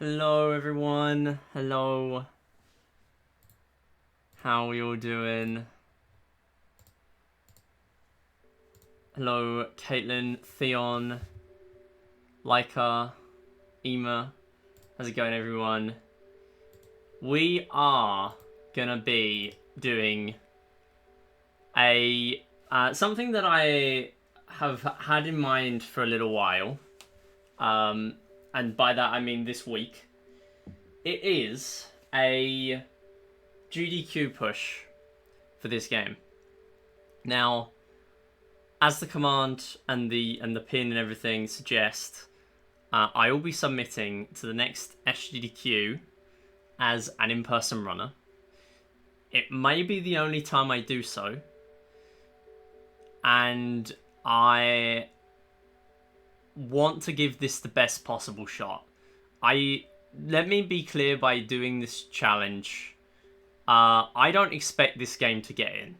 Hello everyone. Hello. How are we all doing? Hello, Caitlin, Theon, Leica, Ema. How's it going, everyone? We are gonna be doing a something that I have had in mind for a little while. And by that I mean this week. It is a GDQ push for this game. Now, as the command and the pin and everything suggest, I will be submitting to the next SGDQ as an in-person runner. It may be the only time I do so, and I want to give this the best possible shot. Let me be clear by doing this challenge. I don't expect this game to get in.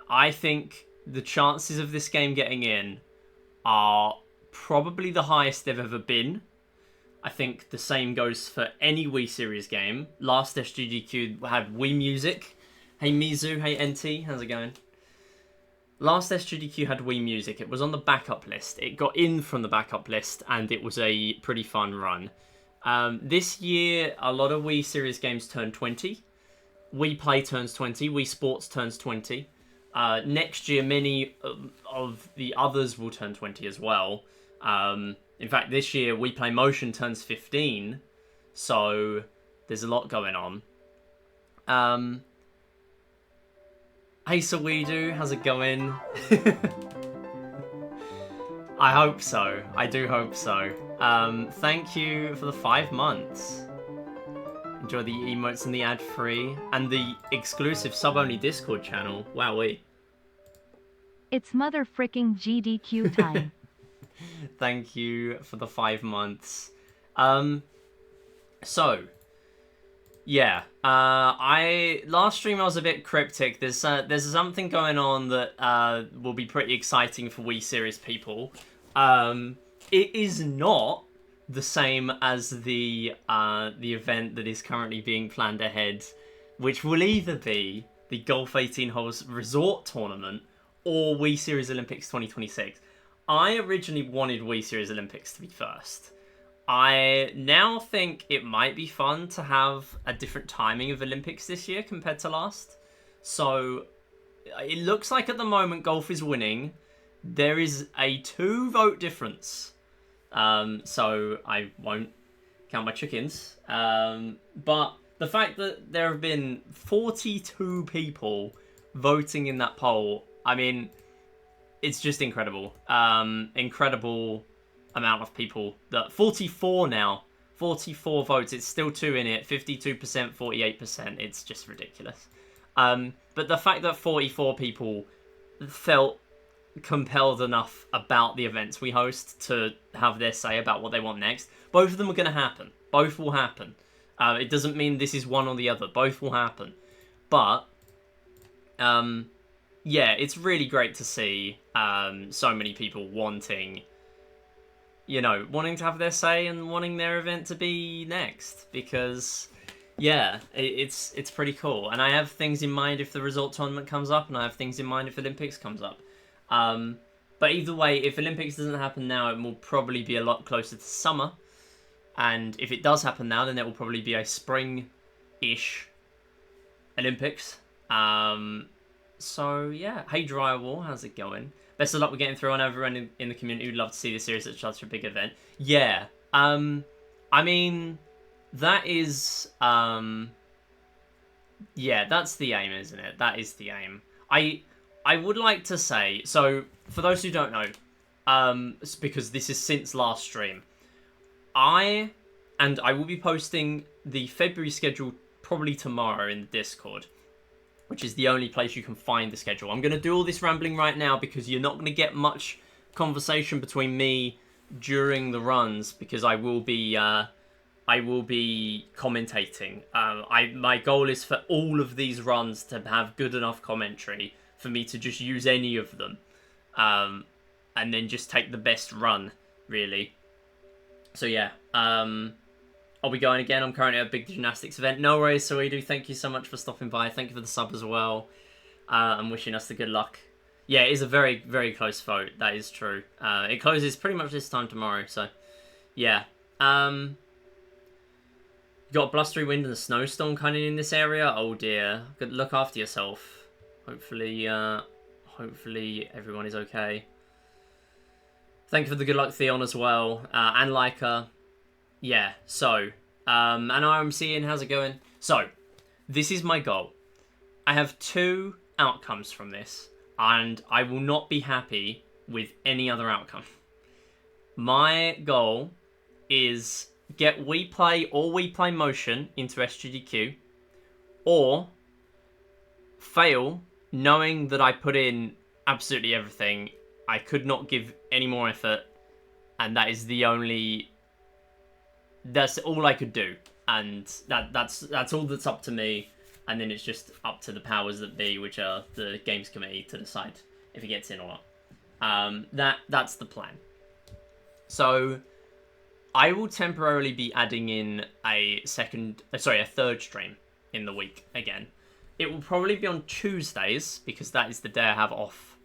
I think the chances of this game getting in are probably the highest they've ever been. I think the same goes for any Wii Series game. Last SGDQ had Wii Music. Hey Mizu, hey NT, how's it going? Last SGDQ had Wii Music. It was on the backup list. It got in from the backup list, and it was a pretty fun run. This year, a lot of Wii Series games turn 20. Wii Play turns 20. Wii Sports turns 20. Next year, many of the others will turn 20 as well. In fact, this year, Wii Play Motion turns 15. So, there's a lot going on. Hey, Saweedu, how's it going? I hope so. I do hope so. Thank you for the 5 months. Enjoy the emotes and the ad-free and the exclusive sub-only Discord channel. Wowee. It's mother fricking GDQ time. Thank you for the 5 months. So, yeah. Last stream I was a bit cryptic. There's something going on that will be pretty exciting for Wii Series people. It is not the same as the event that is currently being planned ahead, which will either be the Golf 18 Holes Resort Tournament or Wii Series Olympics 2026. I originally wanted Wii Series Olympics to be first. I now think it might be fun to have a different timing of Olympics this year compared to last. So it looks like at the moment golf is winning. There is a 2-vote difference. So I won't count my chickens. But the fact that there have been 42 people voting in that poll, I mean, it's just incredible. Incredible amount of people. 44 now. 44 votes. It's still 2 in it. 52%, 48%. It's just ridiculous. But the fact that 44 people felt compelled enough about the events we host to have their say about what they want next. Both of them are going to happen. Both will happen. It doesn't mean this is one or the other. Both will happen. But, yeah, it's really great to see so many people wanting to have their say and wanting their event to be next. Because, yeah, it's pretty cool. And I have things in mind if the result tournament comes up, and I have things in mind if Olympics comes up. But either way, if Olympics doesn't happen now, it will probably be a lot closer to summer. And if it does happen now, then it will probably be a spring-ish Olympics. So, yeah. Hey, Drywall, how's it going? Best of luck with getting through on everyone in the community who'd love to see the series at such a big event. Yeah. I mean, that is... yeah, that's the aim, isn't it? That is the aim. I would like to say, so for those who don't know, because this is since last stream, I will be posting the February schedule probably tomorrow in the Discord, which is the only place you can find the schedule. I'm going to do all this rambling right now because you're not going to get much conversation between me during the runs because I will be commentating. My goal is for all of these runs to have good enough commentary for me to just use any of them. And then just take the best run, really. So yeah. I'll be going again. I'm currently at a big gymnastics event. No worries, Soidu. Thank you so much for stopping by. Thank you for the sub as well. And wishing us the good luck. Yeah, it is a very, very close vote. That is true. It closes pretty much this time tomorrow, so yeah. You got a blustery wind and a snowstorm coming in this area. Oh dear. Good, look after yourself. Hopefully everyone is okay. Thank you for the good luck, Theon, as well. And Leica. Yeah, so. And RMC, and how's it going? So, this is my goal. I have 2 outcomes from this, and I will not be happy with any other outcome. My goal is get WePlay or WePlay Motion into SGDQ, or fail knowing that I put in absolutely everything. I could not give any more effort, and that is the only... That's all I could do, and that's all that's up to me. And then it's just up to the powers that be, which are the games committee, to decide if it gets in or not. That's the plan. So I will temporarily be adding in a third stream in the week again. It will probably be on Tuesdays, because that is the day I have off,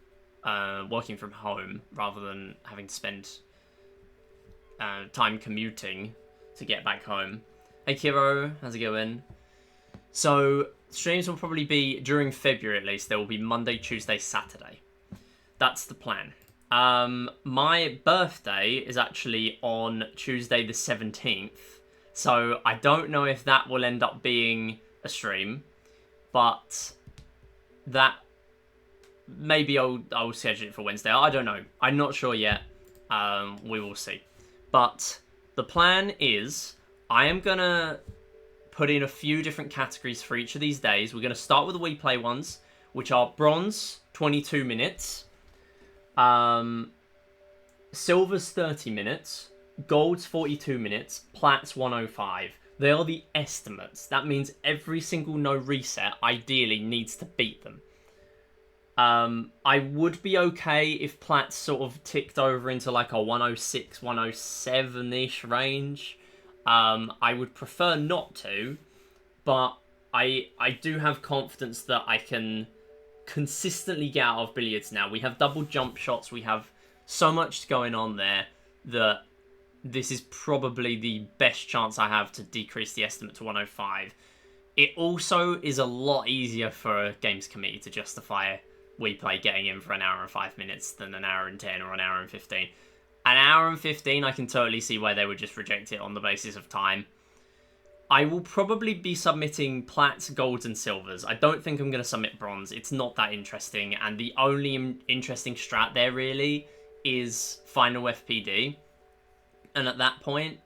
working from home, rather than having to spend time commuting to get back home. Hey Kiro, how's it going? So, streams will probably be, during February at least, there will be Monday, Tuesday, Saturday. That's the plan. My birthday is actually on Tuesday the 17th, so I don't know if that will end up being a stream, but that... Maybe I'll schedule it for Wednesday. I don't know. I'm not sure yet. We will see. But the plan is, I am going to put in a few different categories for each of these days. We're going to start with the WePlay ones, which are bronze, 22 minutes. Silver's 30 minutes. Gold's 42 minutes. Plat's 105. They are the estimates. That means every single no reset ideally needs to beat them. I would be okay if Plat's sort of ticked over into like a 106, 107-ish range. I would prefer not to, but I do have confidence that I can consistently get out of billiards now. We have double jump shots. We have so much going on there that this is probably the best chance I have to decrease the estimate to 105. It also is a lot easier for a games committee to justify WePlay getting in for an hour and 5 minutes than an hour and 10 or an hour and 15. An hour and 15, I can totally see why they would just reject it on the basis of time. I will probably be submitting plats, golds, and silvers. I don't think I'm going to submit bronze. It's not that interesting, and the only interesting strat there really is final FPD. And at that point,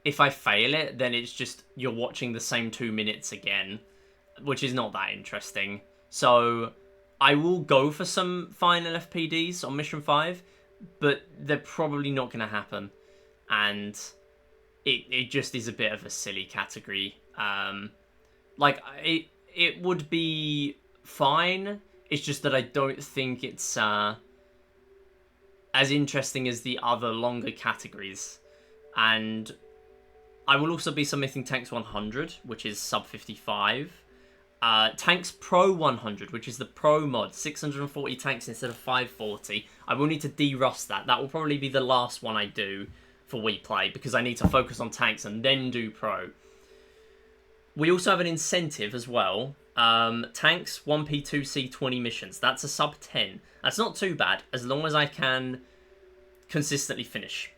if I fail it, then it's just you're watching the same 2 minutes again, which is not that interesting. So I will go for some final FPDs on Mission 5, but they're probably not going to happen. And it just is a bit of a silly category. It would be fine. It's just that I don't think it's as interesting as the other longer categories. And I will also be submitting Tanks 100, which is sub 55. Tanks Pro 100, which is the Pro mod, 640 tanks instead of 540. I will need to de-rust that. That will probably be the last one I do for WePlay, because I need to focus on tanks and then do Pro. We also have an incentive as well. Tanks 1P2C 20 missions. That's a sub 10. That's not too bad, as long as I can consistently finish.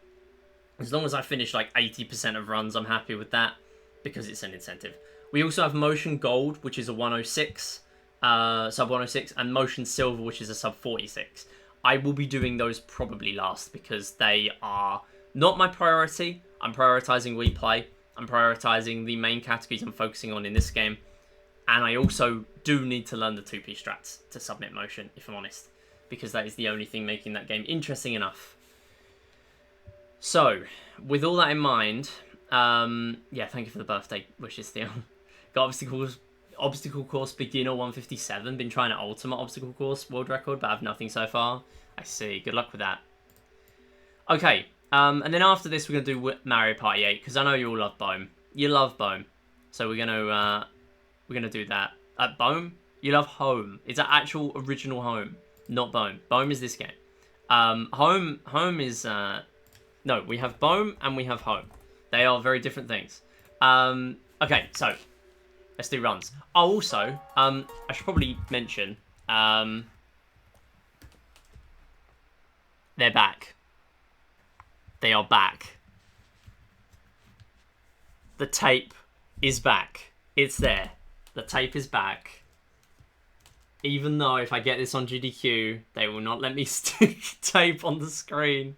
As long as I finish like 80% of runs, I'm happy with that, because it's an incentive. We also have Motion Gold, which is a 106, sub 106, and Motion Silver, which is a sub 46. I will be doing those probably last, because they are not my priority. I'm prioritizing WePlay. I'm prioritizing the main categories I'm focusing on in this game. And I also do need to learn the 2P strats to submit Motion, if I'm honest, because that is the only thing making that game interesting enough. So, with all that in mind, yeah, thank you for the birthday wishes, Theo. Got obstacle course beginner 157. Been trying to ultimate obstacle course world record, but I have nothing so far. I see. Good luck with that. Okay, and then after this, we're going to do Mario Party 8, because I know you all love Bohm. you love Bohm. So we're gonna do that. Bohm, you love Home. It's an actual original Home, not Bohm. Bohm is this game. Home is no, we have Bohm and we have Home. They are very different things. Okay, so let's do runs. Oh, also, I should probably mention, they're back. They are back. The tape is back. It's there. The tape is back. Even though if I get this on GDQ, they will not let me stick tape on the screen.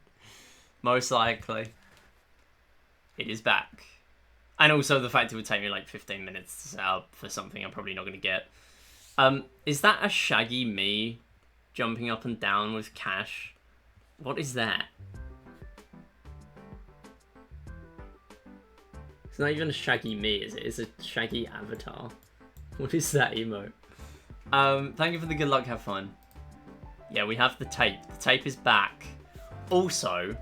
Most likely. It is back. And also the fact it would take me like 15 minutes to set up for something I'm probably not going to get. Is that a shaggy me jumping up and down with cash? What is that? It's not even a shaggy me, is it? It's a shaggy avatar. What is that emote? Thank you for the good luck, have fun. Yeah, we have the tape. The tape is back. Also,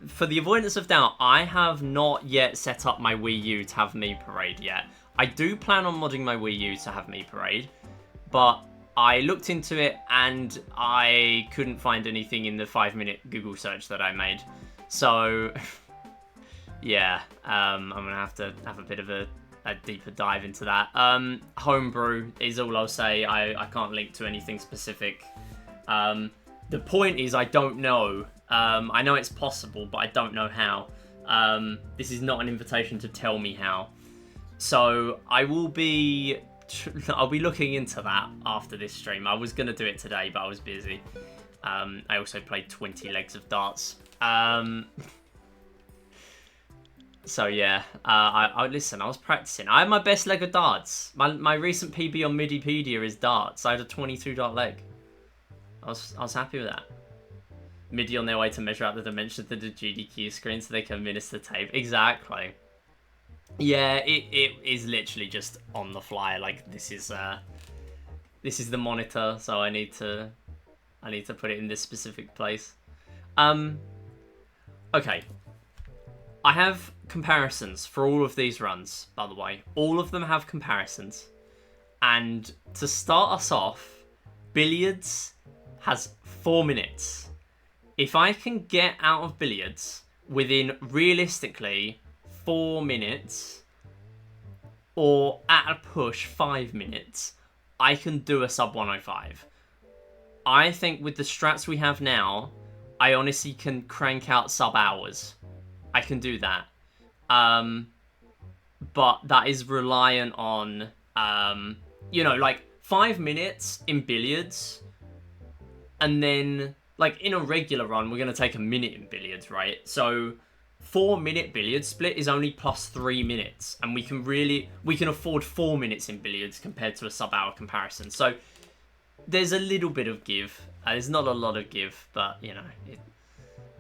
for the avoidance of doubt, I have not yet set up my Wii U to have Me Parade yet. I do plan on modding my Wii U to have Me Parade, but I looked into it and I couldn't find anything in the 5-minute Google search that I made. So, yeah, I'm going to have a bit of a deeper dive into that. Homebrew is all I'll say. I can't link to anything specific. The point is I don't know. I know it's possible, but I don't know how. This is not an invitation to tell me how. So I'll be looking into that after this stream. I was going to do it today, but I was busy. I also played 20 legs of darts. So yeah, I listen, I was practicing. I had my best leg of darts. My recent PB on Midipedia is darts. I had a 22 dart leg. I was happy with that. MIDI on their way to measure out the dimensions of the GDQ screen so they can administer tape. Exactly. Yeah, it is literally just on the fly. Like this is the monitor, so I need to put it in this specific place. Okay. I have comparisons for all of these runs, by the way. All of them have comparisons. And to start us off, Billiards has 4 minutes. If I can get out of Billiards within, realistically, 4 minutes, or at a push, 5 minutes, I can do a sub 105. I think with the strats we have now, I honestly can crank out sub hours. I can do that. But that is reliant on, like 5 minutes in Billiards, and then, like, in a regular run, we're going to take a minute in Billiards, right? So 4-minute Billiards split is only plus 3 minutes, and we can afford 4 minutes in Billiards compared to a sub-hour comparison. So there's a little bit of give. There's not a lot of give, but,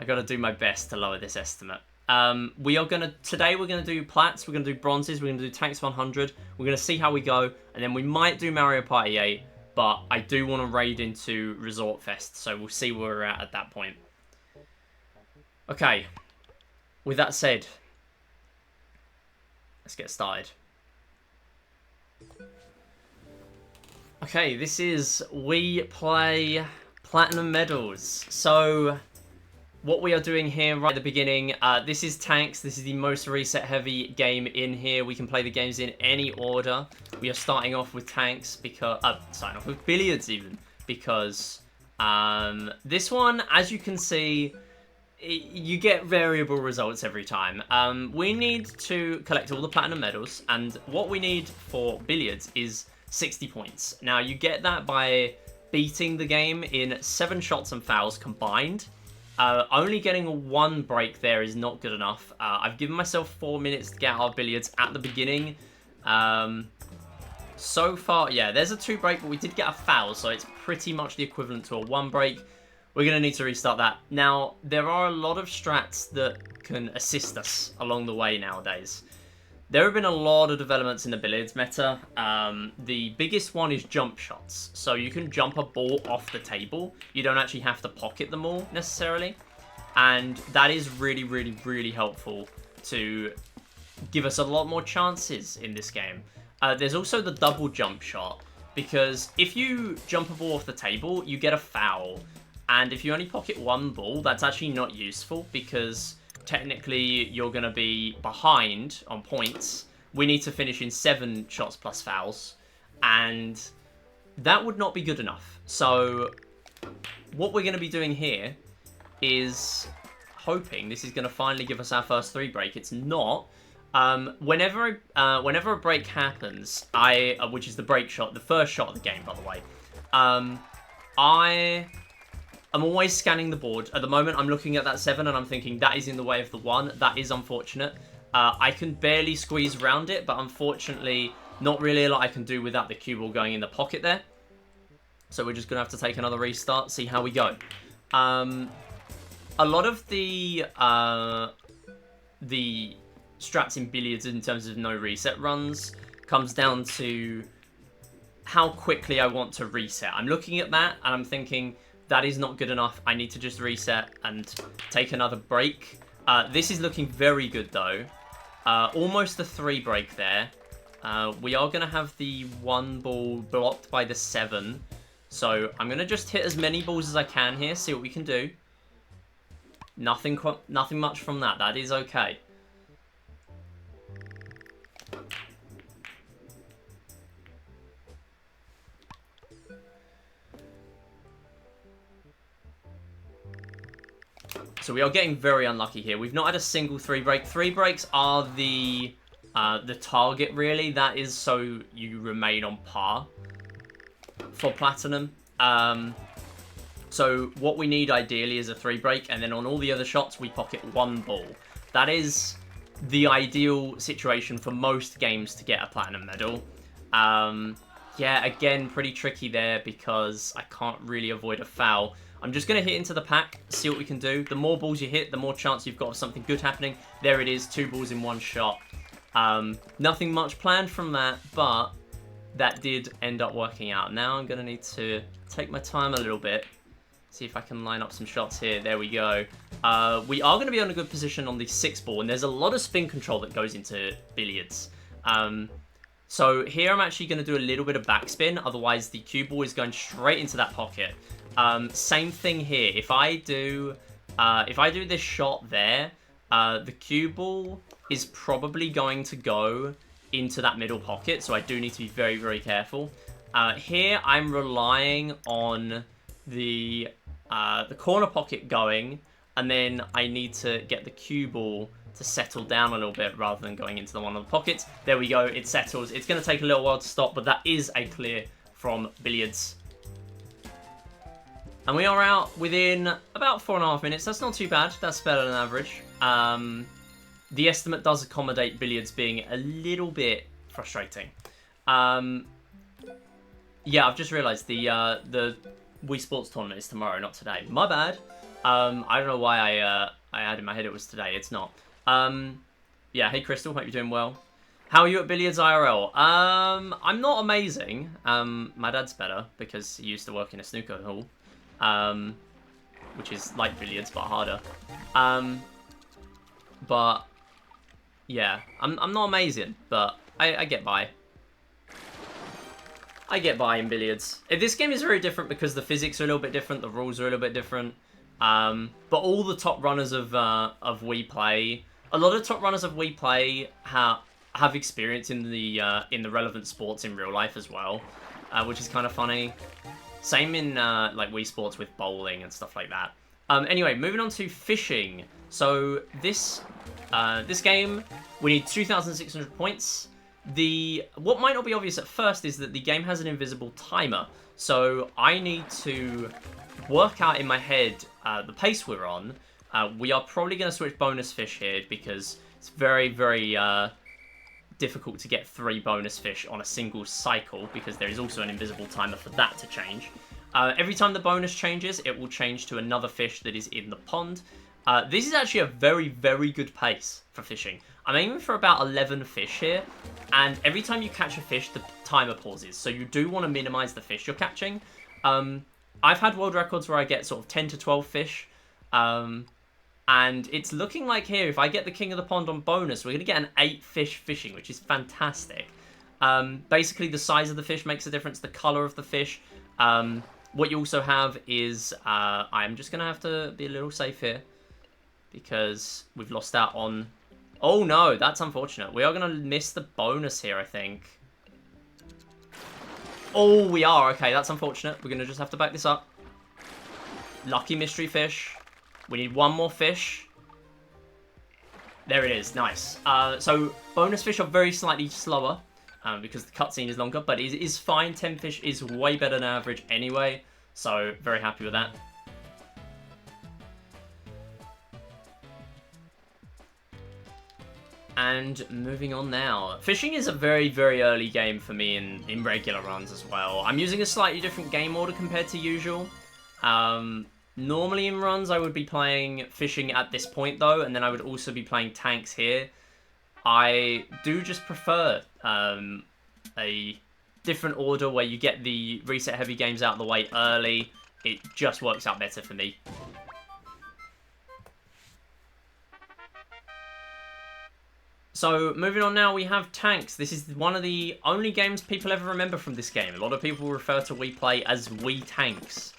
I got to do my best to lower this estimate. Today we're going to do plats, we're going to do bronzes, we're going to do tanks 100, we're going to see how we go, and then we might do Mario Party 8, but I do want to raid into Resort Fest, so we'll see where we're at that point. Okay, with that said, let's get started. Okay, this is We Play Platinum Medals. So what we are doing here right at the beginning, this is tanks. This is the most reset heavy game in here. We can play the games in any order. We are starting off with tanks because, starting off with Billiards even, because this one, as you can see, you get variable results every time. We need to collect all the platinum medals, and what we need for Billiards is 60 points. Now, you get that by beating the game in 7 shots and fouls combined. Only getting 1 break there is not good enough. I've given myself 4 minutes to get out of Billiards at the beginning. So far, yeah, there's a 2 break, but we did get a foul, so it's pretty much the equivalent to a 1 break. We're going to need to restart that. Now, there are a lot of strats that can assist us along the way nowadays. There have been a lot of developments in the Billiards meta. The biggest one is jump shots. So you can jump a ball off the table. You don't actually have to pocket them all necessarily. And that is really, really, really helpful to give us a lot more chances in this game. There's also the double jump shot, because if you jump a ball off the table, you get a foul. And if you only pocket one ball, that's actually not useful, because technically you're going to be behind on points. We need to finish in 7 shots plus fouls, and that would not be good enough. So what we're going to be doing here is hoping this is going to finally give us our first 3 break. It's not. Whenever a break happens, which is the break shot, the first shot of the game, by the way, I'm always scanning the board. At the moment, I'm looking at that 7 and I'm thinking that is in the way of the 1. That is unfortunate. I can barely squeeze around it, but unfortunately, not really a lot I can do without the cue ball going in the pocket there. So we're just going to have to take another restart, see how we go. A lot of the strats in billiards in terms of no reset runs comes down to how quickly I want to reset. I'm looking at that and I'm thinking, that is not good enough. I need to just reset and take another break. This is looking very good, though. Almost a 3 break there. We are going to have the 1 ball blocked by the 7. So I'm going to just hit as many balls as I can here, see what we can do. Nothing much from that. That is okay. So we are getting very unlucky here. We've not had a single 3 break. 3 breaks are the target, really. That is so you remain on par for Platinum. So what we need ideally is a 3 break, and then on all the other shots, we pocket 1 ball. That is the ideal situation for most games to get a Platinum medal. Yeah, again, pretty tricky there because I can't really avoid a foul. I'm just going to hit into the pack, see what we can do. The more balls you hit, the more chance you've got of something good happening. There it is, 2 balls in 1 shot. Nothing much planned from that, but that did end up working out. Now I'm going to need to take my time a little bit, see if I can line up some shots here. There we go. We are going to be on a good position on the 6 ball, and there's a lot of spin control that goes into billiards. So here I'm actually going to do a little bit of backspin, otherwise the cue ball is going straight into that pocket. Same thing here. If I do this shot there, the cue ball is probably going to go into that middle pocket, so I do need to be very, very careful. Here I'm relying on the corner pocket going, and then I need to get the cue ball to settle down a little bit rather than going into the one of the pockets. There we go, it settles. It's going to take a little while to stop, but that is a clear from billiards. And we are out within about 4.5 minutes. That's not too bad. That's better than average. The estimate does accommodate billiards being a little bit frustrating. Yeah, I've just realised the Wii Sports tournament is tomorrow, not today. My bad. I don't know why I had in my head it was today. It's not. Yeah, hey Crystal, hope you're doing well. How are you at billiards IRL? I'm not amazing. My dad's better because he used to work in a snooker hall. Which is like billiards but harder. But yeah, I'm not amazing, but I get by. I get by in billiards. This game is very different because the physics are a little bit different, the rules are a little bit different. But all the top runners of Wii Play, a lot of top runners of Wii Play have experience in the relevant sports in real life as well, which is kind of funny. Same in like Wii Sports with bowling and stuff like that. Anyway, moving on to fishing. So this game, we need 2,600 points. What might not be obvious at first is that the game has an invisible timer. So I need to work out in my head the pace we're on. We are probably going to switch bonus fish here because it's very, very difficult to get 3 bonus fish on a single cycle because there is also an invisible timer for that to change. Every time the bonus changes, it will change to another fish that is in the pond. This is actually a very, very good pace for fishing. I'm aiming for about 11 fish here, and every time you catch a fish, the timer pauses. So you do want to minimize the fish you're catching. I've had world records where I get sort of 10 to 12 fish. And it's looking like here, if I get the King of the Pond on bonus, we're going to get an 8-fish fishing, which is fantastic. Basically, the size of the fish makes a difference, the color of the fish. What you also have is, I'm just going to have to be a little safe here, because we've lost out on... Oh no, that's unfortunate. We are going to miss the bonus here, I think. Oh, we are. Okay, that's unfortunate. We're going to just have to back this up. Lucky mystery fish. We need one more fish. There it is. Nice. So bonus fish are very slightly slower because the cutscene is longer, but it is fine. 10 fish is way better than average anyway, so very happy with that. And moving on now. Fishing is a very, very early game for me in regular runs as well. I'm using a slightly different game order compared to usual. Normally in runs, I would be playing fishing at this point, though, and then I would also be playing tanks here. I do just prefer a different order where you get the reset heavy games out of the way early. It just works out better for me. So, moving on now, we have tanks. This is one of the only games people ever remember from this game. A lot of people refer to Wii Play as Wii Tanks.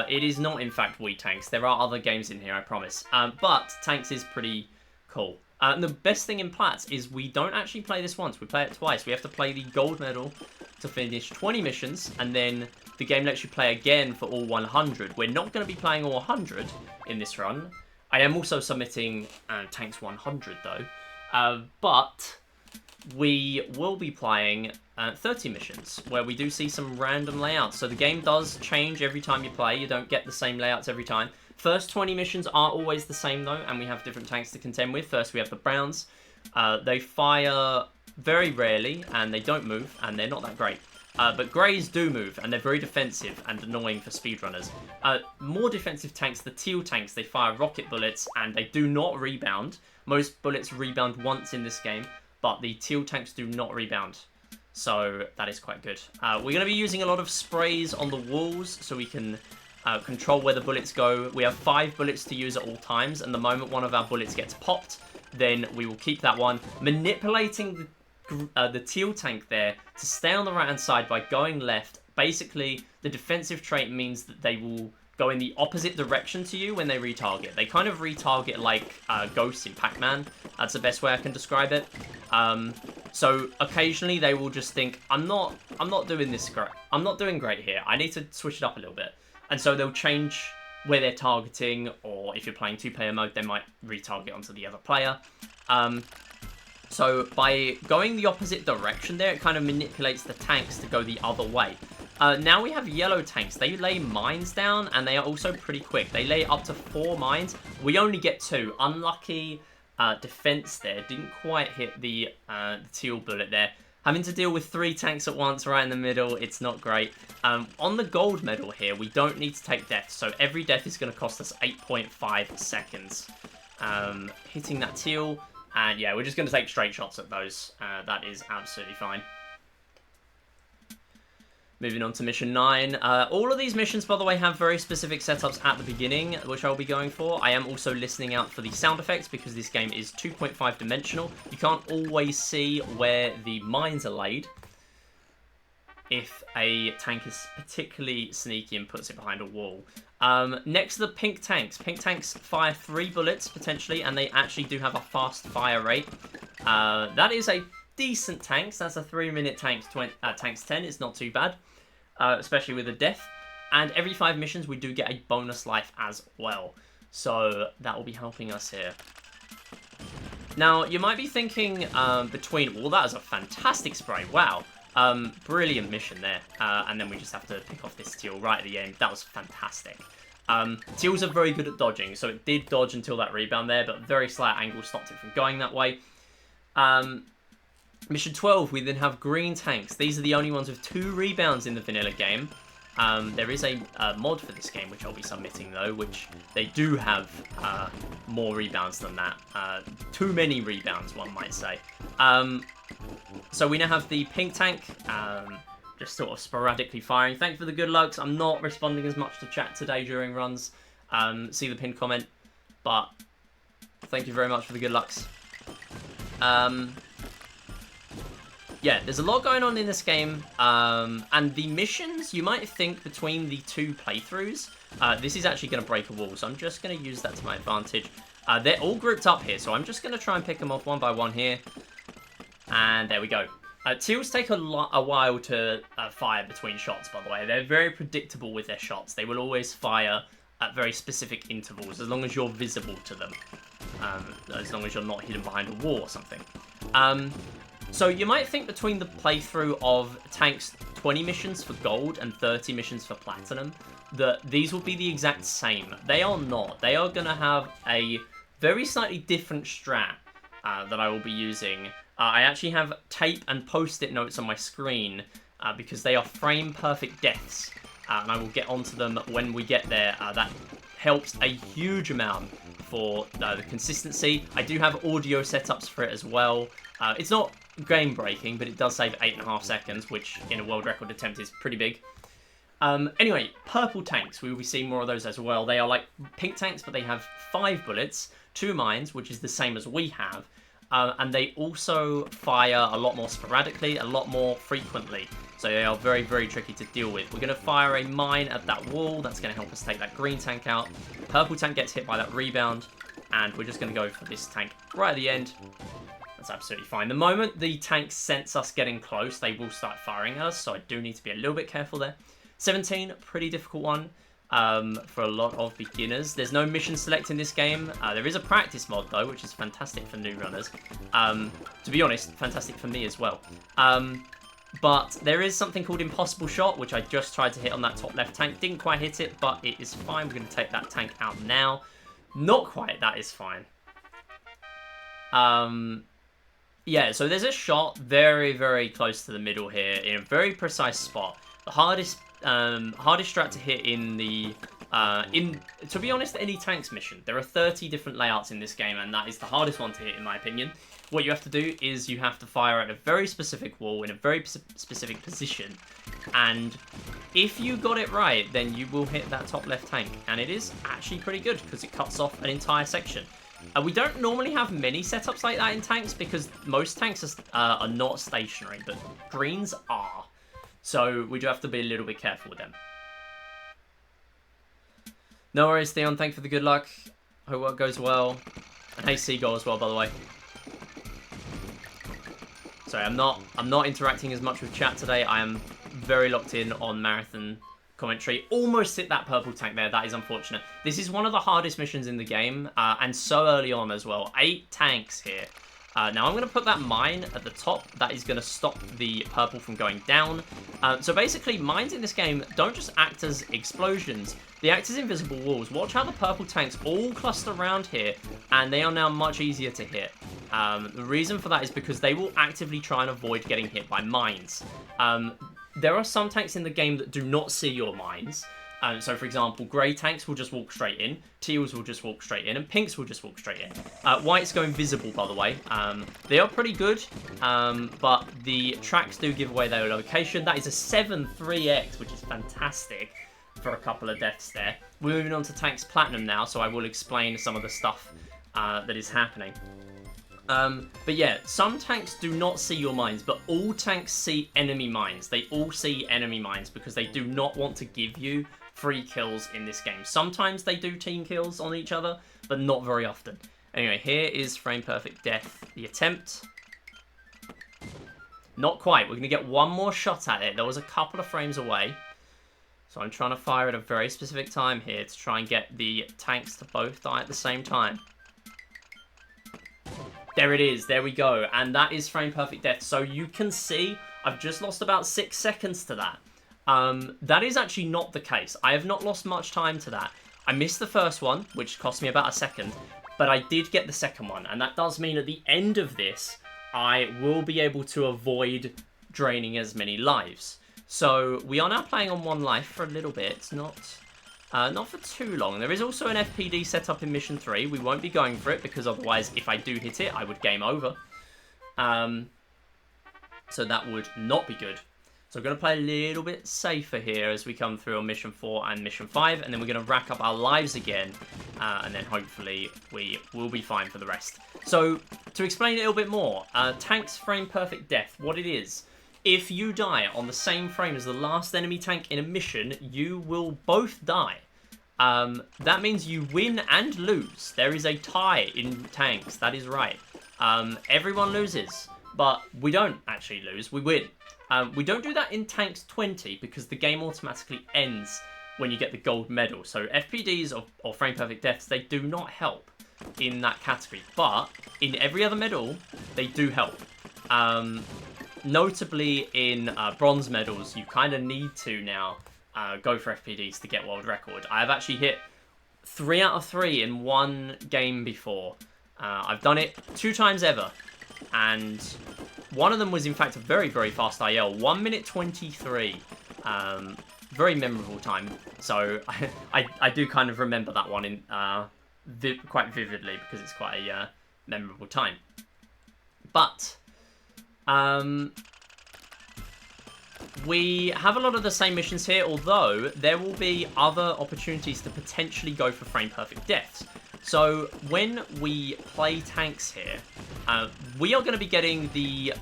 It is not, in fact, Wii Tanks. There are other games in here, I promise. But Tanks is pretty cool. The best thing in Platts is we don't actually play this once. We play it twice. We have to play the gold medal to finish 20 missions, and then the game lets you play again for all 100. We're not going to be playing all 100 in this run. I am also submitting Tanks 100, though. But we will be playing 30 missions, where we do see some random layouts. So the game does change every time you play. You don't get the same layouts every time. First 20 missions are always the same, though, and we have different tanks to contend with. First, we have the Browns. They fire very rarely, and they don't move, and they're not that great. But Greys do move, and they're very defensive and annoying for speedrunners. More defensive tanks, the Teal tanks, they fire rocket bullets, and they do not rebound. Most bullets rebound once in this game, but the Teal tanks do not rebound. So that is quite good. We're going to be using a lot of sprays on the walls, so we can control where the bullets go. We have 5 bullets to use at all times, and the moment one of our bullets gets popped, then we will keep that one. Manipulating the Teal tank there to stay on the right-hand side by going left. Basically, the defensive trait means that they will go in the opposite direction to you when they retarget. They kind of retarget like ghosts in Pac-Man. That's the best way I can describe it. So occasionally they will just think, I'm not doing this great. I'm not doing great here. I need to switch it up a little bit. And so they'll change where they're targeting, or if you're playing 2-player mode, they might retarget onto the other player. So by going the opposite direction there, it kind of manipulates the tanks to go the other way. Now we have yellow tanks. They lay mines down, and they are also pretty quick. They lay up to 4 mines. We only get 2. Unlucky defense there. Didn't quite hit the Teal bullet there. Having to deal with 3 tanks at once right in the middle, it's not great. On the gold medal here, we don't need to take deaths, so every death is going to cost us 8.5 seconds. Hitting that Teal, and yeah, we're just going to take straight shots at those. That is absolutely fine. Moving on to mission 9. All of these missions, by the way, have very specific setups at the beginning, which I'll be going for. I am also listening out for the sound effects because this game is 2.5 dimensional. You can't always see where the mines are laid if a tank is particularly sneaky and puts it behind a wall. Next to the pink tanks. Pink tanks fire 3 bullets, potentially, and they actually do have a fast fire rate. That is a decent tanks. That's a 3-minute tanks 10. It's not too bad, especially with a death. And every 5 missions, we do get a bonus life as well. So that will be helping us here. Now, you might be thinking between... Well, that is a fantastic spray. Wow. Brilliant mission there. And then we just have to pick off this Teal right at the end. That was fantastic. Teals are very good at dodging, so it did dodge until that rebound there, but very slight angle stopped it from going that way. Mission 12, we then have green tanks. These are the only ones with 2 rebounds in the vanilla game. There is a mod for this game, which I'll be submitting, though, which they do have more rebounds than that. Too many rebounds, one might say. So we now have the pink tank, just sort of sporadically firing. Thanks for the good luck. I'm not responding as much to chat today during runs. See the pinned comment. But Thank you very much for the good lucks. Yeah, there's a lot going on in this game, and the missions, you might think between the 2 playthroughs, this is actually going to break a wall, so I'm just going to use that to my advantage. They're all grouped up here, so I'm just going to try and pick them off one by one here, and there we go. Teals take a while to fire between shots, by the way. They're very predictable with their shots. They will always fire at very specific intervals, as long as you're visible to them, as long as you're not hidden behind a wall or something. So you might think between the playthrough of Tank's 20 missions for gold and 30 missions for platinum that these will be the exact same. They are not. They are going to have a very slightly different strat that I will be using. I actually have tape and post-it notes on my screen because they are frame-perfect deaths, and I will get onto them when we get there. That helps a huge amount for the consistency. I do have audio setups for it as well. It's not game-breaking, but it does save 8.5 seconds, which in a world record attempt is pretty big. Anyway, purple tanks, we will be seeing more of those as well. They are like pink tanks, but they have 5 bullets, 2 mines, which is the same as we have, and they also fire a lot more sporadically, a lot more frequently. So they are very, very tricky to deal with. We're going to fire a mine at that wall. That's going to help us take that green tank out. Purple tank gets hit by that rebound, and we're just going to go for this tank right at the end. That's absolutely fine. The moment the tanks sense us getting close, they will start firing at us, so I do need to be a little bit careful there. 17, pretty difficult one for a lot of beginners. There's no mission select in this game. There is a practice mod, though, which is fantastic for new runners. To be honest, fantastic for me as well. But there is something called Impossible Shot, which I just tried to hit on that top left tank. Didn't quite hit it, but it is fine. We're going to take that tank out now. Not quite, that is fine. Yeah, so there's a shot very, very close to the middle here in a very precise spot. The hardest strat to hit in the, to be honest, any tanks mission. There are 30 different layouts in this game, and that is the hardest one to hit in my opinion. What you have to do is you have to fire at a very specific wall in a very specific position, and if you got it right, then you will hit that top left tank, and it is actually pretty good because it cuts off an entire section. We don't normally have many setups like that in tanks because most tanks are not stationary, but greens are. So we do have to be a little bit careful with them. No worries, Theon. Thank you for the good luck. Hope work goes well. And hey, Seagull as well, by the way. Sorry, I'm not interacting as much with chat today. I am very locked in on marathon commentary. Almost hit that purple tank there. That is unfortunate. This is one of the hardest missions in the game, and so early on as well. 8 tanks here. Now I'm going to put that mine at the top. That is going to stop the purple from going down. So basically, mines in this game don't just act as explosions. They act as invisible walls. Watch how the purple tanks all cluster around here, and they are now much easier to hit. The reason for that is because they will actively try and avoid getting hit by mines. There are some tanks in the game that do not see your mines. So, for example, grey tanks will just walk straight in, teals will just walk straight in, and pinks will just walk straight in. Whites go invisible, by the way. They are pretty good, but the tracks do give away their location. That is a 7-3x, which is fantastic for a couple of deaths there. We're moving on to tanks platinum now, so I will explain some of the stuff that is happening. But yeah, some tanks do not see your mines, but all tanks see enemy mines. They all see enemy mines because they do not want to give you free kills in this game. Sometimes they do team kills on each other, but not very often. Anyway, here is frame perfect death. The attempt. Not quite. We're going to get one more shot at it. There was a couple of frames away. So I'm trying to fire at a very specific time here to try and get the tanks to both die at the same time. There it is. There we go. And that is frame perfect death. So you can see I've just lost about 6 seconds to that. That is actually not the case. I have not lost much time to that. I missed the first one, which cost me about a second, but I did get the second one. And that does mean at the end of this, I will be able to avoid draining as many lives. So we are now playing on 1 life for a little bit. Not for too long. There is also an FPD set up in Mission 3. We won't be going for it because otherwise, if I do hit it, I would game over. So that would not be good. So we're going to play a little bit safer here as we come through on Mission 4 and Mission 5. And then we're going to rack up our lives again. And then hopefully we will be fine for the rest. So to explain a little bit more, tanks frame perfect death. What it is, if you die on the same frame as the last enemy tank in a mission, you will both die. That means you win and lose. There is a tie in tanks. That is right. Everyone loses. But we don't actually lose. We win. We don't do that in Tanks 20 because the game automatically ends when you get the gold medal. So FPDs or frame perfect deaths, they do not help in that category. But in every other medal, they do help. Notably in bronze medals, you kind of need to now go for FPDs to get world record. I have actually hit 3 out of 3 in one game before. I've done it 2 times ever. And one of them was, in fact, a very, very fast IL. 1 minute 23. Very memorable time. So I do kind of remember that one in quite vividly because it's quite a memorable time. But we have a lot of the same missions here, although there will be other opportunities to potentially go for frame perfect deaths. So when we play tanks here, we are going to be getting the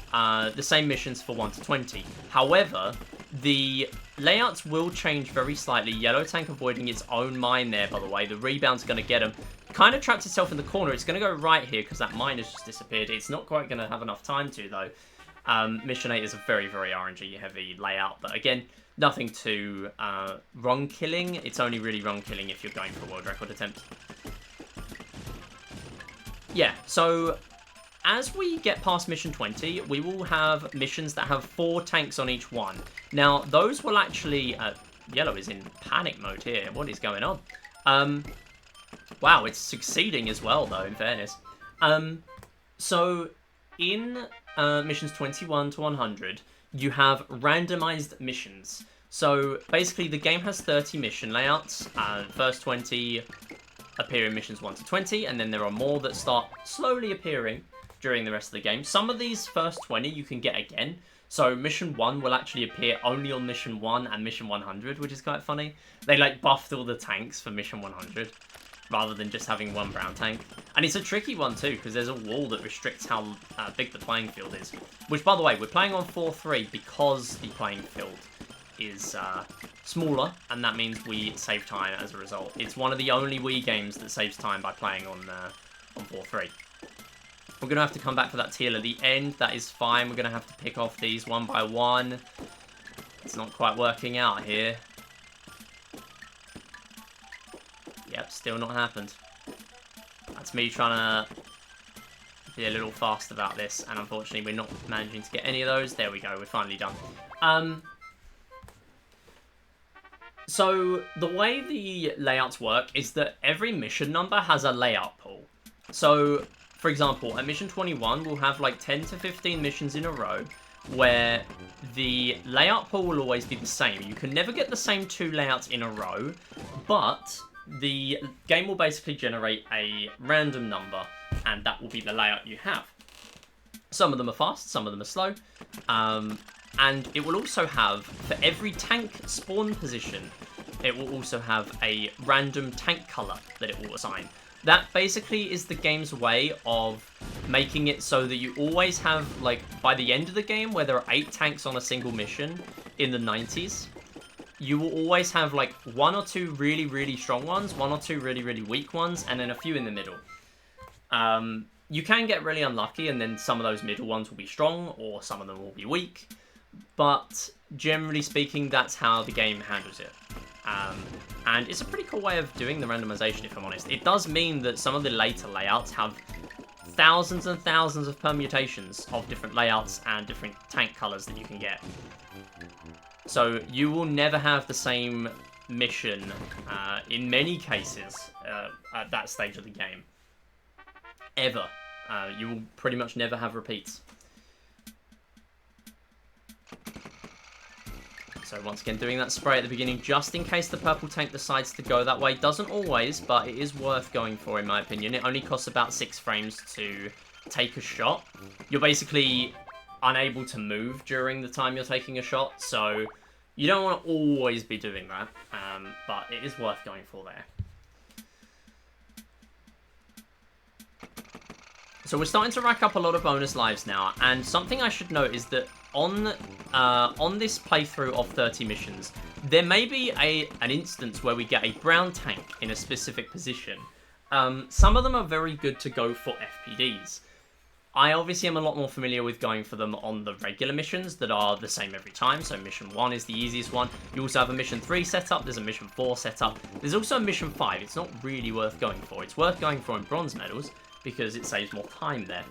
same missions for 1 to 20. However, the layouts will change very slightly. Yellow tank avoiding its own mine there, by the way. The rebound's going to get him. Kind of trapped itself in the corner. It's going to go right here because that mine has just disappeared. It's not quite going to have enough time to, though. Mission 8 is a very, very RNG-heavy layout. But again, nothing too wrong killing. It's only really wrong killing if you're going for a world record attempt. Yeah, so as we get past Mission 20, we will have missions that have 4 tanks on each one. Now, those will actually... Yellow is in panic mode here. What is going on? Wow, it's succeeding as well, though, in fairness. So, in missions 21 to 100, you have randomized missions. So, basically, the game has 30 mission layouts. First 20... appear in missions 1 to 20, and then there are more that start slowly appearing during the rest of the game. Some of these first 20 you can get again. So mission 1 will actually appear only on mission 1 and mission 100, which is quite funny. They like buffed all the tanks for mission 100 rather than just having one brown tank. And it's a tricky one too, because there's a wall that restricts how big the playing field is. Which, by the way, we're playing on 4-3 because the playing field is smaller, and that means we save time as a result. It's one of the only Wii games that saves time by playing on 4-3. We're going to have to come back for that teal at the end. That is fine. We're going to have to pick off these one by one. It's not quite working out here. Yep, still not happened. That's me trying to be a little fast about this, and unfortunately we're not managing to get any of those. There we go, we're finally done. So the way the layouts work is that every mission number has a layout pool. So, for example, at mission 21, we'll have like 10 to 15 missions in a row where the layout pool will always be the same. You can never get the same 2 layouts in a row, but the game will basically generate a random number, and that will be the layout you have. Some of them are fast, some of them are slow. And it will also have, for every tank spawn position, it will also have a random tank color that it will assign. That basically is the game's way of making it so that you always have, like, by the end of the game, where there are 8 tanks on a single mission in the 90s, you will always have, like, 1 or 2 really, really strong ones, 1 or 2 really, really weak ones, and then a few in the middle. You can get really unlucky, and then some of those middle ones will be strong, or some of them will be weak. But generally speaking, that's how the game handles it. And it's a pretty cool way of doing the randomization, if I'm honest. It does mean that some of the later layouts have thousands and thousands of permutations of different layouts and different tank colors that you can get. So you will never have the same mission in many cases at that stage of the game. Ever. You will pretty much never have repeats. So once again, doing that spray at the beginning, just in case the purple tank decides to go that way. Doesn't always, but it is worth going for, in my opinion. It only costs about 6 frames to take a shot. You're basically unable to move during the time you're taking a shot, so you don't want to always be doing that, but it is worth going for there. So we're starting to rack up a lot of bonus lives now, and something I should note is that on this playthrough of 30 missions, there may be an instance where we get a brown tank in a specific position. Some of them are very good to go for FPDs. I obviously am a lot more familiar with going for them on the regular missions that are the same every time. So mission 1 is the easiest one. You also have a mission 3 setup. There's a mission 4 setup. There's also a mission 5. It's not really worth going for. It's worth going for in bronze medals because it saves more time there.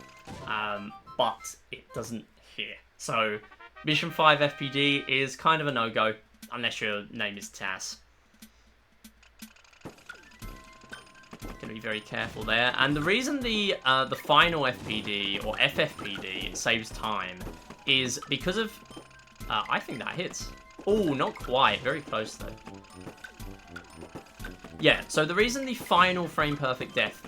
But it doesn't here. So mission 5 FPD is kind of a no-go unless your name is Taz. Gonna be very careful there, and the reason the final FPD or FFPD saves time is because of I think that hits. Oh, not quite, very close though. Yeah, so the reason the final frame perfect death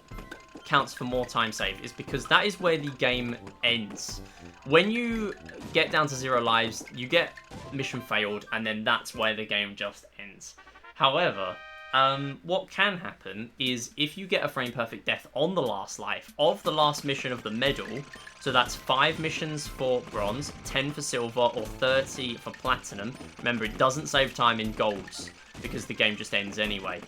counts for more time save is because that is where the game ends. When you get down to 0 lives, you get mission failed, and then that's where the game just ends. However, what can happen is if you get a frame perfect death on the last life of the last mission of the medal, so that's 5 missions for bronze, 10 for silver, or 30 for platinum. Remember, it doesn't save time in golds because the game just ends anyway.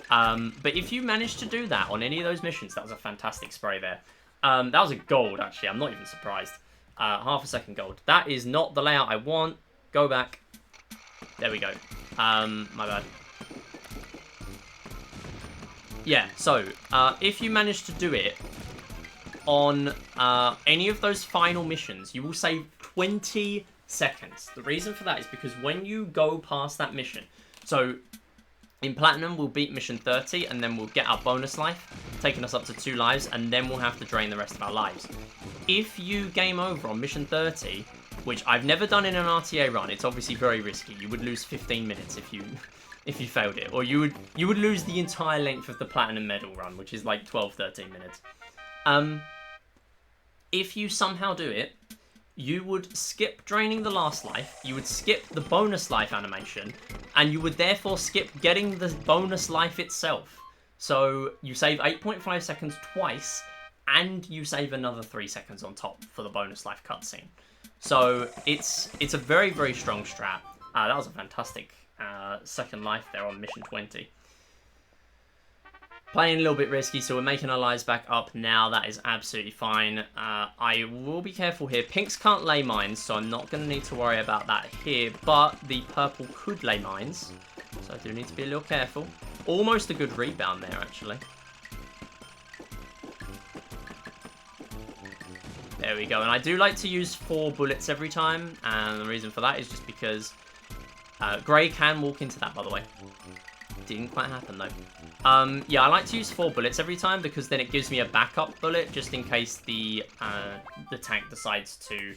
But if you manage to do that on any of those missions, that was a fantastic spray there. That was a gold, actually. I'm not even surprised. Half a second gold. That is not the layout I want. Go back. There we go. My bad. Yeah, so, if you manage to do it on any of those final missions, you will save 20 seconds. The reason for that is because when you go past that mission, so in Platinum, we'll beat mission 30, and then we'll get our bonus life, taking us up to 2 lives, and then we'll have to drain the rest of our lives. If you game over on mission 30, which I've never done in an RTA run, it's obviously very risky. You would lose 15 minutes if you failed it, or you would lose the entire length of the Platinum Medal run, which is like 12-13 minutes. If you somehow do it, you would skip draining the last life, you would skip the bonus life animation, and you would therefore skip getting the bonus life itself. So you save 8.5 seconds twice, and you save another 3 seconds on top for the bonus life cutscene. So it's a very, very strong strat. That was a fantastic second life there on mission 20. Playing a little bit risky, so we're making our lives back up now. That is absolutely fine. I will be careful here. Pinks can't lay mines, so I'm not going to need to worry about that here, but the purple could lay mines, so I do need to be a little careful. Almost a good rebound there, actually. There we go, and I do like to use 4 bullets every time, and the reason for that is just because Grey can walk into that, by the way. Didn't quite happen, though. Yeah, I like to use 4 bullets every time because then it gives me a backup bullet just in case the tank decides to...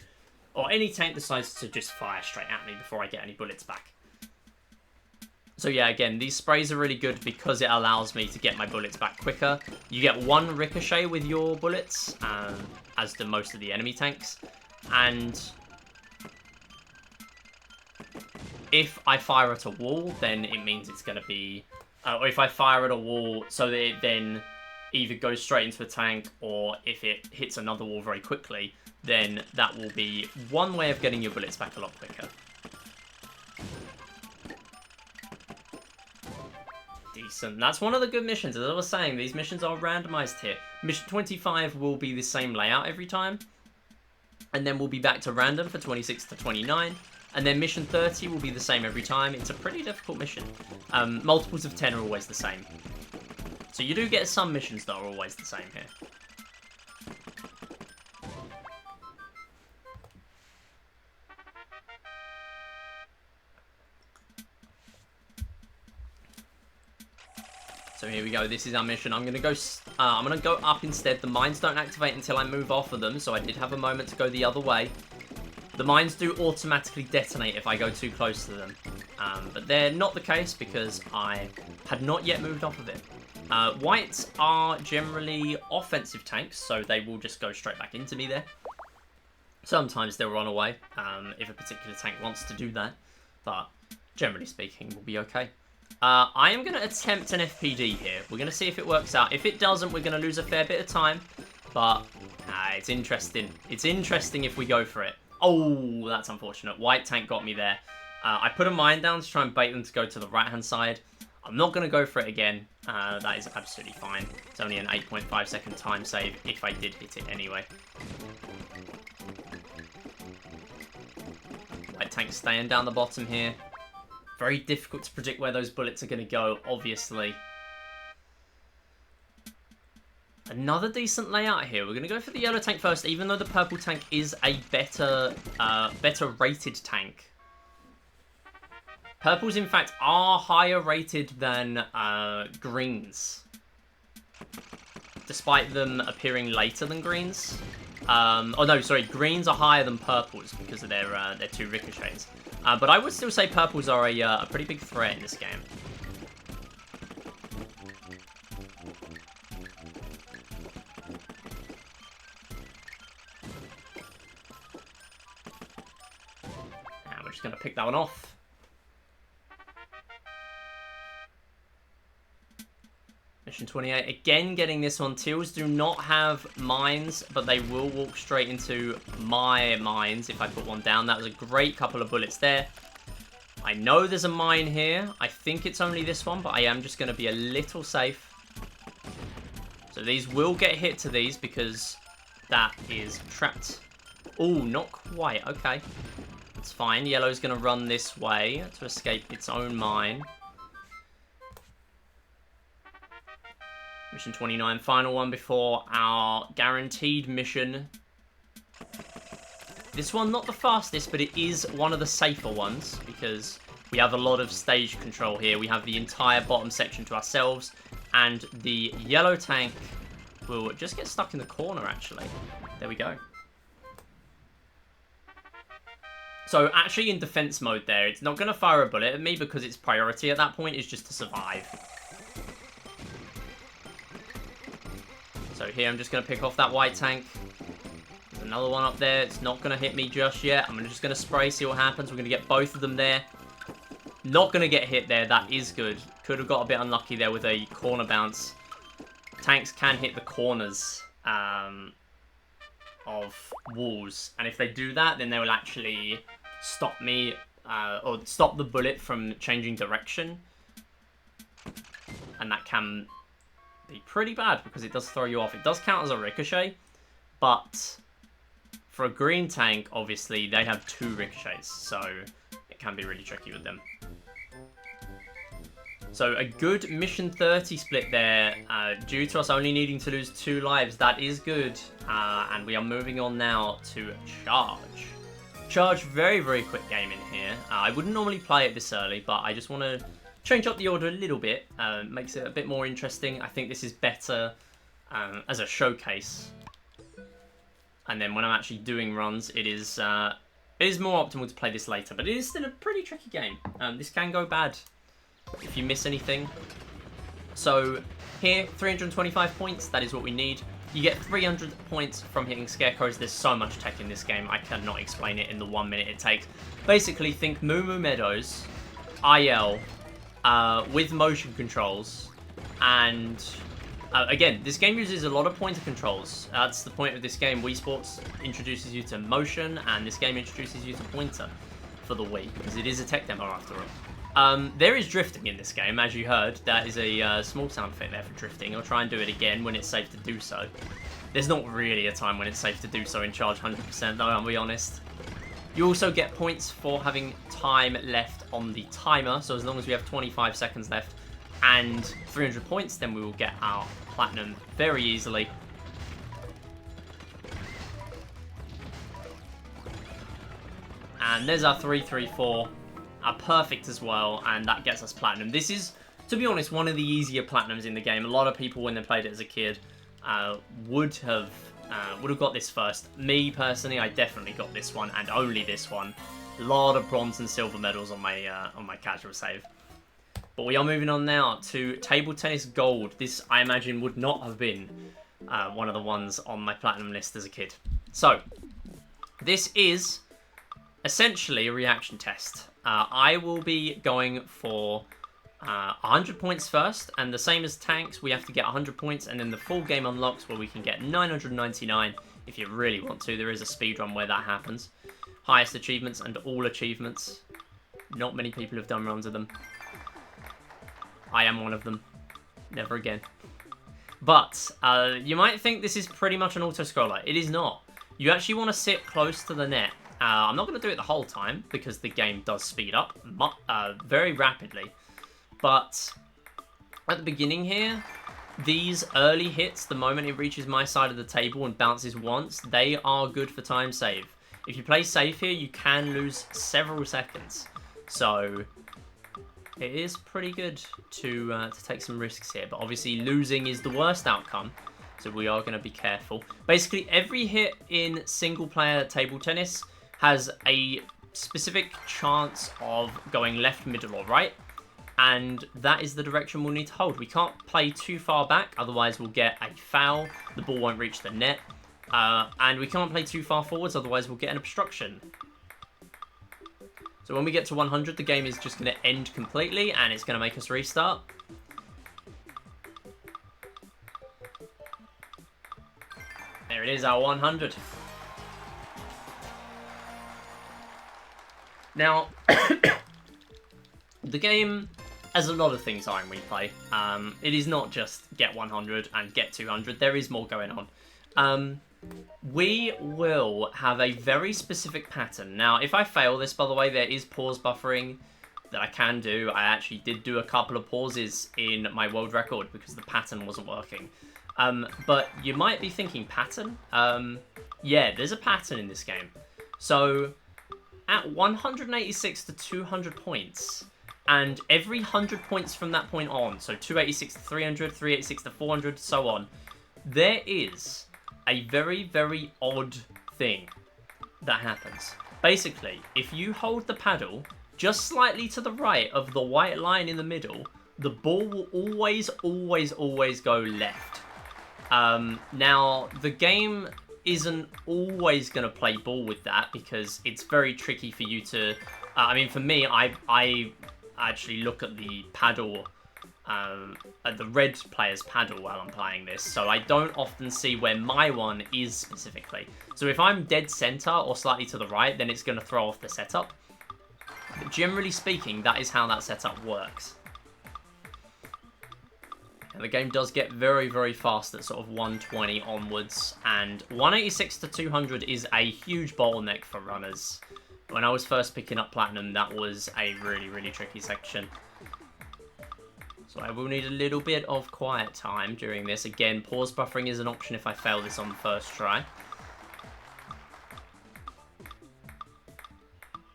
or any tank decides to just fire straight at me before I get any bullets back. So yeah, again, these sprays are really good because it allows me to get my bullets back quicker. You get 1 ricochet with your bullets, as do most of the enemy tanks. And if I fire at a wall, then it means it's going to be... or if I fire at a wall so that it then either goes straight into a tank, or if it hits another wall very quickly, then that will be one way of getting your bullets back a lot quicker. Decent. That's one of the good missions. As I was saying, these missions are randomized here. Mission 25 will be the same layout every time, and then we'll be back to random for 26 to 29. And then mission 30 will be the same every time. It's a pretty difficult mission. Multiples of 10 are always the same. So you do get some missions that are always the same here. So here we go. This is our mission. I'm gonna go up instead. The mines don't activate until I move off of them, so I did have a moment to go the other way. The mines do automatically detonate if I go too close to them, but they're not the case because I had not yet moved off of it. Whites are generally offensive tanks, so they will just go straight back into me there. Sometimes they'll run away if a particular tank wants to do that, but generally speaking, we'll be okay. I am going to attempt an FPD here. We're going to see if it works out. If it doesn't, we're going to lose a fair bit of time, but it's interesting. It's interesting if we go for it. Oh, that's unfortunate. White tank got me there. I put a mine down to try and bait them to go to the right-hand side. I'm not going to go for it again. That is absolutely fine. It's only an 8.5 second time save if I did hit it anyway. White tank staying down the bottom here. Very difficult to predict where those bullets are going to go, obviously. Another decent layout here. We're going to go for the yellow tank first, even though the purple tank is a better rated tank. Purples, in fact, are higher rated than greens, despite them appearing later than greens. Oh no, sorry, greens are higher than purples because of their 2 ricochets. But I would still say purples are a pretty big threat in this game. And we're just going to pick that one off. Mission 28, again getting this one. Teals do not have mines, but they will walk straight into my mines if I put one down. That was a great couple of bullets there. I know there's a mine here. I think it's only this one, but I am just going to be a little safe. So these will get hit to these because that is trapped. Oh, not quite. Okay. That's fine. Yellow's going to run this way to escape its own mine. Mission 29, final one before our guaranteed mission. This one, not the fastest, but it is one of the safer ones because we have a lot of stage control here. We have the entire bottom section to ourselves, and the yellow tank will just get stuck in the corner, actually. There we go. So, actually, in defense mode there, it's not going to fire a bullet at me because its priority at that point is just to survive. So here I'm just going to pick off that white tank. There's another one up there. It's not going to hit me just yet. I'm just going to spray, see what happens. We're going to get both of them there. Not going to get hit there. That is good. Could have got a bit unlucky there with a corner bounce. Tanks can hit the corners of walls. And if they do that, then they will actually stop me or stop the bullet from changing direction. And that can be pretty bad because it does throw you off. It does count as a ricochet, but for a green tank, obviously, they have 2 ricochets, so it can be really tricky with them. So a good mission 30 split there, due to us only needing to lose 2 lives. That is good, and we are moving on now to Charge. Charge, very, very quick game in here. I wouldn't normally play it this early, but I just want to change up the order a little bit, makes it a bit more interesting. I think this is better as a showcase. And then when I'm actually doing runs, it is more optimal to play this later. But it is still a pretty tricky game. This can go bad if you miss anything. So here, 325 points, that is what we need. You get 300 points from hitting scarecrows. There's so much tech in this game, I cannot explain it in the 1 minute it takes. Basically, think Moo Moo Meadows, IL, with motion controls, and again, this game uses a lot of pointer controls. That's the point of this game. Wii Sports introduces you to motion, and this game introduces you to pointer for the Wii, because it is a tech demo after all. There is drifting in this game, as you heard. That is a small sound effect there for drifting. I'll try and do it again when it's safe to do so. There's not really a time when it's safe to do so in Charge 100%, though, I'll be honest. You also get points for having time left on the timer, so as long as we have 25 seconds left and 300 points, then we will get our platinum very easily. And there's our 334, perfect as well, and that gets us platinum. This is, to be honest, one of the easier platinums in the game. A lot of people, when they played it as a kid, would have got this first. Me, personally, I definitely got this one, and only this one. A lot of bronze and silver medals on my casual save. But we are moving on now to Table Tennis Gold. This, I imagine, would not have been one of the ones on my platinum list as a kid. So, This is essentially a reaction test. I will be going for 100 points first, and the same as tanks, we have to get 100 points, and then the full game unlocks where we can get 999 if you really want to. There is a speedrun where that happens. Highest achievements and all achievements. Not many people have done runs of them. I am one of them. Never again. But you might think this is pretty much an auto-scroller. It is not. You actually want to sit close to the net. I'm not going to do it the whole time because the game does speed up very rapidly. But at the beginning here, these early hits, the moment it reaches my side of the table and bounces once, they are good for time save. If you play safe here, you can lose several seconds. So it is pretty good to take some risks here. But obviously losing is the worst outcome, so we are going to be careful. Basically, every hit in single-player table tennis has a specific chance of going left, middle, or right. And that is the direction we'll need to hold. We can't play too far back, otherwise we'll get a foul. The ball won't reach the net. And we can't play too far forwards, otherwise we'll get an obstruction. So when we get to 100, the game is just going to end completely, and it's going to make us restart. There it is, our 100. Now, the game, as a lot of things are in replay, it is not just get 100 and get 200. There is more going on. We will have a very specific pattern. Now, if I fail this, by the way, there is pause buffering that I can do. I actually did do a couple of pauses in my world record because the pattern wasn't working. But you might be thinking, pattern? Yeah, there's a pattern in this game. So, at 186 to 200 points, and every 100 points from that point on, so 286 to 300, 386 to 400, so on, there is a very, very odd thing that happens. Basically, if you hold the paddle just slightly to the right of the white line in the middle, the ball will always, always, always go left. Now, the game isn't always going to play ball with that because it's very tricky for you to... I mean, for me, I actually look at the paddle, at the red player's paddle while I'm playing this, so I don't often see where my one is specifically. So if I'm dead center or slightly to the right, then it's going to throw off the setup. But generally speaking, that is how that setup works. And the game does get very, very fast at sort of 120 onwards, and 186 to 200 is a huge bottleneck for runners. When I was first picking up Platinum, that was a really, really tricky section. So I will need a little bit of quiet time during this. Again, pause buffering is an option if I fail this on the first try.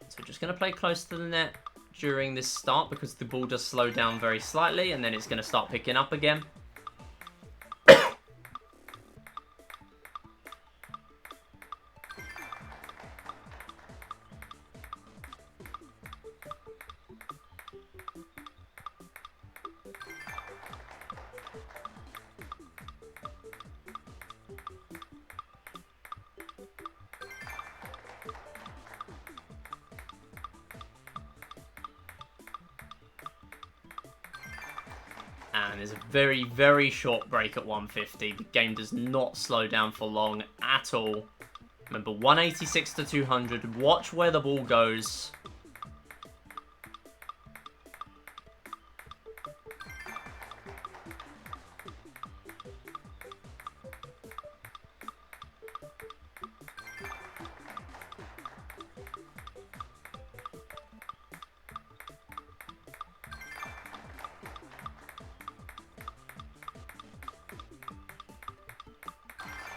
So just going to play close to the net during this start because the ball does slow down very slightly and then it's going to start picking up again. And there's a very, very short break at 150. The game does not slow down for long at all. Remember, 186 to 200. Watch where the ball goes.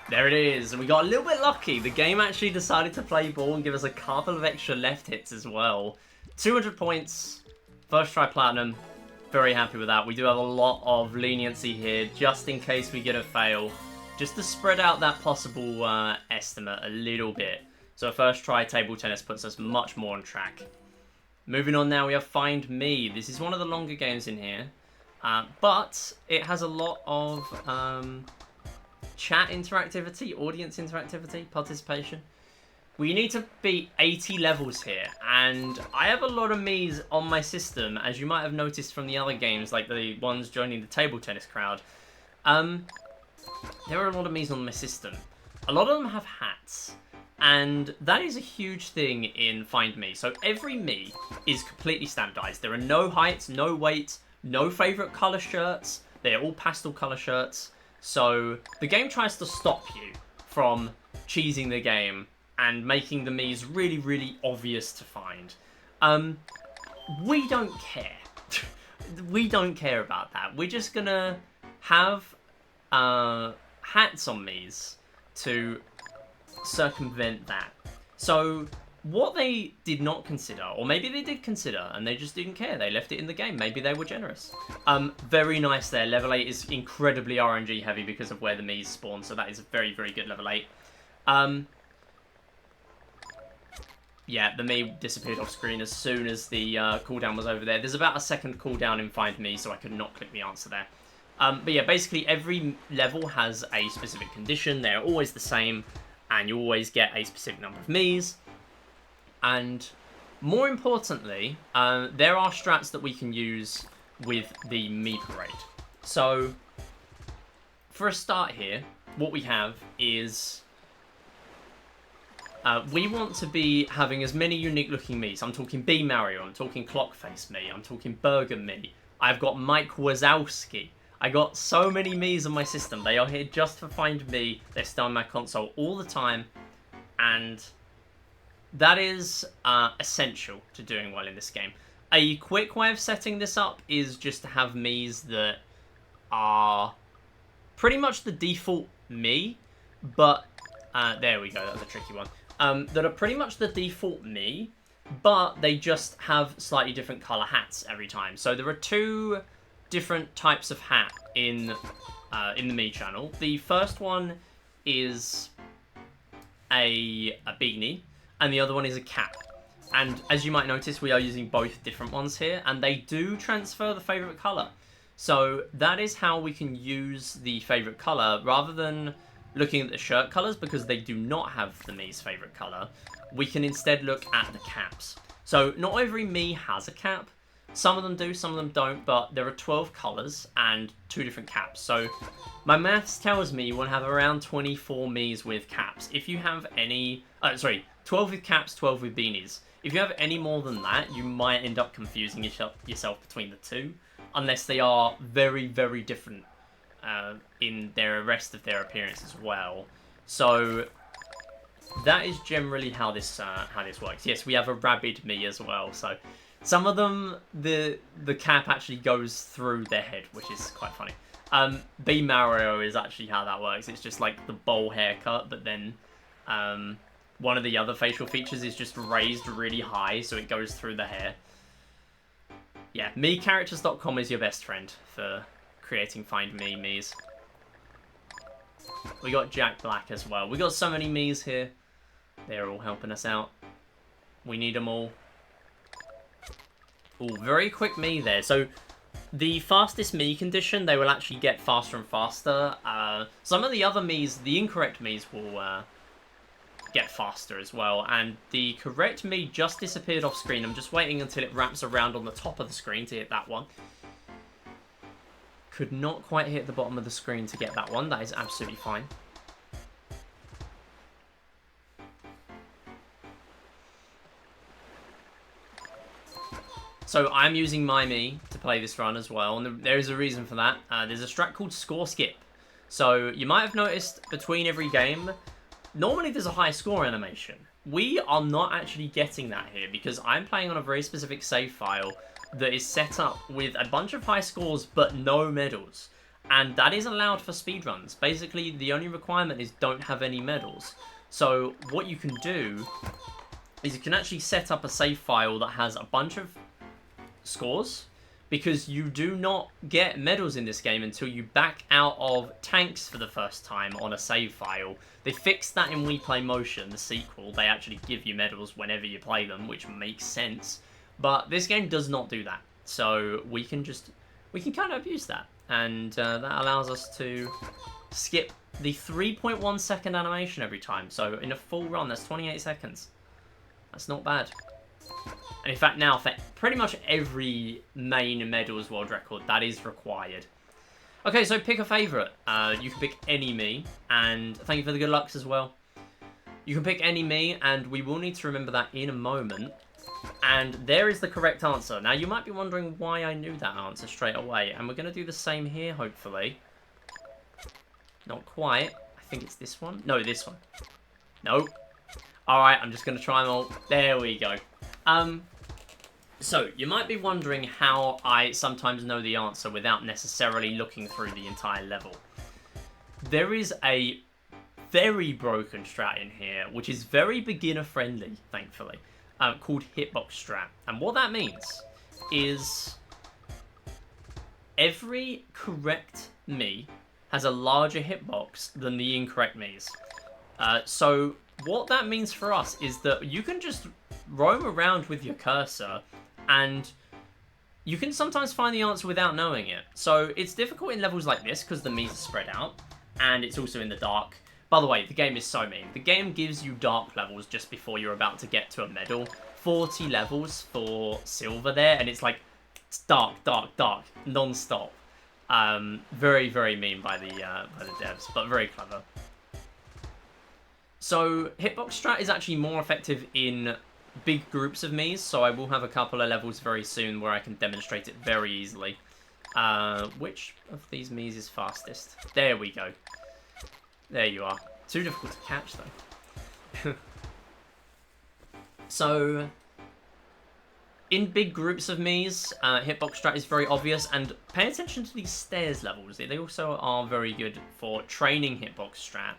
There it is, and we got a little bit lucky. The game actually decided to play ball and give us a couple of extra left hits as well. 200 points, first try Platinum. Very happy with that. We do have a lot of leniency here, just in case we get a fail. Just to spread out that possible estimate a little bit. So first try table tennis puts us much more on track. Moving on now, we have Find Me. This is one of the longer games in here. But it has a lot of... chat interactivity, audience interactivity, participation. We need to beat 80 levels here, and I have a lot of Miis on my system, as you might have noticed from the other games, like the ones joining the table tennis crowd. There are a lot of Miis on my system. A lot of them have hats, and that is a huge thing in Find Me. So every Mii is completely standardized. There are no heights, no weights, no favorite color shirts. They're all pastel color shirts. So the game tries to stop you from cheesing the game and making the Miis really, really obvious to find. We don't care. We don't care about that. We're just gonna have hats on Miis to circumvent that. So what they did not consider, or maybe they did consider and they just didn't care, they left it in the game, maybe they were generous. Very nice there. Level 8 is incredibly RNG heavy because of where the Miis spawn, so that is a very, very good level 8. Yeah, the Mii disappeared off screen as soon as the cooldown was over there. There's about a second cooldown in Find Me, so I could not click the answer there. But yeah, basically every level has a specific condition. They're always the same, and you always get a specific number of Miis. And more importantly, there are strats that we can use with the Mii Parade. So, for a start here, what we have is... we want to be having as many unique looking Miis. I'm talking B Mario, I'm talking Clockface Mii, I'm talking Burger Mii. I've got Mike Wazowski. I got so many Miis on my system. They are here just for Find Me. They're still on my console all the time. And that is essential to doing well in this game. A quick way of setting this up is just to have Miis that are pretty much the default Mii, but there we go, that was a tricky one. That are pretty much the default Mii, but they just have slightly different color hats every time. So there are two different types of hat in the Mii channel. The first one is a beanie, and the other one is a cap. And as you might notice, we are using both different ones here, and they do transfer the favorite color. So that is how we can use the favorite color, rather than looking at the shirt colors, because they do not have the Mii's favorite color. We can instead look at the caps. So not every Mii has a cap. Some of them do, some of them don't, but there are 12 colors and 2 different caps. So my maths tells me you want to have around 24 Miis with caps. If you have any... 12 with caps, 12 with beanies. If you have any more than that, you might end up confusing yourself between the two, unless they are very, very different in their rest of their appearance as well. So that is generally how this works. Yes, we have a rabid Mii as well, so some of them, the cap actually goes through their head, which is quite funny. B Mario is actually how that works. It's just like the bowl haircut, but then one of the other facial features is just raised really high, so it goes through the hair. Yeah, MiiCharacters.com is your best friend for creating Find Me Miis. We got Jack Black as well. We got so many Miis here. They're all helping us out. We need them all. Oh, very quick Mii there. So the fastest Mii condition, they will actually get faster and faster. Some of the other Miis, the incorrect Miis, will get faster as well. And the correct Mii just disappeared off screen. I'm just waiting until it wraps around on the top of the screen to hit that one. Could not quite hit the bottom of the screen to get that one. That is absolutely fine. So I'm using my Mii to play this run as well, and there is a reason for that. There's a strat called Score Skip. So you might have noticed between every game, normally there's a high score animation. We are not actually getting that here because I'm playing on a very specific save file that is set up with a bunch of high scores but no medals. And that is allowed for speedruns. Basically, the only requirement is don't have any medals. So what you can do is you can actually set up a save file that has a bunch of scores, because you do not get medals in this game until you back out of tanks for the first time on a save file. They fixed that in We Play Motion, the sequel. They actually give you medals whenever you play them, which makes sense. But this game does not do that. So we can kind of abuse that. And that allows us to skip the 3.1 second animation every time. So in a full run, that's 28 seconds. That's not bad. And in fact, now for pretty much every main medals world record, that is required. Okay, so pick a favourite. You can pick any me, and thank you for the good lucks as well. You can pick any me, and we will need to remember that in a moment. And there is the correct answer. Now, you might be wondering why I knew that answer straight away, and we're going to do the same here, hopefully. Not quite. I think it's this one. No, this one. Nope. Alright, I'm just going to try them all. There we go. So, you might be wondering how I sometimes know the answer without necessarily looking through the entire level. There is a very broken strat in here, which is very beginner-friendly, thankfully, called hitbox strat. And what that means is every correct me has a larger hitbox than the incorrect me's. So what that means for us is that you can just roam around with your cursor and you can sometimes find the answer without knowing it. So it's difficult in levels like this because the me's are spread out and it's also in the dark. By the way, the game is so mean. The game gives you dark levels just before you're about to get to a medal. 40 levels for silver there, and it's like, it's dark, dark, dark, non-stop. Very, very mean by the devs, but very clever. So, hitbox strat is actually more effective in big groups of me's, so I will have a couple of levels very soon where I can demonstrate it very easily. Which of these me's is fastest? There we go. There you are. Too difficult to catch, though. So, in big groups of me's, hitbox strat is very obvious, and pay attention to these stairs levels. They also are very good for training hitbox strat,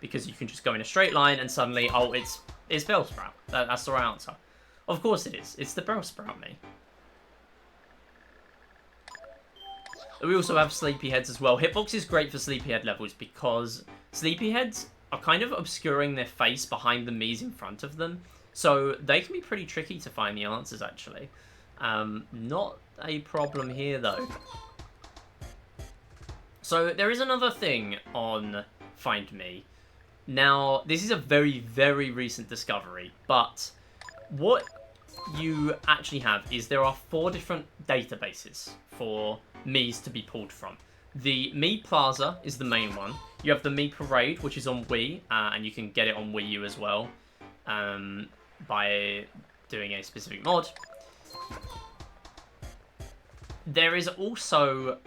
because you can just go in a straight line and suddenly, oh, it's Bellsprout. That's the right answer. Of course it is. It's the Bellsprout me. We also have Sleepyheads as well. Hitbox is great for Sleepyhead levels because Sleepyheads are kind of obscuring their face behind the me's in front of them. So they can be pretty tricky to find the answers, actually. Not a problem here, though. So there is another thing on Find Me. Now, this is a very, very recent discovery, but what you actually have is there are 4 different databases for me's to be pulled from. The Me Plaza is the main one. You have the Me Parade, which is on Wii, and you can get it on Wii U as well by doing a specific mod. There is also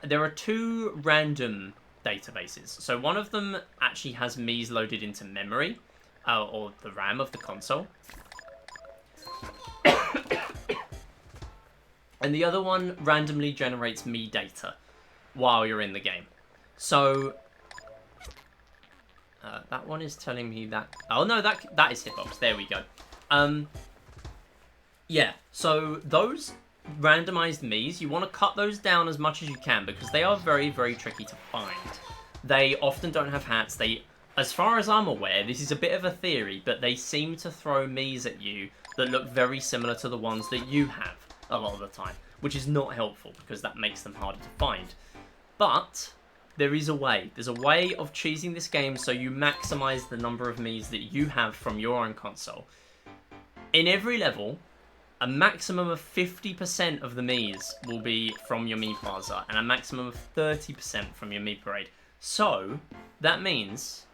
there are 2 random databases. So one of them actually has me's loaded into memory, or the RAM of the console. And the other one randomly generates me data while you're in the game. So that one is telling me that... Oh no, that is Hitbox. There we go. Yeah, so those randomized me's, you want to cut those down as much as you can because they are very, very tricky to find. They often don't have hats. As far as I'm aware, this is a bit of a theory, but they seem to throw me's at you that look very similar to the ones that you have a lot of the time, which is not helpful because that makes them harder to find. But there is a way. There's a way of cheesing this game so you maximize the number of me's that you have from your own console. In every level, a maximum of 50% of the me's will be from your Me Plaza, and a maximum of 30% from your Me Parade. So, that means,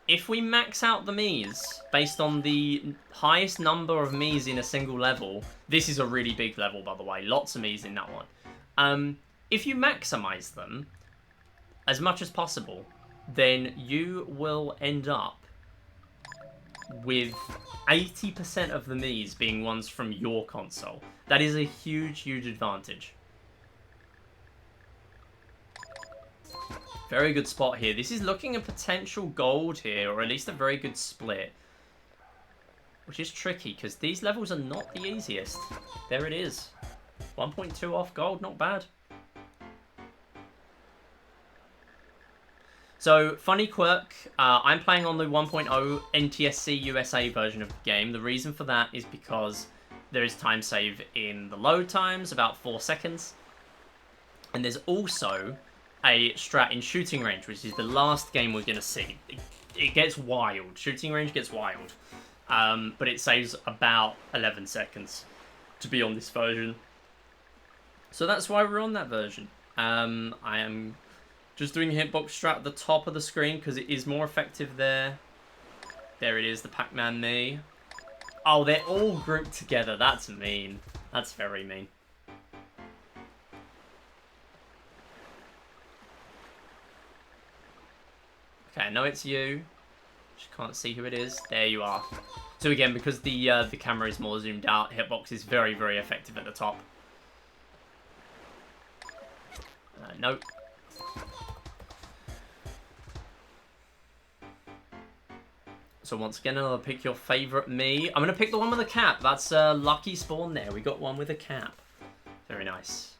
if we max out the me's based on the highest number of me's in a single level, this is a really big level, by the way, lots of me's in that one. If you maximize them as much as possible, then you will end up with 80% of the me's being ones from your console. That is a huge, huge advantage. Very good spot here. This is looking a potential gold here, or at least a very good split. Which is tricky, because these levels are not the easiest. There it is. 1.2 off gold, not bad. So, funny quirk, I'm playing on the 1.0 NTSC USA version of the game. The reason for that is because there is time save in the load times, about 4 seconds. And there's also a strat in shooting range, which is the last game we're going to see. It gets wild. Shooting range gets wild. But it saves about 11 seconds to be on this version. So that's why we're on that version. I am just doing hitbox strat at the top of the screen because it is more effective there. There it is, the Pac-Man me. Oh, they're all grouped together. That's mean. That's very mean. Okay, I know it's you. Just can't see who it is. There you are. So again, because the camera is more zoomed out, hitbox is very, very effective at the top. Nope. So once again, another pick your favourite me. I'm going to pick the one with a cap. That's a lucky spawn there. We got one with a cap. Very nice.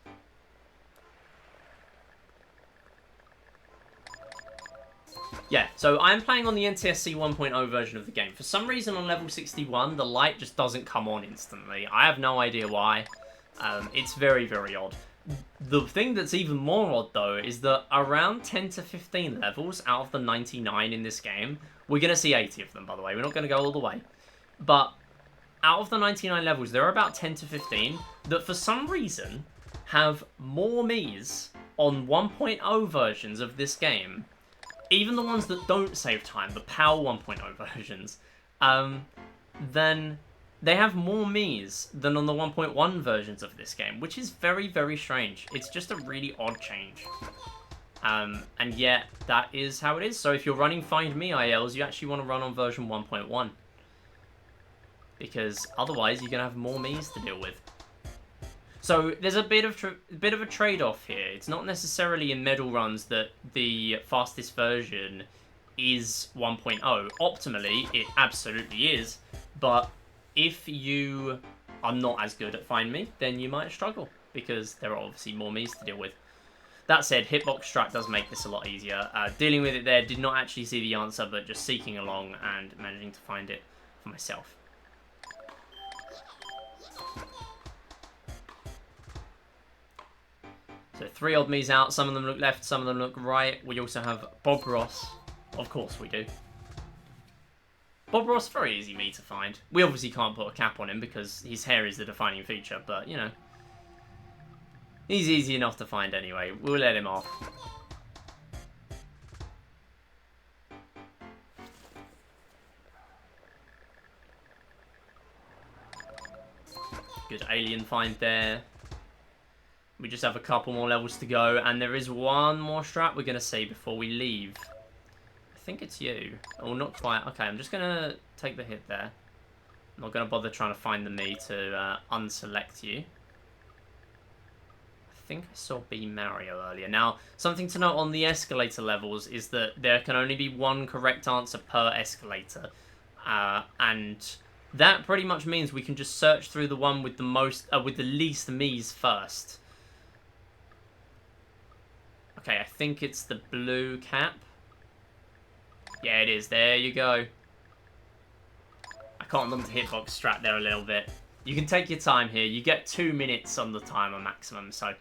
Yeah, so I'm playing on the NTSC 1.0 version of the game. For some reason on level 61, the light just doesn't come on instantly. I have no idea why. It's very, very odd. The thing that's even more odd, though, is that around 10 to 15 levels out of the 99 in this game, we're going to see 80 of them, by the way. We're not going to go all the way. But out of the 99 levels, there are about 10 to 15 that, for some reason, have more me's on 1.0 versions of this game. Even the ones that don't save time, the PAL 1.0 versions, then they have more me's than on the 1.1 versions of this game, which is very, very strange. It's just a really odd change. And yet, that is how it is. So if you're running Find Me ILs, you actually want to run on version 1.1. Because otherwise, you're going to have more me's to deal with. So there's a bit of a trade-off here. It's not necessarily in medal runs that the fastest version is 1.0. Optimally, it absolutely is. But if you are not as good at Find Me, then you might struggle, because there are obviously more me's to deal with. That said, hitbox strat does make this a lot easier. Dealing with it there, did not actually see the answer, but just seeking along and managing to find it for myself. So 3 odd me's out, some of them look left, some of them look right. We also have Bob Ross. Of course we do. Bob Ross, very easy me to find. We obviously can't put a cap on him because his hair is the defining feature, but, you know. He's easy enough to find anyway. We'll let him off. Good alien find there. We just have a couple more levels to go, and there is one more strat we're going to see before we leave. I think it's you. Oh, not quite. Okay, I'm just going to take the hit there. I'm not going to bother trying to find the me to unselect you. I think I saw B Mario earlier. Now, something to note on the escalator levels is that there can only be one correct answer per escalator. And that pretty much means we can just search through the one with the least me's first. Okay, I think it's the blue cap. Yeah, it is. There you go. I can't remember the hitbox strat there a little bit. You can take your time here. You get 2 minutes on the timer maximum. So,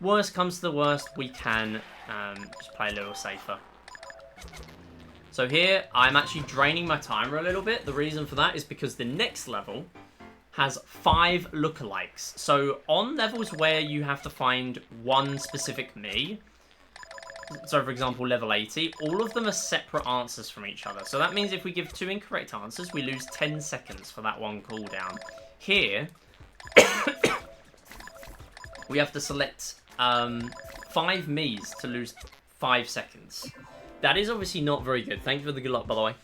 worst comes to the worst, we can just play a little safer. So here, I'm actually draining my timer a little bit. The reason for that is because the next level has 5 lookalikes. So on levels where you have to find one specific me, so for example level 80, all of them are separate answers from each other. So that means if we give 2 incorrect answers, we lose 10 seconds for that one cooldown. Here, we have to select 5 me's to lose 5 seconds. That is obviously not very good. Thank you for the good luck, by the way.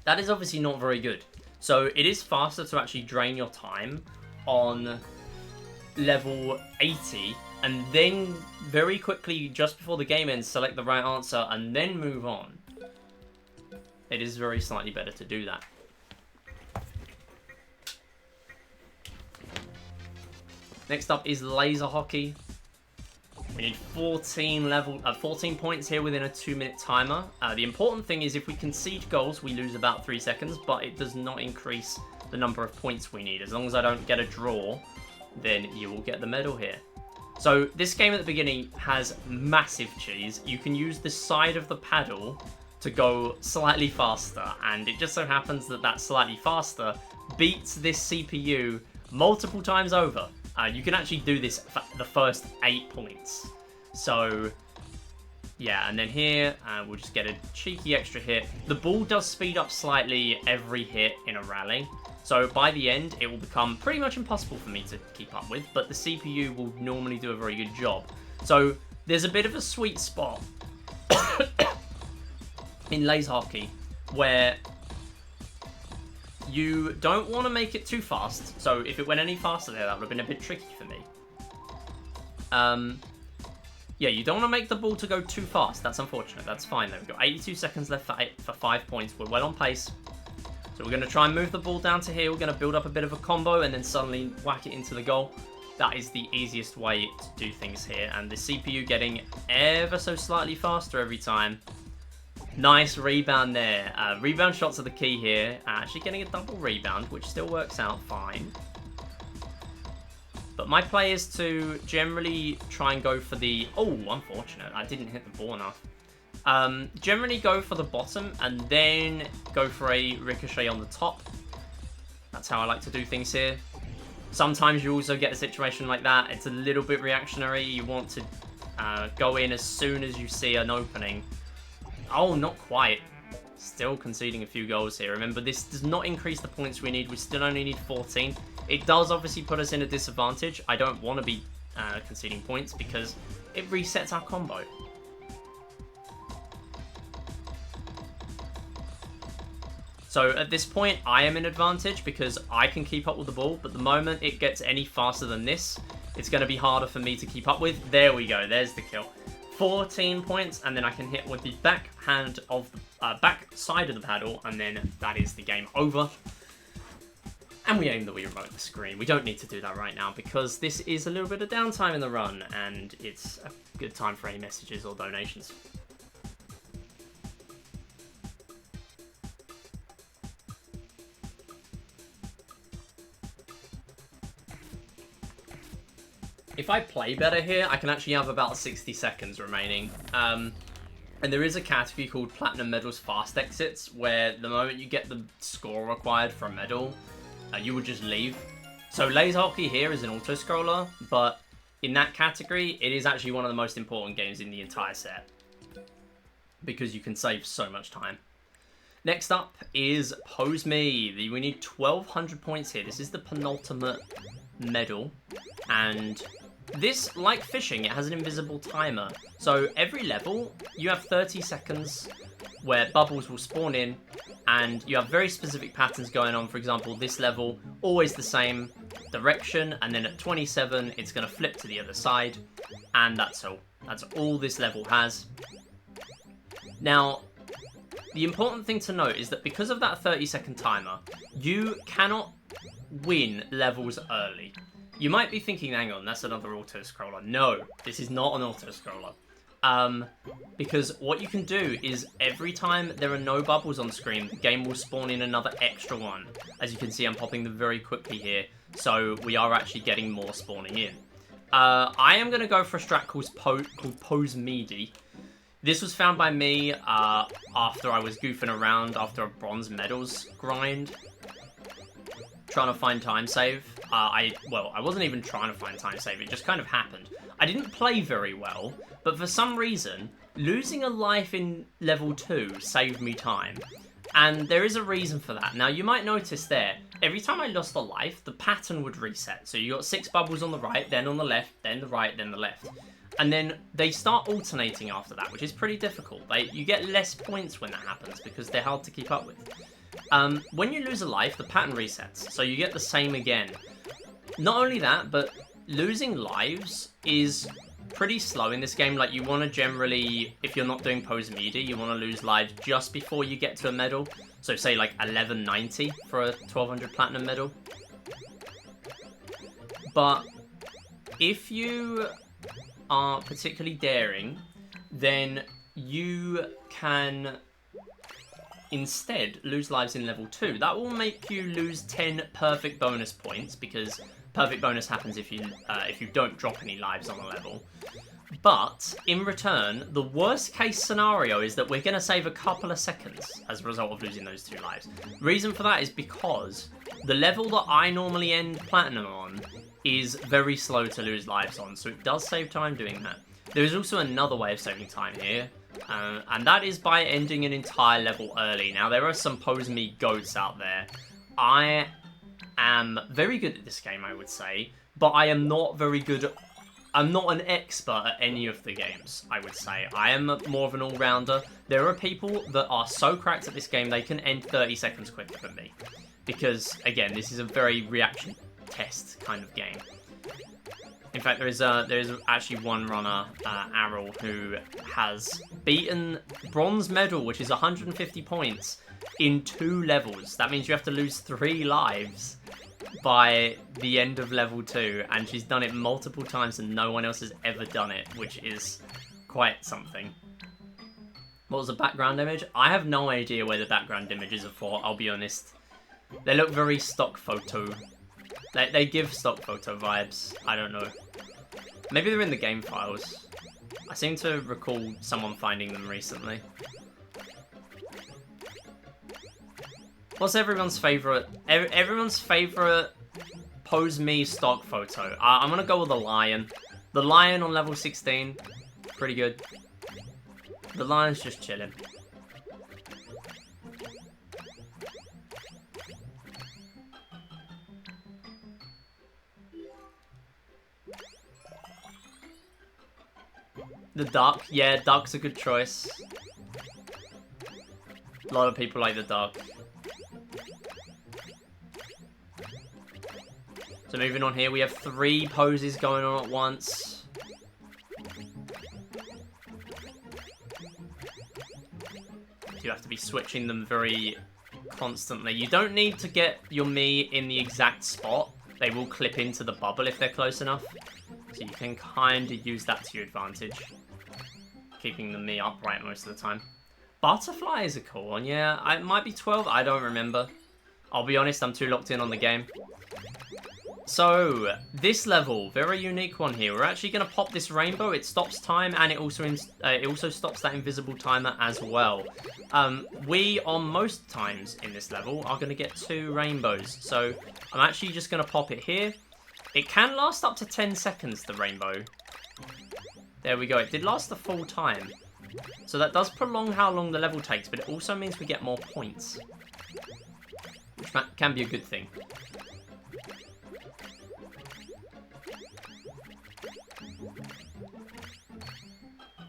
That is obviously not very good. So it is faster to actually drain your time on level 80 and then very quickly, just before the game ends, select the right answer and then move on. It is very slightly better to do that. Next up is laser hockey. We need 14 points here within a 2-minute timer. The important thing is if we concede goals, we lose about 3 seconds, but it does not increase the number of points we need. As long as I don't get a draw, then you will get the medal here. So this game at the beginning has massive cheese. You can use the side of the paddle to go slightly faster, and it just so happens that that slightly faster beats this CPU multiple times over. You can actually do this for the first 8 points. So yeah, and then here we'll just get a cheeky extra hit. The ball does speed up slightly every hit in a rally. So by the end, it will become pretty much impossible for me to keep up with, but the CPU will normally do a very good job. So there's a bit of a sweet spot in laser hockey where you don't want to make it too fast. So if it went any faster there, that would have been a bit tricky for me. Yeah, you don't want to make the ball to go too fast. That's unfortunate. That's fine though. We've got 82 seconds left for 5 points. We're well on pace. So we're going to try and move the ball down to here. We're going to build up a bit of a combo and then suddenly whack it into the goal. That is the easiest way to do things here. And the CPU getting ever so slightly faster every time. Nice rebound there. Rebound shots are the key here. Actually getting a double rebound, which still works out fine. But my play is to generally try and go for the... Oh, unfortunate. I didn't hit the ball enough. Generally go for the bottom and then go for a ricochet on the top. That's how I like to do things here. Sometimes you also get a situation like that. It's a little bit reactionary. You want to go in as soon as you see an opening. Oh, not quite. Still conceding a few goals here. Remember, this does not increase the points we need. We still only need 14. It does obviously put us in a disadvantage. I don't want to be conceding points because it resets our combo. So at this point, I am in advantage because I can keep up with the ball, but the moment it gets any faster than this, it's going to be harder for me to keep up with. There we go. There's the kill. 14 points, and then I can hit with the backhand of the back side of the paddle, and then that is the game over. And we aim the Wii remote at the screen. We don't need to do that right now because this is a little bit of downtime in the run, and it's a good time for any messages or donations. If I play better here, I can actually have about 60 seconds remaining. And there is a category called Platinum Medals Fast Exits, where the moment you get the score required for a medal, you would just leave. So laser hockey here is an auto-scroller, but in that category, it is actually one of the most important games in the entire set, because you can save so much time. Next up is Pose Me. We need 1,200 points here. This is the penultimate medal, and this, like fishing, it has an invisible timer. So every level, you have 30 seconds where bubbles will spawn in, and you have very specific patterns going on. For example, this level, always the same direction, and then at 27, it's going to flip to the other side, and that's all. That's all this level has. Now, the important thing to note is that because of that 30-second timer, you cannot win levels early. You might be thinking, hang on, that's another auto-scroller. No, this is not an auto-scroller. Because what you can do is every time there are no bubbles on screen, the game will spawn in another extra one. As you can see, I'm popping them very quickly here, so we are actually getting more spawning in. I am going to go for a strat called Pose Me. This was found by me after I was goofing around after a bronze medals grind, trying to find time save. I wasn't even trying to find time save, it just kind of happened. I didn't play very well, but for some reason, losing a life in level 2 saved me time. And there is a reason for that. Now, you might notice there, every time I lost a life, the pattern would reset. So you got 6 bubbles on the right, then on the left, then the right, then the left. And then they start alternating after that, which is pretty difficult. You get less points when that happens because they're hard to keep up with. When you lose a life, the pattern resets, so you get the same again. Not only that, but losing lives is pretty slow in this game. Like, you want to generally, if you're not doing Pose Media, you want to lose lives just before you get to a medal. So say like 1190 for a 1200 platinum medal. But if you are particularly daring, then you can instead lose lives in level 2. That will make you lose 10 perfect bonus points because perfect bonus happens if you don't drop any lives on a level. But in return, the worst case scenario is that we're going to save a couple of seconds as a result of losing those 2 lives. Reason for that is because the level that I normally end platinum on is very slow to lose lives on, so it does save time doing that. There is also another way of saving time here, and that is by ending an entire level early. Now, there are some pose me goats out there. I am very good at this game, I would say, but I am not very good at... I'm not an expert at any of the games, I would say. I am more of an all-rounder. There are people that are so cracked at this game, they can end 30 seconds quicker than me. Because, again, this is a very reaction test kind of game. In fact, there is actually one runner, Arrol, who has beaten bronze medal, which is 150 points, in 2 levels. That means you have to lose 3 lives by the end of level 2, and she's done it multiple times and no one else has ever done it, which is quite something. What was the background image? I have no idea where the background images are for, I'll be honest. They look very stock photo. They give stock photo vibes. I don't know. Maybe they're in the game files. I seem to recall someone finding them recently. What's everyone's favourite? Everyone's favourite pose me stock photo. I'm gonna go with the lion. The lion on level 16. Pretty good. The lion's just chilling. The duck. Yeah, duck's a good choice. A lot of people like the duck. So moving on here, we have 3 poses going on at once. You have to be switching them very constantly. You don't need to get your Mii in the exact spot. They will clip into the bubble if they're close enough. So you can kind of use that to your advantage. Keeping the Mii upright most of the time. Butterfly is a cool one, yeah. It might be 12, I don't remember. I'll be honest, I'm too locked in on the game. So, this level, very unique one here. We're actually going to pop this rainbow. It stops time, and it also stops that invisible timer as well. We, on most times in this level, are going to get 2 rainbows. So, I'm actually just going to pop it here. It can last up to 10 seconds, the rainbow. There we go. It did last the full time. So that does prolong how long the level takes, but it also means we get more points. Which can be a good thing.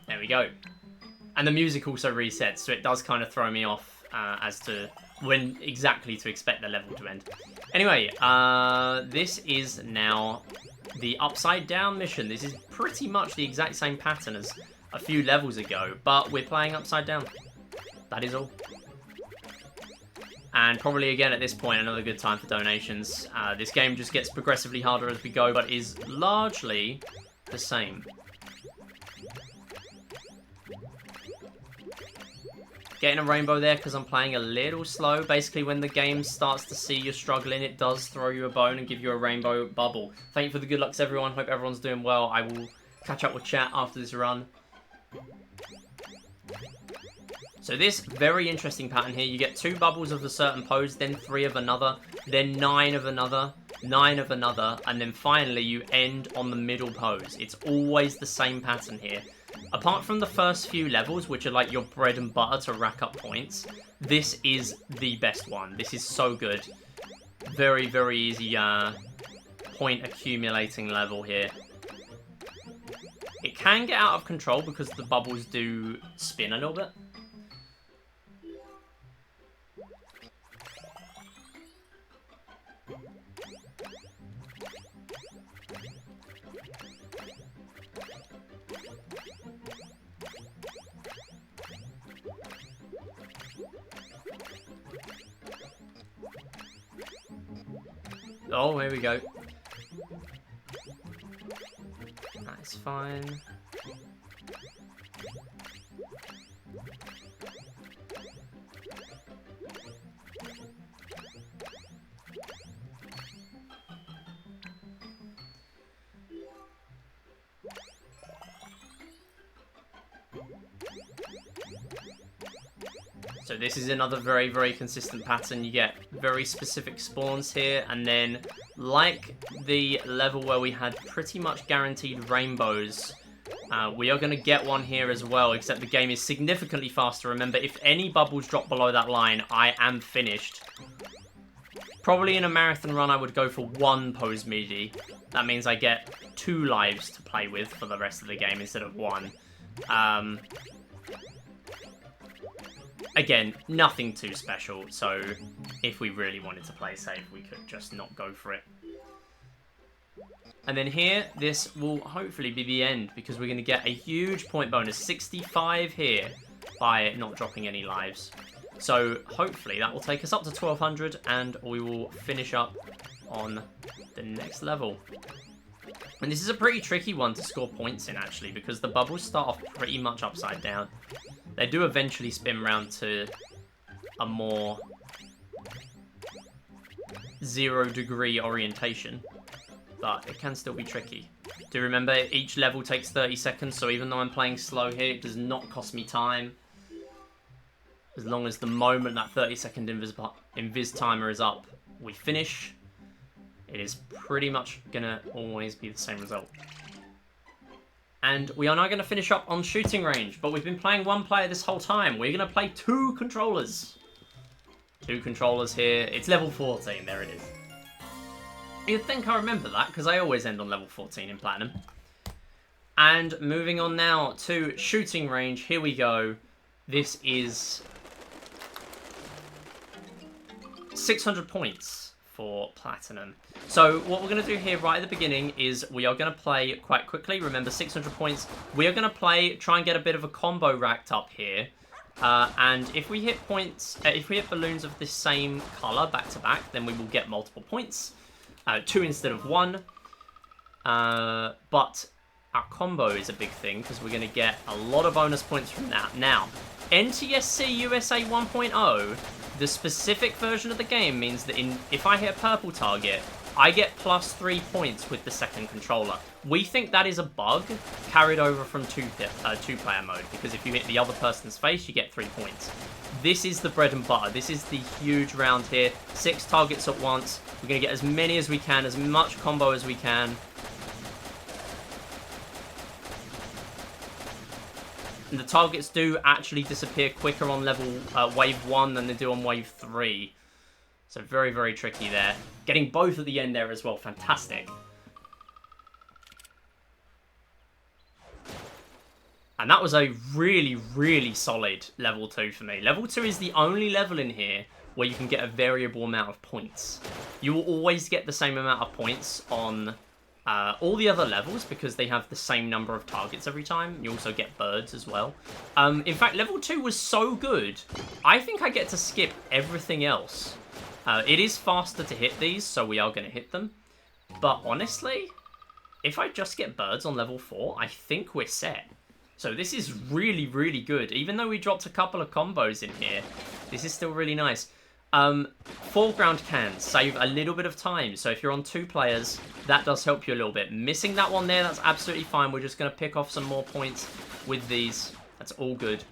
There we go. And the music also resets, so it does kind of throw me off as to when exactly to expect the level to end. Anyway, this is now the upside down mission. This is pretty much the exact same pattern as a few levels ago, but we're playing upside down. That is all. And probably again at this point, another good time for donations. This game just gets progressively harder as we go, but is largely the same. Getting a rainbow there because I'm playing a little slow. Basically, when the game starts to see you're struggling, it does throw you a bone and give you a rainbow bubble. Thank you for the good lucks, everyone. Hope everyone's doing well. I will catch up with chat after this run. So this very interesting pattern here. You get 2 bubbles of a certain pose, then 3 of another, then 9 of another, 9 of another, and then finally you end on the middle pose. It's always the same pattern here. Apart from the first few levels, which are like your bread and butter to rack up points, this is the best one. This is so good. Very, very easy point accumulating level here. It can get out of control because the bubbles do spin a little bit. Oh, here we go. That's fine. So this is another very, very consistent pattern. You get very specific spawns here, and then like the level where we had pretty much guaranteed rainbows, we are going to get one here as well, except the game is significantly faster. Remember, if any bubbles drop below that line, I am finished. Probably in a marathon run, I would go for one pose midi. That means I get 2 lives to play with for the rest of the game instead of 1. Again, nothing too special, so if we really wanted to play safe, we could just not go for it. And then here, this will hopefully be the end, because we're going to get a huge point bonus, 65 here, by not dropping any lives. So hopefully that will take us up to 1200, and we will finish up on the next level. And this is a pretty tricky one to score points in, actually, because the bubbles start off pretty much upside down. They do eventually spin round to a more 0-degree orientation, but it can still be tricky. Do remember, each level takes 30 seconds, so even though I'm playing slow here, it does not cost me time. As long as the moment that 30-second invis timer is up, we finish. It is pretty much going to always be the same result. And we are now going to finish up on shooting range, but we've been playing one player this whole time. We're going to play 2 controllers. 2 controllers here. It's level 14, there it is. You'd think I remember that, because I always end on level 14 in Platinum. And moving on now to shooting range, here we go. This is 600 points for Platinum. So what we're going to do here right at the beginning is we are going to play quite quickly. Remember, 600 points. We are going to try and get a bit of a combo racked up here. And if we hit if we hit balloons of the same color back to back, then we will get multiple points. 2 instead of 1. But our combo is a big thing because we're going to get a lot of bonus points from that. Now, NTSC USA 1.0, the specific version of the game means that if I hit a purple target, I get +3 points with the second controller. We think that is a bug carried over from two-player mode, because if you hit the other person's face, you get 3 points. This is the bread and butter. This is the huge round here. 6 targets at once. We're going to get as many as we can, as much combo as we can. And the targets do actually disappear quicker on level wave 1 than they do on wave 3. So very, very tricky there. Getting both at the end there as well. Fantastic. And that was a really, really solid level 2 for me. Level 2 is the only level in here where you can get a variable amount of points. You will always get the same amount of points on all the other levels because they have the same number of targets every time. You also get birds as well. In fact, level 2 was so good, I think I get to skip everything else. It is faster to hit these, so we are going to hit them. But honestly, if I just get birds on level 4, I think we're set. So this is really, really good. Even though we dropped a couple of combos in here, this is still really nice. Foreground cans save a little bit of time. So if you're on 2 players, that does help you a little bit. Missing that one there, that's absolutely fine. We're just going to pick off some more points with these. That's all good.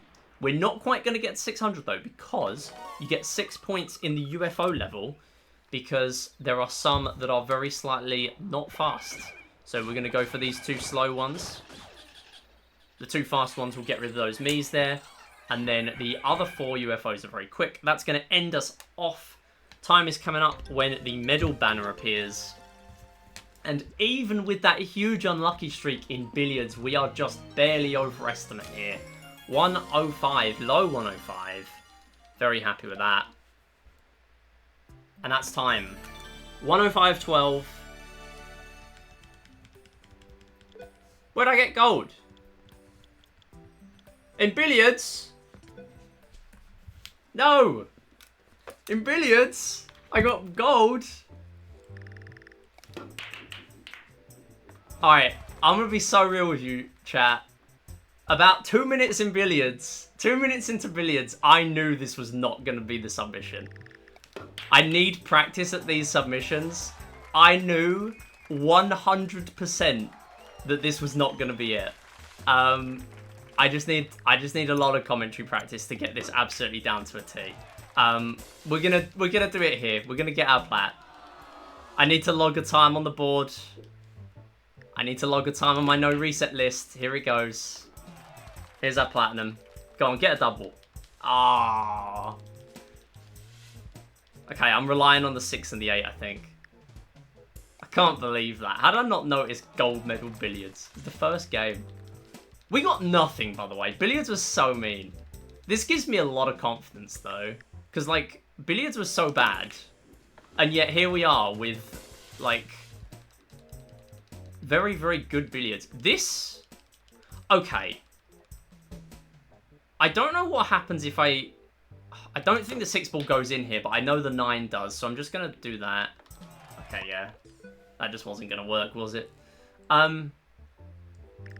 We're not quite going to get 600 though, because you get 6 points in the UFO level, because there are some that are very slightly not fast. So we're going to go for these 2 slow ones. The 2 fast ones will get rid of those Miis there. And then the other 4 UFOs are very quick. That's going to end us off. Time is coming up when the medal banner appears. And even with that huge unlucky streak in billiards, we are just barely overestimate here. 105, low 105. Very happy with that. And that's time. 105.12. Where'd I get gold? In billiards? No! In billiards, I got gold. Alright, I'm gonna be so real with you, chat. About 2 minutes in billiards, 2 minutes into billiards, I knew this was not gonna be the submission. I need practice at these submissions. I knew 100% that this was not gonna be it. I just need a lot of commentary practice to get this absolutely down to a T. We're gonna do it here. We're gonna get our plat. I need to log a time on the board. I need to log a time on my no reset list. Here it goes. Here's our platinum. Go on, get a double. Ah. Okay, I'm relying on the 6 and the 8, I think. I can't believe that. How did I not notice gold medal billiards? It's the first game. We got nothing, by the way. Billiards was so mean. This gives me a lot of confidence, though. Because, like, billiards was so bad. And yet here we are with, like, very, very good billiards. This... Okay. I don't know what happens if I don't think the 6 ball goes in here, but I know the 9 does, so I'm just going to do that. Okay, yeah. That just wasn't going to work, was it?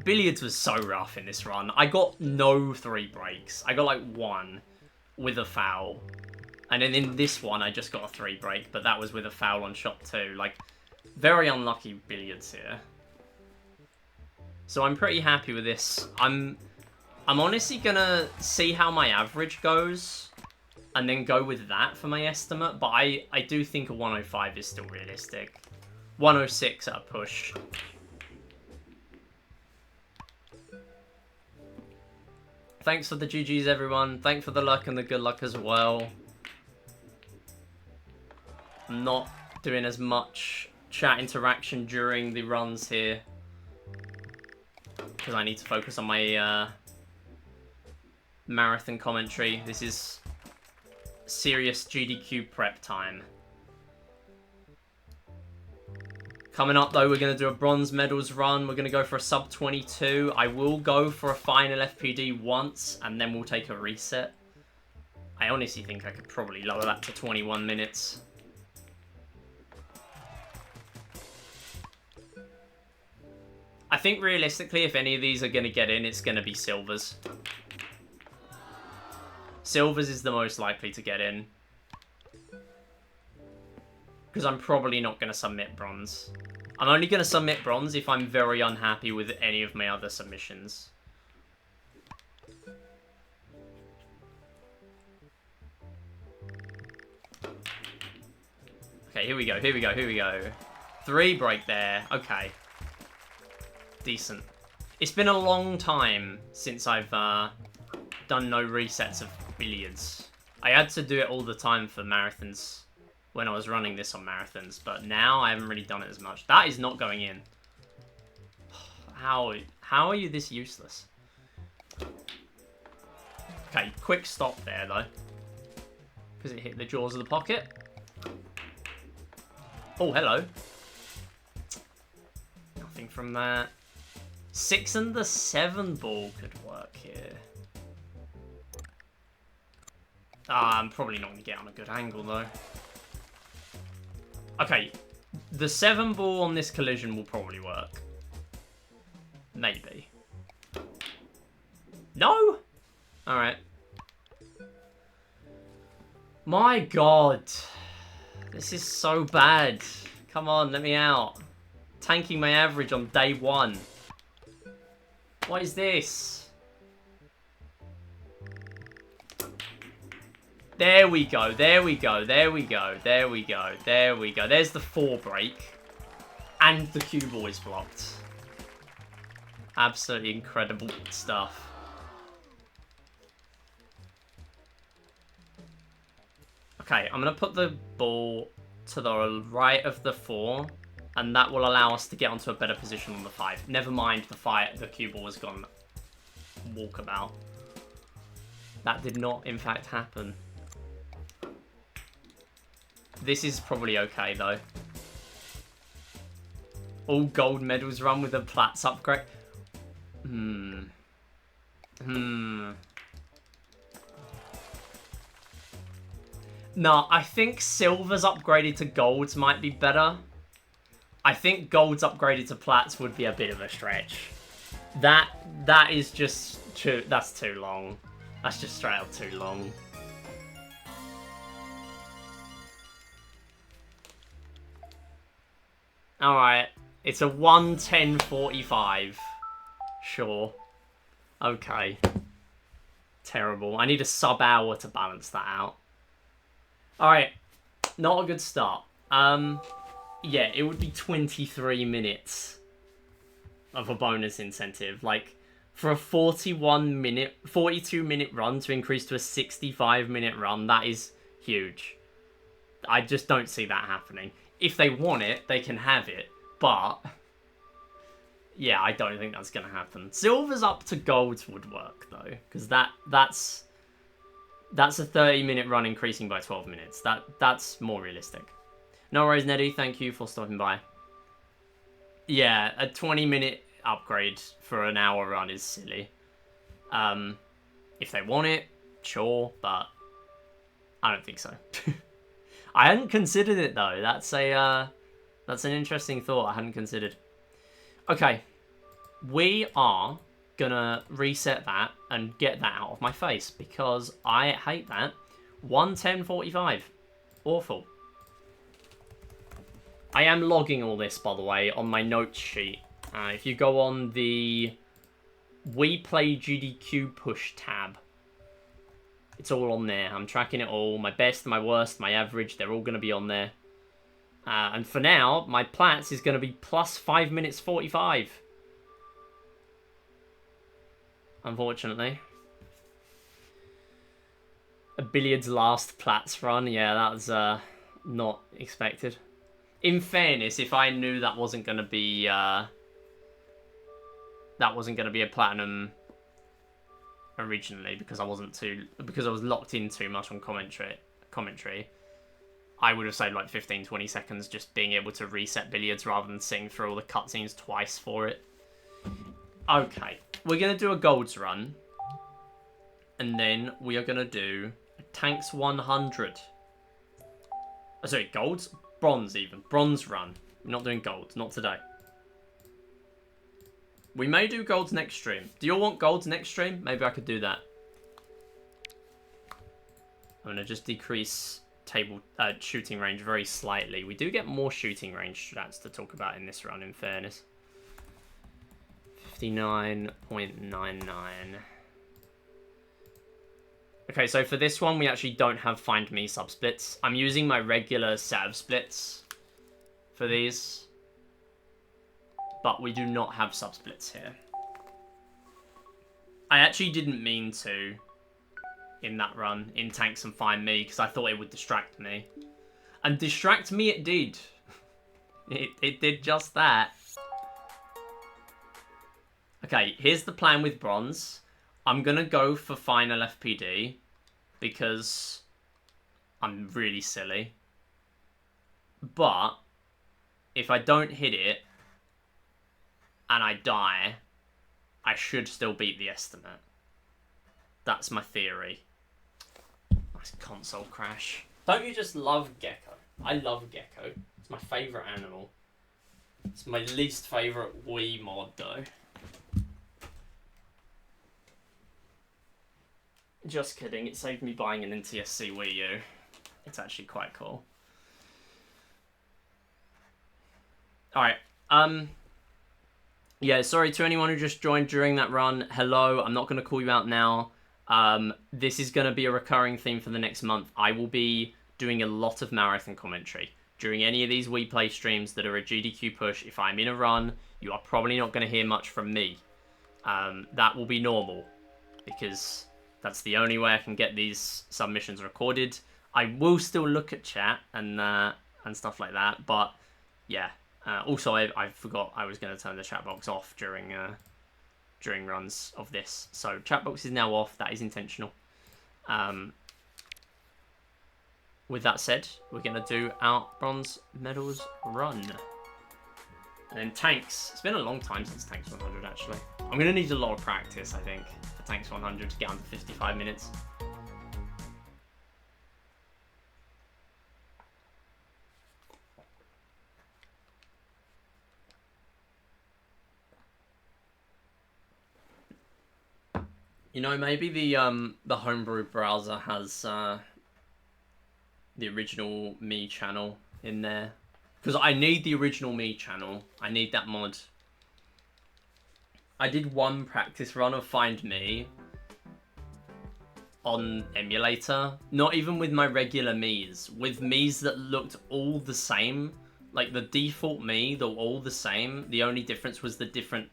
Billiards was so rough in this run. I got no 3 breaks. I got, like, 1 with a foul. And then in this one, I just got a 3 break, but that was with a foul on shot 2. Like, very unlucky billiards here. So I'm pretty happy with this. I'm honestly gonna see how my average goes and then go with that for my estimate, but I do think a 105 is still realistic. 106 at a push. Thanks for the GGs, everyone. Thanks for the luck and the good luck as well. I'm not doing as much chat interaction during the runs here because I need to focus on my marathon commentary. This is serious GDQ prep time. Coming up, though, we're going to do a bronze medals run. We're going to go for a sub 22. I will go for a final FPD once, and then we'll take a reset. I honestly think I could probably lower that to 21 minutes. I think, realistically, if any of these are going to get in, it's going to be silvers. Silvers is the most likely to get in. Because I'm probably not going to submit bronze. I'm only going to submit bronze if I'm very unhappy with any of my other submissions. Okay, here we go, here we go, here we go. 3 break there. Okay. Decent. It's been a long time since I've done no resets of billiards. I had to do it all the time for marathons when I was running this on marathons, but now I haven't really done it as much. That is not going in. How are you this useless? Okay, quick stop there, though. Because it hit the jaws of the pocket. Oh, hello. Nothing from that. 6 and the 7 ball could work here. I'm probably not going to get on a good angle, though. Okay, the 7 ball on this collision will probably work. Maybe. No? Alright. My god. This is so bad. Come on, let me out. Tanking my average on day 1. What is this? There we go, there we go, there we go, there we go, there we go. There's the 4 break. And the cue ball is blocked. Absolutely incredible stuff. Okay, I'm going to put the ball to the right of the 4. And that will allow us to get onto a better position on the 5. Never mind the cue ball has gone walkabout. That did not, in fact, happen. This is probably okay, though. All gold medals run with a Platts upgrade. No, I think silver's upgraded to golds might be better. I think golds upgraded to Platts would be a bit of a stretch. That is just too... That's too long. That's just straight up too long. Alright. It's a 1:10:45. Sure. Okay. Terrible. I need a sub-hour to balance that out. Alright. Not a good start. Yeah, it would be 23 minutes of a bonus incentive. Like, for a 42-minute run to increase to a 65-minute run, that is huge. I just don't see that happening. If they want it, they can have it. But, yeah, I don't think that's going to happen. Silver's up to golds would work, though. Because that's a 30-minute run increasing by 12 minutes. That's more realistic. No worries, Neddy. Thank you for stopping by. Yeah, a 20-minute upgrade for an hour run is silly. If they want it, sure, but I don't think so. I hadn't considered it though. That's an interesting thought I hadn't considered. Okay, we are gonna reset that and get that out of my face because I hate that. 1:10:45, awful. I am logging all this, by the way, on my notes sheet. If you go on the We Play GDQ push tab, it's all on there. I'm tracking it all. My best, my worst, my average, they're all going to be on there. And for now, my Platts is going to be plus 5 minutes 45. Unfortunately. A billiards last Platts run. Yeah, that was not expected. In fairness, if I knew that wasn't going to be a platinum originally because I was locked in too much on commentary, I would have saved like 15-20 seconds just being able to reset billiards rather than sitting through all the cutscenes twice for it. Okay, we're going to do a golds run, and then we are going to do a tanks 100. Oh, sorry, golds? Bronze even. Bronze run. We're not doing golds. Not today. We may do golds next stream. Do you all want golds next stream? Maybe I could do that. I'm going to just decrease shooting range very slightly. We do get more shooting range stats to talk about in this run, in fairness. 59.99. Okay, so for this one, we actually don't have Find Me sub-splits. I'm using my regular set of splits for these. But we do not have sub-splits here. I actually didn't mean to in that run, in Tanks and Find Me, because I thought it would distract me. And distract me it did. It did just that. Okay, here's the plan with Bronze. I'm going to go for Final FPD because I'm really silly. But if I don't hit it and I die, I should still beat the estimate. That's my theory. Nice console crash. Don't you just love Gecko? I love Gecko. It's my favourite animal. It's my least favourite Wii mod though. Just kidding, it saved me buying an NTSC Wii U. It's actually quite cool. Alright, yeah, sorry to anyone who just joined during that run. Hello, I'm not going to call you out now. This is going to be a recurring theme for the next month. I will be doing a lot of marathon commentary. During any of these We Play streams that are a GDQ push, if I'm in a run, you are probably not going to hear much from me. That will be normal, because that's the only way I can get these submissions recorded. I will still look at chat and stuff like that, but yeah. Also, I forgot I was going to turn the chat box off during runs of this. So chat box is now off. That is intentional. With that said, we're going to do our bronze medals run. And then tanks. It's been a long time since tanks 100 actually. I'm going to need a lot of practice, I think, for tanks 100 to get under 55 minutes. You know, maybe the homebrew browser has the original me channel in there, because I need the original me channel. I need that mod. I did one practice run of Find Me on emulator, not even with my regular Miis, with Miis that looked all the same. Like the default Mii, they're all the same. The only difference was the different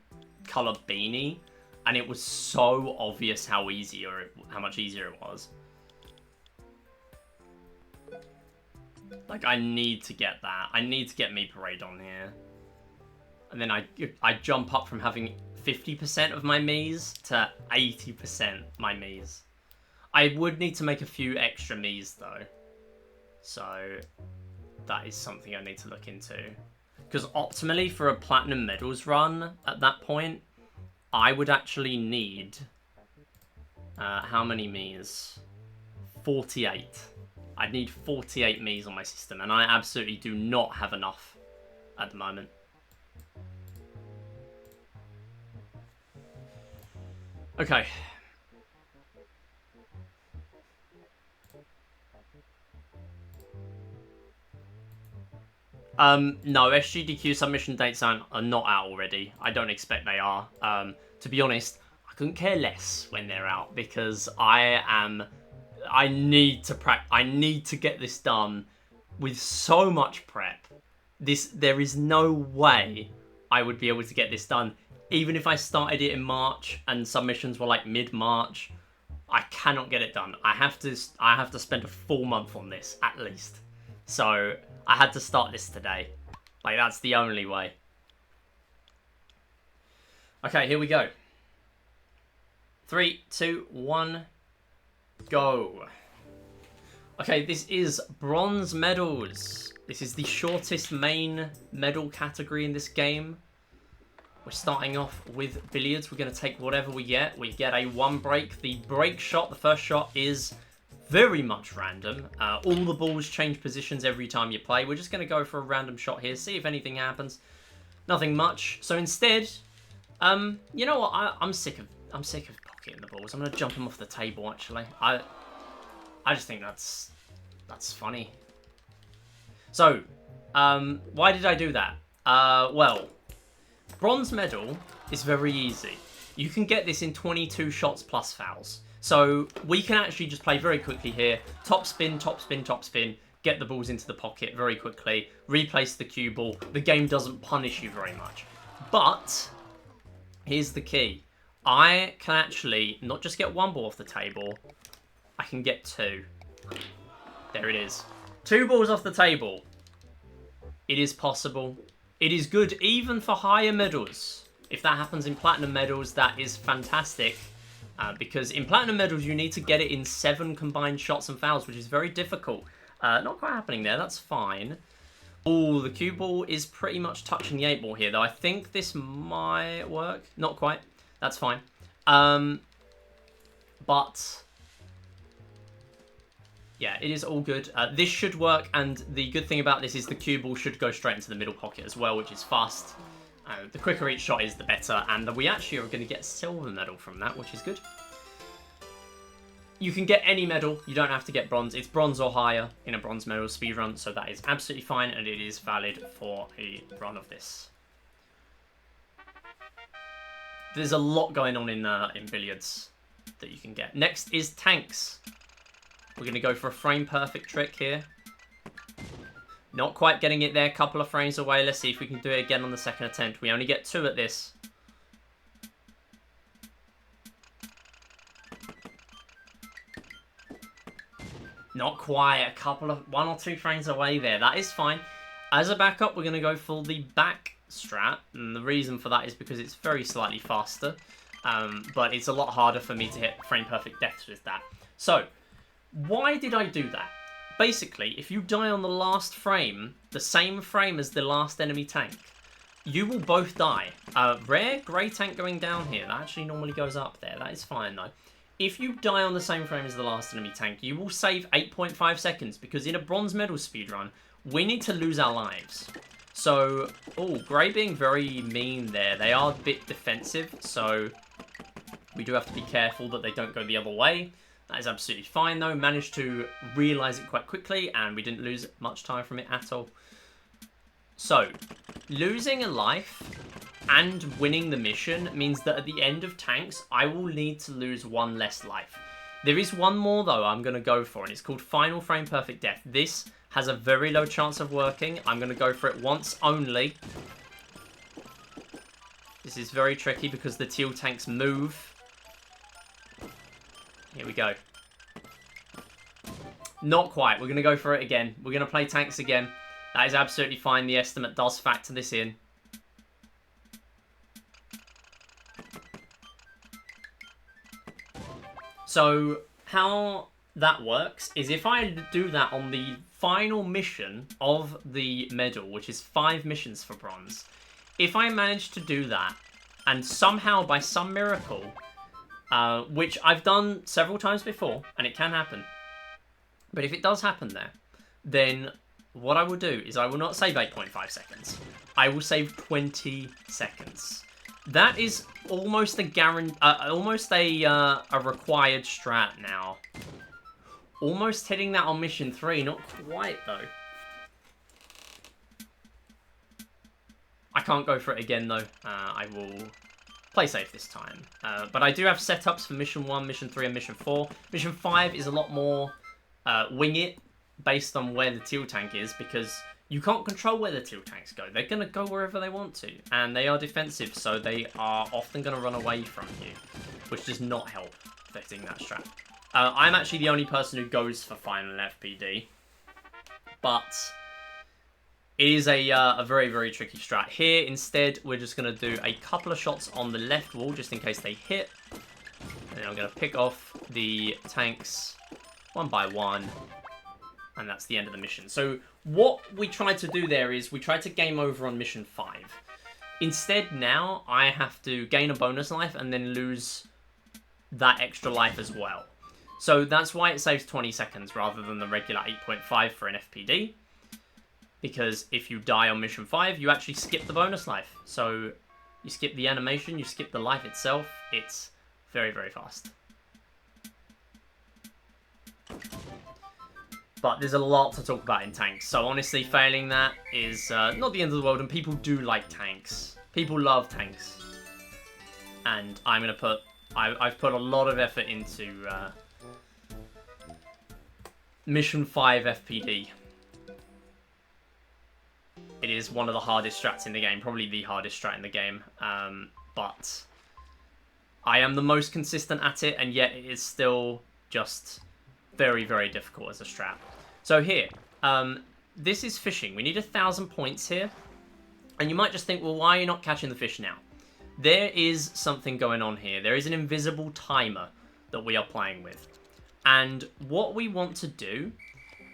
color beanie, and it was so obvious how much easier it was. Like, I need to get that. I need to get Mii Parade on here. And then I jump up from having 50% of my Miis to 80% my Miis. I would need to make a few extra Miis though. So that is something I need to look into. Because optimally for a Platinum Medals run at that point, I would actually need... how many Miis? 48. I'd need 48 Miis on my system, and I absolutely do not have enough at the moment. Okay. No, SGDQ submission dates are not out already. I don't expect they are. To be honest, I couldn't care less when they're out, because I need to get this done with so much prep. There is no way I would be able to get this done. Even if I started it in March and submissions were like mid-March, I cannot get it done. I have to spend a full month on this at least. So I had to start this today. Like, that's the only way. Okay, here we go. 3, 2, 1, go. Okay, this is bronze medals. This is the shortest main medal category in this game. We're starting off with billiards. We're going to take whatever we get. We get a 1 break. The break shot, the first shot, is very much random. All the balls change positions every time you play. We're just going to go for a random shot here, see if anything happens. Nothing much. So instead, you know what? I'm sick of pocketing the balls. I'm going to jump them off the table, actually. I just think that's funny. So, why did I do that? Well, bronze medal is very easy. You can get this in 22 shots plus fouls. So we can actually just play very quickly here. Top spin, top spin, top spin. Get the balls into the pocket very quickly. Replace the cue ball. The game doesn't punish you very much. But here's the key. I can actually not just get 1 ball off the table. I can get 2. There it is. 2 balls off the table. It is possible. It is good even for higher medals. If that happens in Platinum Medals, that is fantastic. Because in Platinum Medals, you need to get it in 7 combined shots and fouls, which is very difficult. Not quite happening there. That's fine. Oh, the cue ball is pretty much touching the 8 ball here, though. I think this might work. Not quite. That's fine. But yeah, it is all good. This should work, and the good thing about this is the cue ball should go straight into the middle pocket as well, which is fast. The quicker each shot is, the better, and we actually are going to get a silver medal from that, which is good. You can get any medal, you don't have to get bronze. It's bronze or higher in a bronze medal speedrun, so that is absolutely fine, and it is valid for a run of this. There's a lot going on in billiards that you can get. Next is tanks. We're going to go for a frame perfect trick here. Not quite getting it there, a couple of frames away. Let's see if we can do it again on the second attempt. We only get 2 at this. Not quite, a couple of 1 or 2 frames away there. That is fine. As a backup, we're going to go for the back strat. And the reason for that is because it's very slightly faster. But it's a lot harder for me to hit frame perfect deaths with that. So, why did I do that? Basically, if you die on the last frame, the same frame as the last enemy tank, you will both die. Rare grey tank going down here. That actually normally goes up there. That is fine, though. If you die on the same frame as the last enemy tank, you will save 8.5 seconds, because in a bronze medal speedrun, we need to lose our lives. So, oh, grey being very mean there. They are a bit defensive, so we do have to be careful that they don't go the other way. That is absolutely fine, though. Managed to realise it quite quickly, and we didn't lose much time from it at all. So, losing a life and winning the mission means that at the end of tanks, I will need to lose one less life. There is one more, though, I'm going to go for, and it's called Final Frame Perfect Death. This has a very low chance of working. I'm going to go for it once only. This is very tricky because the teal tanks move. Here we go. Not quite. We're going to go for it again. We're going to play tanks again. That is absolutely fine. The estimate does factor this in. So, how that works is if I do that on the final mission of the medal, which is 5 missions for bronze, if I manage to do that, and somehow by some miracle, which I've done several times before, and it can happen, but if it does happen there, then what I will do is I will not save 8.5 seconds. I will save 20 seconds. That is almost a a required strat now. Almost hitting that on mission 3, not quite though. I can't go for it again though. I will play safe this time. But I do have setups for mission 1, mission 3, and mission 4. Mission 5 is a lot more wing it based on where the teal tank is, because you can't control where the teal tanks go. They're going to go wherever they want to, and they are defensive, so they are often going to run away from you, which does not help fitting that strat. I'm actually the only person who goes for final FPD, but it is a very, very tricky strat. Here, instead, we're just going to do a couple of shots on the left wall, just in case they hit, and then I'm going to pick off the tanks one by one, and that's the end of the mission. So what we tried to do there is we tried to game over on mission 5. Instead now, I have to gain a bonus life and then lose that extra life as well. So that's why it saves 20 seconds rather than the regular 8.5 for an FPD. Because if you die on mission 5, you actually skip the bonus life. So you skip the animation, you skip the life itself. It's very, very fast. But there's a lot to talk about in tanks. So honestly, failing that is not the end of the world. And people do like tanks. People love tanks. And I'm going to put... I've put a lot of effort into Mission 5 FPD. It is one of the hardest strats in the game. Probably the hardest strat in the game. But I am the most consistent at it. And yet it is still just very, very difficult as a strat. So here, this is fishing. We need 1,000 points here. And you might just think, well, why are you not catching the fish now? There is something going on here. There is an invisible timer that we are playing with. And what we want to do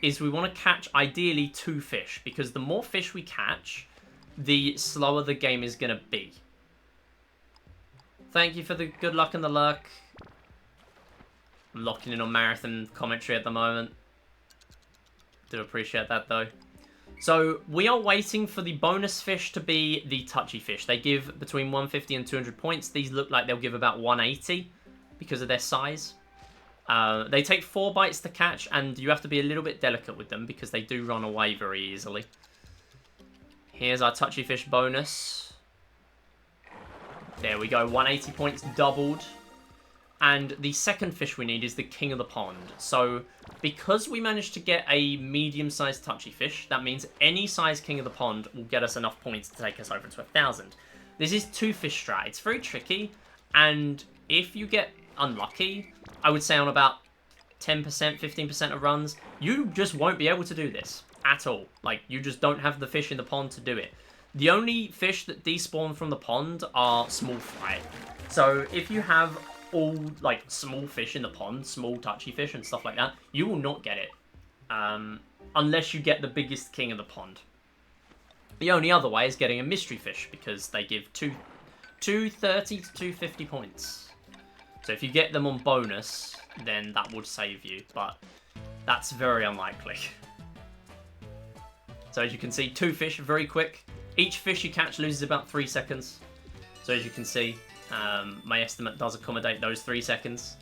is we want to catch, ideally, 2 fish. Because the more fish we catch, the slower the game is going to be. Thank you for the good luck and the luck. I'm locking in on marathon commentary at the moment. Do appreciate that, though. So, we are waiting for the bonus fish to be the touchy fish. They give between 150 and 200 points. These look like they'll give about 180 because of their size. They take 4 bites to catch, and you have to be a little bit delicate with them because they do run away very easily. Here's our touchy fish bonus. There we go, 180 points doubled. And the second fish we need is the king of the pond. So, because we managed to get a medium-sized touchy fish, that means any size king of the pond will get us enough points to take us over to 1,000. This is 2 fish strat. It's very tricky, and if you get unlucky, I would say on about 10%, 15% of runs, you just won't be able to do this at all. Like, you just don't have the fish in the pond to do it. The only fish that despawn from the pond are small fry. So, if you have all like small fish in the pond, small touchy fish and stuff like that, you will not get it unless you get the biggest king of the pond. The only other way is getting a mystery fish because they give 230 to 250 points. So if you get them on bonus, then that would save you, but that's very unlikely. So as you can see, 2 fish, very quick. Each fish you catch loses about 3 seconds. So as you can see, my estimate does accommodate those 3 seconds.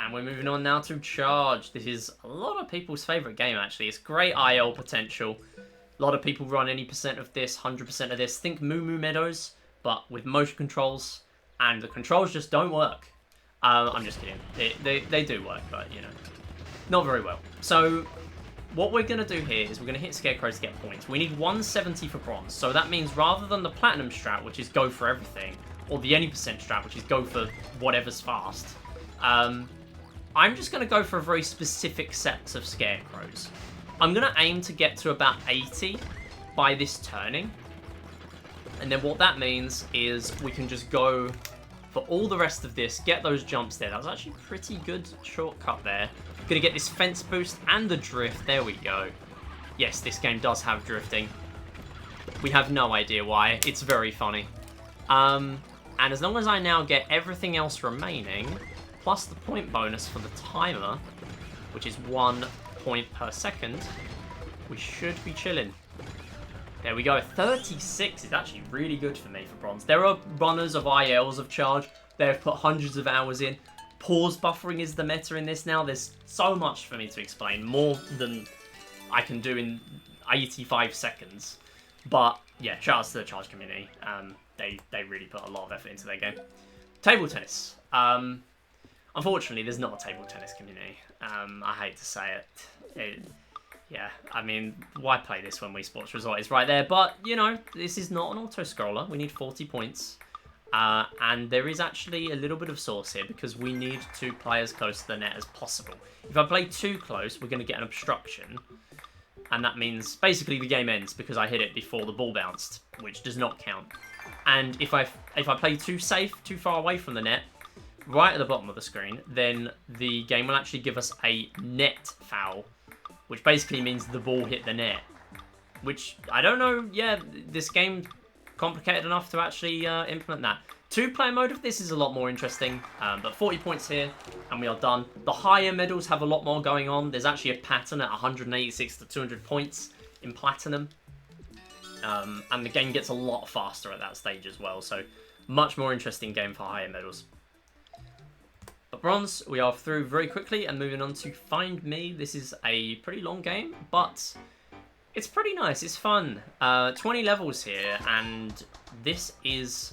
And we're moving on now to Charge. This is a lot of people's favourite game, actually. It's great IL potential. A lot of people run any percent of this, 100% of this. Think Moo Moo Meadows, but with motion controls. And the controls just don't work. I'm just kidding. They do work, but, you know, not very well. So, what we're going to do here is we're going to hit Scarecrows to get points. We need 170 for bronze. So that means rather than the platinum strat, which is go for everything, or the any percent strat, which is go for whatever's fast, I'm just going to go for a very specific set of Scarecrows. I'm going to aim to get to about 80 by this turning. And then what that means is we can just go for all the rest of this, get those jumps there. That was actually a pretty good shortcut there. Going to get this fence boost and the drift. There we go. Yes, this game does have drifting. We have no idea why. It's very funny. And as long as I now get everything else remaining, plus the point bonus for the timer, which is 1 point per second, we should be chilling. There we go. 36 is actually really good for me for bronze. There are runners of ILs of Charge. They've put hundreds of hours in. Pause buffering is the meta in this now. There's so much for me to explain, more than I can do in 85 seconds. But yeah, shout out to the Charge community. They really put a lot of effort into their game. Table tennis. Unfortunately, there's not a table tennis community. I hate to say it. Yeah, I mean, why play this when Wii Sports Resort is right there? But, you know, this is not an auto-scroller. We need 40 points. And there is actually a little bit of sauce here because we need to play as close to the net as possible. If I play too close, we're going to get an obstruction. And that means basically the game ends because I hit it before the ball bounced, which does not count. And if I play too safe, too far away from the net, right at the bottom of the screen, then the game will actually give us a net foul, which basically means the ball hit the net. Which, I don't know, yeah, this game complicated enough to actually implement that. 2-player mode of this is a lot more interesting, but 40 points here, and we are done. The higher medals have a lot more going on. There's actually a pattern at 186 to 200 points in Platinum. And the game gets a lot faster at that stage as well, so much more interesting game for higher medals. But bronze, we are through very quickly and moving on to Find Me. This is a pretty long game, but it's pretty nice. It's fun. 20 levels here, and this is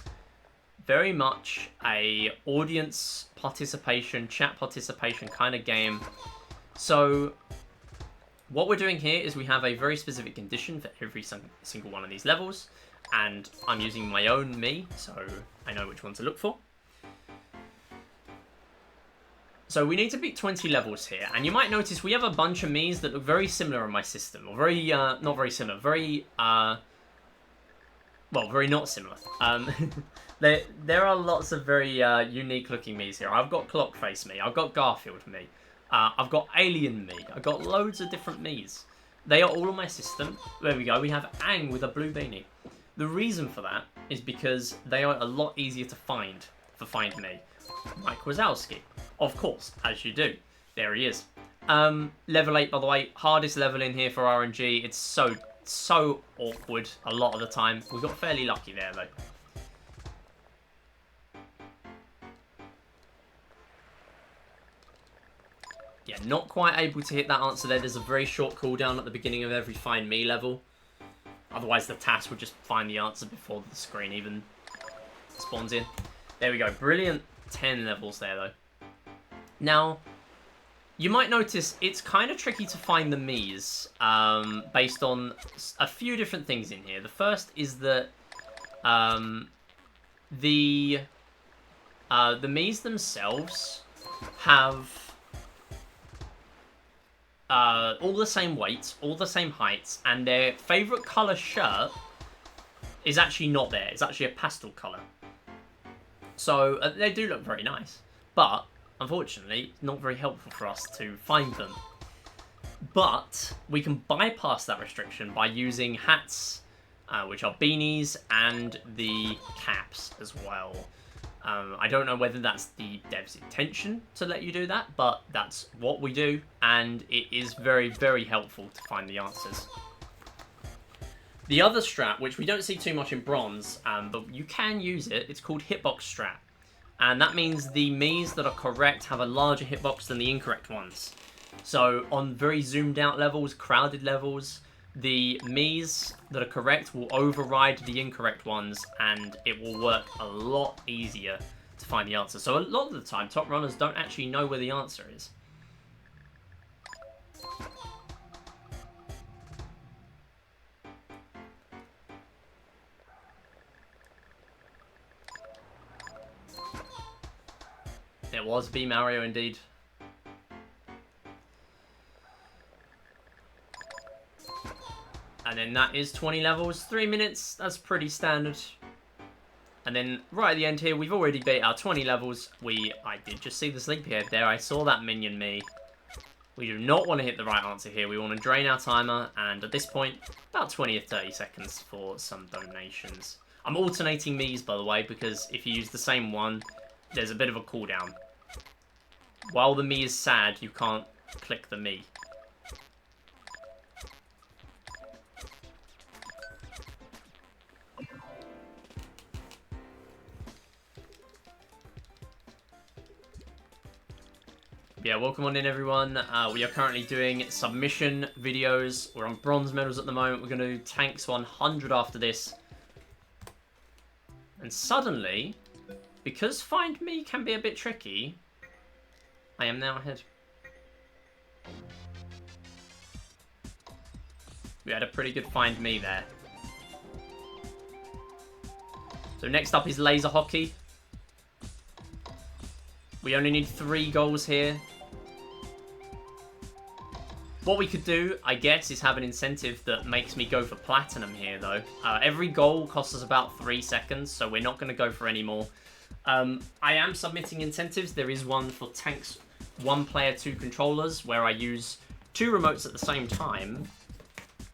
very much a audience participation, chat participation kind of game. So what we're doing here is we have a very specific condition for every single one of these levels, and I'm using my own me, so I know which one to look for. So we need to beat 20 levels here, and you might notice we have a bunch of me's that look very similar in my system, or very, not very similar, very, well, very not similar. There are lots of very unique looking me's here. I've got Clock Face me, I've got Garfield me, I've got Alien me, I've got loads of different me's. They are all on my system. There we go, we have Aang with a blue beanie. The reason for that is because they are a lot easier to find for Find Me. Mike Wazowski, of course, as you do. There he is. Level 8, by the way, hardest level in here for RNG. It's so awkward a lot of the time. We got fairly lucky there, though. Yeah, not quite able to hit that answer there. There's a very short cooldown at the beginning of every Find Me level. Otherwise, the task would just find the answer before the screen even spawns in. There we go. Brilliant 10 levels there, though. Now, you might notice it's kind of tricky to find the Mii's based on a few different things in here. The first is that the Mii's themselves have all the same weights, all the same heights, and their favourite colour shirt is actually not there. It's actually a pastel colour. So they do look very nice, but unfortunately, it's not very helpful for us to find them. But we can bypass that restriction by using hats, which are beanies, and the caps as well. I don't know whether that's the dev's intention to let you do that, but that's what we do, and it is very, very helpful to find the answers. The other strat, which we don't see too much in bronze, but you can use it, it's called Hitbox Strat. And that means the Miis that are correct have a larger hitbox than the incorrect ones. So on very zoomed out levels, crowded levels, the Miis that are correct will override the incorrect ones, and it will work a lot easier to find the answer. So a lot of the time, top runners don't actually know where the answer is. It was B Mario indeed. And then that is 20 levels, 3 minutes, that's pretty standard. And then right at the end here, we've already beat our 20 levels. I did just see the sleepyhead there, I saw that minion me. We do not want to hit the right answer here, we want to drain our timer, and at this point, about 20 or 30 seconds for some donations. I'm alternating Miis, by the way, because if you use the same one, there's a bit of a cooldown. While the Mii is sad, you can't click the Mii. Yeah, welcome on in everyone. We are currently doing submission videos. We're on bronze medals at the moment. We're going to do tanks 100 after this. And suddenly, because Find Me can be a bit tricky, I am now ahead. We had a pretty good Find Me there. So next up is laser hockey. We only need 3 goals here. What we could do, I guess, is have an incentive that makes me go for platinum here, though. Every goal costs us about 3 seconds, so we're not going to go for any more. I am submitting incentives. There is one for tanks, 1 player, 2 controllers, where I use 2 remotes at the same time.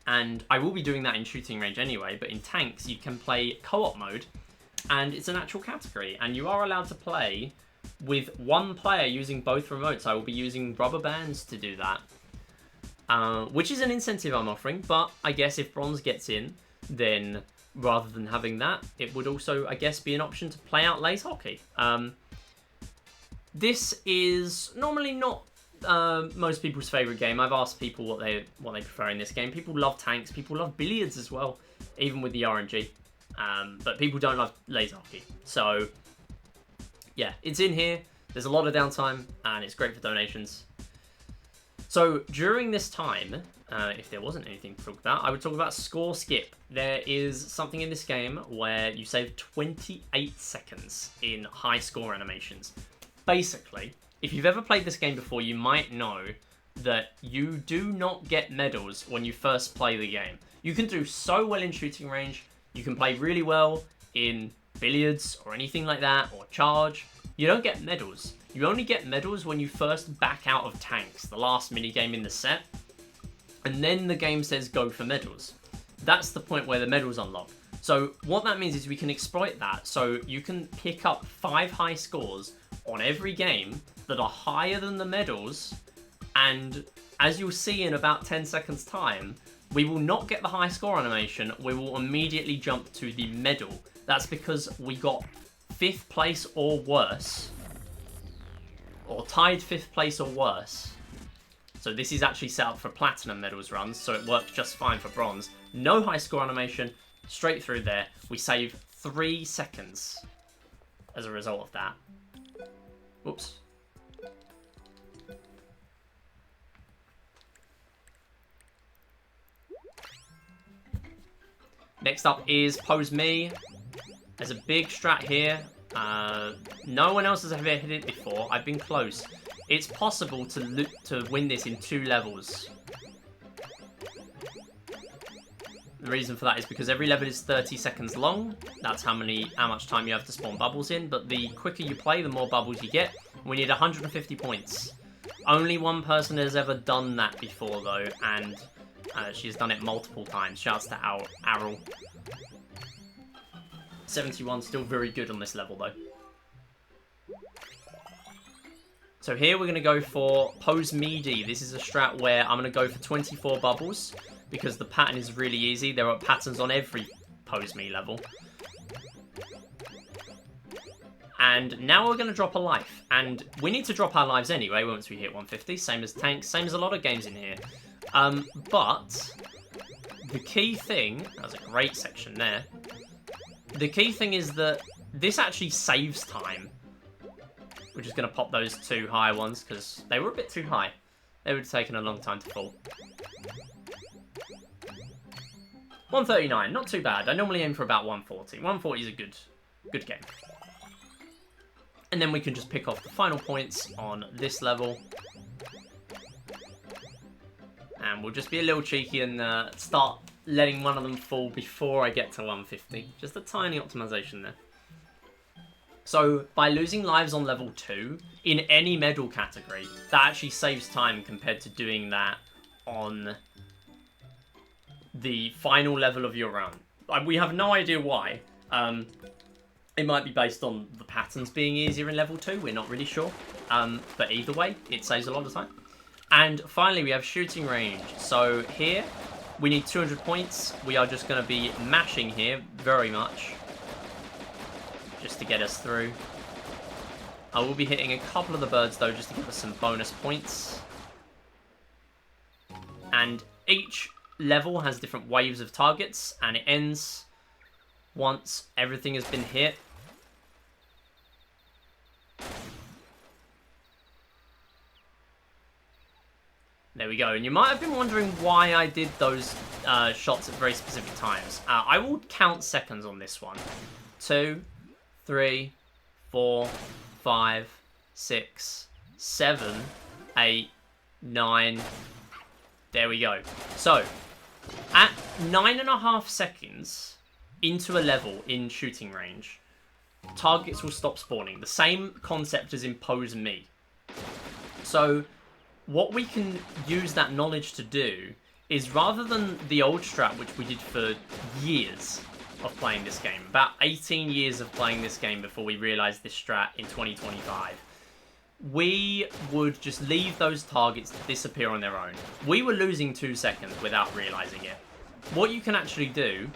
And I will be doing that in shooting range anyway, but in tanks, you can play co-op mode, and it's an actual category, and you are allowed to play with 1 player using both remotes. I will be using rubber bands to do that. Which is an incentive I'm offering, but I guess if bronze gets in, then rather than having that, it would also, I guess, be an option to play out laser hockey. This is normally not most people's favourite game. I've asked people what they prefer in this game. People love tanks, people love billiards as well, even with the RNG. But people don't love laser hockey. So, yeah, it's in here. There's a lot of downtime, and it's great for donations. So during this time, if there wasn't anything to talk about, I would talk about score skip. There is something in this game where you save 28 seconds in high score animations. Basically, if you've ever played this game before, you might know that you do not get medals when you first play the game. You can do so well in shooting range, you can play really well in billiards or anything like that, or charge. You don't get medals. You only get medals when you first back out of tanks, the last minigame in the set, and then the game says go for medals. That's the point where the medals unlock. So what that means is we can exploit that, so you can pick up 5 high scores on every game that are higher than the medals, and as you'll see in about 10 seconds time, we will not get the high score animation, we will immediately jump to the medal. That's because we got 5th place or worse, or tied 5th place or worse. So this is actually set up for platinum medals runs, so it works just fine for bronze. No high score animation, straight through there. We save 3 seconds as a result of that. Oops. Next up is Pose Me. There's a big strat here. No one else has ever hit it before. I've been close. It's possible to win this in 2 levels. The reason for that is because every level is 30 seconds long. That's how much time you have to spawn bubbles in. But the quicker you play, the more bubbles you get. We need 150 points. Only one person has ever done that before, though, and she's done it multiple times. Shouts to Arrel. 71, still very good on this level, though. So here we're going to go for Pose Meaty. This is a strat where I'm going to go for 24 bubbles, because the pattern is really easy. There are patterns on every Pose Me level. And now we're going to drop a life. And we need to drop our lives anyway once we hit 150. Same as tanks, same as a lot of games in here. But the key thing... That was a great section there. The key thing is that this actually saves time. We're just going to pop those 2 high ones because they were a bit too high. They would have taken a long time to fall. 139, not too bad. I normally aim for about 140. 140 is a good game. And then we can just pick off the final points on this level. And we'll just be a little cheeky and start letting one of them fall before I get to 150. Just a tiny optimization there. So, by losing lives on level 2, in any medal category, that actually saves time compared to doing that on the final level of your round. We have no idea why. It might be based on the patterns being easier in level 2, we're not really sure. But either way, it saves a lot of time. And finally, we have shooting range. So here, we need 200 points. We are just going to be mashing here very much, just to get us through. I will be hitting a couple of the birds, though, just to give us some bonus points. And each level has different waves of targets, and it ends once everything has been hit. There we go. And you might have been wondering why I did those shots at very specific times. I will count seconds on this one. 2, 3, 4, 5, 6, 7, 8, 9. There we go. So, at 9.5 seconds into a level in shooting range, targets will stop spawning. The same concept as Impose Me. So, what we can use that knowledge to do is, rather than the old strat, which we did for years of playing this game, about 18 years of playing this game before we realised this strat in 2025, we would just leave those targets to disappear on their own. We were losing 2 seconds without realising it. What you can actually do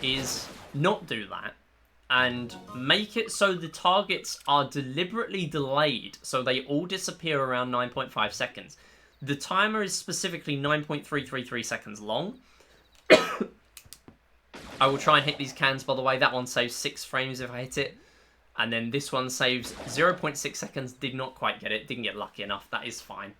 is not do that and make it so the targets are deliberately delayed so they all disappear around 9.5 seconds. The timer is specifically 9.333 seconds long. I will try and hit these cans, by the way. That one saves 6 frames if I hit it. And then this one saves 0.6 seconds. Did not quite get it. Didn't get lucky enough. That is fine.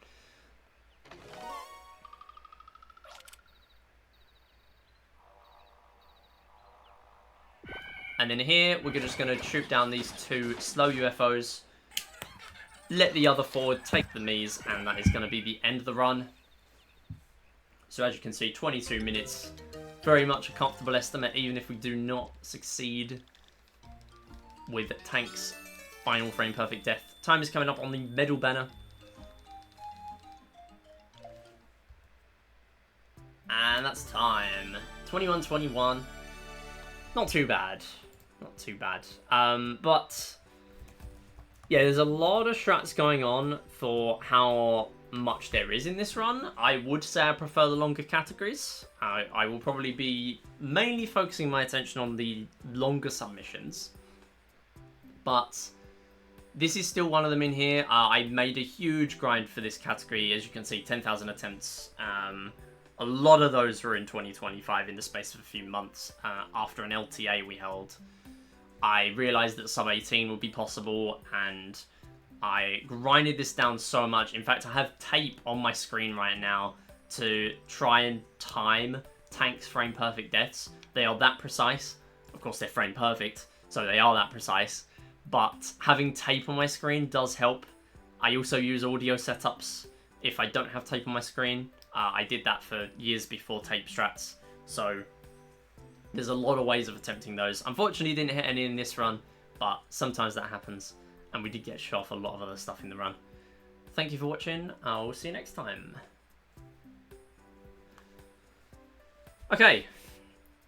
And then here, we're just going to shoot down these 2 slow UFOs. Let the other forward take the Mies, and that is going to be the end of the run. So as you can see, 22 minutes. Very much a comfortable estimate, even if we do not succeed with Tank's final frame perfect death. Time is coming up on the medal banner. And that's time. 21:21. Not too bad. Not too bad. But yeah, there's a lot of strats going on for how much there is in this run. I would say I prefer the longer categories. I will probably be mainly focusing my attention on the longer submissions. But this is still one of them in here. I made a huge grind for this category. As you can see, 10,000 attempts. A lot of those were in 2025 in the space of a few months. After an LTA we held, I realised that sub 18 would be possible, and I grinded this down so much. In fact, I have tape on my screen right now to try and time Tank's frame perfect deaths. They are that precise. Of course, they're frame perfect, so they are that precise. But having tape on my screen does help. I also use audio setups if I don't have tape on my screen. I did that for years before tape strats, so there's a lot of ways of attempting those. Unfortunately, didn't hit any in this run, but sometimes that happens, and we did get shot off a lot of other stuff in the run. Thank you for watching. I'll see you next time. Okay,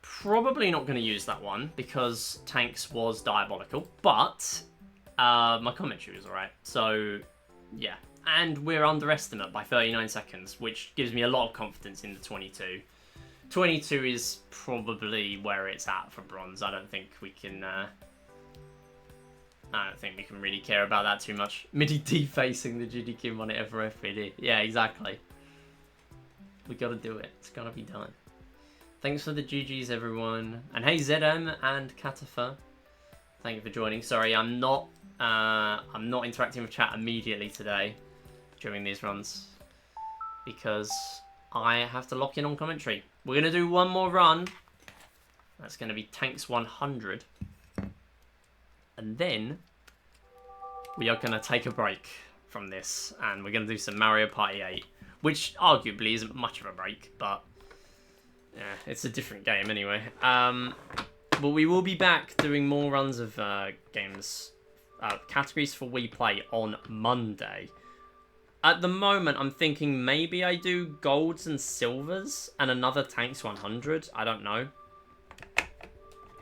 probably not going to use that one because Tanks was diabolical, but my commentary was alright, so yeah. And we're underestimate by 39 seconds, which gives me a lot of confidence in the 22. 22 is probably where it's at for bronze. I don't think we can I don't think we can really care about that too much. MIDI defacing the GDQ monitor for FPD. Yeah, exactly. We gotta do it. It's gotta be done. Thanks for the GGs, everyone. And hey, ZM and Katafa. Thank you for joining. Sorry, I'm not interacting with chat immediately today during these runs because I have to lock in on commentary. We're gonna do one more run. That's gonna be Tanks 100, and then we are gonna take a break from this, and we're gonna do some Mario Party 8, which arguably isn't much of a break, but yeah, it's a different game anyway. But we will be back doing more runs of games, categories for We Play on Monday. At the moment, I'm thinking maybe I do golds and silvers and another Tanks 100. I don't know.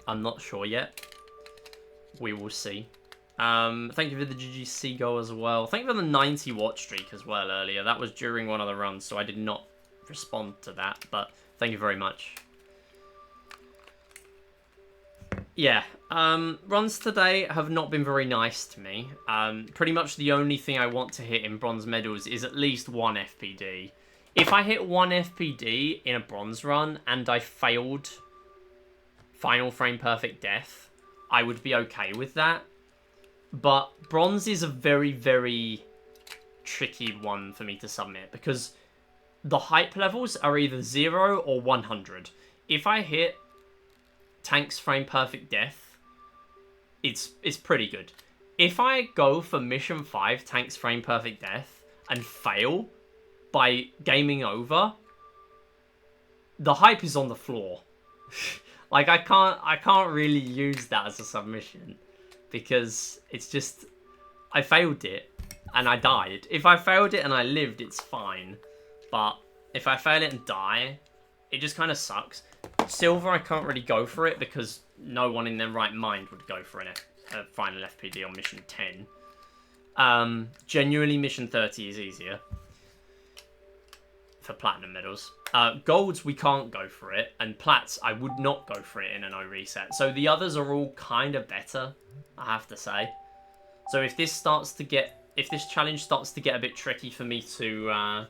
I'm not sure yet. We will see. Thank you for the GGC goal as well. Thank you for the 90 watch streak as well earlier. That was during one of the runs, so I did not respond to that, but thank you very much. Yeah, runs today have not been very nice to me. Pretty much the only thing I want to hit in bronze medals is at least one FPD. If I hit one FPD in a bronze run and I failed final frame perfect death, I would be okay with that. But bronze is a very, very tricky one for me to submit because the hype levels are either 0 or 100. If I hit Tanks frame perfect death, it's pretty good. If I go for mission 5 Tanks frame perfect death and fail by gaming over, the hype is on the floor. Like I can't really use that as a submission because it's just I failed it and I died. If I failed it and I lived, it's fine. But if I fail it and die, it just kind of sucks. Silver, I can't really go for it because no one in their right mind would go for a final FPD on mission 10. Genuinely, mission 30 is easier for platinum medals. Golds, we can't go for it, and plats, I would not go for it in a no reset. So the others are all kind of better, I have to say. So if this challenge starts to get a bit tricky for me to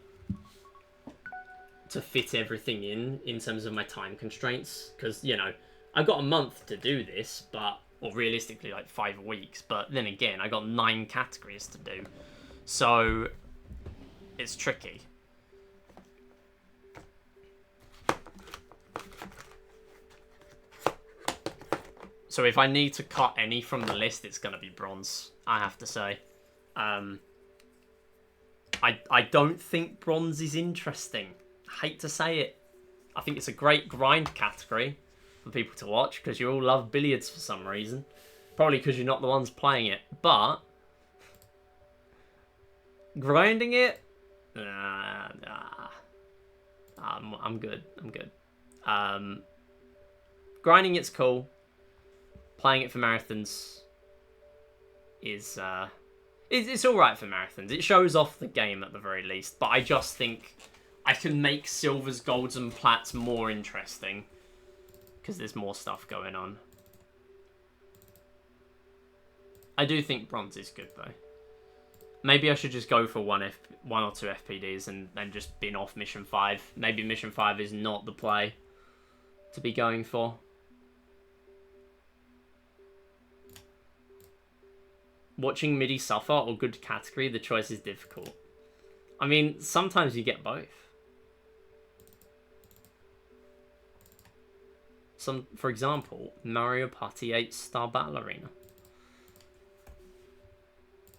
fit everything in terms of my time constraints, because, you know, I got a month to do this, or realistically like 5 weeks, but then again, I got 9 categories to do, so it's tricky. So if I need to cut any from the list, it's going to be bronze, I have to say. I don't think bronze is interesting. Hate to say it. I think it's a great grind category for people to watch because you all love billiards for some reason. Probably because you're not the ones playing it. But grinding it, I'm good. Grinding it's cool. Playing it for marathons is it's all right for marathons. It shows off the game at the very least. But I just think I can make silvers, golds, and plats more interesting because there's more stuff going on. I do think bronze is good though. Maybe I should just go for one or two FPDs and just bin off mission 5. Maybe mission 5 is not the play to be going for. Watching MIDI suffer or good category, the choice is difficult. I mean, sometimes you get both. For example, Mario Party 8 Star Battle Arena.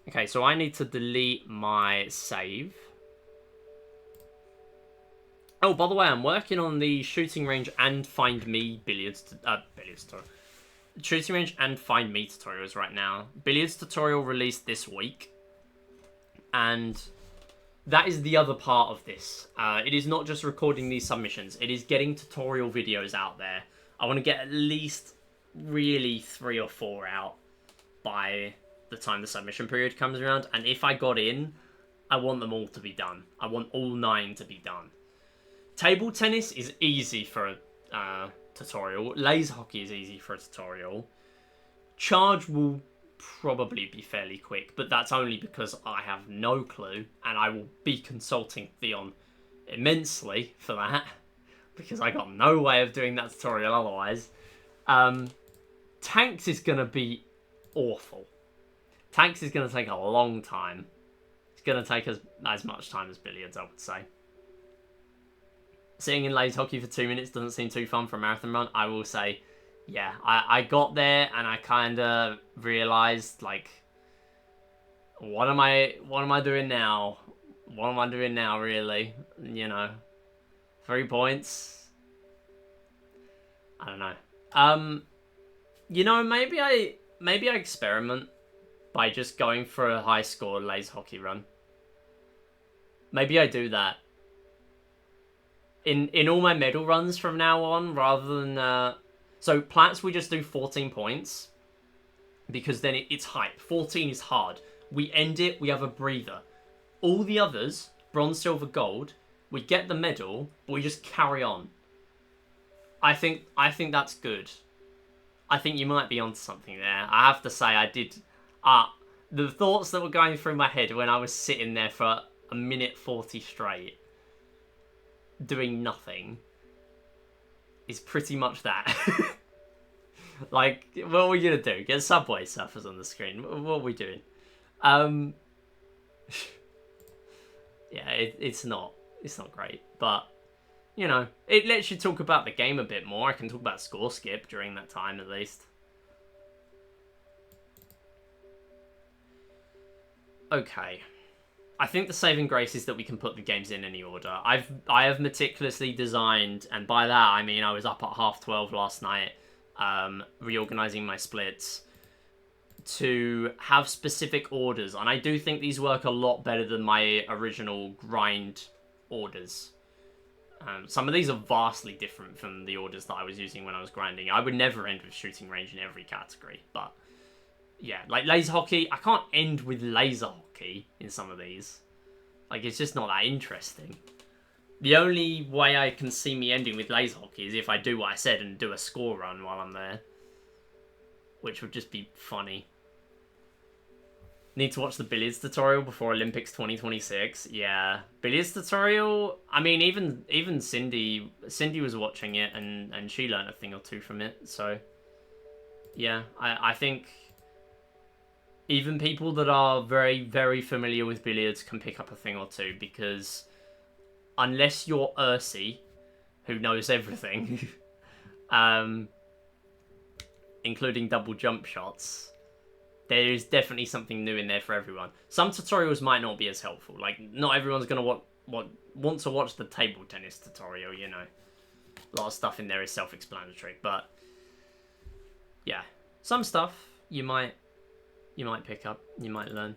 Okay, so I need to delete my save. Oh, by the way, I'm working on the shooting range and find me billiards tutorial. Shooting range and find me tutorials right now. Billiards tutorial released this week, and that is the other part of this. It is not just recording these submissions. It is getting tutorial videos out there. I want to get at least really 3 or 4 out by the time the submission period comes around. And if I got in, I want them all to be done. I want all 9 to be done. Table tennis is easy for a tutorial. Laser hockey is easy for a tutorial. Charge will probably be fairly quick, but that's only because I have no clue, and I will be consulting Theon immensely for that, because I got no way of doing that tutorial otherwise. Tanks is going to be awful. Tanks is going to take a long time. It's going to take as much time as billiards, I would say. Sitting in laser hockey for 2 minutes doesn't seem too fun for a marathon run. I will say, yeah, I got there and I kind of realized, like, what am I doing now? What am I doing now, really? You know, 3 points. I don't know. You know, maybe I experiment by just going for a high score laser hockey run. Maybe I do that. In all my medal runs from now on, rather than... So, Plats, we just do 14 points. Because then it's hype. 14 is hard. We end it, we have a breather. All the others, bronze, silver, gold, we get the medal, but we just carry on. I think that's good. I think you might be onto something there. I have to say, I did... the thoughts that were going through my head when I was sitting there for a minute 40 straight, doing nothing, is pretty much that. Like, what are we gonna do? Get Subway Surfers on the screen? What are we doing? Yeah, it's not great, but you know, it lets you talk about the game a bit more. I can talk about score skip during that time at least. Okay. I think the saving grace is that we can put the games in any order. I have meticulously designed, and by that I mean I was up at 12:30 last night, reorganizing my splits to have specific orders, and I do think these work a lot better than my original grind orders. Some of these are vastly different from the orders that I was using when I was grinding. I would never end with shooting range in every category, but yeah, like laser hockey, I can't end with laser hockey in some of these. Like, it's just not that interesting. The only way I can see me ending with laser hockey is if I do what I said and do a score run while I'm there, which would just be funny. Need to watch the billiards tutorial before Olympics 2026. Yeah, billiards tutorial. I mean, even Cindy was watching it and she learned a thing or two from it. So yeah, I think even people that are very, very familiar with billiards can pick up a thing or two, because unless you're Ursi, who knows everything, including double jump shots, there is definitely something new in there for everyone. Some tutorials might not be as helpful. Like, not everyone's going to want to watch the table tennis tutorial, you know. A lot of stuff in there is self-explanatory, but yeah, some stuff you might pick up, you might learn.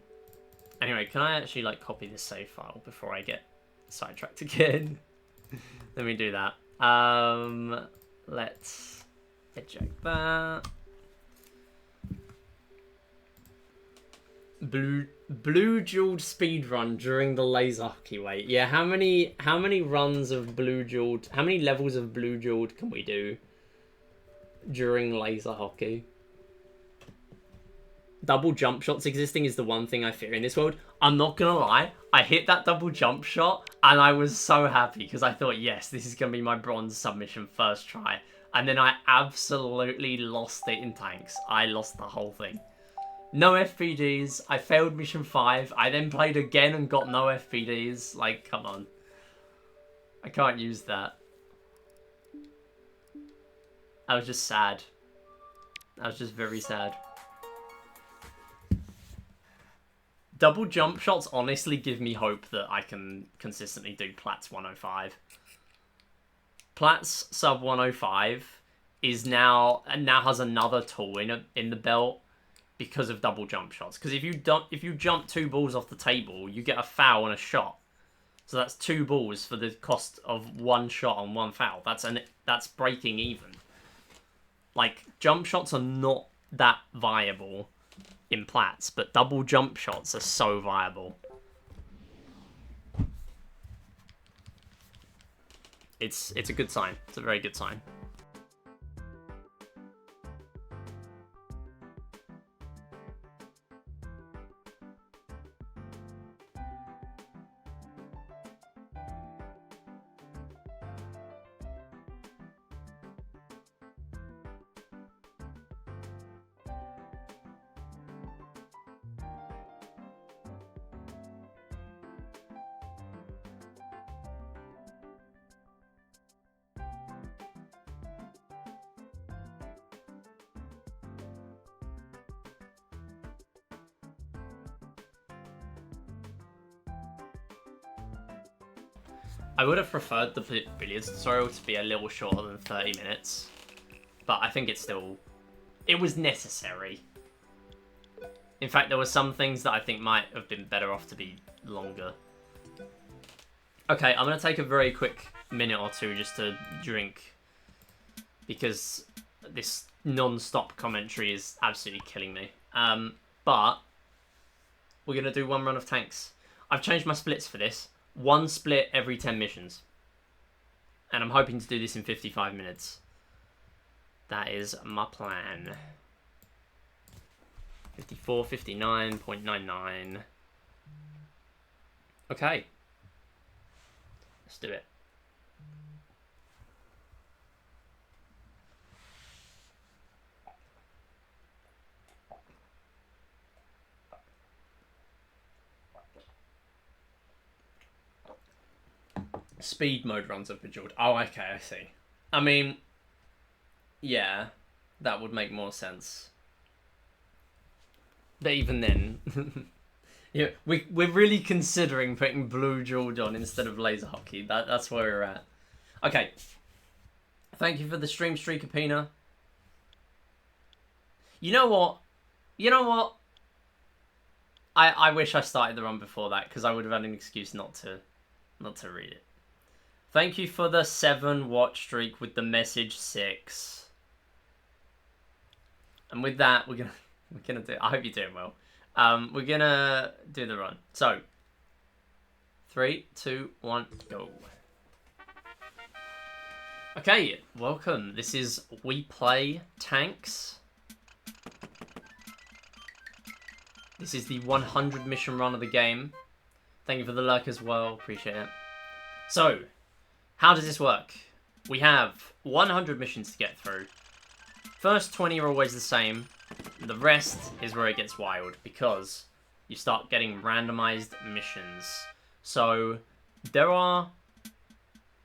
Anyway, can I actually, like, copy this save file before I get sidetracked again? Let me do that. Let's eject that. Blue jeweled speed run during the laser hockey wait. Yeah, how many runs of blue jeweled, how many levels of blue jeweled can we do during laser hockey? Double jump shots existing is the one thing I fear in this world. I'm not gonna lie, I hit that double jump shot and I was so happy because I thought, yes, this is gonna be my bronze submission first try. And then I absolutely lost it in tanks. I lost the whole thing. No FPDs. I failed mission 5. I then played again and got no FPDs. Like, come on. I can't use that. I was just sad. I was just very sad. Double jump shots honestly give me hope that I can consistently do Platts 105. Platts sub 105 is now has another tool in the belt because of double jump shots. Because if you jump 2 balls off the table, you get a foul and a shot. So that's 2 balls for the cost of 1 shot and 1 foul. That's breaking even. Like, jump shots are not that viable in Platts, but double jump shots are so viable. It's a good sign. It's a very good sign. I would have preferred the billiards tutorial to be a little shorter than 30 minutes. But I think it was necessary. In fact, there were some things that I think might have been better off to be longer. Okay, I'm going to take a very quick minute or two just to drink. Because this non-stop commentary is absolutely killing me. But we're going to do one run of tanks. I've changed my splits for this. 1 split every 10 missions. And I'm hoping to do this in 55 minutes. That is my plan. 54, 59.99. Okay. Let's do it. Speed mode runs are bejeweled. Oh, okay, I see. I mean, yeah, that would make more sense. But even then, yeah, we're really considering putting blue jeweled on instead of laser hockey. That's where we're at. Okay. Thank you for the stream, Streaker. You know what? I wish I started the run before that because I would have had an excuse not to read it. Thank you for the 7 watch streak with the message 6. And with that, we're gonna do. I hope you're doing well. We're gonna do the run. So, 3, 2, 1, go. Okay, welcome. This is We Play Tanks. This is the 100 mission run of the game. Thank you for the lurk as well. Appreciate it. So, how does this work? We have 100 missions to get through. First 20 are always the same. The rest is where it gets wild because you start getting randomized missions. So, there are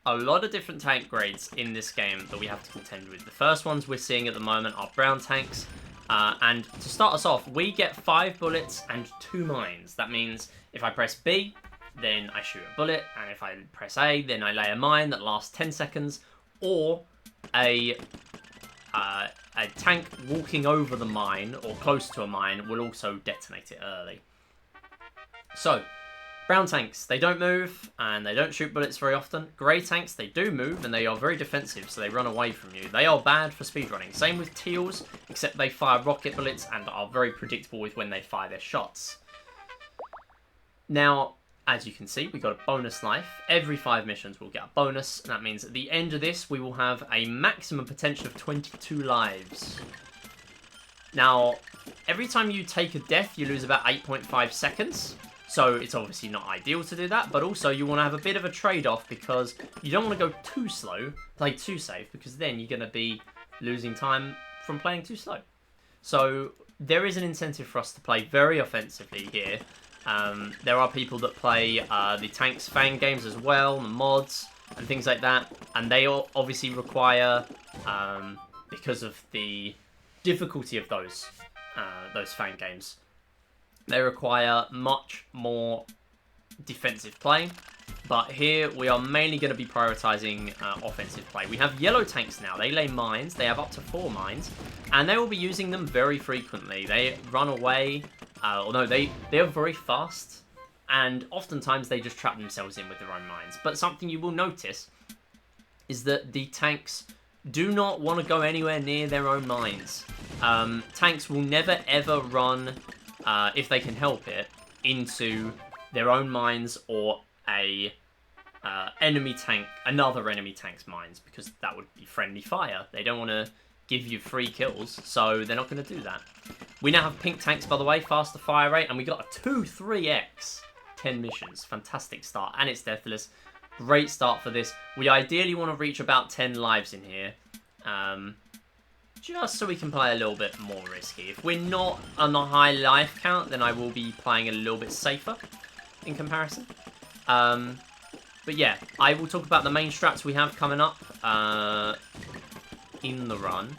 a lot of different tank grades in this game that we have to contend with. The first ones we're seeing at the moment are brown tanks. And to start us off, we get 5 bullets and 2 mines. That means if I press B, then I shoot a bullet, and if I press A, then I lay a mine that lasts 10 seconds, or a tank walking over the mine, or close to a mine, will also detonate it early. So, brown tanks, they don't move, and they don't shoot bullets very often. Grey tanks, they do move, and they are very defensive, so they run away from you. They are bad for speedrunning. Same with teals, except they fire rocket bullets, and are very predictable with when they fire their shots. Now, as you can see, we got a bonus life. Every 5 missions we'll get a bonus, and that means at the end of this, we will have a maximum potential of 22 lives. Now, every time you take a death, you lose about 8.5 seconds. So it's obviously not ideal to do that, but also you want to have a bit of a trade-off because you don't want to go too slow, play too safe, because then you're going to be losing time from playing too slow. So there is an incentive for us to play very offensively here. There are people that play the Tanks fan games as well, the mods, and things like that, and they all obviously require, because of the difficulty of those fan games, they require much more defensive play. But here we are mainly going to be prioritizing offensive play. We have yellow tanks now. They lay mines. They have up to 4 mines, and they will be using them very frequently. They run away. Although they are very fast, and oftentimes they just trap themselves in with their own mines. But something you will notice is that the tanks do not want to go anywhere near their own mines. Tanks will never ever run, if they can help it, into their own mines or another enemy tank's mines, because that would be friendly fire. They don't want to give you free kills, so they're not going to do that. We now have pink tanks, by the way, faster fire rate, and we got a 2-3x 10 missions. Fantastic start, and it's deathless. Great start for this. We ideally want to reach about 10 lives in here, just so we can play a little bit more risky. If we're not on a high life count, then I will be playing a little bit safer in comparison. But yeah, I will talk about the main strats we have coming up in the run,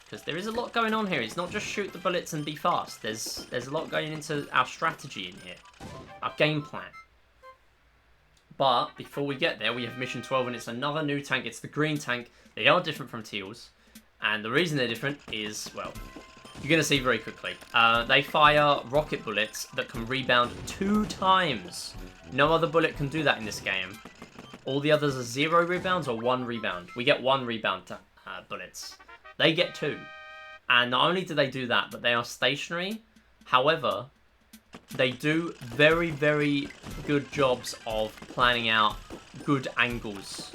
because there is a lot going on here. It's not just shoot the bullets and be fast. There's a lot going into our strategy in here, our game plan. But before we get there, we have mission 12, and it's another new tank. It's the green tank. They are different from teals. And the reason they're different is, well, you're going to see very quickly. They fire rocket bullets that can rebound 2 times. No other bullet can do that in this game. All the others are 0 rebounds or 1 rebound. We get 1 rebound bullets. They get 2. And not only do they do that, but they are stationary. However, they do very, very good jobs of planning out good angles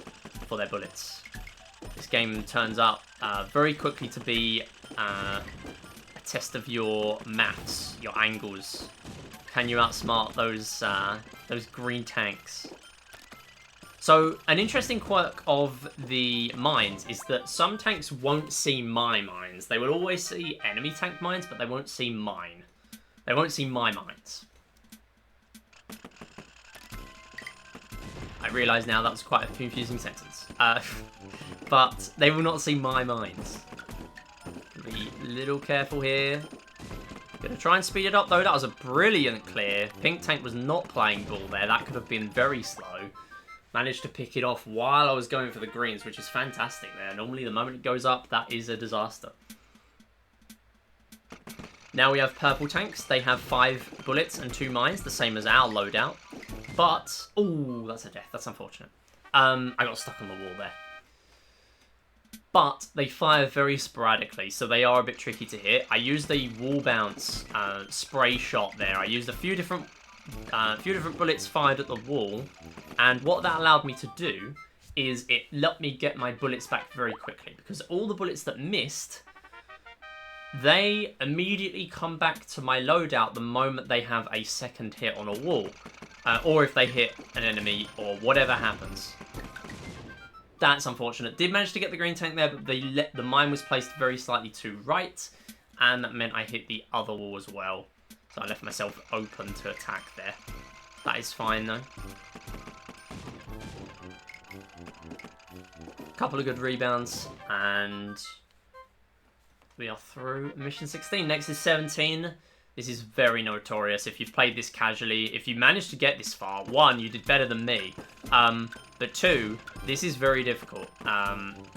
for their bullets. This game turns out very quickly to be a test of your maths, your angles. Can you outsmart those green tanks? So, an interesting quirk of the mines is that some tanks won't see my mines. They will always see enemy tank mines, but they won't see mine. They won't see my mines. I realise now that was quite a confusing sentence. But they will not see my mines. Be a little careful here. Gonna try and speed it up though. That was a brilliant clear. Pink tank was not playing ball there. That could have been very slow. Managed to pick it off while I was going for the greens, which is fantastic there. Normally the moment it goes up, that is a disaster. Now we have purple tanks. They have 5 bullets and 2 mines, the same as our loadout. But, ooh, that's a death. That's unfortunate. I got stuck on the wall there. But they fire very sporadically, so they are a bit tricky to hit. I used the wall bounce spray shot there. I used a few different bullets fired at the wall, and what that allowed me to do is it let me get my bullets back very quickly, because all the bullets that missed, they immediately come back to my loadout the moment they have a second hit on a wall, or if they hit an enemy, or whatever happens. That's unfortunate. Did manage to get the green tank there, but the mine was placed very slightly to right, and that meant I hit the other wall as well. So I left myself open to attack there. That is fine though. Couple of good rebounds, and we are through mission 16. Next is 17. This is very notorious if you've played this casually. If you managed to get this far, 1, you did better than me. But 2, this is very difficult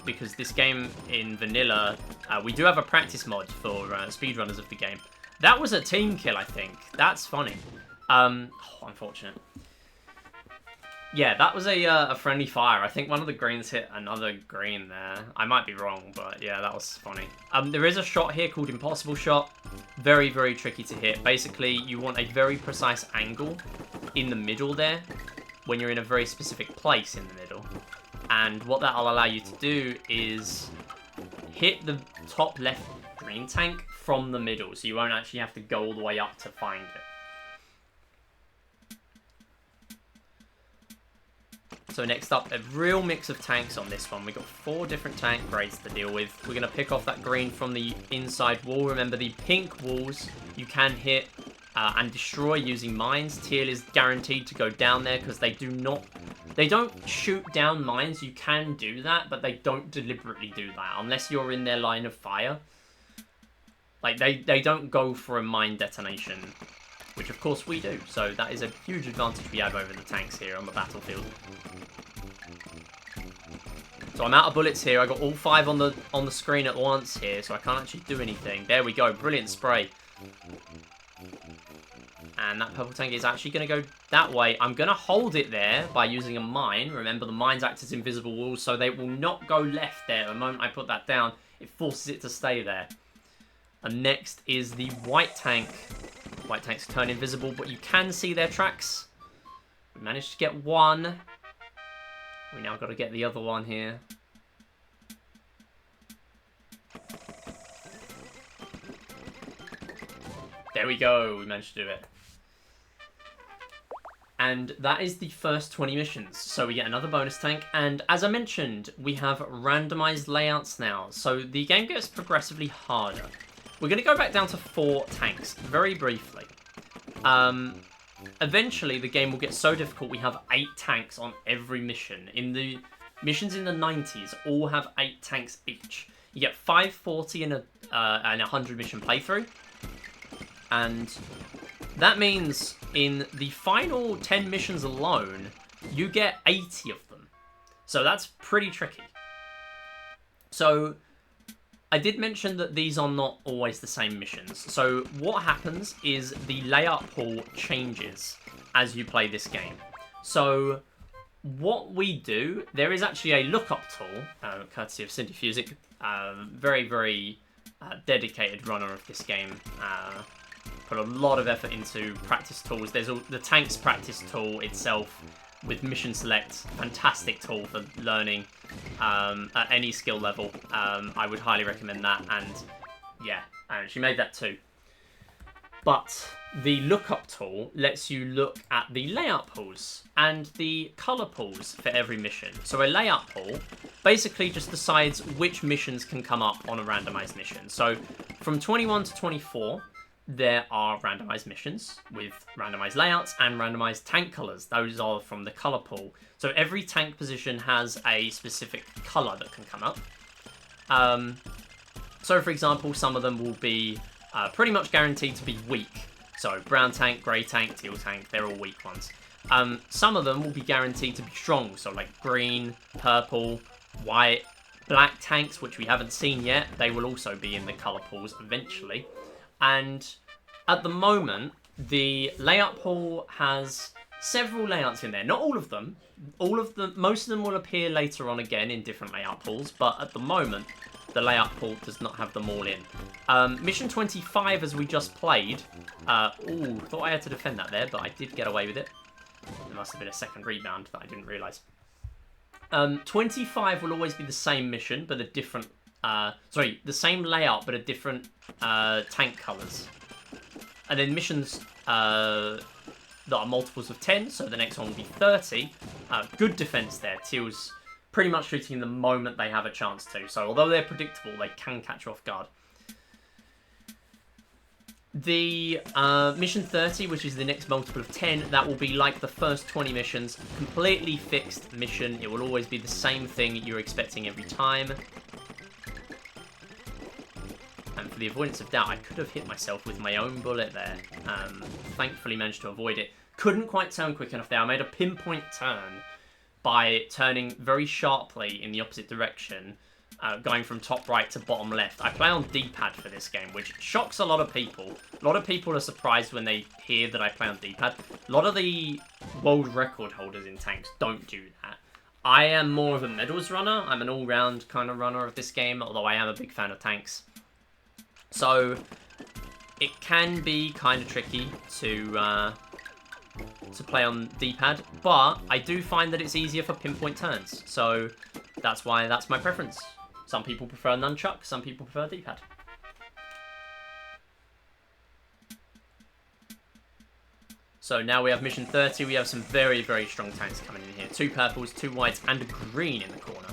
because this game in vanilla, we do have a practice mod for speedrunners of the game. That was a team kill, I think. That's funny. Oh, unfortunate. Yeah, that was a friendly fire. I think one of the greens hit another green there. I might be wrong, but yeah, that was funny. There is a shot here called Impossible Shot. Very, very tricky to hit. Basically, you want a very precise angle in the middle there when you're in a very specific place in the middle. And what that'll allow you to do is hit the top left green tank from the middle, so you won't actually have to go all the way up to find it. So next up, a real mix of tanks on this one. We've got 4 different tank grades to deal with. We're going to pick off that green from the inside wall. Remember, the pink walls you can hit and destroy using mines. Teal is guaranteed to go down there because they don't shoot down mines. You can do that, but they don't deliberately do that unless you're in their line of fire. Like, they don't go for a mine detonation, which of course we do. So that is a huge advantage we have over the tanks here on the battlefield. So I'm out of bullets here. I got all 5 on the screen at once here, so I can't actually do anything. There we go. Brilliant spray. And that purple tank is actually going to go that way. I'm going to hold it there by using a mine. Remember, the mines act as invisible walls, so they will not go left there. The moment I put that down, it forces it to stay there. And next is the white tank. White tanks turn invisible, but you can see their tracks. We managed to get 1. We now got to get the other one here. There we go. We managed to do it. And that is the first 20 missions. So we get another bonus tank. And as I mentioned, we have randomized layouts now. So the game gets progressively harder. We're going to go back down to 4 tanks very briefly. Eventually, the game will get so difficult we have 8 tanks on every mission. In the missions in the 90s, all have 8 tanks each. You get 540 in a 100 mission playthrough. And that means in the final 10 missions alone, you get 80 of them. So that's pretty tricky. So I did mention that these are not always the same missions. So what happens is the layout pool changes as you play this game. So what we do, there is actually a lookup tool, courtesy of Cindy Fusic, very, very dedicated runner of this game. Put a lot of effort into practice tools. There's the tanks practice tool itself with mission select, fantastic tool for learning at any skill level. I would highly recommend that, and yeah, she made that too. But the lookup tool lets you look at the layout pools and the color pools for every mission. So a layout pool basically just decides which missions can come up on a randomized mission. So from 21 to 24, there are randomized missions with randomized layouts and randomized tank colors. Those are from the color pool. So every tank position has a specific color that can come up. So for example, some of them will be pretty much guaranteed to be weak. So brown tank, grey tank, teal tank, they're all weak ones. Some of them will be guaranteed to be strong. So like green, purple, white, black tanks, which we haven't seen yet. They will also be in the color pools eventually. And at the moment, the layout pool has several layouts in there. Not all of them. Most of them will appear later on again in different layout pools. But at the moment, the layout pool does not have them all in. Mission 25, as we just played. Ooh, thought I had to defend that there, but I did get away with it. There must have been a second rebound that I didn't realise. 25 will always be the same mission, but a different... sorry, the same layout, but a different tank colours. And then missions that are multiples of 10, so the next one will be 30. Good defense there. Teal's pretty much shooting the moment they have a chance to. So although they're predictable, they can catch you off guard. The mission 30, which is the next multiple of 10, that will be like the first 20 missions. Completely fixed mission. It will always be the same thing you're expecting every time. And for the avoidance of doubt, I could have hit myself with my own bullet there. Thankfully managed to avoid it. Couldn't quite turn quick enough there. I made a pinpoint turn by turning very sharply in the opposite direction, going from top right to bottom left. I play on D-pad for this game, which shocks a lot of people. A lot of people are surprised when they hear that I play on D-pad. A lot of the world record holders in tanks don't do that. I am more of a medals runner. I'm an all-round kind of runner of this game, although I am a big fan of tanks. So it can be kind of tricky to play on D-pad, but I do find that it's easier for pinpoint turns. So that's why that's my preference. Some people prefer nunchuck, some people prefer D-pad. So now we have mission 30. We have some very, very strong tanks coming in here. 2 purples, 2 whites, and a green in the corner.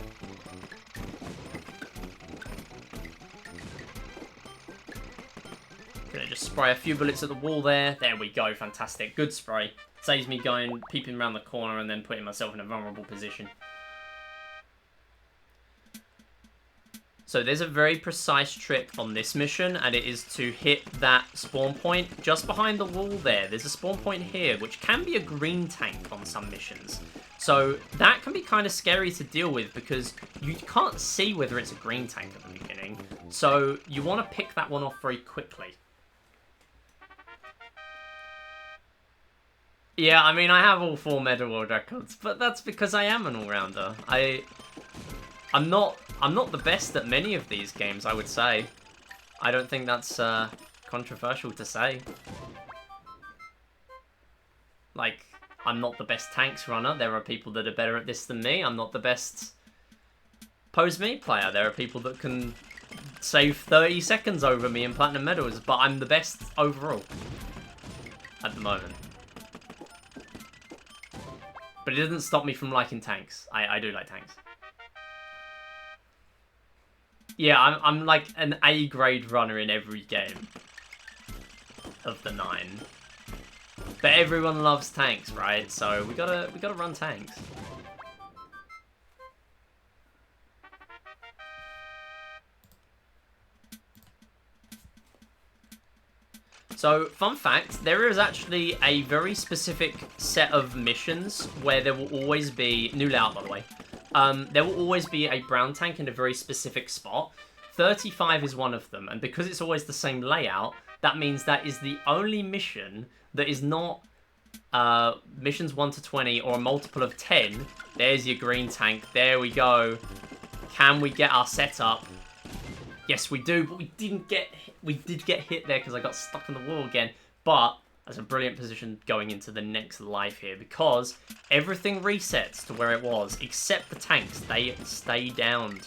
Gonna just spray a few bullets at the wall there. There we go, fantastic. Good spray. Saves me going, peeping around the corner and then putting myself in a vulnerable position. So there's a very precise trick on this mission, and it is to hit that spawn point just behind the wall there. There's a spawn point here, which can be a green tank on some missions. So that can be kind of scary to deal with because you can't see whether it's a green tank at the beginning. So you want to pick that one off very quickly. Yeah, I mean, I have all 4 Meta World Records, but that's because I am an all-rounder. I'm not the best at many of these games, I would say. I don't think that's controversial to say. Like, I'm not the best tanks runner. There are people that are better at this than me. I'm not the best pose me player. There are people that can save 30 seconds over me in platinum medals, but I'm the best overall at the moment. But it doesn't stop me from liking tanks. I do like tanks. Yeah, I'm like an A-grade runner in every game of the 9. But everyone loves tanks, right? So we gotta run tanks. So, fun fact, there is actually a very specific set of missions where there will always be... New layout, by the way. There will always be a brown tank in a very specific spot. 35 is one of them, and because it's always the same layout, that means that is the only mission that is not missions 1 to 20 or a multiple of 10. There's your green tank. There we go. Can we get our setup? Yes, we do, but we did get hit there because I got stuck on the wall again. But that's a brilliant position going into the next life here because everything resets to where it was, except the tanks. They stay downed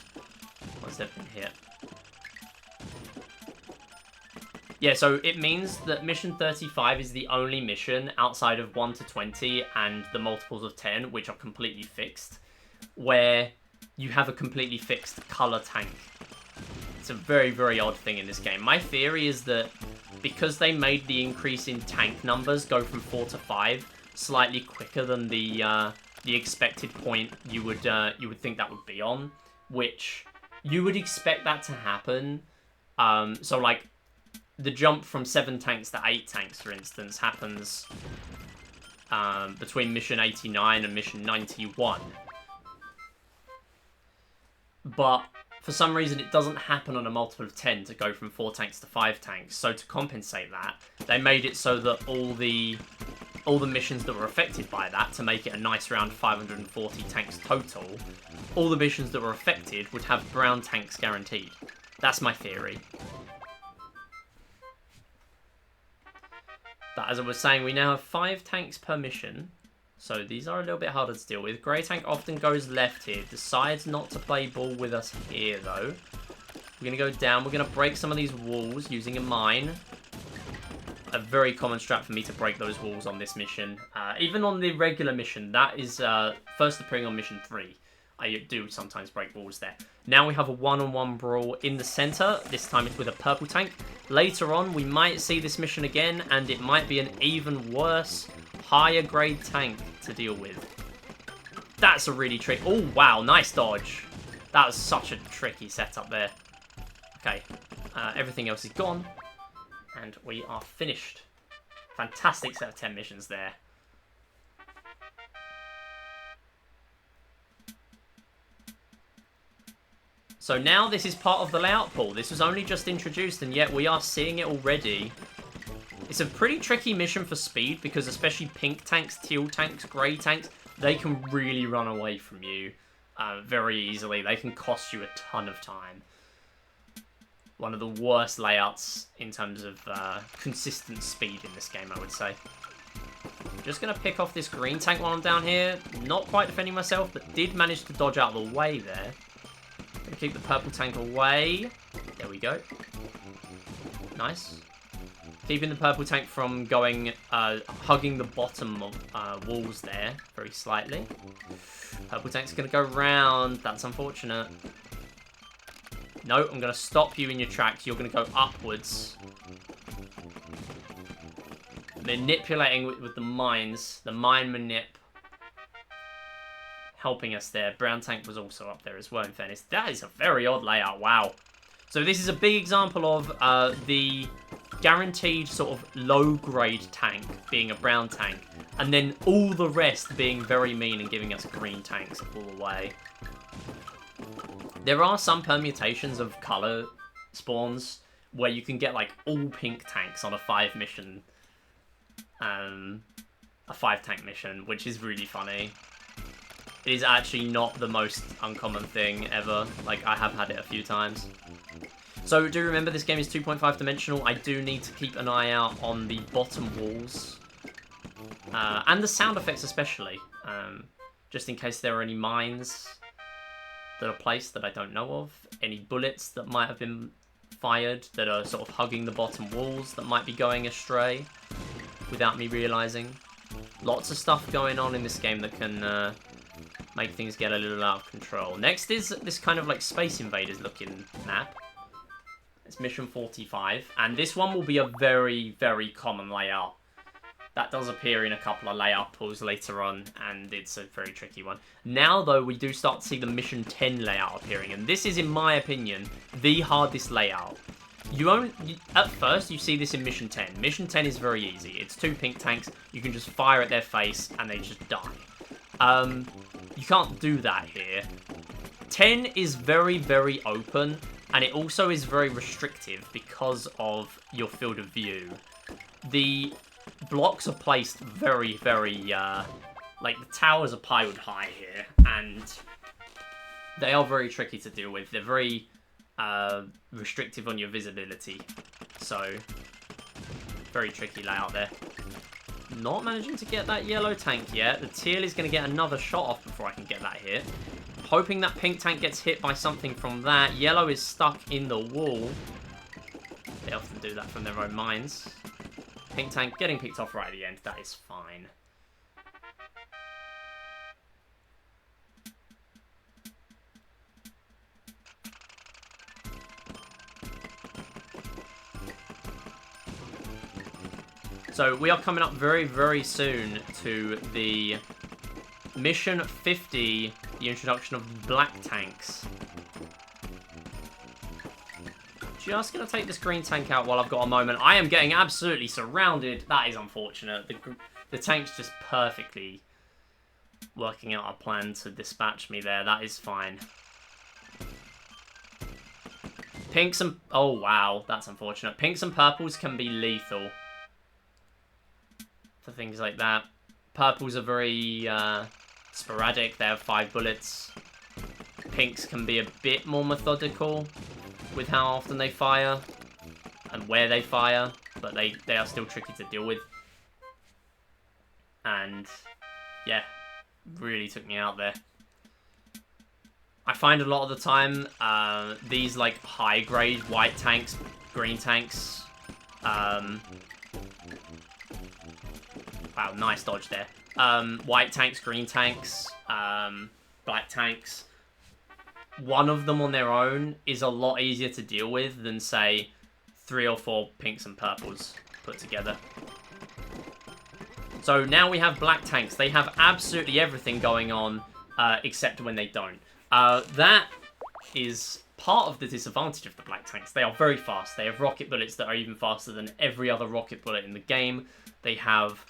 once they've been hit. Yeah, so it means that mission 35 is the only mission outside of 1 to 20 and the multiples of 10, which are completely fixed, where you have a completely fixed color tank. It's a very, very odd thing in this game. My theory is that because they made the increase in tank numbers go from 4 to 5 slightly quicker than the expected point you would think that would be on, which you would expect that to happen. So like the jump from 7 tanks to 8 tanks, for instance, happens between mission 89 and mission 91. But for some reason, it doesn't happen on a multiple of 10 to go from 4 tanks to 5 tanks. So to compensate that, they made it so that all the missions that were affected by that, to make it a nice round 540 tanks total, all the missions that were affected would have brown tanks guaranteed. That's my theory. But as I was saying, we now have 5 tanks per mission. So these are a little bit harder to deal with. Grey tank often goes left here. Decides not to play ball with us here, though. We're going to go down. We're going to break some of these walls using a mine. A very common strat for me to break those walls on this mission. Even on the regular mission, that is first appearing on mission 3. I do sometimes break walls there. Now we have a one-on-one brawl in the center. This time it's with a purple tank. Later on, we might see this mission again, and it might be an even worse, higher grade tank to deal with. That's a really tricky... Oh, wow, nice dodge. That was such a tricky setup there. Okay, everything else is gone, and we are finished. Fantastic set of 10 missions there. So now this is part of the layout pool. This was only just introduced, and yet we are seeing it already. It's a pretty tricky mission for speed, because especially pink tanks, teal tanks, grey tanks, they can really run away from you very easily. They can cost you a ton of time. One of the worst layouts in terms of consistent speed in this game, I would say. I'm just going to pick off this green tank while I'm down here. Not quite defending myself, but did manage to dodge out of the way there. Going to keep the purple tank away. There we go. Nice. Keeping the purple tank from going, hugging the bottom of walls there, very slightly. Purple tank's going to go round. That's unfortunate. No, I'm going to stop you in your tracks. You're going to go upwards. Manipulating with the mines. The mine manip. Helping us there. Brown tank was also up there as well, in fairness. That is a very odd layout. Wow. So this is a big example of the guaranteed sort of low-grade tank being a brown tank, and then all the rest being very mean and giving us green tanks all the way. There are some permutations of colour spawns where you can get like all pink tanks on a 5-mission, a 5-tank mission, which is really funny. It is actually not the most uncommon thing ever. Like, I have had it a few times. So do remember this game is 2.5 dimensional. I do need to keep an eye out on the bottom walls. And the sound effects especially. Just in case there are any mines that are placed that I don't know of. Any bullets that might have been fired that are sort of hugging the bottom walls that might be going astray without me realising. Lots of stuff going on in this game that can make things get a little out of control. Next is this kind of like Space Invaders looking map. It's mission 45, and this one will be a very, very common layout. That does appear in a couple of layout pools later on, and it's a very tricky one. Now, though, we do start to see the mission 10 layout appearing, and this is, in my opinion, the hardest layout. At first, you see this in Mission 10. Mission 10 is very easy. It's 2 pink tanks. You can just fire at their face, and they just die. You can't do that here. 10 is very, very open, and it also is very restrictive because of your field of view. The blocks are placed very, very, like, the towers are piled high here, and they are very tricky to deal with. They're very restrictive on your visibility, so very tricky layout there. Not managing to get that yellow tank yet. The teal is going to get another shot off before I can get that hit. Hoping that pink tank gets hit by something from that. Yellow is stuck in the wall. They often do that from their own minds. Pink tank getting picked off right at the end. That is fine. So we are coming up very, very soon to the Mission 50, the introduction of black tanks. Just going to take this green tank out while I've got a moment. I am getting absolutely surrounded. That is unfortunate. The tank's just perfectly working out a plan to dispatch me there. That is fine. Pinks and... Oh, wow. That's unfortunate. Pinks and purples can be lethal for things like that. Purples are very sporadic. They have 5 bullets. Pinks can be a bit more methodical with how often they fire and where they fire, but they are still tricky to deal with. And yeah, really took me out there. I find a lot of the time these like high grade white tanks, green tanks, wow, nice dodge there. White tanks, green tanks, black tanks. One of them on their own is a lot easier to deal with than, say, 3 or 4 pinks and purples put together. So now we have black tanks. They have absolutely everything going on, except when they don't. That is part of the disadvantage of the black tanks. They are very fast. They have rocket bullets that are even faster than every other rocket bullet in the game. They have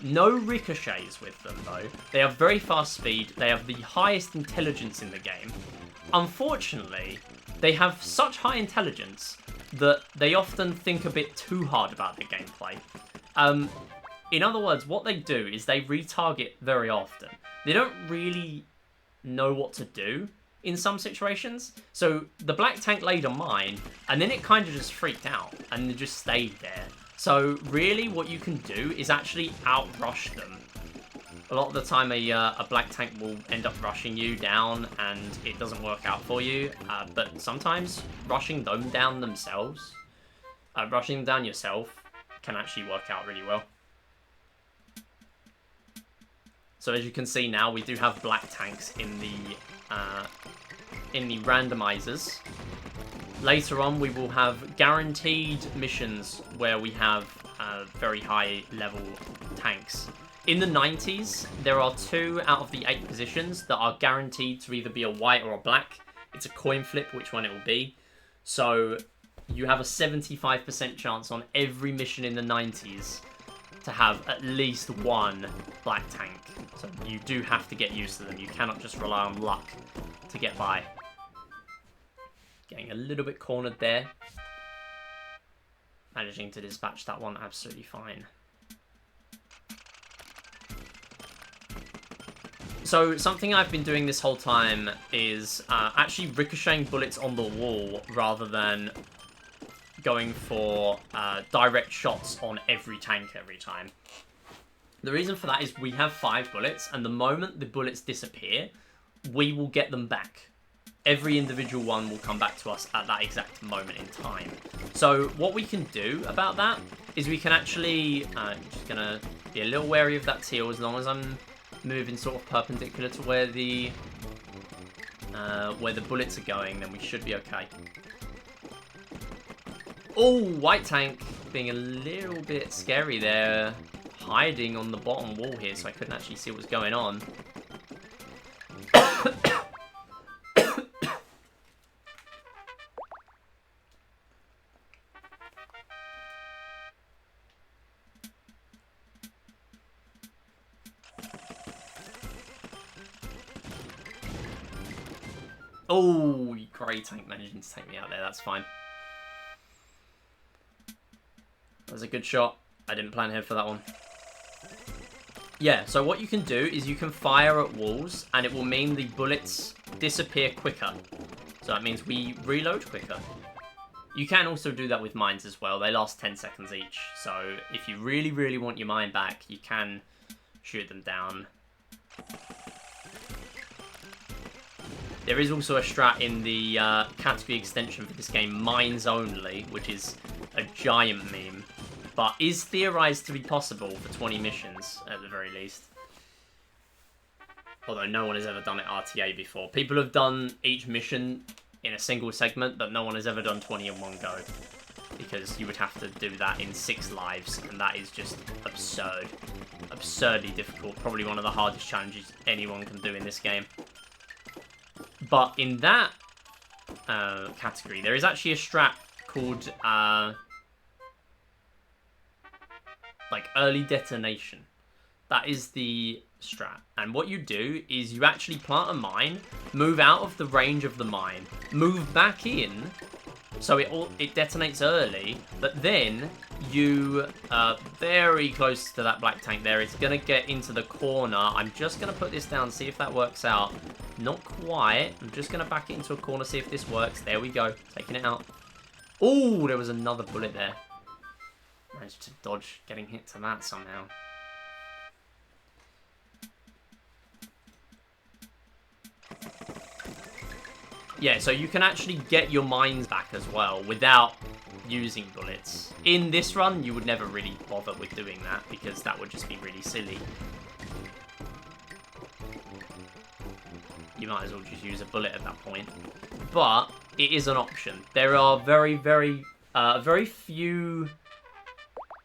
no ricochets with them, though. They have very fast speed. They have the highest intelligence in the game. Unfortunately, they have such high intelligence that they often think a bit too hard about their gameplay. In other words, what they do is they retarget very often. They don't really know what to do in some situations. So the black tank laid on mine, and then it kind of just freaked out and just stayed there. So really what you can do is actually outrush them. A lot of the time a black tank will end up rushing you down and it doesn't work out for you. But sometimes rushing them down themselves, rushing them down yourself can actually work out really well. So as you can see now, we do have black tanks in the randomizers. Later on, we will have guaranteed missions where we have very high level tanks. In the 90s, there are 2 out of the 8 positions that are guaranteed to either be a white or a black. It's a coin flip which one it will be. So you have a 75% chance on every mission in the 90s to have at least 1 black tank. So you do have to get used to them. You cannot just rely on luck to get by. Getting a little bit cornered there. Managing to dispatch that one absolutely fine. So something I've been doing this whole time is actually ricocheting bullets on the wall rather than going for direct shots on every tank every time. The reason for that is we have 5 bullets, and the moment the bullets disappear, we will get them back. Every individual one will come back to us at that exact moment in time. So what we can do about that is we can actually, I'm just going to be a little wary of that teal as long as I'm moving sort of perpendicular to where the bullets are going, then we should be okay. Oh, white tank being a little bit scary there, hiding on the bottom wall here so I couldn't actually see what was going on. Oh, grey tank managing to take me out there. That's fine. That was a good shot. I didn't plan ahead for that one. Yeah, so what you can do is you can fire at walls, and it will mean the bullets disappear quicker. So that means we reload quicker. You can also do that with mines as well. They last 10 seconds each. So if you really, really want your mine back, you can shoot them down. There is also a strat in the category extension for this game, Mines Only, which is a giant meme, but is theorized to be possible for 20 missions, at the very least. Although no one has ever done it RTA before. People have done each mission in a single segment, but no one has ever done 20 in one go. Because you would have to do that in 6 lives, and that is just absurd. Absurdly difficult. Probably one of the hardest challenges anyone can do in this game. But in that category, there is actually a strat called like early detonation. That is the strat. And what you do is you actually plant a mine, move out of the range of the mine, move back in, so it detonates early, but then you very close to that black tank there. It's going to get into the corner. I'm just going to put this down, see if that works out. Not quite. I'm just going to back it into a corner, see if this works. There we go. Taking it out. Oh, there was another bullet there. Managed to dodge getting hit to that somehow. Yeah, so you can actually get your mines back as well without using bullets. In this run, you would never really bother with doing that because that would just be really silly. You might as well just use a bullet at that point. But it is an option. There are very, very few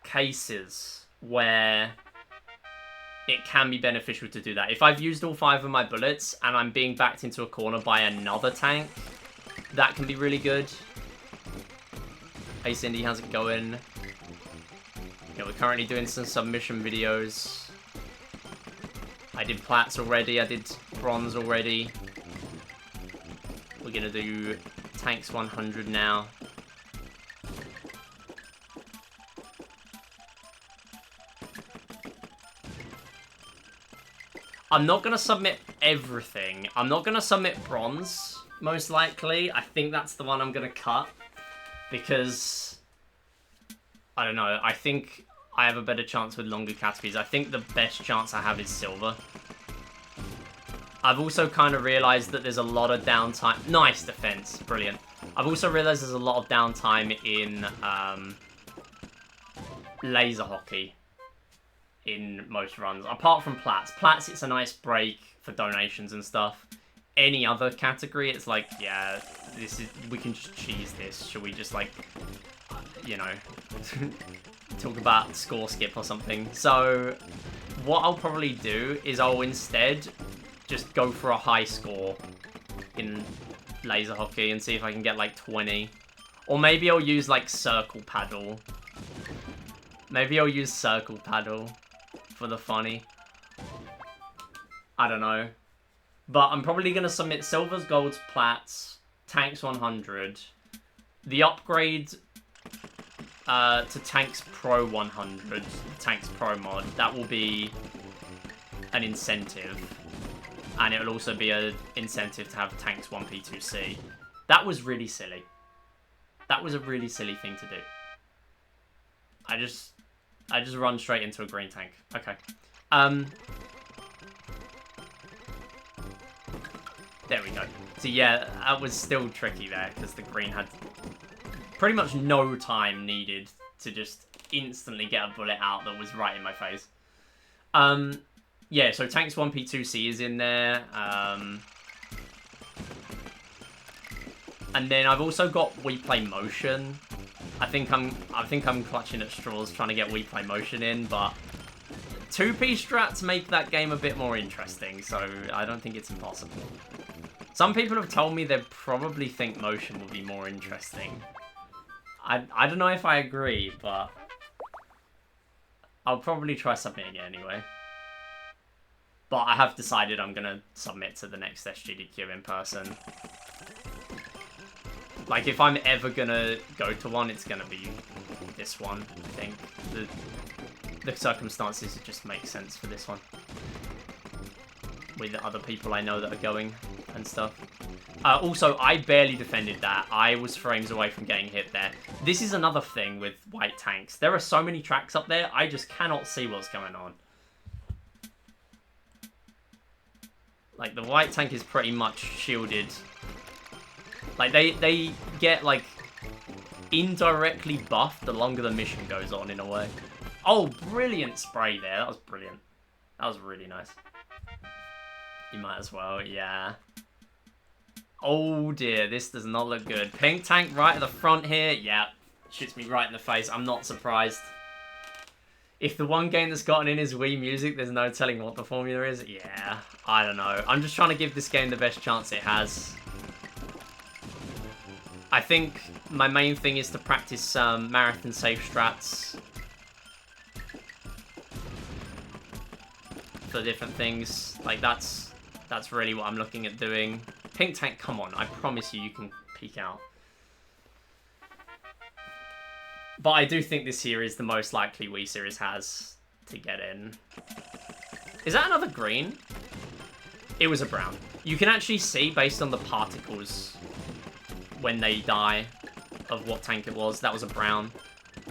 cases where it can be beneficial to do that. If I've used all 5 of my bullets and I'm being backed into a corner by another tank, that can be really good. Hey Cindy, how's it going? Yeah, we're currently doing some submission videos. I did plats already, I did bronze already. We're gonna do tanks 100 now. I'm not going to submit everything. I'm not going to submit bronze, most likely. I think that's the one I'm going to cut. Because, I don't know, I think I have a better chance with longer categories. I think the best chance I have is silver. I've also kind of realised that there's a lot of downtime. Nice defense, brilliant. I've also realised there's a lot of downtime in laser hockey in most runs, apart from plats. Plats, it's a nice break for donations and stuff. Any other category, it's like, yeah, we can just cheese this. Should we just, like, you know, talk about score skip or something? So what I'll probably do is I'll instead just go for a high score in laser hockey and see if I can get like 20. Or maybe I'll use like circle paddle. Maybe I'll use circle paddle for the funny. I don't know. But I'm probably going to submit silvers, golds, plats, tanks 100. The upgrade to tanks pro 100, tanks pro mod, that will be an incentive. And it will also be an incentive to have tanks 1P2C. That was really silly. That was a really silly thing to do. I just run straight into a green tank. Okay. There we go. So yeah, that was still tricky there, because the green had pretty much no time needed to just instantly get a bullet out that was right in my face. Yeah, so tanks 1P2C is in there. And then I've also got We Play Motion. I think I'm clutching at straws trying to get We Play Motion in, but 2P strats make that game a bit more interesting, so I don't think it's impossible. Some people have told me they probably think motion will be more interesting. I don't know if I agree, but I'll probably try submitting it anyway. But I have decided I'm going to submit to the next SGDQ in person. Like, if I'm ever going to go to one, it's going to be this one, I think. The circumstances just make sense for this one. With the other people I know that are going and stuff. Also, I barely defended that. I was frames away from getting hit there. This is another thing with white tanks. There are so many tracks up there, I just cannot see what's going on. Like, the white tank is pretty much shielded. Like, they get, like, indirectly buffed the longer the mission goes on, in a way. Oh, brilliant spray there. That was brilliant. That was really nice. You might as well, yeah. Oh dear, this does not look good. Pink tank right at the front here. Yeah, shoots me right in the face. I'm not surprised. If the one game that's gotten in is Wii Music, there's no telling what the formula is. Yeah, I don't know. I'm just trying to give this game the best chance it has. I think my main thing is to practice marathon safe strats. For different things. Like, that's really what I'm looking at doing. Pink tank, come on. I promise you can peek out. But I do think this here is the most likely Wii Series has to get in. Is that another green? It was a brown. You can actually see, based on the particles, when they die, of what tank it was. That was a brown.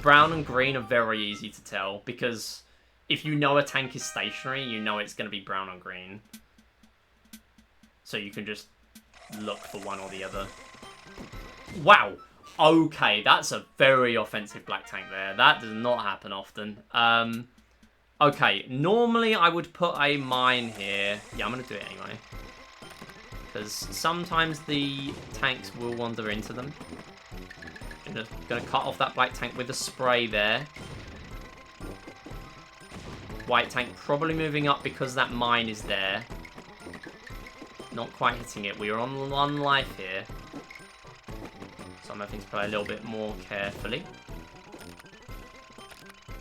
Brown and green are very easy to tell, because if you know a tank is stationary, you know it's going to be brown or green. So you can just look for one or the other. Wow. Okay, that's a very offensive black tank there. That does not happen often. Okay, normally I would put a mine here. Yeah, I'm going to do it anyway. Because sometimes the tanks will wander into them. I'm just going to cut off that black tank with a spray there. White tank probably moving up because that mine is there. Not quite hitting it. We are on 1 life here. So I'm having to play a little bit more carefully.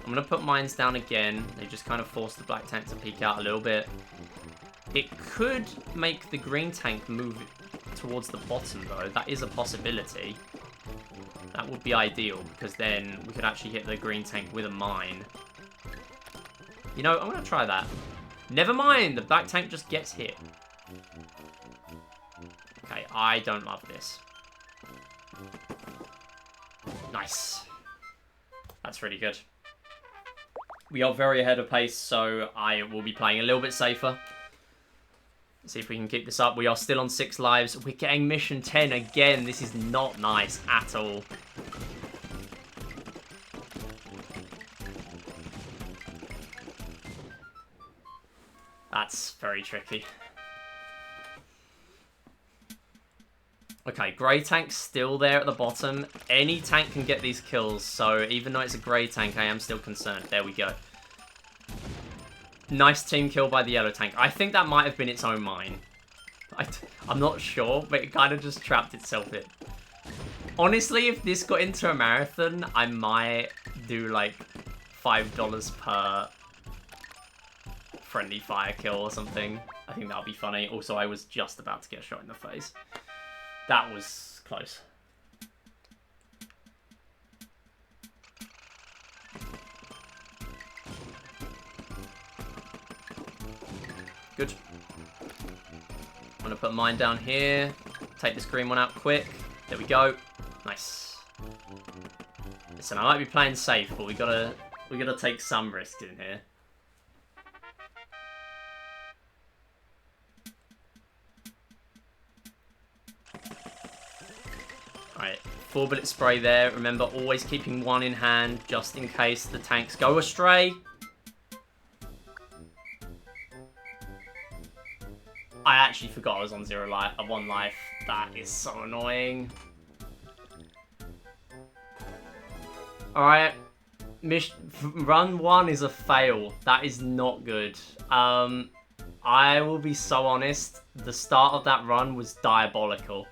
I'm going to put mines down again. They just kind of force the black tank to peek out a little bit. It could make the green tank move towards the bottom, though. That is a possibility. That would be ideal, because then we could actually hit the green tank with a mine. You know, I'm going to try that. Never mind, the black tank just gets hit. Okay, I don't love this. Nice. That's really good. We are very ahead of pace, so I will be playing a little bit safer. See if we can keep this up. We are still on 6 lives. We're getting mission 10 again. This is not nice at all. That's very tricky. Okay, grey tank's still there at the bottom. Any tank can get these kills, so even though it's a grey tank, I am still concerned. There we go. Nice team kill by the yellow tank. I think that might have been its own mine. I'm not sure, but it kind of just trapped itself in. Honestly, if this got into a marathon, I might do like $5 per friendly fire kill or something. I think that would be funny. Also, I was just about to get shot in the face. That was close. Good. I'm gonna put mine down here. Take this green one out quick. There we go. Nice. Listen, I might be playing safe, but we gotta take some risks in here. Alright, 4-bullet spray there. Remember, always keeping one in hand, just in case the tanks go astray. I actually forgot I was on 1 life. That is so annoying. Alright. Run 1 is a fail. That is not good. I will be so honest. The start of that run was diabolical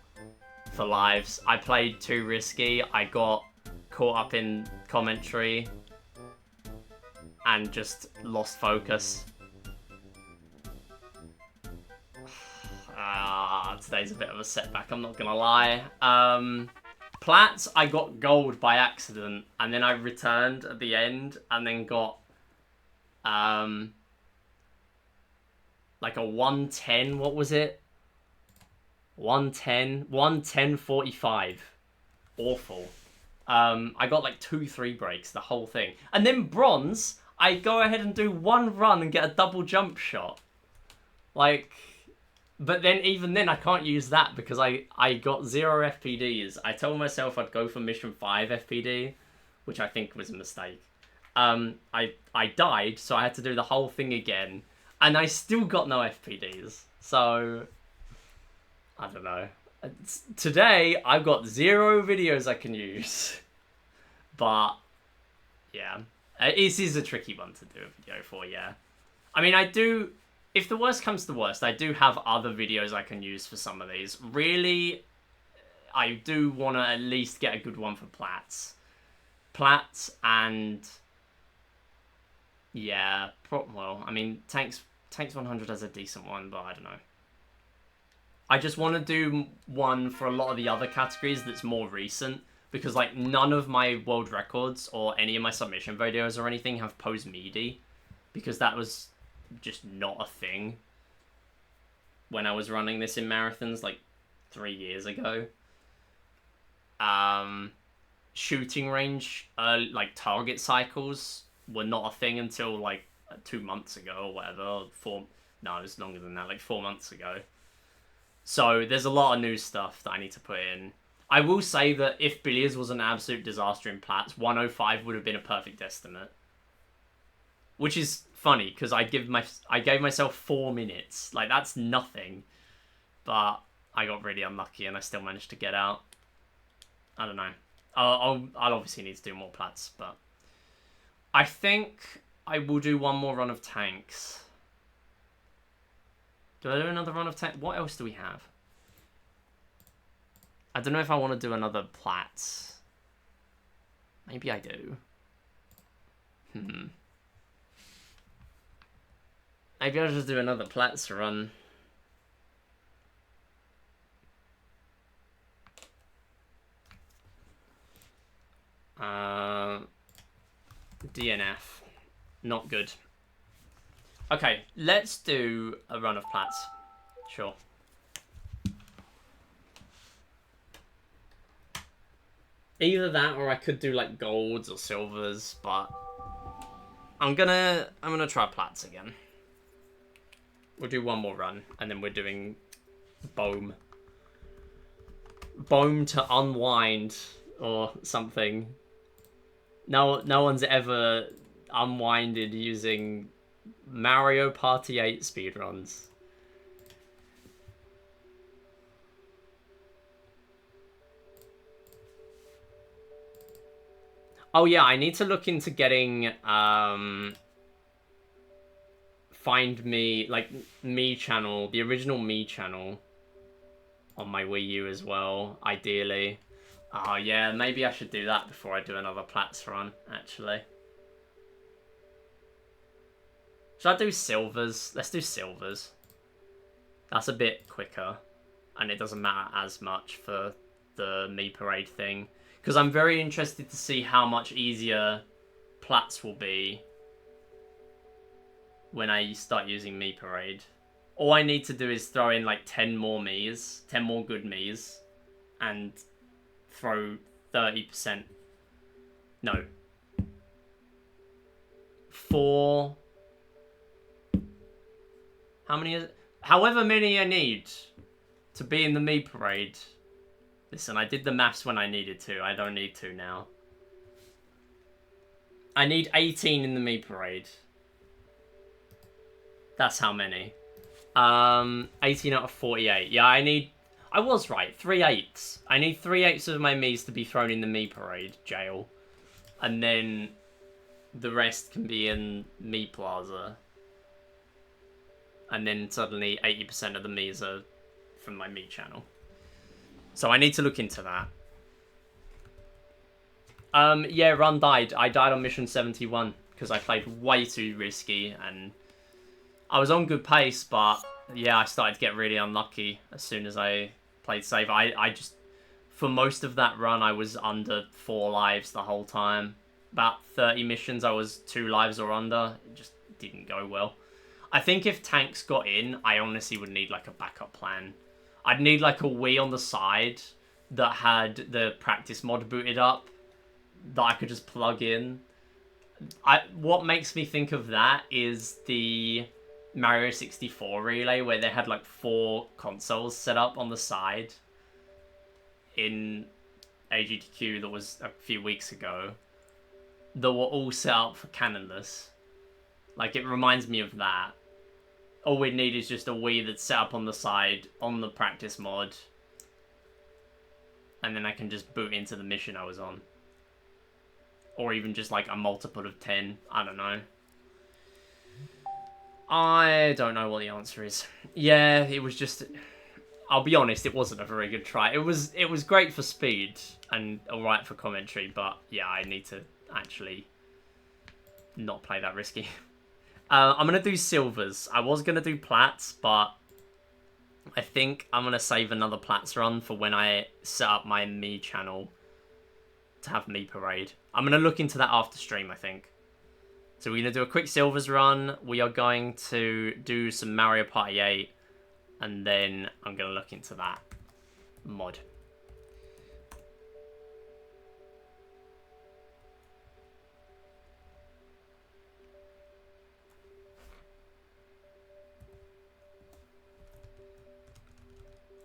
for lives. I played too risky. I got caught up in commentary and just lost focus. Today's a bit of a setback, I'm not gonna lie. Plats, I got gold by accident, and then I returned at the end, and then got, like a 110, what was it? 110.45. Awful. I got like 2-3 breaks, the whole thing. And then bronze, I go ahead and do one run and get a double jump shot. Like, but then even then I can't use that because I got 0 FPDs. I told myself I'd go for mission 5 FPD, which I think was a mistake. I died, so I had to do the whole thing again. And I still got no FPDs. So, I don't know. Today, I've got 0 videos I can use. But, yeah. This is a tricky one to do a video for, yeah. I mean, I do... If the worst comes to the worst, I do have other videos I can use for some of these. Really, I do want to at least get a good one for Plats. Plats and... Yeah, well, I mean, Tanks 100 has a decent one, but I don't know. I just want to do one for a lot of the other categories that's more recent, because like none of my world records or any of my submission videos or anything have pose meaty, because that was just not a thing when I was running this in marathons like 3 years ago. Shooting range, like target cycles were not a thing until like 2 months ago or whatever. No, it was longer than that, like 4 months ago. So there's a lot of new stuff that I need to put in. I will say that if billiards was an absolute disaster in Plats, 105 would have been a perfect estimate. Which is funny, because I gave myself 4 minutes. Like, that's nothing. But I got really unlucky and I still managed to get out. I don't know. I'll obviously need to do more Plats, but... I think I will do one more run of tanks. Do I do another run of tanks? What else do we have? I don't know if I want to do another Plats. Maybe I do. Maybe I'll just do another Plats run. DNF. Not good. Okay, let's do a run of Plats. Sure. Either that or I could do like golds or silvers, but I'm gonna try Plats again. We'll do one more run and then we're doing Bohm. Bohm to unwind or something. No one's ever unwinded using Mario Party 8 speedruns. Oh yeah, I need to look into getting Find Me, like Me channel, the original Me channel on my Wii U as well, ideally. Oh yeah, maybe I should do that before I do another Plats run, actually. Should I do silvers? Let's do silvers. That's a bit quicker, and it doesn't matter as much for the Me Parade thing. Because I'm very interested to see how much easier Plats will be when I start using Me Parade. All I need to do is throw in like 10 more Me's, 10 more good Me's, and throw 30%. No. 4... How many is it? However many I need to be in the Me Parade. Listen, I did the maths when I needed to. I don't need to now. I need 18 in the Me Parade. That's how many. 18 out of 48. Yeah, I was right. 3/8. I need 3/8 of my Me's to be thrown in the Me Parade jail. And then the rest can be in Me Plaza. And then suddenly 80% of the Me's are from my Me channel. So I need to look into that. Yeah, Run died. I died on mission 71 because I played way too risky and I was on good pace, but Yeah, I started to get really unlucky as soon as I played save. I just, for most of that run, I was under 4 lives the whole time. About 30 missions, I was 2 lives or under. It just didn't go well. I think if tanks got in, I honestly would need like a backup plan. I'd need like a Wii on the side that had the practice mod booted up that I could just plug in. What makes me think of that is the Mario 64 relay where they had like 4 consoles set up on the side in AGDQ that was a few weeks ago that were all set up for canonless. Like, it reminds me of that. All we need is just a Wii that's set up on the side on the practice mod, and then I can just boot into the mission I was on. Or even just like a multiple of 10. I don't know. I don't know what the answer is. Yeah, it was just... I'll be honest, it wasn't a very good try. It was great for speed and alright for commentary, but yeah, I need to actually not play that risky. I'm going to do silvers. I was going to do plats, but I think I'm going to save another plats run for when I set up my me channel to have me parade. I'm going to look into that after stream, I think. So we're going to do a quick silvers run. We are going to do some Mario Party 8. And then I'm going to look into that mod.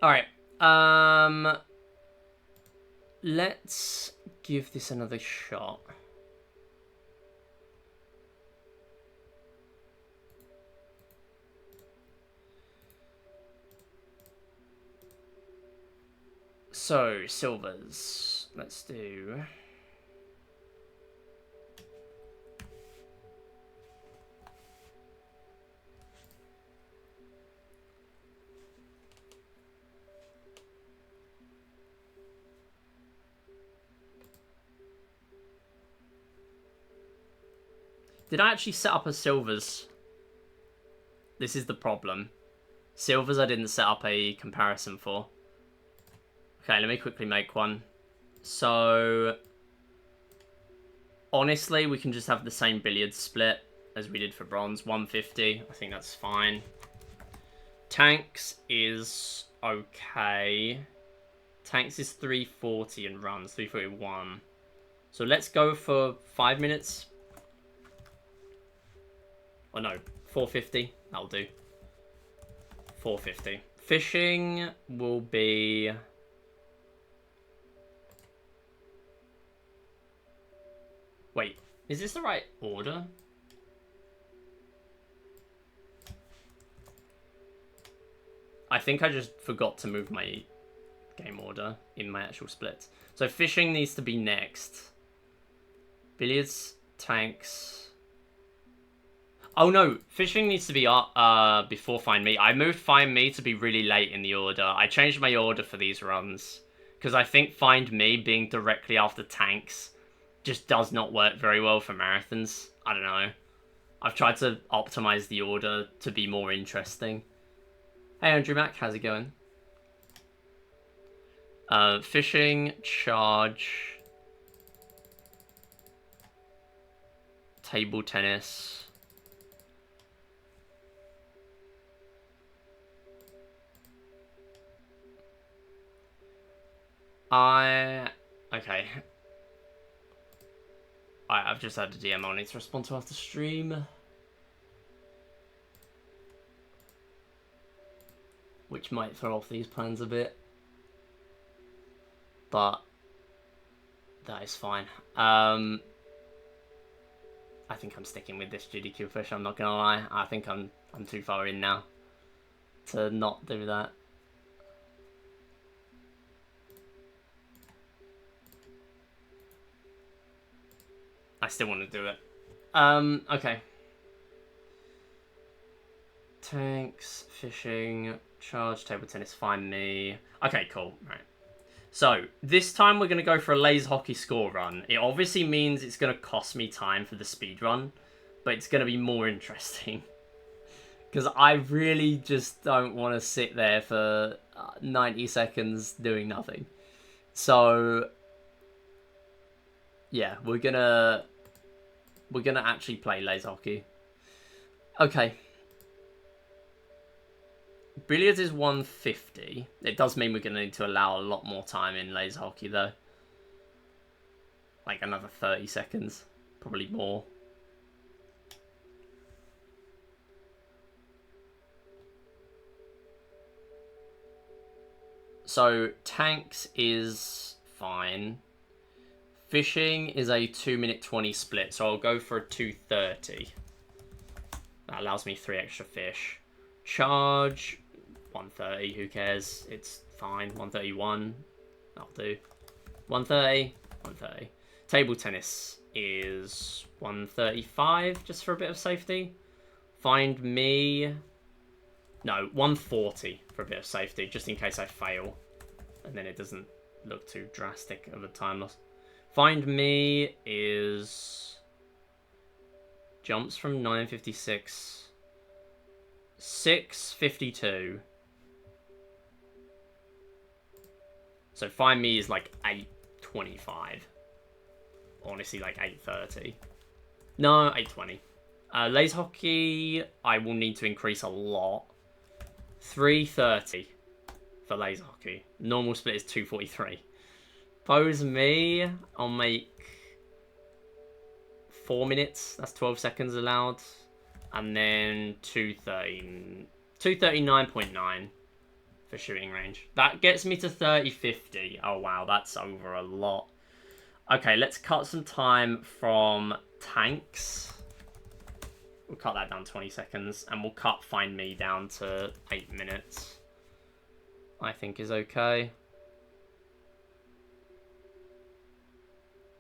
Alright. Let's give this another shot. So, silvers. Let's do... Did I actually set up a silvers? This is the problem. Silvers I didn't set up a comparison for. Okay, let me quickly make one. So, honestly, we can just have the same billiards split as we did for bronze. 150, I think that's fine. Tanks is okay. Tanks is 340 and runs, 341. So let's go for 5 minutes. Oh no, 450, that'll do. 450. Fishing will be... Wait, is this the right order? I think I just forgot to move my game order in my actual splits. So fishing needs to be next. Billiards, tanks... Oh no, fishing needs to be before Find Me. I moved Find Me to be really late in the order. I changed my order for these runs. Because I think Find Me being directly after tanks just does not work very well for marathons. I don't know. I've tried to optimize the order to be more interesting. Hey Andrew Mac, how's it going? Fishing, charge, table tennis. Okay. I've just had a DM I need to respond to after stream. Which might throw off these plans a bit. But that is fine. I think I'm sticking with this GDQ fish, I'm not gonna lie. I think I'm too far in now to not do that. I still want to do it. Okay. Tanks, fishing, charge, table tennis, Find Me. Okay, cool. Right. So, this time we're going to go for a laser hockey score run. It obviously means it's going to cost me time for the speed run, but it's going to be more interesting. Because I really just don't want to sit there for 90 seconds doing nothing. So, yeah, we're gonna actually play laser hockey. Okay. Billiards is 150. It does mean we're gonna need to allow a lot more time in laser hockey though. Like another 30 seconds, probably more. So tanks is fine. Fishing is a 2-minute 20 split, so I'll go for a 2:30. That allows me 3 extra fish. Charge 1:30. Who cares? It's fine. 1:31. That'll do. 1:30. 1:30. Table tennis is 1:35, just for a bit of safety. Find me. No, 1:40 for a bit of safety, just in case I fail. And then it doesn't look too drastic of a time loss. Find me is... Jumps from 9:56. 6:52. So find me is like 8:25. Honestly, like 8:30. No, 8:20. Laser hockey, I will need to increase a lot. 3:30 for laser hockey. Normal split is 2:43. Pose me, I'll make 4 minutes. That's 12 seconds allowed. And then 239.9 for shooting range. That gets me to 30:50. Oh wow, that's over a lot. Okay, let's cut some time from tanks. We'll cut that down 20 seconds, and we'll cut Find Me down to 8 minutes. I think is okay.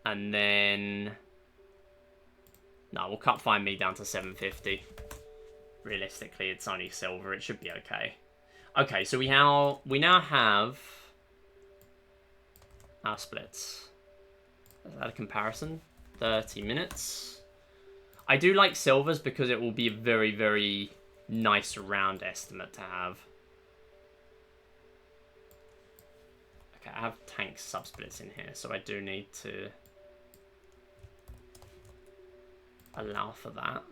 And then... No, we'll cut Find Me down to 7:50. Realistically, it's only silver. It should be okay. Okay, so we now have our splits. Is that a comparison? 30 minutes. I do like silvers because it will be a very, very nice round estimate to have. Okay, I have tank subsplits in here, so I do need to allow for that.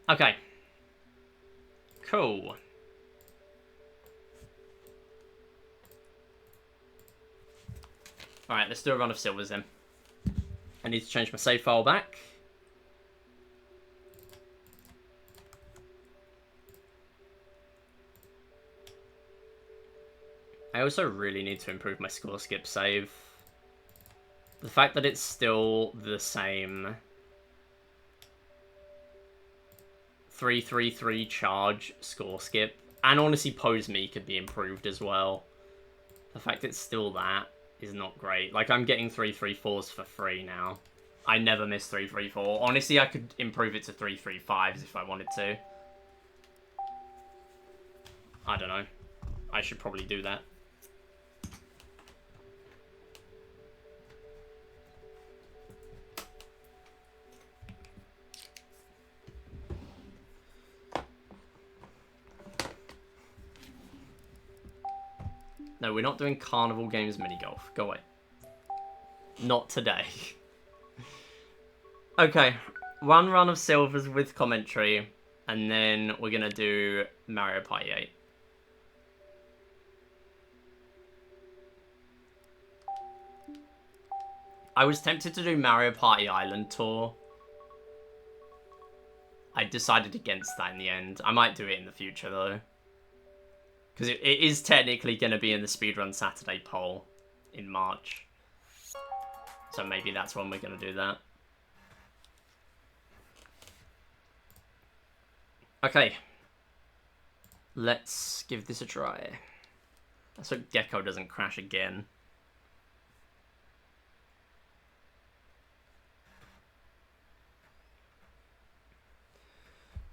Okay. Cool. Alright, let's do a run of silvers then. I need to change my save file back. I also really need to improve my score skip save. The fact that it's still the same 333 charge score skip, and honestly Pose Me could be improved as well. The fact it's still that is not great. Like, I'm getting 334s for free now. I never miss 334. Honestly, I could improve it to 335s if I wanted to. I don't know. I should probably do that. No, we're not doing Carnival Games mini golf. Go away. Not today. Okay, one run of silvers with commentary, and then we're gonna do Mario Party 8. I was tempted to do Mario Party Island Tour. I decided against that in the end. I might do it in the future though. Because it is technically going to be in the Speedrun Saturday poll in March. So maybe that's when we're going to do that. Okay. Let's give this a try. Let's hope Gecko doesn't crash again.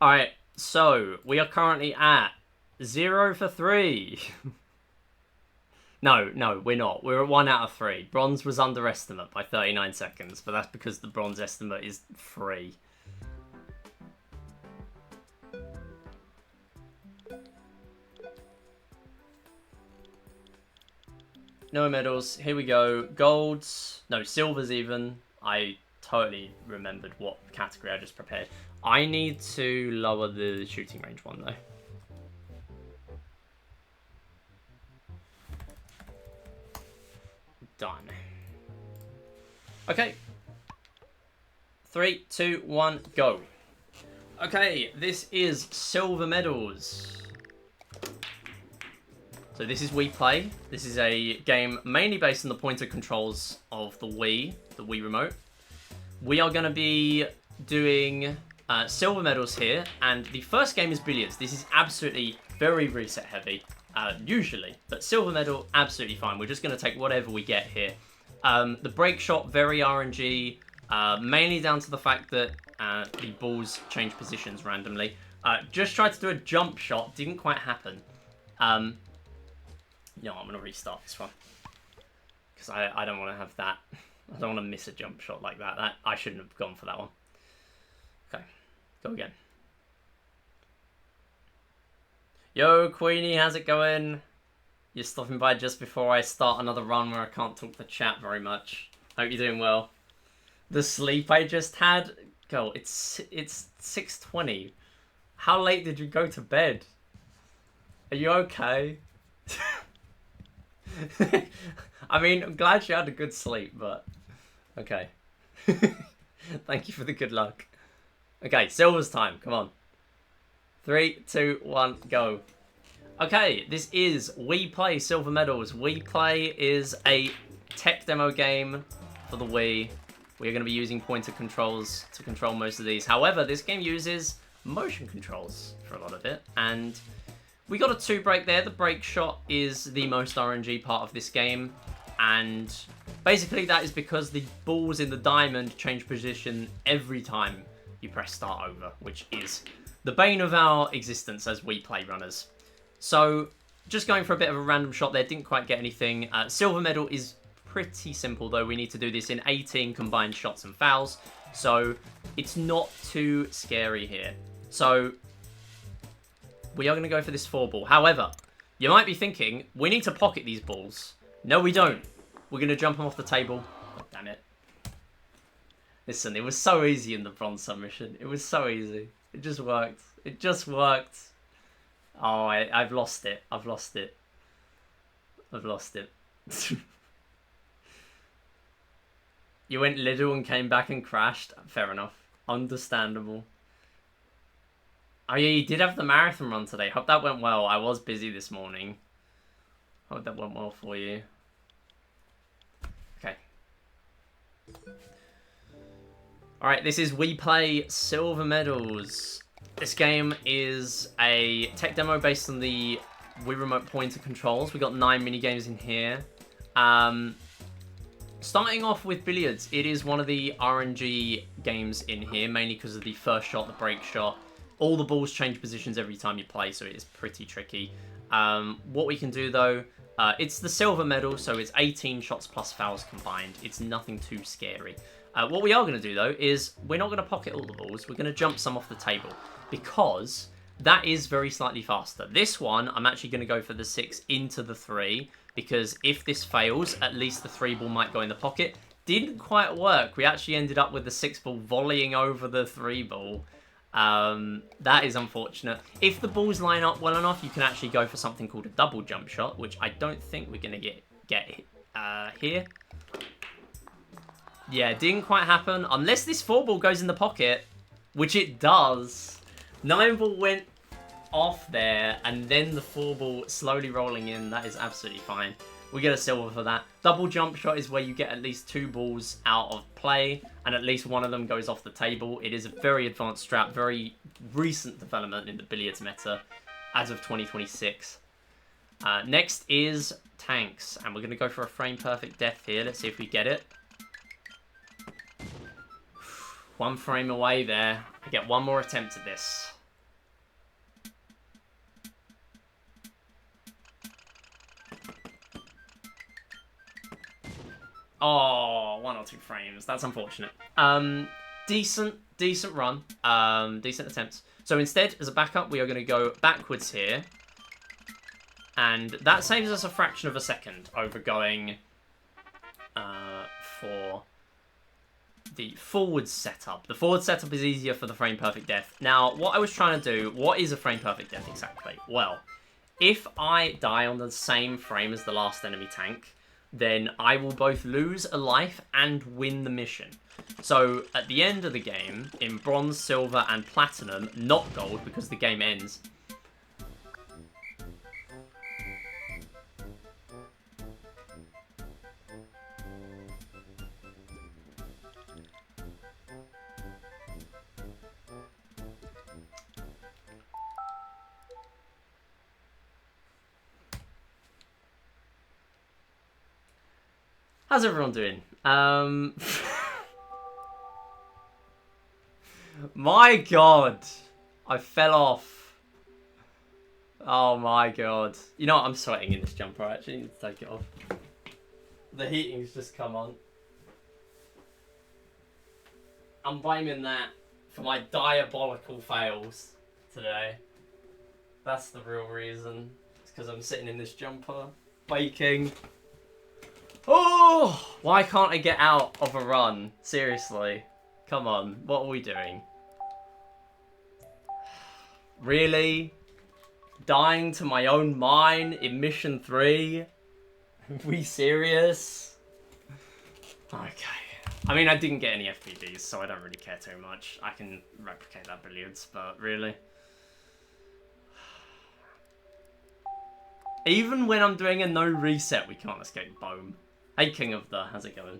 Alright, so we are currently at 0 for 3. No, we're not. We're at 1 out of 3. Bronze was underestimate by 39 seconds, but that's because the bronze estimate is 3. No medals. Here we go. Golds. No, silvers even. I totally remembered what category I just prepared. I need to lower the shooting range one, though. Done. Okay. 3, 2, 1, go. Okay, this is silver medals. So this is We Play. This is a game mainly based on the pointer controls of the Wii remote. We are going to be doing silver medals here, and the first game is billiards. This is absolutely very reset heavy, usually, but silver medal, absolutely fine. We're just going to take whatever we get here. The break shot, very RNG, mainly down to the fact that the balls change positions randomly. Just tried to do a jump shot, didn't quite happen. No, I'm going to restart this one. Because I don't want to have that. I don't want to miss a jump shot like that. I shouldn't have gone for that one. Okay, go again. Yo, Queenie, how's it going? You're stopping by just before I start another run where I can't talk to chat very much. Hope you're doing well. The sleep I just had... Go, it's 6:20. How late did you go to bed? Are you okay? I mean, I'm glad you had a good sleep, but... Okay. Thank you for the good luck. Okay, silver's time. Come on. 3, 2, 1, go. Okay, this is We Play Silver Medals. We Play is a tech demo game for the Wii. We're going to be using pointer controls to control most of these. However, this game uses motion controls for a lot of it, and... We got a 2 break there. The break shot is the most RNG part of this game. And basically that is because the balls in the diamond change position every time you press start over, which is the bane of our existence as We Play runners. So just going for a bit of a random shot there, didn't quite get anything. Silver medal is pretty simple though. We need to do this in 18 combined shots and fouls. So it's not too scary here. So... we are going to go for this 4-ball. However, you might be thinking, we need to pocket these balls. No, we don't. We're going to jump them off the table. Oh, damn it. Listen, it was so easy in the bronze submission. It was so easy. It just worked. It just worked. Oh, I've lost it. I've lost it. I've lost it. You went little and came back and crashed. Fair enough. Understandable. Oh yeah, you did have the marathon run today. Hope that went well. I was busy this morning. Hope that went well for you. Okay. Alright, this is We Play Silver Medals. This game is a tech demo based on the Wii Remote pointer controls. We got 9 minigames in here. Starting off with billiards, it is one of the RNG games in here, mainly because of the first shot, the break shot. All the balls change positions every time you play, so it is pretty tricky. What we can do, though, it's the silver medal, so it's 18 shots plus fouls combined. It's nothing too scary. What we are going to do, though, is we're not going to pocket all the balls. We're going to jump some off the table, because that is very slightly faster. This one, I'm actually going to go for the 6 into the 3, because if this fails, at least the 3 ball might go in the pocket. Didn't quite work. We actually ended up with the 6 ball volleying over the 3 ball. That is unfortunate. If the balls line up well enough, you can actually go for something called a double jump shot, which I don't think we're going to get here. Yeah, it didn't quite happen. Unless this 4 ball goes in the pocket, which it does. 9 ball went off there, and then the 4 ball slowly rolling in. That is absolutely fine. We get a silver for that. Double jump shot is where you get at least 2 balls out of play, and at least one of them goes off the table. It is a very advanced strat, very recent development in the billiards meta as of 2026. Next is tanks, and we're going to go for a frame perfect death here. Let's see if we get it. 1 frame away there. I get 1 more attempt at this. Oh, 1 or 2 frames. That's unfortunate. Decent run. Decent attempts. So instead, as a backup, we are going to go backwards here. And that saves us a fraction of a second over going for the forward setup. The forward setup is easier for the frame perfect death. Now, what I was trying to do, what is a frame perfect death exactly? Well, if I die on the same frame as the last enemy tank, then I will both lose a life and win the mission. So, at the end of the game, in bronze, silver, and platinum, not gold because the game ends, how's everyone doing? My god. I fell off. Oh my god. You know what? I'm sweating in this jumper. I actually need to take it off. The heating's just come on. I'm blaming that for my diabolical fails today. That's the real reason. It's because I'm sitting in this jumper, baking. Oh! Why can't I get out of a run? Seriously. Come on. What are we doing? Really? Dying to my own mine in Mission 3? Are we serious? Okay. I mean, I didn't get any FPDs, so I don't really care too much. I can replicate that billiards, but really? Even when I'm doing a no reset, we can't escape Boom. Hey, King of the, how's it going?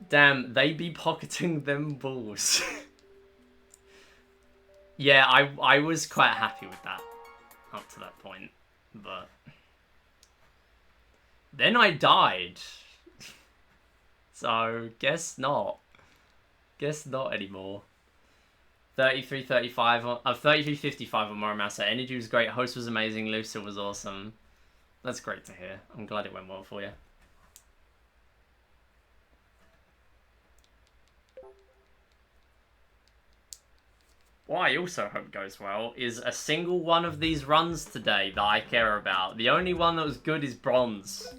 Damn, they be pocketing them balls. Yeah, I was quite happy with that up to that point, but then I died. So, guess not. Guess not anymore. 33-35, 33-55 on Morimasa. Energy was great, host was amazing, Lucille was awesome. That's great to hear. I'm glad it went well for you. What I also hope goes well is a single one of these runs today that I care about. The only one that was good is bronze.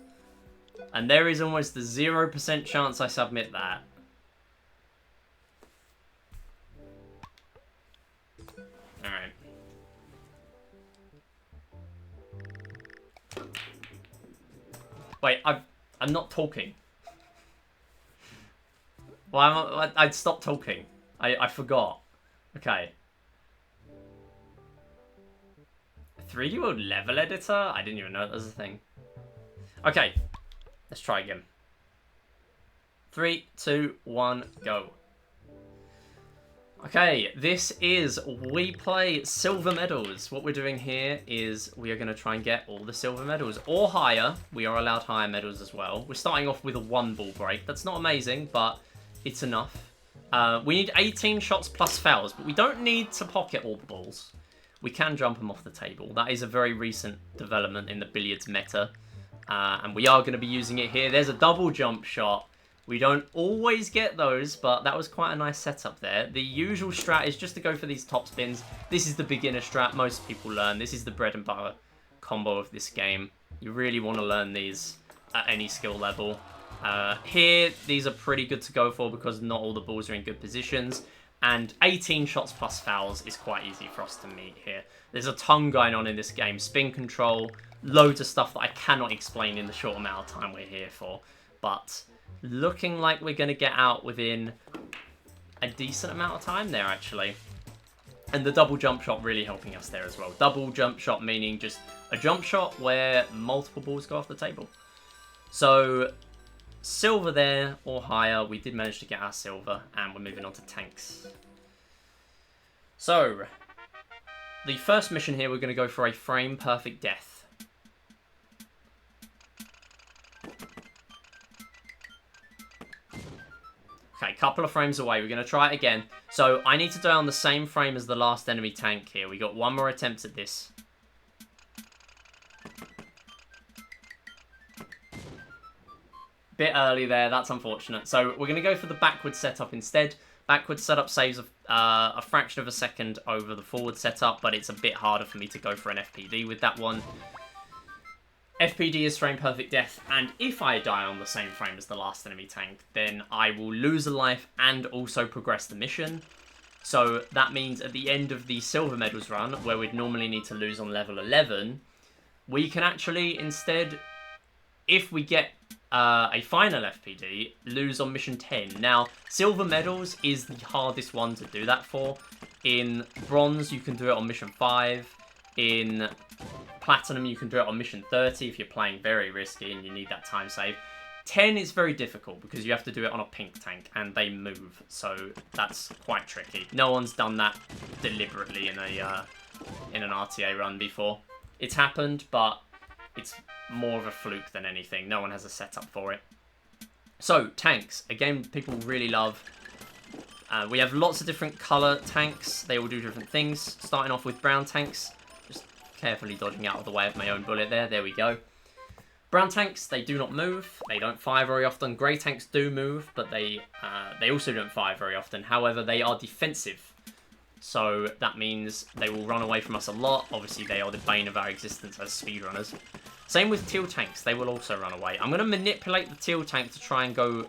And there is almost a 0% chance I submit that. Alright. Wait, I'm not talking. Well, I'd stop talking. I forgot. Okay. 3D World level editor? I didn't even know that was a thing. Okay. Let's try again. 3, 2, 1, go. Okay, this is We Play Silver Medals. What we're doing here is we are going to try and get all the silver medals. Or higher. We are allowed higher medals as well. We're starting off with a 1 ball break. That's not amazing, but it's enough. We need 18 shots plus fouls, but we don't need to pocket all the balls. We can jump them off the table. That is a very recent development in the billiards meta. And we are going to be using it here. There's a double jump shot. We don't always get those, but that was quite a nice setup there. The usual strat is just to go for these top spins. This is the beginner strat most people learn. This is the bread and butter combo of this game. You really want to learn these at any skill level. Here, these are pretty good to go for because not all the balls are in good positions. And 18 shots plus fouls is quite easy for us to meet here. There's a ton going on in this game. Spin control, loads of stuff that I cannot explain in the short amount of time we're here for. But looking like we're going to get out within a decent amount of time there, actually. And the double jump shot really helping us there as well. Double jump shot meaning just a jump shot where multiple balls go off the table. So silver there or higher. We did manage to get our silver, and we're moving on to tanks. So the first mission here, we're going to go for a frame perfect death. Okay, couple of frames away. We're going to try it again. So I need to die on the same frame as the last enemy tank here. We got one more attempt at this. bit early there. That's unfortunate. So we're going to go for the backward setup instead. Backward setup saves a fraction of a second over the forward setup, but it's a bit harder for me to go for an FPD with that one. FPD is frame perfect death, and if I die on the same frame as the last enemy tank, then I will lose a life and also progress the mission. So that means at the end of the silver medals run, where we'd normally need to lose on level 11, we can actually instead, if we get a final FPD, lose on mission 10. Now, silver medals is the hardest one to do that for. In bronze, you can do it on mission 5. In platinum, you can do it on mission 30 if you're playing very risky and you need that time save. 10 is very difficult because you have to do it on a pink tank and they move, so that's quite tricky. No one's done that deliberately in an RTA run before. It's happened, but it's more of a fluke than anything. No one has a setup for it. So, tanks. Again, people really love. We have lots of different colour tanks. They all do different things. Starting off with brown tanks. Just carefully dodging out of the way of my own bullet there. There we go. Brown tanks, they do not move. They don't fire very often. Grey tanks do move, but they also don't fire very often. However, they are defensive. So that means they will run away from us a lot. Obviously, they are the bane of our existence as speedrunners. Same with teal tanks. They will also run away. I'm going to manipulate the teal tank to try and go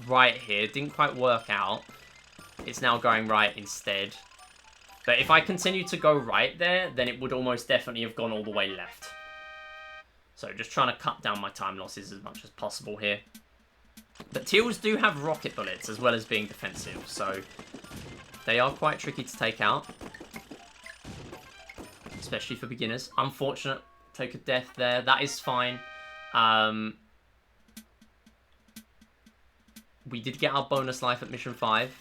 right here. Didn't quite work out. It's now going right instead. But if I continue to go right there, then it would almost definitely have gone all the way left. So just trying to cut down my time losses as much as possible here. But teals do have rocket bullets as well as being defensive. So they are quite tricky to take out. Especially for beginners. Unfortunate. Take a death there. That is fine. We did get our bonus life at mission 5.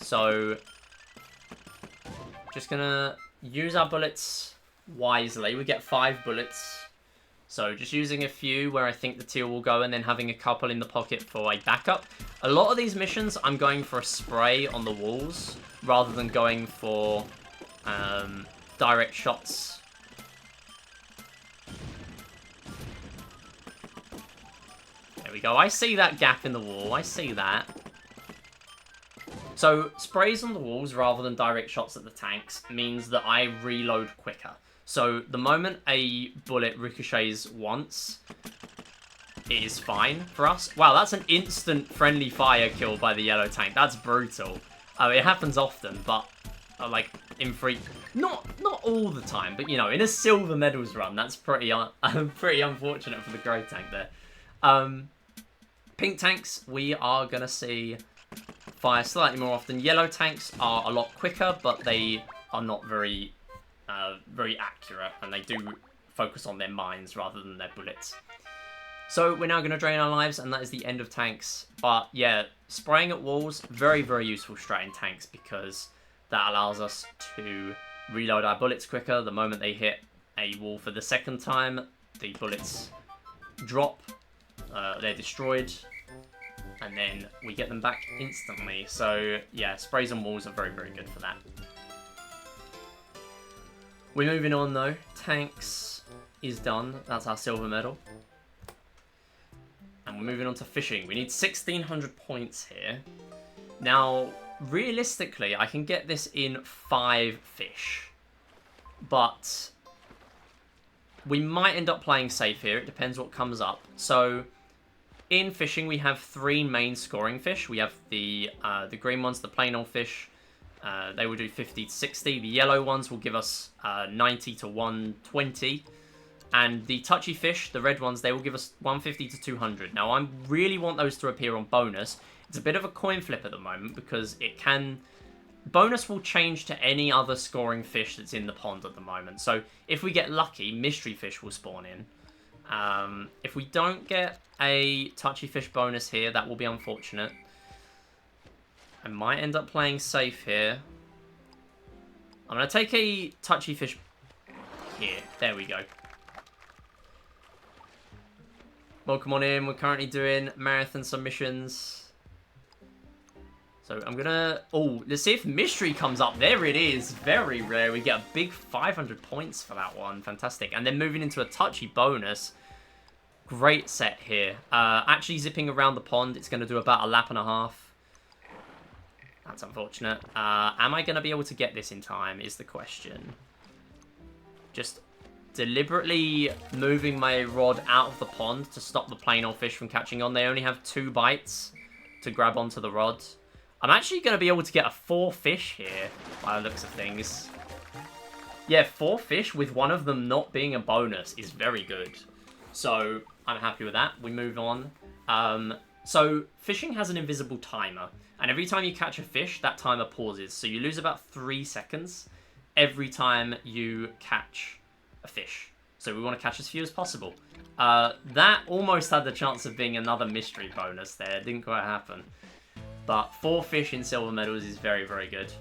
So just going to use our bullets wisely. We get 5 bullets. So just using a few where I think the teal will go and then having a couple in the pocket for a backup. A lot of these missions, I'm going for a spray on the walls rather than going for direct shots. There we go. I see that gap in the wall. I see that. So sprays on the walls rather than direct shots at the tanks means that I reload quicker. So the moment a bullet ricochets once, it is fine for us. Wow, that's an instant friendly fire kill by the yellow tank. That's brutal. It happens often, but like in free, not all the time, but you know, in a silver medals run, that's pretty pretty unfortunate for the grey tank there. Pink tanks, we are gonna see fire slightly more often. Yellow tanks are a lot quicker, but they are not very accurate, and they do focus on their mines rather than their bullets. So we're now going to drain our lives, and that is the end of tanks. But yeah, spraying at walls, very, very useful strat in tanks, because that allows us to reload our bullets quicker. The moment they hit a wall for the second time, the bullets drop, they're destroyed, and then we get them back instantly. So yeah, sprays on walls are very, very good for that. We're moving on though. Tanks is done. That's our silver medal. And we're moving on to fishing. We need 1,600 points here. Now, realistically, I can get this in 5 fish. But we might end up playing safe here. It depends what comes up. So in fishing, we have 3 main scoring fish. We have the green ones, the plain old fish. They will do 50 to 60. The yellow ones will give us 90 to 120. And the touchy fish, the red ones, they will give us 150 to 200. Now, I really want those to appear on bonus. It's a bit of a coin flip at the moment because it can... Bonus will change to any other scoring fish that's in the pond at the moment. So if we get lucky, mystery fish will spawn in. If we don't get a touchy fish bonus here, that will be unfortunate. I might end up playing safe here. I'm going to take a touchy fish here. There we go. Welcome on in. We're currently doing marathon submissions. So I'm going to... Oh, let's see if mystery comes up. There it is. Very rare. We get a big 500 points for that one. Fantastic. And then moving into a touchy bonus. Great set here. Actually zipping around the pond, it's going to do about a lap and a half. That's unfortunate. Am I going to be able to get this in time is the question. Just deliberately moving my rod out of the pond to stop the plain old fish from catching on. They only have 2 bites to grab onto the rod. I'm actually going to be able to get a 4 fish here by the looks of things. Yeah, 4 fish with one of them not being a bonus is very good. So I'm happy with that. We move on. So fishing has an invisible timer. And every time you catch a fish, that timer pauses. So you lose about 3 seconds every time you catch a fish. So we want to catch as few as possible. That almost had the chance of being another mystery bonus there. It didn't quite happen. But 4 fish in silver medals is very, very good.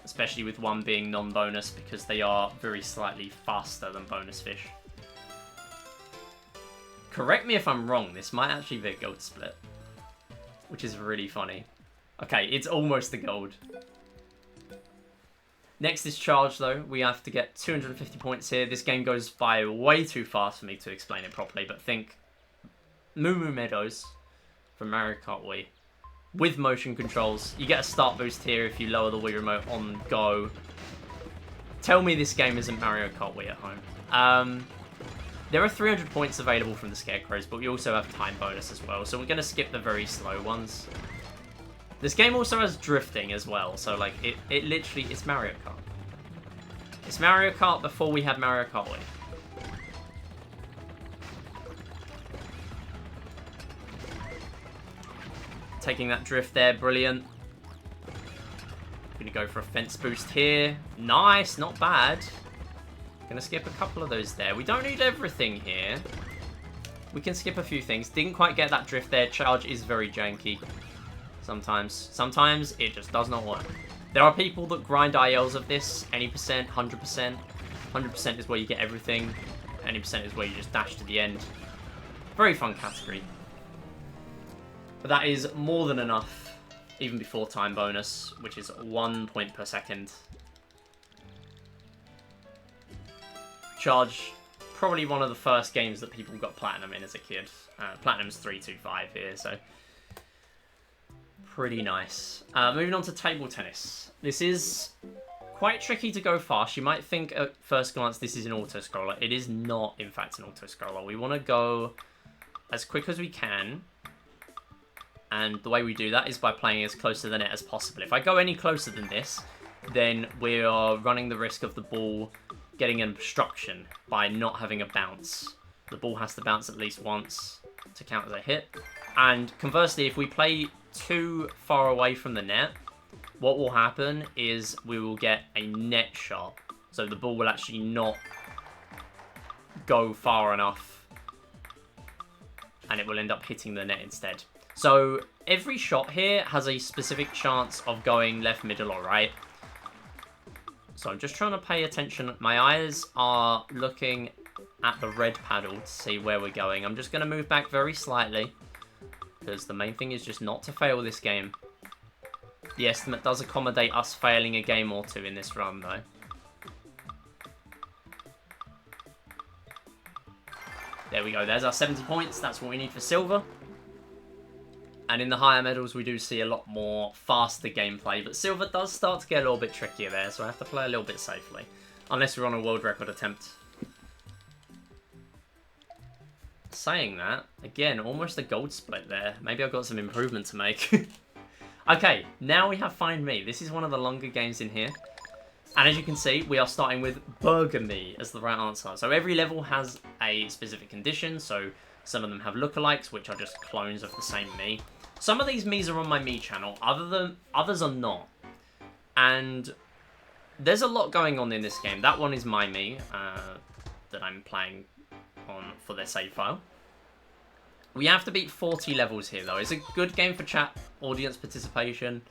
Especially with one being non-bonus because they are very slightly faster than bonus fish. Correct me if I'm wrong, this might actually be a gold split. Which is really funny. Okay, it's almost a gold. Next is charge though. We have to get 250 points here. This game goes by way too fast for me to explain it properly, but think Moo Moo Meadows from Mario Kart Wii. With motion controls. You get a start boost here if you lower the Wii Remote on go. Tell me this game isn't Mario Kart Wii at home. There are 300 points available from the Scarecrows, but we also have time bonus as well, so we're going to skip the very slow ones. This game also has drifting as well, so like it literally, it's Mario Kart. It's Mario Kart before we had Mario Kart Wii. Taking that drift there, brilliant. Gonna go for a fence boost here. Nice, not bad. Gonna skip a couple of those there. We don't need everything here. We can skip a few things. Didn't quite get that drift there. Charge is very janky. Sometimes. Sometimes it just does not work. There are people that grind ILs of this. Any percent, 100%. 100% is where you get everything. Any percent is where you just dash to the end. Very fun category. But that is more than enough, even before time bonus, which is 1 point per second. Charge, probably one of the first games that people got Platinum in as a kid. Platinum's 325 here, so pretty nice. Moving on to table tennis. This is quite tricky to go fast. You might think at first glance this is an auto-scroller. It is not, in fact, an auto-scroller. We want to go as quick as we can. And the way we do that is by playing as close to the net as possible. If I go any closer than this, then we are running the risk of the ball getting an obstruction by not having a bounce. The ball has to bounce at least once to count as a hit. And conversely, if we play too far away from the net, what will happen is we will get a net shot. So the ball will actually not go far enough and it will end up hitting the net instead. So every shot here has a specific chance of going left, middle, or right. So I'm just trying to pay attention. My eyes are looking at the red paddle to see where we're going. I'm just going to move back very slightly because the main thing is just not to fail this game. The estimate does accommodate us failing a game or two in this run though. There we go. There's our 70 points. That's what we need for silver. And in the higher medals, we do see a lot more faster gameplay. But silver does start to get a little bit trickier there, so I have to play a little bit safely. Unless we're on a world record attempt. Saying that, again, almost a gold split there. Maybe I've got some improvement to make. Okay, now we have Find Me. This is one of the longer games in here. And as you can see, we are starting with Burgundy as the right answer. So every level has a specific condition. So some of them have lookalikes, which are just clones of the same me. Some of these Miis are on my Mii channel, others are not. And there's a lot going on in this game. That one is my Mii that I'm playing on for their save file. We have to beat 40 levels here, though. It's a good game for chat, audience participation.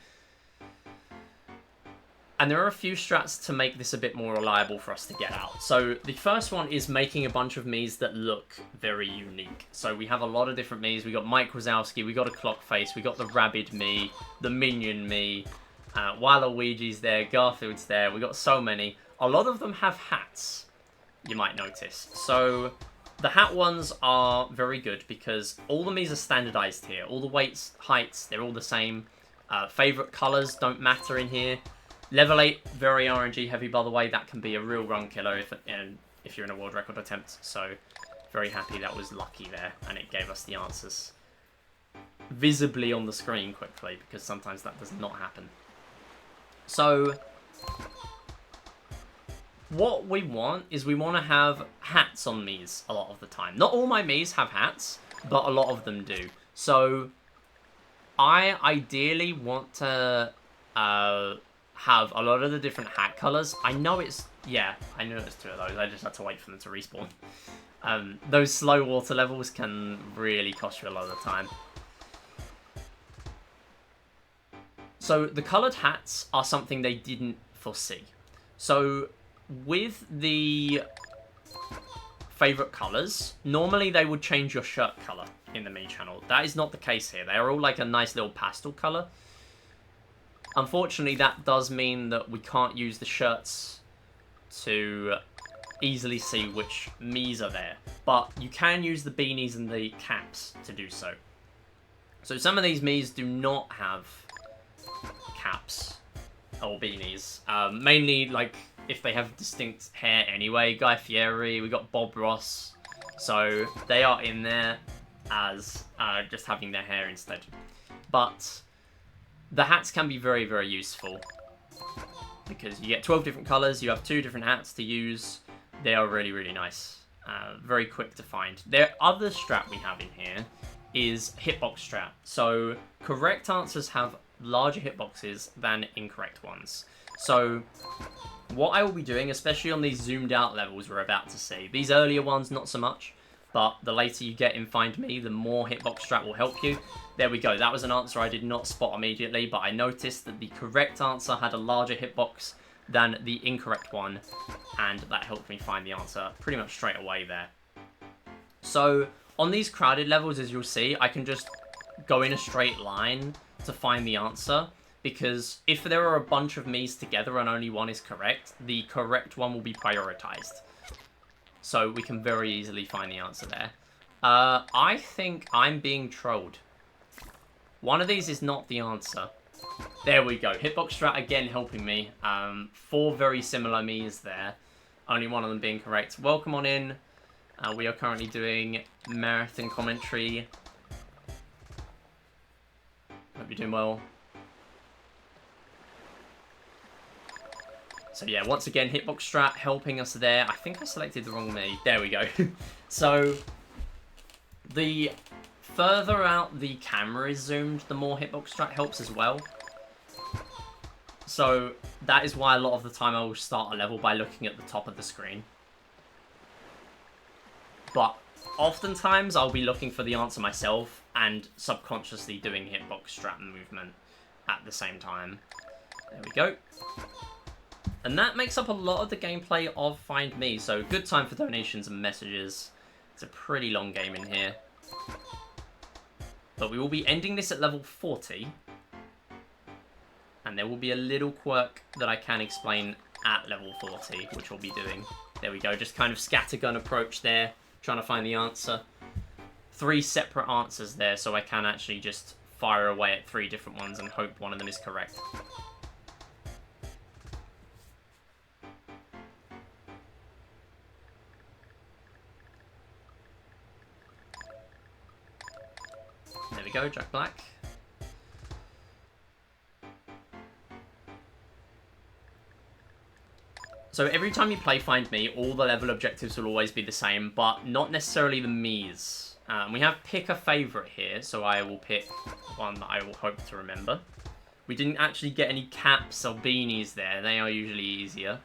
And there are a few strats to make this a bit more reliable for us to get out. So the first one is making a bunch of Miis that look very unique. So we have a lot of different Miis. We got Mike Wazowski, we got a Clock Face, we got the Rabid Mii, the Minion Mii, Waluigi's there, Garfield's there. We got so many. A lot of them have hats, you might notice. So the hat ones are very good because all the Miis are standardized here. All the weights, heights, they're all the same. Favorite colors don't matter in here. Level 8, very RNG heavy, by the way. That can be a real run killer if you're in a world record attempt. So, very happy that was lucky there, and it gave us the answers visibly on the screen quickly, because sometimes that does not happen. So, what we want is we want to have hats on Miis a lot of the time. Not all my Miis have hats, but a lot of them do. So, I ideally want to have a lot of the different hat colors. I know it's... Yeah, I know there's 2 of those. I just had to wait for them to respawn. Those slow water levels can really cost you a lot of the time. So the colored hats are something they didn't foresee. So with the favorite colors, normally they would change your shirt color in the Mii channel. That is not the case here. They are all like a nice little pastel color. Unfortunately, that does mean that we can't use the shirts to easily see which Miis are there. But you can use the beanies and the caps to do so. So some of these Miis do not have caps or beanies. Mainly, like, if they have distinct hair anyway. Guy Fieri, we got Bob Ross. So they are in there as just having their hair instead. But the hats can be very, very useful. Because you get 12 different colours, you have 2 different hats to use. They are really, really nice. Very quick to find. The other strat we have in here is hitbox strat. So correct answers have larger hitboxes than incorrect ones. So what I will be doing, especially on these zoomed out levels we're about to see, these earlier ones not so much, but the later you get in Find Me, the more hitbox strat will help you. There we go. That was an answer I did not spot immediately, but I noticed that the correct answer had a larger hitbox than the incorrect one, and that helped me find the answer pretty much straight away there. So on these crowded levels, as you'll see, I can just go in a straight line to find the answer, because if there are a bunch of Miis together and only one is correct, the correct one will be prioritized. So we can very easily find the answer there. I think I'm being trolled. One of these is not the answer. There we go. Hitbox strat again helping me. 4 very similar Miis there. Only one of them being correct. Welcome on in. We are currently doing marathon commentary. Hope you're doing well. So yeah, once again, hitbox strat helping us there. I think I selected the wrong Mii. There we go. So the further out the camera is zoomed, the more hitbox strat helps as well. So that is why a lot of the time I will start a level by looking at the top of the screen. But oftentimes I'll be looking for the answer myself and subconsciously doing hitbox strat movement at the same time. There we go. And that makes up a lot of the gameplay of Find Me. So good time for donations and messages. It's a pretty long game in here. But we will be ending this at level 40. And there will be a little quirk that I can explain at level 40, which we'll be doing. There we go, just kind of scattergun approach there, trying to find the answer. 3 separate answers there, so I can actually just fire away at 3 different ones and hope one of them is correct. There we go, Jack Black. So every time you play Find Me, all the level objectives will always be the same, but not necessarily the Miis. We have pick a favourite here, so I will pick one that I will hope to remember. We didn't actually get any caps or beanies there. They are usually easier.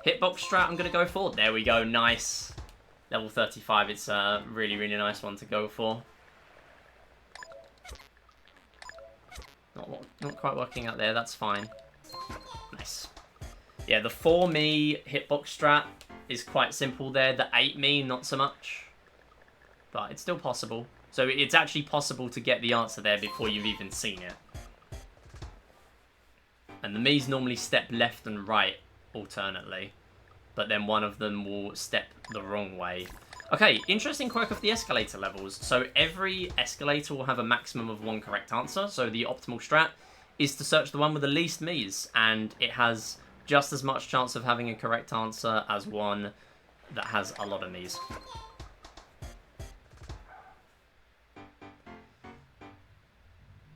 Hitbox strat I'm going to go for. There we go, nice. Level 35, it's a really, really nice one to go for. Not quite working out there, that's fine. Nice. Yeah, the 4 Mii hitbox strat is quite simple there. The 8 Mii, not so much. But it's still possible. So it's actually possible to get the answer there before you've even seen it. And the Miis normally step left and right alternately. But then one of them will step the wrong way. Okay, interesting quirk of the escalator levels. So every escalator will have a maximum of 1 correct answer. So the optimal strat is to search the one with the least me's, and it has just as much chance of having a correct answer as one that has a lot of me's.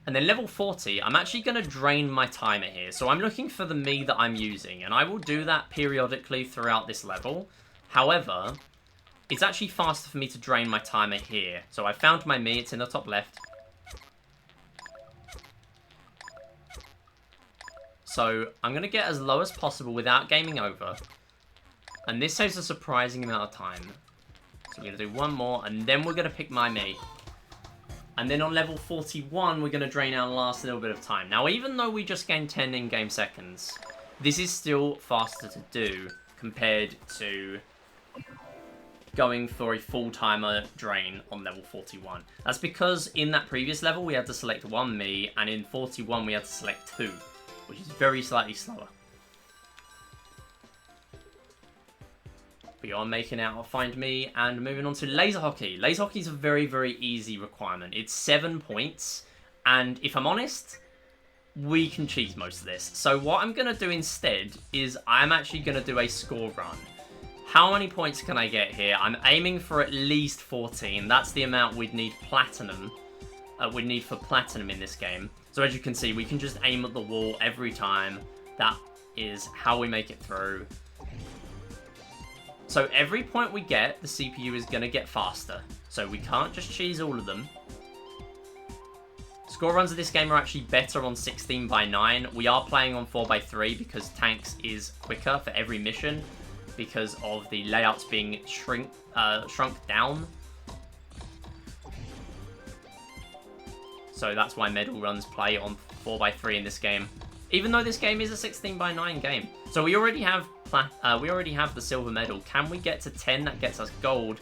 And then level 40, I'm actually going to drain my timer here. So I'm looking for the me that I'm using, and I will do that periodically throughout this level. However, it's actually faster for me to drain my timer here. So I found my me, it's in the top left. So I'm going to get as low as possible without gaming over. And this saves a surprising amount of time. So we're going to do one more, and then we're going to pick my me. And then on level 41, we're going to drain our last little bit of time. Now, even though we just gained 10 in-game seconds, this is still faster to do compared to going for a full timer drain on level 41. That's because in that previous level, we had to select 1 me, and in 41, we had to select 2, which is very slightly slower. We are making out Find Me and moving on to Laser Hockey. Laser Hockey is a very, very easy requirement. It's 7 points, and if I'm honest, we can cheese most of this. So what I'm going to do instead is I'm actually going to do a score run. How many points can I get here? I'm aiming for at least 14. That's the amount we'd need platinum. We'd need for platinum in this game. So as you can see, we can just aim at the wall every time. That is how we make it through. So every point we get, the CPU is going to get faster. So we can't just cheese all of them. Score runs of this game are actually better on 16:9. We are playing on 4:3 because tanks is quicker for every mission because of the layouts being shrunk down. So that's why medal runs play on 4:3 in this game. Even though this game is a 16:9 game. So we already have the silver medal. Can we get to 10? That gets us gold.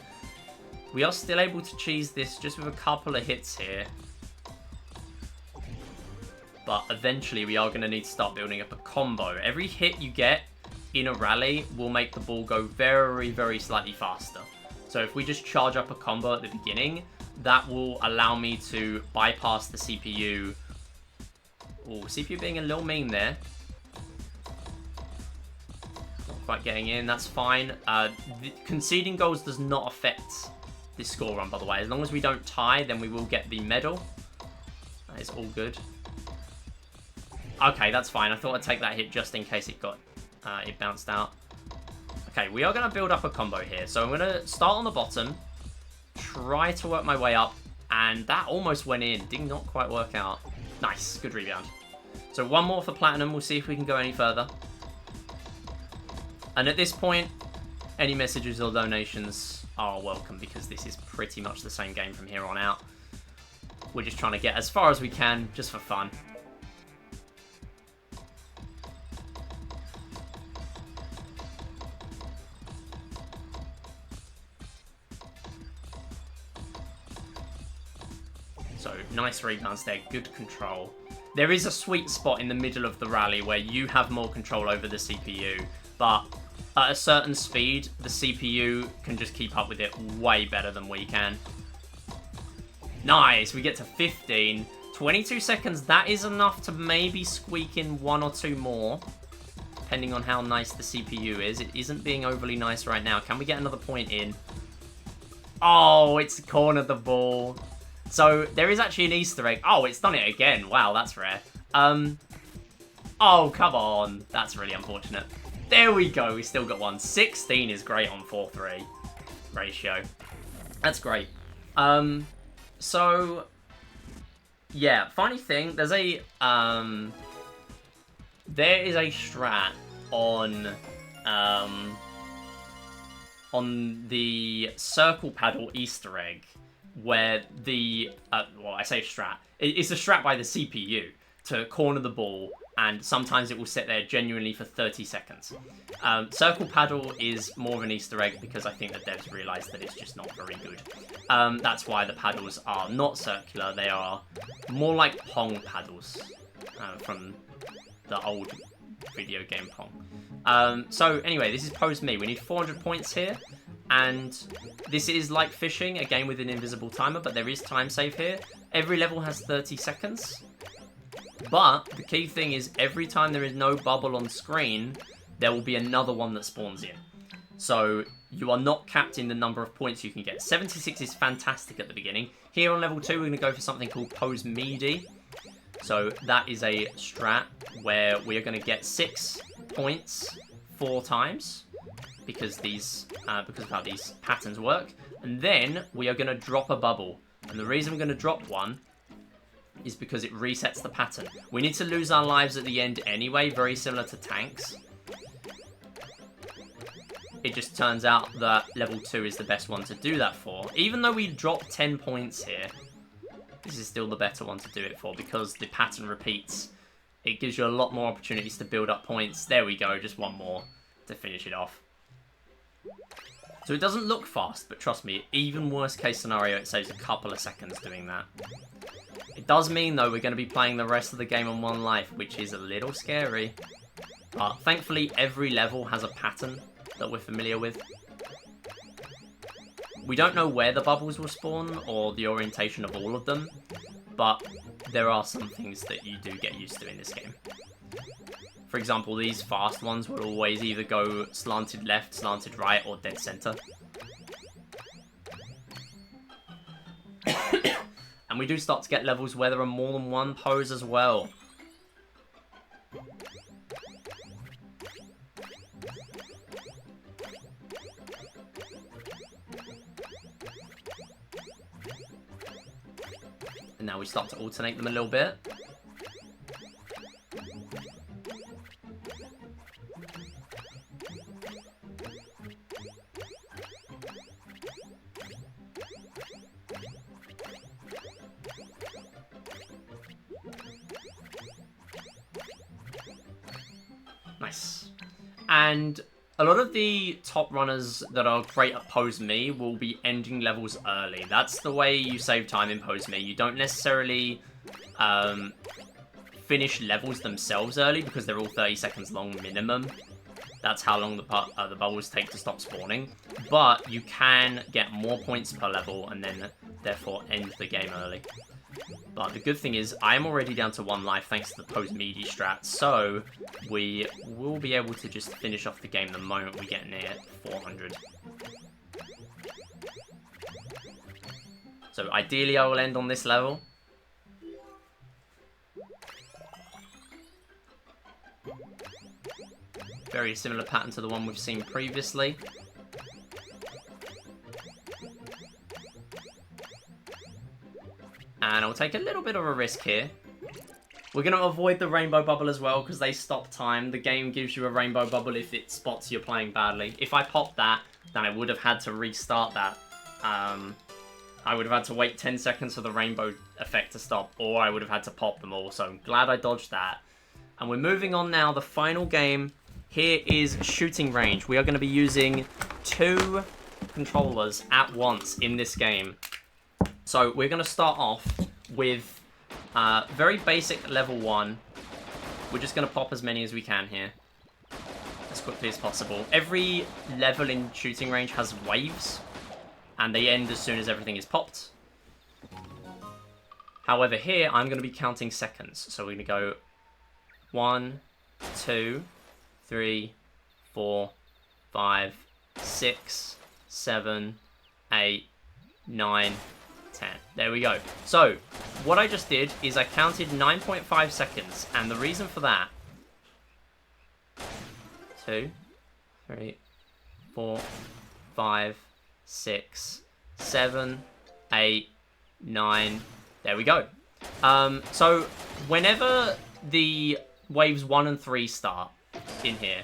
We are still able to cheese this just with a couple of hits here. But eventually we are going to need to start building up a combo. Every hit you get in a rally will make the ball go very, very slightly faster. So if we just charge up a combo at the beginning, that will allow me to bypass the CPU. Oh, CPU being a little mean there. Not quite getting in, that's fine. Conceding goals does not affect this score run, by the way. As long as we don't tie, then we will get the medal. That is all good. Okay, that's fine. I thought I'd take that hit just in case it bounced out. Okay, we are going to build up a combo here. So I'm going to start on the bottom, try to work my way up, and that almost went in. Did not quite work out. Nice, good rebound. So one more for platinum. We'll see if we can go any further. And at this point, any messages or donations are welcome because this is pretty much the same game from here on out. We're just trying to get as far as we can, just for fun. So, nice rebounds there, good control. There is a sweet spot in the middle of the rally where you have more control over the CPU, but at a certain speed, the CPU can just keep up with it way better than we can. Nice, we get to 15. 22 seconds, that is enough to maybe squeak in 1 or 2 more, depending on how nice the CPU is. It isn't being overly nice right now. Can we get another point in? Oh, it's cornered the ball. So, there is actually an Easter egg. Oh, it's done it again. Wow, that's rare. Oh, come on. That's really unfortunate. There we go. We still got one. 16 is great on 4-3 ratio. That's great. So, yeah. Funny thing, there is a strat on the circle paddle Easter egg where well, I say strat. It's a strat by the CPU to corner the ball, and sometimes it will sit there genuinely for 30 seconds. Circle paddle is more of an Easter egg because I think the devs realised that it's just not very good. That's why the paddles are not circular. They are more like Pong paddles from the old video game Pong. So anyway, this is pose me. We need 400 points here. And this is like fishing, a game with an invisible timer, but there is time save here. Every level has 30 seconds. But the key thing is every time there is no bubble on screen, there will be another one that spawns in. So you are not capped in the number of points you can get. 76 is fantastic at the beginning. Here on level 2, we're going to go for something called Pose Meaty. So that is a strat where we are going to get 6 points 4 times. Because of how these patterns work. And then we are going to drop a bubble. And the reason we're going to drop one is because it resets the pattern. We need to lose our lives at the end anyway, very similar to tanks. It just turns out that level 2 is the best one to do that for. Even though we drop 10 points here, this is still the better one to do it for because the pattern repeats. It gives you a lot more opportunities to build up points. There we go, just one more to finish it off. So it doesn't look fast, but trust me, even worst case scenario, it saves a couple of seconds doing that. It does mean, though, we're going to be playing the rest of the game on 1 life, which is a little scary. But thankfully, every level has a pattern that we're familiar with. We don't know where the bubbles will spawn, or the orientation of all of them, but there are some things that you do get used to in this game. For example, these fast ones will always either go slanted left, slanted right, or dead center. And we do start to get levels where there are more than one pose as well. And now we start to alternate them a little bit. Nice. And a lot of the top runners that are great at Pose Me will be ending levels early. That's the way you save time in Pose Me. You don't necessarily finish levels themselves early because they're all 30 seconds long minimum. That's how long the bubbles take to stop spawning. But you can get more points per level and then therefore end the game early. But the good thing is, I am already down to 1 life thanks to the Pose Meaty strat, so we will be able to just finish off the game the moment we get near 400. So ideally I will end on this level. Very similar pattern to the one we've seen previously. And I'll take a little bit of a risk here. We're going to avoid the rainbow bubble as well because they stop time. The game gives you a rainbow bubble if it spots you're playing badly. If I popped that, then I would have had to restart that. I would have had to wait 10 seconds for the rainbow effect to stop, or I would have had to pop them all. So I'm glad I dodged that. And we're moving on now. The final game here is shooting range. We are going to be using 2 controllers at once in this game. So we're going to start off with very basic level 1. We're just going to pop as many as we can here, as quickly as possible. Every level in shooting range has waves, and they end as soon as everything is popped. However, here I'm going to be counting seconds. So we're going to go 1, 2, 3, 4, 5, 6, 7, 8, 9, 10. There we go. So, what I just did is I counted 9.5 seconds, and the reason for that... 2, 3, 4, 5, 6, 7, 8, 9... There we go. So, whenever the waves 1 and 3 start in here,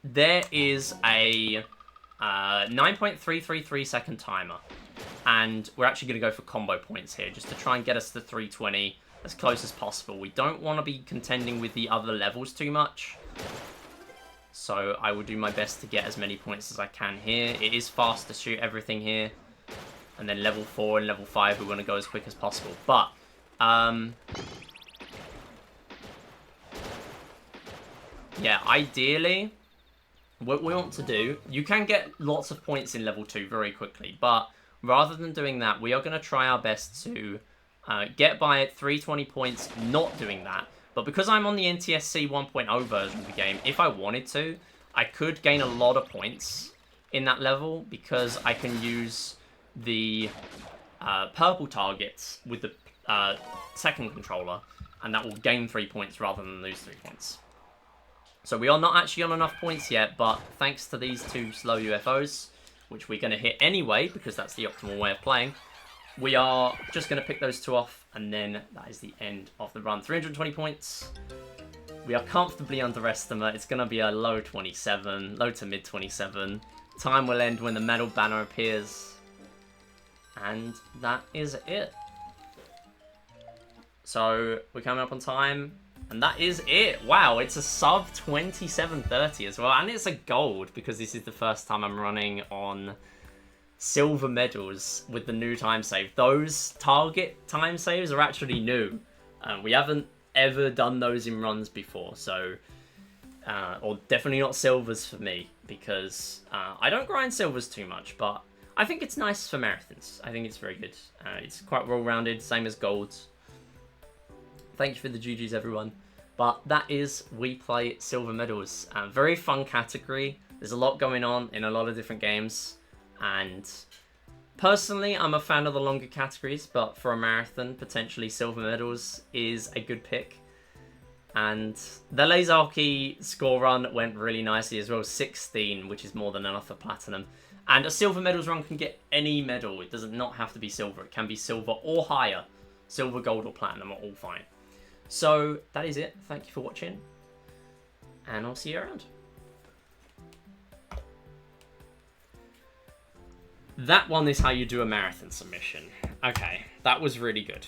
there is a 9.333 second timer. And we're actually going to go for combo points here, just to try and get us to 320 as close as possible. We don't want to be contending with the other levels too much. So I will do my best to get as many points as I can here. It is fast to shoot everything here. And then level 4 and level 5, we want to go as quick as possible. But, yeah, ideally, what we want to do, you can get lots of points in level 2 very quickly, but rather than doing that, we are going to try our best to get by at 320 points not doing that. But because I'm on the NTSC 1.0 version of the game, if I wanted to, I could gain a lot of points in that level because I can use the purple targets with the second controller, and that will gain 3 points rather than lose 3 points. So we are not actually on enough points yet, but thanks to these 2 slow UFOs, which we're going to hit anyway, because that's the optimal way of playing, we are just going to pick those 2 off, and then that is the end of the run. 320 points. We are comfortably under estimate. It's going to be a low 27, low to mid 27. Time will end when the medal banner appears. And that is it. So we're coming up on time. And that is it. Wow, it's a sub 27:30 as well. And it's a gold because this is the first time I'm running on silver medals with the new time save. Those target time saves are actually new. We haven't ever done those in runs before. So, or definitely not silvers for me because I don't grind silvers too much. But I think it's nice for marathons. I think it's very good. It's quite well-rounded, same as golds. Thank you for the GGs, everyone. But that is We Play Silver Medals. Very fun category. There's a lot going on in a lot of different games. And personally, I'm a fan of the longer categories. But for a marathon, potentially Silver Medals is a good pick. And the Lazarki score run went really nicely as well. 16, which is more than enough for Platinum. And a Silver Medals run can get any medal. It does not have to be silver. It can be silver or higher. Silver, gold, or platinum are all fine. So, that is it. Thank you for watching. And I'll see you around. That one is how you do a marathon submission. Okay, that was really good.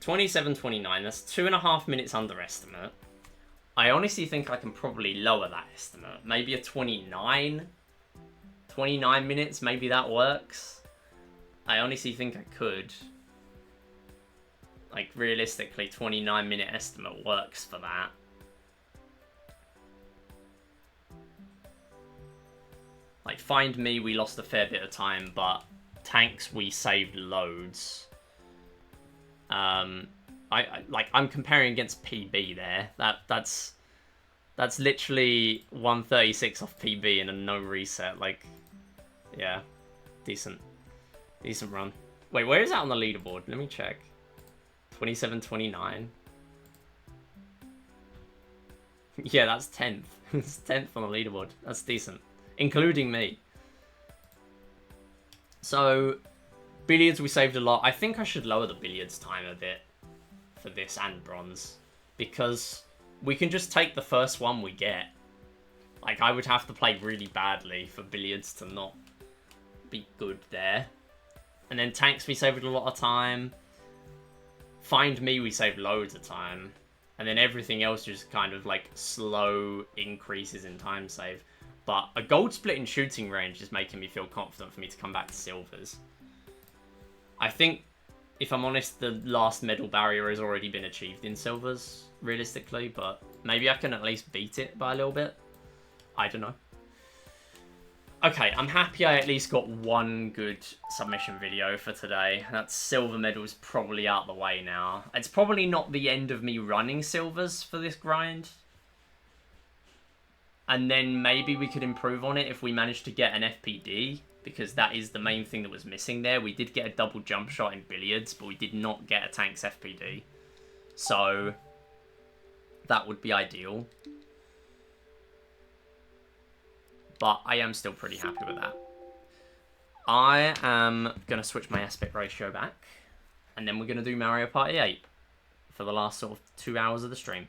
27:29, that's 2.5 minutes under estimate. I honestly think I can probably lower that estimate. Maybe a 29 minutes, maybe that works. I honestly think I could. Like, realistically, 29-minute estimate works for that. Like, Find Me, we lost a fair bit of time, but Tanks, we saved loads. I'm comparing against PB there. That's literally 136 off PB and a no reset. Like, yeah, decent run. Wait, where is that on the leaderboard? Let me check. 27:29. Yeah, that's 10th. It's 10th on the leaderboard. That's decent, including me. So, billiards we saved a lot. I think I should lower the billiards time a bit for this and bronze because we can just take the first one we get. Like, I would have to play really badly for billiards to not be good there. And then tanks we saved a lot of time. Find Me, we saved loads of time. And then everything else just kind of like slow increases in time save. But a gold split in shooting range is making me feel confident for me to come back to silvers. I think, if I'm honest, the last medal barrier has already been achieved in silvers, realistically. But maybe I can at least beat it by a little bit. I don't know. Okay, I'm happy I at least got one good submission video for today. That silver medal's probably out the way now. It's probably not the end of me running silvers for this grind. And then maybe we could improve on it if we managed to get an FPD, because that is the main thing that was missing there. We did get a double jump shot in billiards, but we did not get a tanks FPD. So, that would be ideal. But I am still pretty happy with that. I am going to switch my aspect ratio back. And then we're going to do Mario Party 8 for the last sort of 2 hours of the stream.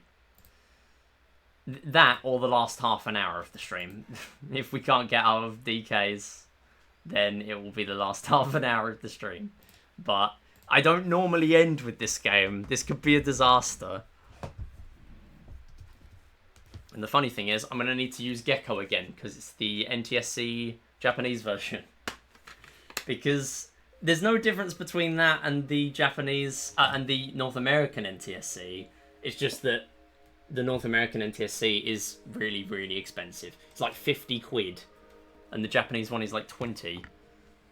That or the last half an hour of the stream. If we can't get out of DKs, then it will be the last half an hour of the stream. But I don't normally end with this game. This could be a disaster. And the funny thing is, I'm going to need to use Gecko again, because it's the NTSC Japanese version. Because there's no difference between that and the Japanese, and the North American NTSC. It's just that the North American NTSC is really, really expensive. It's like 50 quid. And the Japanese one is like 20.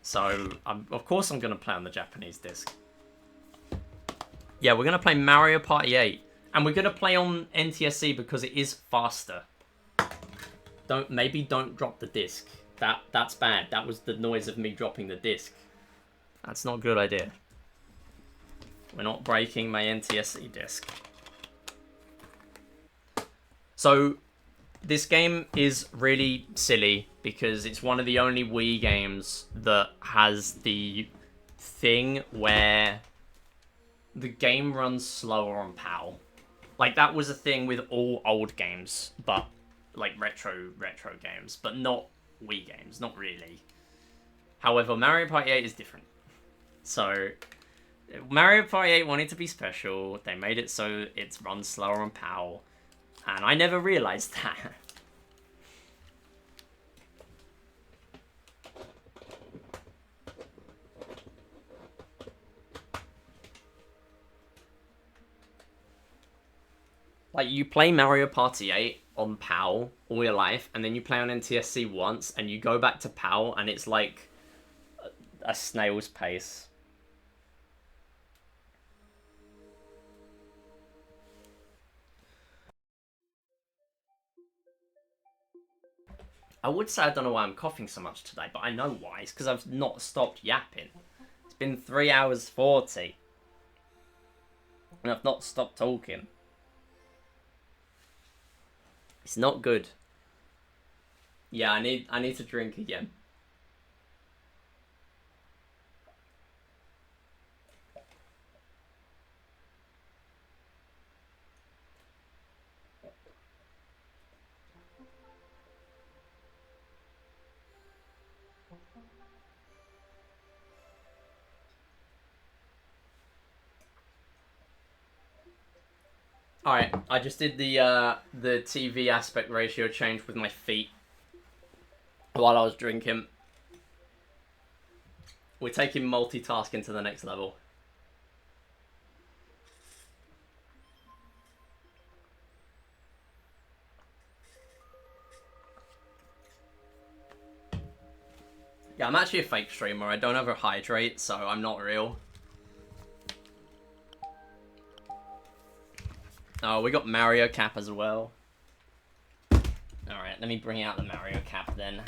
So, of course I'm going to play on the Japanese disc. Yeah, we're going to play Mario Party 8. And we're going to play on NTSC because it is faster. Maybe don't drop the disc. That's bad. That was the noise of me dropping the disc. That's not a good idea. We're not breaking my NTSC disc. So, this game is really silly because it's one of the only Wii games that has the thing where the game runs slower on PAL. Like, that was a thing with all old games, but like retro games, but not Wii games, not really. However, Mario Party 8 is different. So, Mario Party 8 wanted to be special. They made it so it runs slower on PAL. And I never realized that. Like, you play Mario Party 8 on PAL all your life, and then you play on NTSC once, and you go back to PAL, and it's like a snail's pace. I would say I don't know why I'm coughing so much today, but I know why. It's because I've not stopped yapping. It's been 3 hours 40. And I've not stopped talking. It's not good. Yeah, I need to drink again. Alright, I just did the TV aspect ratio change with my feet while I was drinking. We're taking multitasking to the next level. Yeah, I'm actually a fake streamer. I don't ever hydrate, so I'm not real. Oh, we got Mario Cap as well. Alright, let me bring out the Mario Cap then.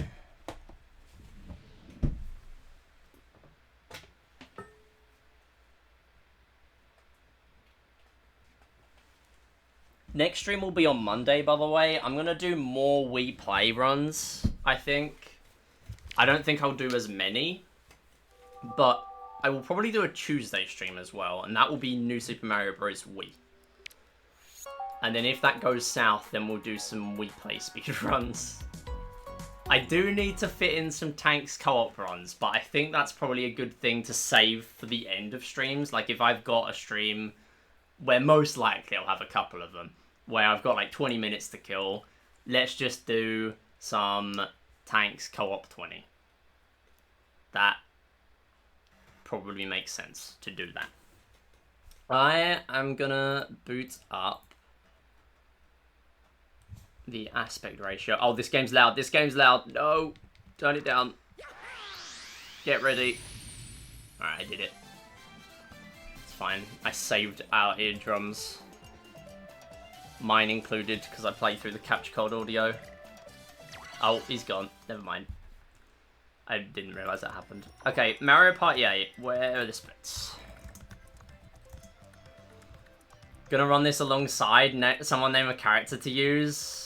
Next stream will be on Monday, by the way. I'm going to do more Wii Play runs, I think. I don't think I'll do as many. But I will probably do a Tuesday stream as well. And that will be New Super Mario Bros. Wii. And then if that goes south, then we'll do some Wii Play speedruns. I do need to fit in some Tanks co-op runs, but I think that's probably a good thing to save for the end of streams. Like, if I've got a stream where most likely I'll have a couple of them, where I've got like 20 minutes to kill, let's just do some Tanks co-op 20. That probably makes sense to do that. I am gonna boot up the aspect ratio. Oh, this game's loud. This game's loud. No. Turn it down. Get ready. Alright, I did it. It's fine. I saved our eardrums. Mine included, because I played through the capture card audio. Oh, he's gone. Never mind. I didn't realise that happened. Okay, Mario Party 8. Where are the splits? Gonna run this alongside someone name a character to use.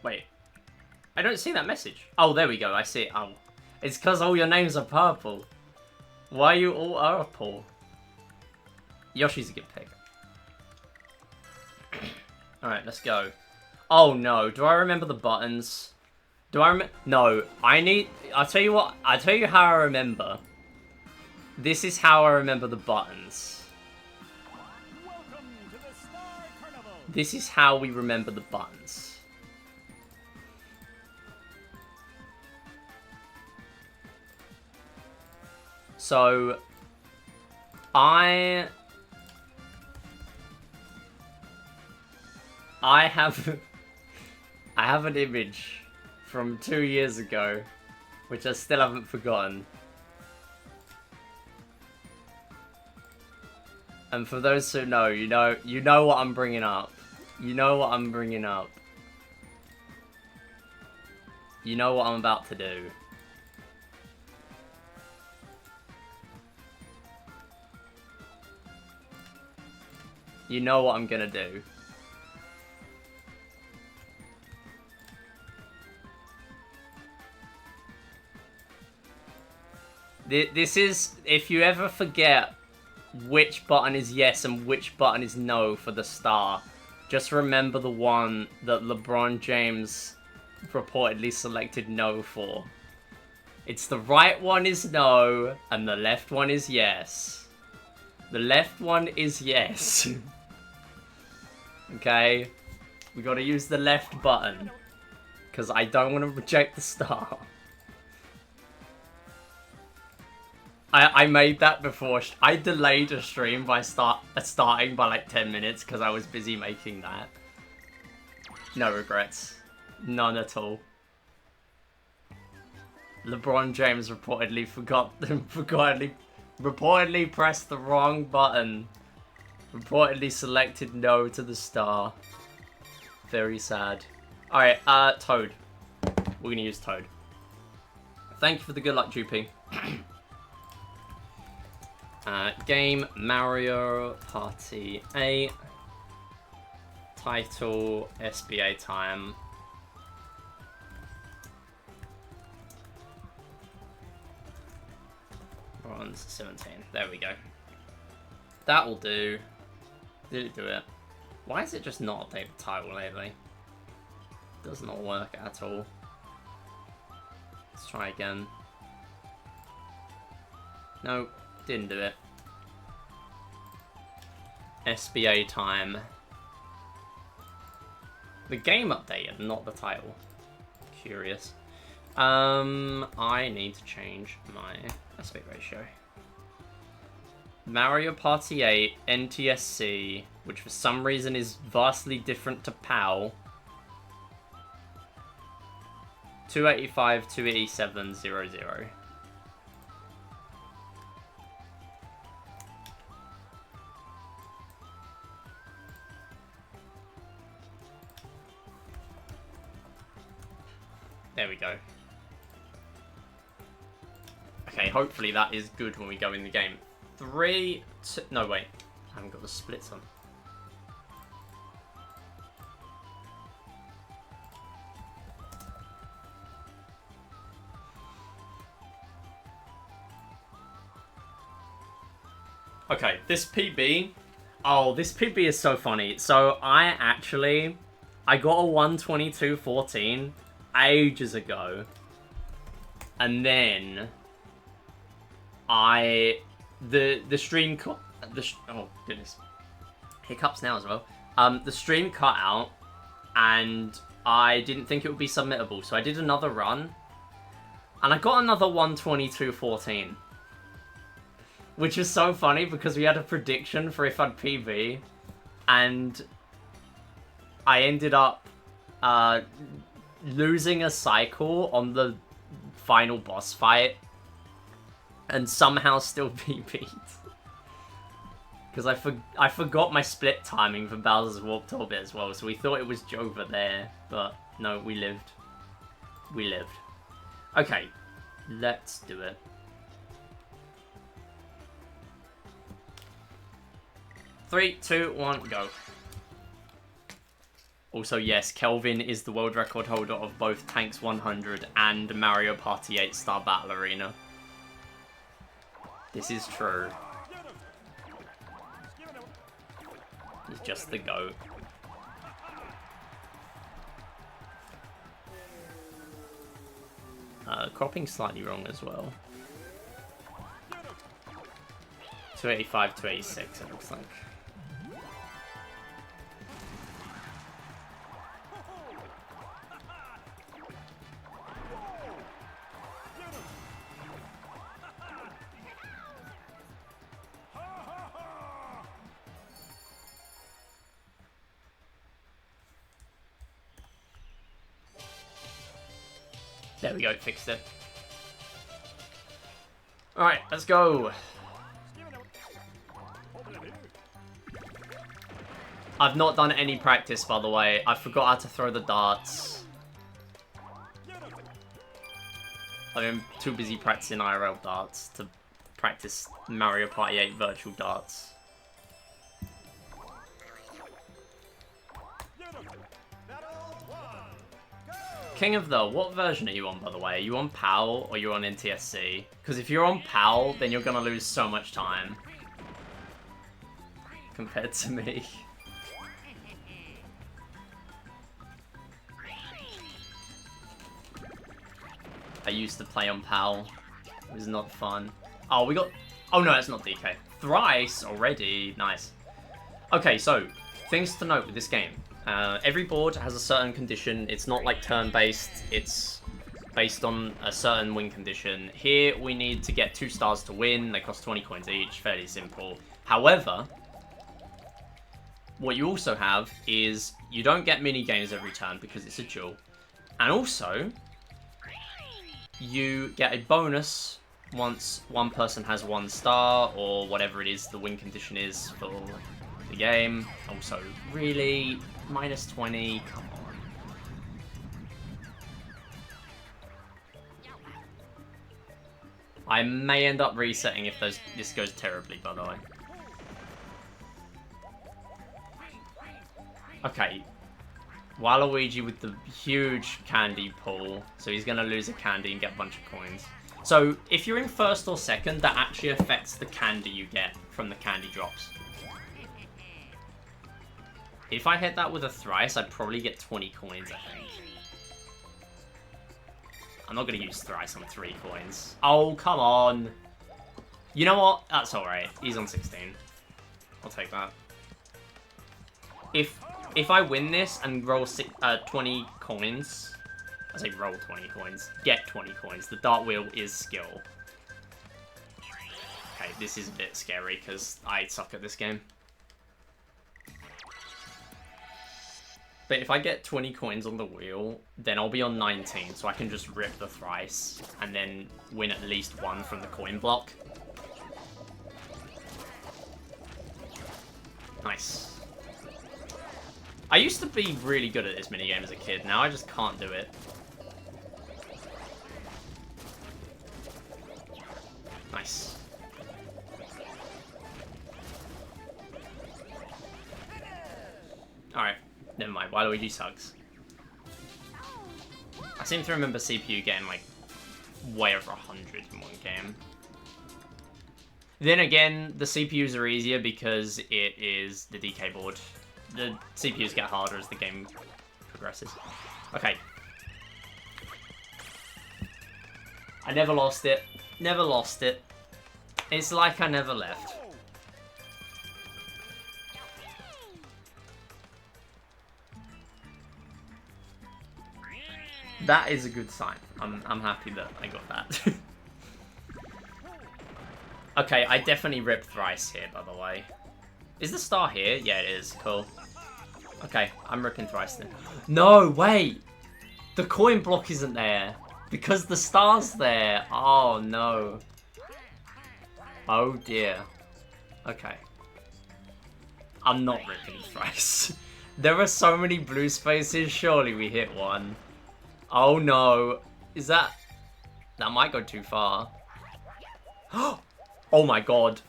Wait. I don't see that message. Oh, there we go. I see it. Oh. It's because all your names are purple. Why are you all purple? Yoshi's a good pick. Alright, let's go. Oh no, do I remember the buttons? Do I remember? No, I'll tell you what, I'll tell you how I remember. This is how I remember the buttons. This is how we remember the buttons. So, I I have an image from 2 years ago, which I still haven't forgotten. And for those who know, you know what I'm bringing up. You know what I'm bringing up. You know what I'm about to do. You know what I'm gonna do. This is, if you ever forget which button is yes and which button is no for the star, just remember the one that LeBron James reportedly selected no for. It's the right one is no, and the left one is yes. The left one is yes. Okay? We gotta use the left button, because I don't want to reject the star. I made that before. I delayed a stream by starting by like 10 minutes because I was busy making that. No regrets. None at all. LeBron James reportedly reportedly pressed the wrong button. Reportedly selected no to the star. Very sad. Alright, Toad. We're gonna use Toad. Thank you for the good luck, Droopy. Game Mario Party 8. Title SBA time. Bronze 17. There we go. That'll do. Did it do it? Why is it just not update the title lately? Does not work at all. Let's try again. No, didn't do it. SBA time. The game updated, not the title. Curious. I need to change my aspect ratio. Mario Party 8 NTSC, which for some reason is vastly different to PAL. 285, 287, 00. There we go. Okay, hopefully that is good when we go in the game. 3, 2... No, wait. I haven't got the splits on. Okay, this PB... Oh, this PB is so funny. So, I got a 122.14 ages ago. And then... The stream cut... oh, goodness. Hiccups now as well. The stream cut out, and I didn't think it would be submittable, so I did another run, and I got another 122.14. Which is so funny, because we had a prediction for if I'd PB, and I ended up losing a cycle on the final boss fight, and somehow still PB'd. Because I forgot my split timing for Bowser's Warped Orbit as well, so we thought it was Jova there, but no, we lived. We lived. Okay, let's do it. Three, two, one, go. Also, yes, Kelvin is the world record holder of both Tanks 100 and Mario Party 8 Star Battle Arena. This is true. He's just the GOAT. Cropping slightly wrong as well. 285, 286 it looks like. There we go, fixed it. Alright, let's go. I've not done any practice, by the way. I forgot how to throw the darts. I've been too busy practicing IRL darts to practice Mario Party 8 virtual darts. King of the, what version are you on, by the way? Are you on PAL or are you on NTSC? Because if you're on PAL, then you're going to lose so much time. Compared to me. I used to play on PAL. It was not fun. Oh, we got... Oh, no, that's not DK. Thrice already. Nice. Okay, so, things to note with this game. Every board has a certain condition. It's not like turn-based. It's based on a certain win condition. Here, we need to get 2 stars to win. They cost 20 coins each. Fairly simple. However, what you also have is you don't get mini-games every turn because it's a duel. And also, you get a bonus once one person has 1 star, or whatever it is the win condition is for the game. Also, really, minus 20, come on. I may end up resetting if this goes terribly, by the way. Okay. Waluigi with the huge candy pool, so he's going to lose a candy and get a bunch of coins. So, if you're in first or second, that actually affects the candy you get from the candy drops. If I hit that with a thrice, I'd probably get 20 coins, I think. I'm not going to use thrice on 3 coins. Oh, come on. You know what? That's alright. He's on 16. I'll take that. If I win this and roll 20 coins, I say roll 20 coins, get 20 coins, the dart wheel is skill. Okay, this is a bit scary because I suck at this game. But if I get 20 coins on the wheel, then I'll be on 19, so I can just rip the thrice and then win at least 1 from the coin block. Nice. I used to be really good at this minigame as a kid. Now I just can't do it. Nice. Alright. Never mind. Waluigi sucks. I seem to remember CPU getting, like, way over 100 in one game. Then again, the CPUs are easier because it is the DK board. The CPUs get harder as the game progresses. Okay. I never lost it. Never lost it. It's like I never left. That is a good sign. I'm happy that I got that. Okay, I definitely ripped thrice here, by the way. Is the star here? Yeah, it is. Cool. Okay, I'm ripping thrice then. No, wait! The coin block isn't there. Because the star's there. Oh, no. Oh, dear. Okay. I'm not ripping thrice. There are so many blue spaces. Surely we hit 1. Oh, no. Is that... That might go too far. Oh, my God.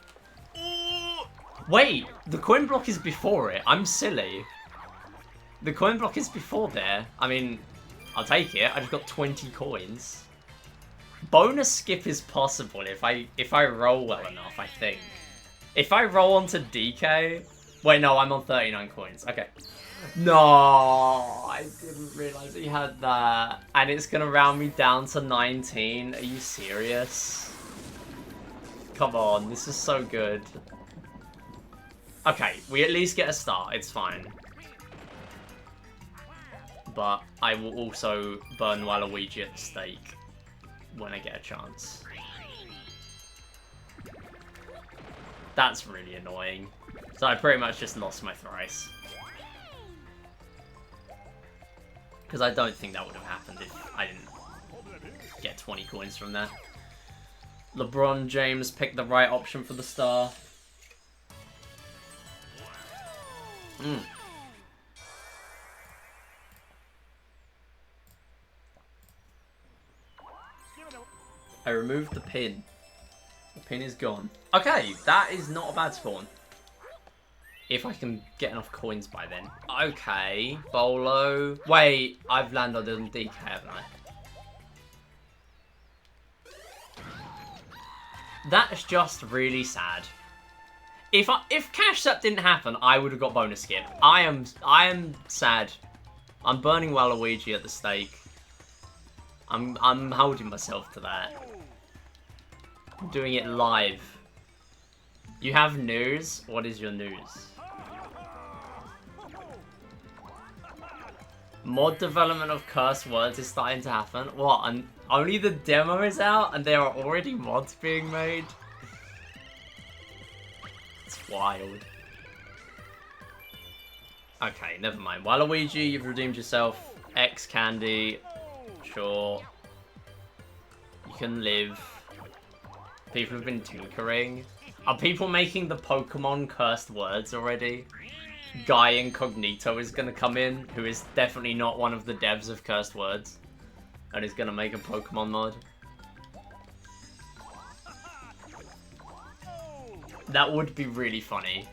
Wait, the coin block is before it. I'm silly. The coin block is before there. I mean, I'll take it. I just got 20 coins. Bonus skip is possible if I roll well enough, I think. If I roll onto DK... Wait, no, I'm on 39 coins. Okay. No, I didn't realise he had that. And it's going to round me down to 19. Are you serious? Come on, this is so good. Okay, we at least get a star. It's fine. But I will also burn Waluigi at the stake when I get a chance. That's really annoying. So I pretty much just lost my thrice. Because I don't think that would have happened if I didn't get 20 coins from that. LeBron James picked the right option for the star. I removed the pin. The pin is gone. Okay, that is not a bad spawn. If I can get enough coins by then. Okay, Bolo. Wait, I've landed on DK, haven't I? That's just really sad. If Cash Up didn't happen, I would have got bonus skip. I am sad. I'm burning Waluigi at the stake. I'm holding myself to that. I'm doing it live. You have news? What is your news? Mod development of cursed words is starting to happen. What? And only the demo is out and there are already mods being made? It's wild. Okay, never mind. Waluigi, you've redeemed yourself. X Candy. Sure. You can live. People have been tinkering. Are people making the Pokemon cursed words already? Guy Incognito is going to come in, who is definitely not one of the devs of cursed words. And is going to make a Pokemon mod. That would be really funny.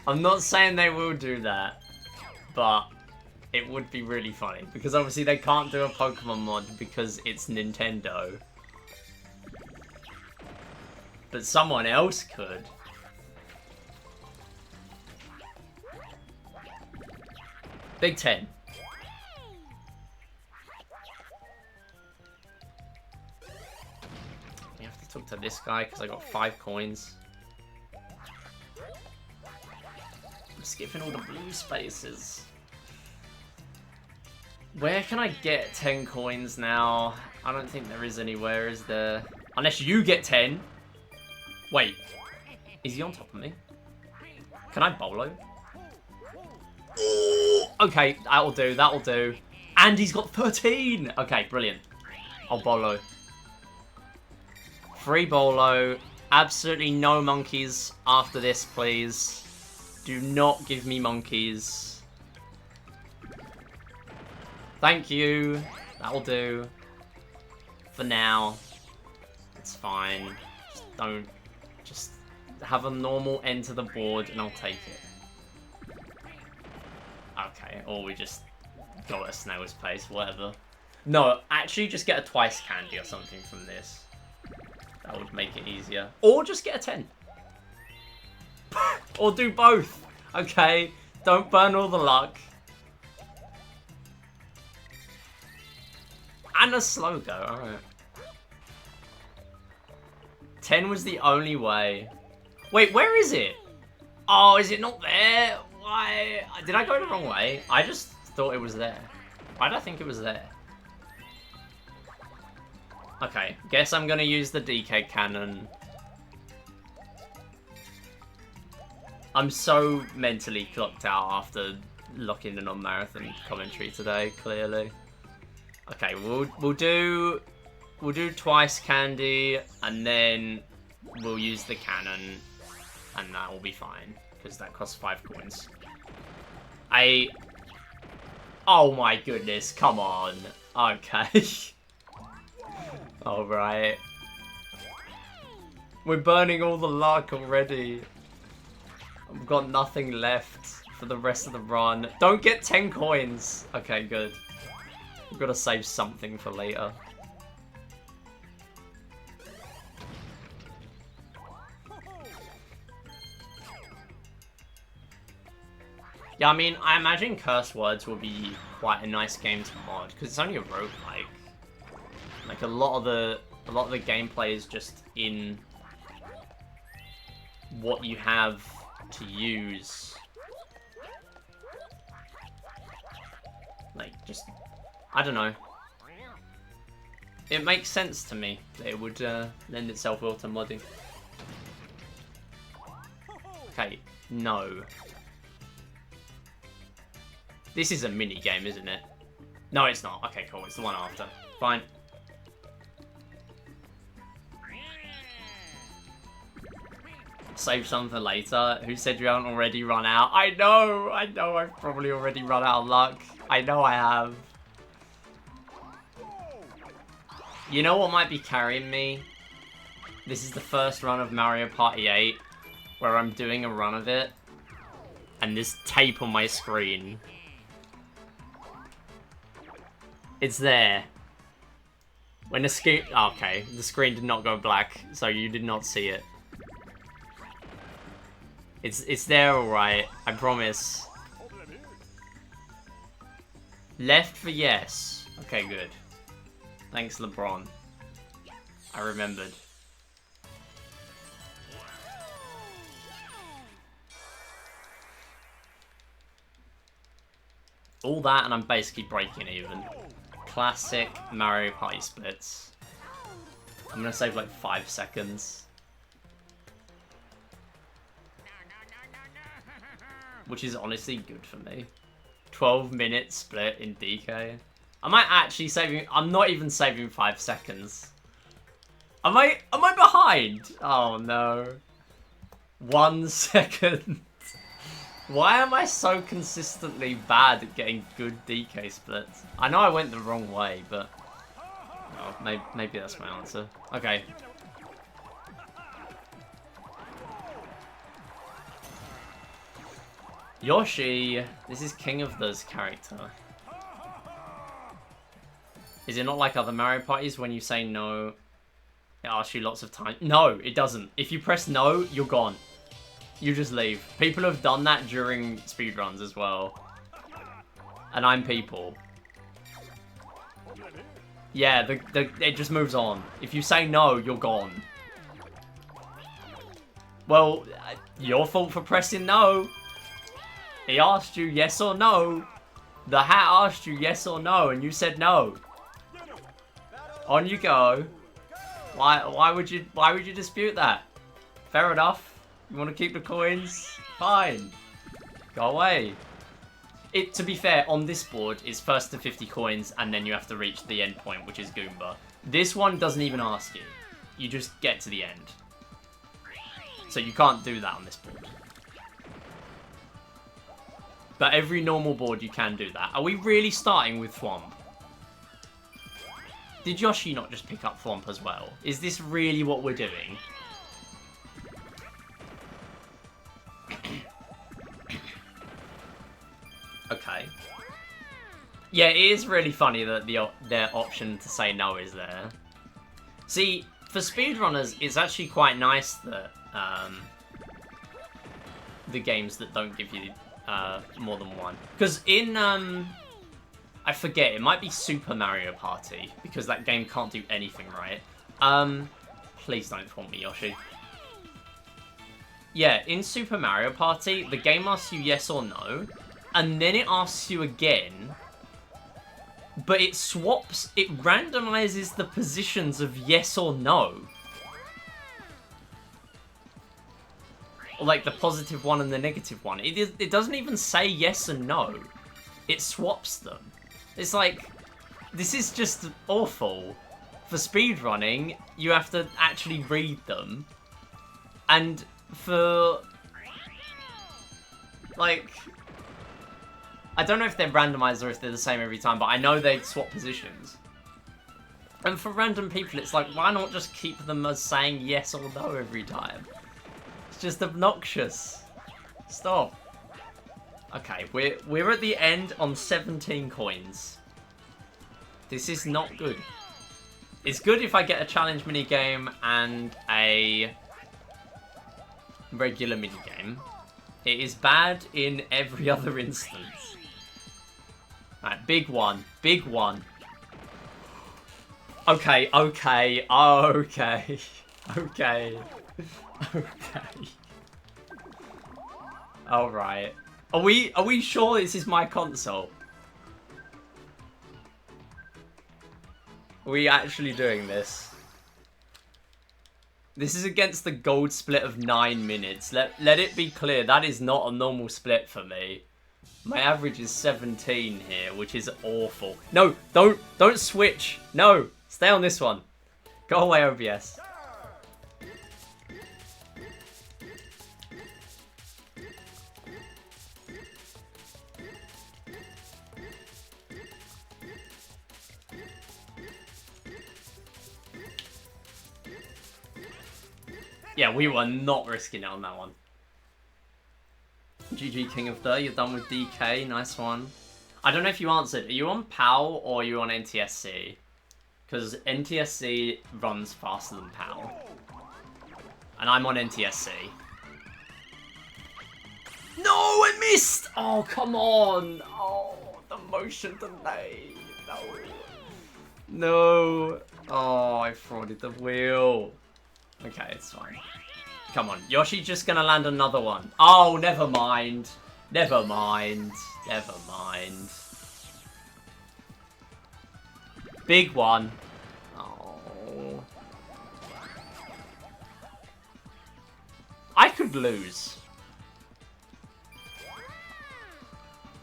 I'm not saying they will do that, but it would be really funny. Because obviously they can't do a Pokemon mod because it's Nintendo. But someone else could. Big 10. We have to talk to this guy because I got 5 coins. I'm skipping all the blue spaces. Where can I get 10 coins now? I don't think there is anywhere, is there? Unless you get 10. Wait. Is he on top of me? Can I Bolo? Okay, that'll do, that'll do. And he's got 13! Okay, brilliant. I'll Bolo. Free Bolo. Absolutely no monkeys after this, please. Do not give me monkeys. Thank you. That'll do. For now. It's fine. Just don't... Just have a normal end to the board and I'll take it. Okay, or we just go at a snail's pace, whatever. No, actually just get a twice candy or something from this. That would make it easier. Or just get a 10. Or do both. Okay, don't burn all the luck. And a slow go, alright. 10 was the only way. Wait, where is it? Oh, is it not there? Why? Did I go the wrong way? I just thought it was there. Why did I think it was there? Okay, guess I'm gonna use the DK cannon. I'm so mentally clocked out after locking in on marathon commentary today, clearly. Okay, we'll do twice candy and then we'll use the cannon and that will be fine because that costs 5 coins. Oh my goodness, come on. Okay. Alright. We're burning all the luck already. I've got nothing left for the rest of the run. Don't get 10 coins. Okay, good. We've got to save something for later. Yeah, I mean, I imagine Curse Words will be quite a nice game to mod because it's only a roguelike. Like a lot of the gameplay is just in what you have to use. Like, just, I don't know. It makes sense to me that it would lend itself well to modding. Okay, no. This is a mini game, isn't it? No, it's not. Okay, cool. It's the one after. Fine. Save some for later. Who said you haven't already run out? I know I've probably already run out of luck. I know I have. You know what might be carrying me? This is the first run of Mario Party 8 where I'm doing a run of it. And there's tape on my screen. It's there. When the screen... Okay, the screen did not go black, so you did not see it. It's there, alright. I promise. Left for yes. Okay, good. Thanks, LeBron. I remembered. All that, and I'm basically breaking even. Classic Mario Party splits. I'm gonna save like 5 seconds. Which is honestly good for me. 12-minute split in DK. Am I actually saving... I'm not even saving 5 seconds. Am I behind? Oh no. 1 second. Why am I so consistently bad at getting good DK splits? I know I went the wrong way, but... Oh, maybe that's my answer. Okay. Yoshi, this is King of Those character. Is it not like other Mario parties when you say no, it asks you lots of time? No, it doesn't. If you press no, you're gone. You just leave. People have done that during speedruns as well. And I'm people. Yeah, it just moves on. If you say no, you're gone. Well, your fault for pressing no. He asked you yes or no. The hat asked you yes or no, and you said no. On you go. Why would you dispute that? Fair enough. You want to keep the coins? Fine. Go away. To be fair, on this board, it's first to 50 coins, and then you have to reach the end point, which is Goomba. This one doesn't even ask you. You just get to the end. So you can't do that on this board. But every normal board you can do that. Are we really starting with Thwomp? Did Yoshi not just pick up Thwomp as well? Is this really what we're doing? Okay. Yeah, it is really funny that their option to say no is there. See, for speedrunners, it's actually quite nice that the games that don't give you more than one. Because in, I forget, it might be Super Mario Party, because that game can't do anything right. Please don't thwomp me, Yoshi. Yeah, in Super Mario Party, the game asks you yes or no, and then it asks you again, but it randomizes the positions of yes or no. Or like the positive one and the negative one. It doesn't even say yes and no. It swaps them. It's like, this is just awful. For speedrunning, you have to actually read them. And for, like, I don't know if they're randomized or if they're the same every time, but I know they swap positions. And for random people, it's like, why not just keep them as saying yes or no every time? It's just obnoxious. Stop. Okay, we're at the end on 17 coins. This is not good. It's good if I get a challenge minigame and a regular minigame. It is bad in every other instance. Alright, big one. Big one. Okay, okay, okay. Okay. Okay. Alright. Are we sure this is my console? Are we actually doing this? This is against the gold split of 9 minutes. Let it be clear, that is not a normal split for me. My average is 17 here, which is awful. No, don't switch. No, stay on this one. Go away, OBS. Yeah, we were not risking it on that one. GG King of the, you're done with DK, nice one. I don't know if you answered, are you on PAL or are you on NTSC? Because NTSC runs faster than PAL. And I'm on NTSC. No, I missed! Oh, come on! Oh, the motion delay. No. No. Oh, I frauded the wheel. Okay, it's fine. Come on, Yoshi just gonna land another one. Oh, never mind. Never mind. Never mind. Big one. Oh. I could lose.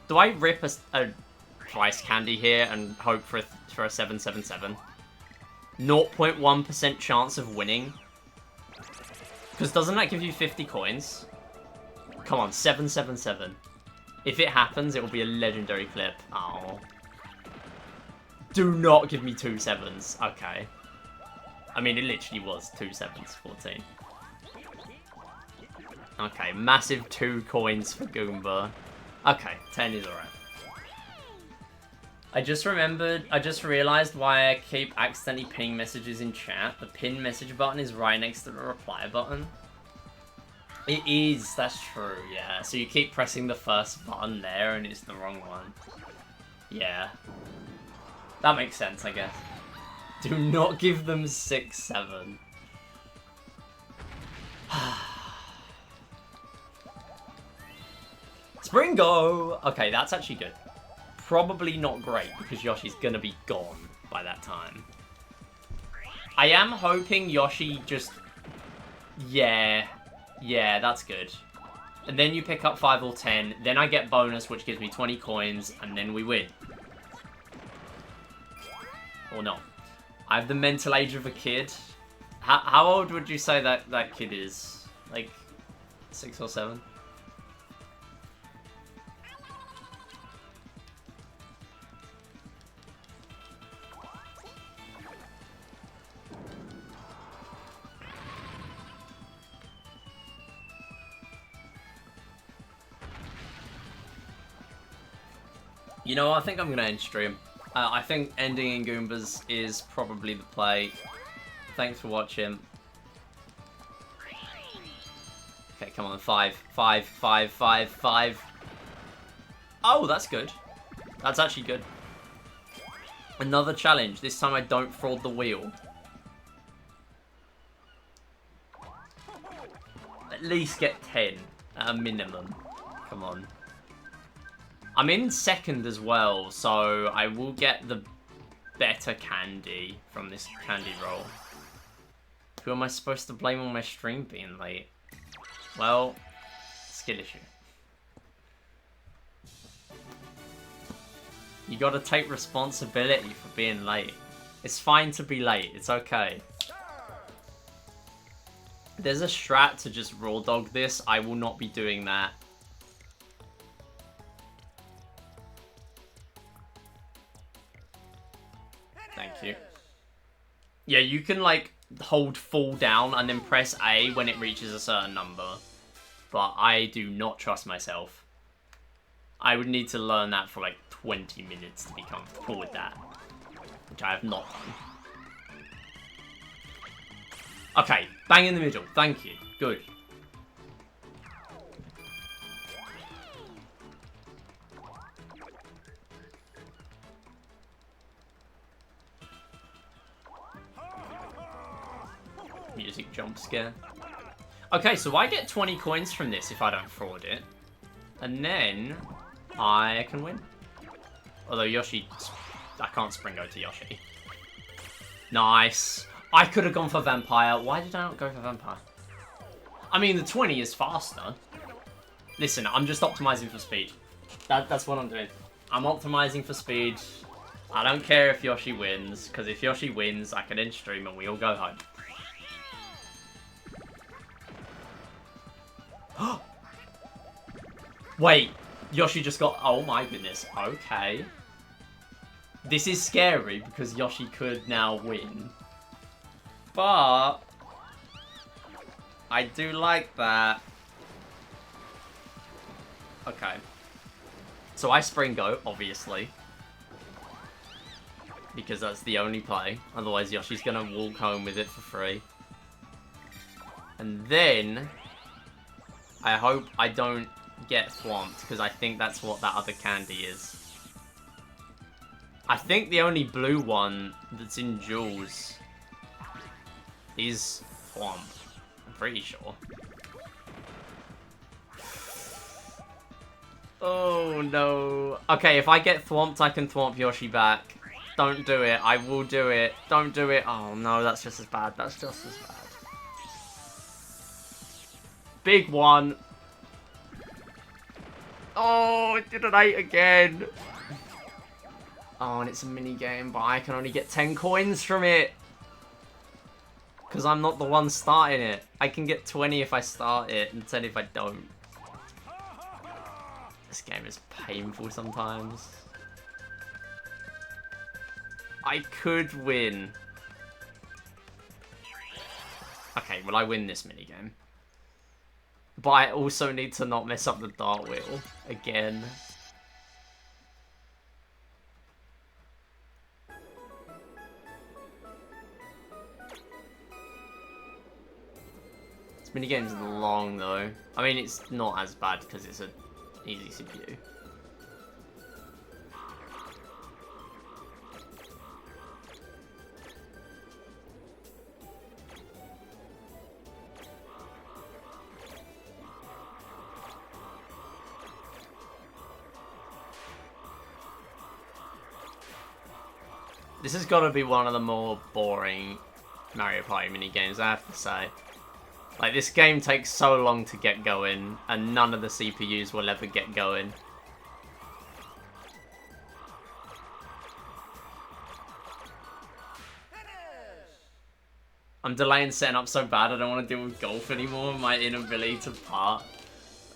Do I rip a price candy here and hope for a 777? 0.1% chance of winning. Because doesn't that give you 50 coins? Come on, 777. If it happens, it will be a legendary clip. Oh. Do not give me 2 7s. Okay. I mean, it literally was 2 7s, 14. Okay, massive 2 coins for Goomba. Okay, 10 is alright. I just realized why I keep accidentally pinning messages in chat. The pin message button is right next to the reply button. It is, that's true, yeah. So you keep pressing the first button there and it's the wrong one. Yeah. That makes sense, I guess. Do not give them 6, 7. Springo! Okay, that's actually good. Probably not great, because Yoshi's gonna be gone by that time. I am hoping Yoshi just... Yeah, that's good. And then you pick up 5 or 10, then I get bonus, which gives me 20 coins, and then we win. Or not. I have the mental age of a kid. How old would you say that kid is? Like, 6 or 7? You know, I think I'm gonna end stream. I think ending in Goombas is probably the play. Thanks for watching. Okay, come on, 5, 5, 5, 5, 5. Oh, that's good. That's actually good. Another challenge. This time I don't fraud the wheel. At least get 10 at a minimum. Come on. I'm in second as well, so I will get the better candy from this candy roll. Who am I supposed to blame on my stream being late? Well, skill issue. You gotta take responsibility for being late. It's fine to be late, it's okay. There's a strat to just raw dog this, I will not be doing that. Thank you. Yeah, you can like hold full down and then press A when it reaches a certain number. But I do not trust myself. I would need to learn that for like 20 minutes to be comfortable with that. Which I have not done. Okay, bang in the middle. Thank you. Good. Music jump scare. Okay, so I get 20 coins from this if I don't fraud it. And then I can win. Although Yoshi... I can't Springo to Yoshi. Nice. I could have gone for Vampire. Why did I not go for Vampire? I mean, the 20 is faster. Listen, I'm just optimizing for speed. That's what I'm doing. I'm optimizing for speed. I don't care if Yoshi wins, because if Yoshi wins, I can end stream and we all go home. Wait, Yoshi just got... Oh my goodness, okay. This is scary, because Yoshi could now win. But... I do like that. Okay. So I spring go, obviously. Because that's the only play. Otherwise Yoshi's gonna walk home with it for free. And then... I hope I don't get thwomped, because I think that's what that other candy is. I think the only blue one that's in Jules is thwomp. I'm pretty sure. Oh no. Okay, if I get thwomped, I can thwomp Yoshi back. Don't do it. I will do it. Don't do it. Oh no, that's just as bad. That's just as bad. Big one. Oh, it did an 8 again. Oh, and it's a mini game, but I can only get 10 coins from it. Because I'm not the one starting it. I can get 20 if I start it, and 10 if I don't. This game is painful sometimes. I could win. Okay, well I win this minigame. But I also need to not mess up the dart wheel again. This minigame's long though. I mean, it's not as bad because it's an easy CPU. This has got to be one of the more boring Mario Party minigames, I have to say. Like, this game takes so long to get going, and none of the CPUs will ever get going. I'm delaying setting up so bad, I don't want to deal with golf anymore, my inability to part.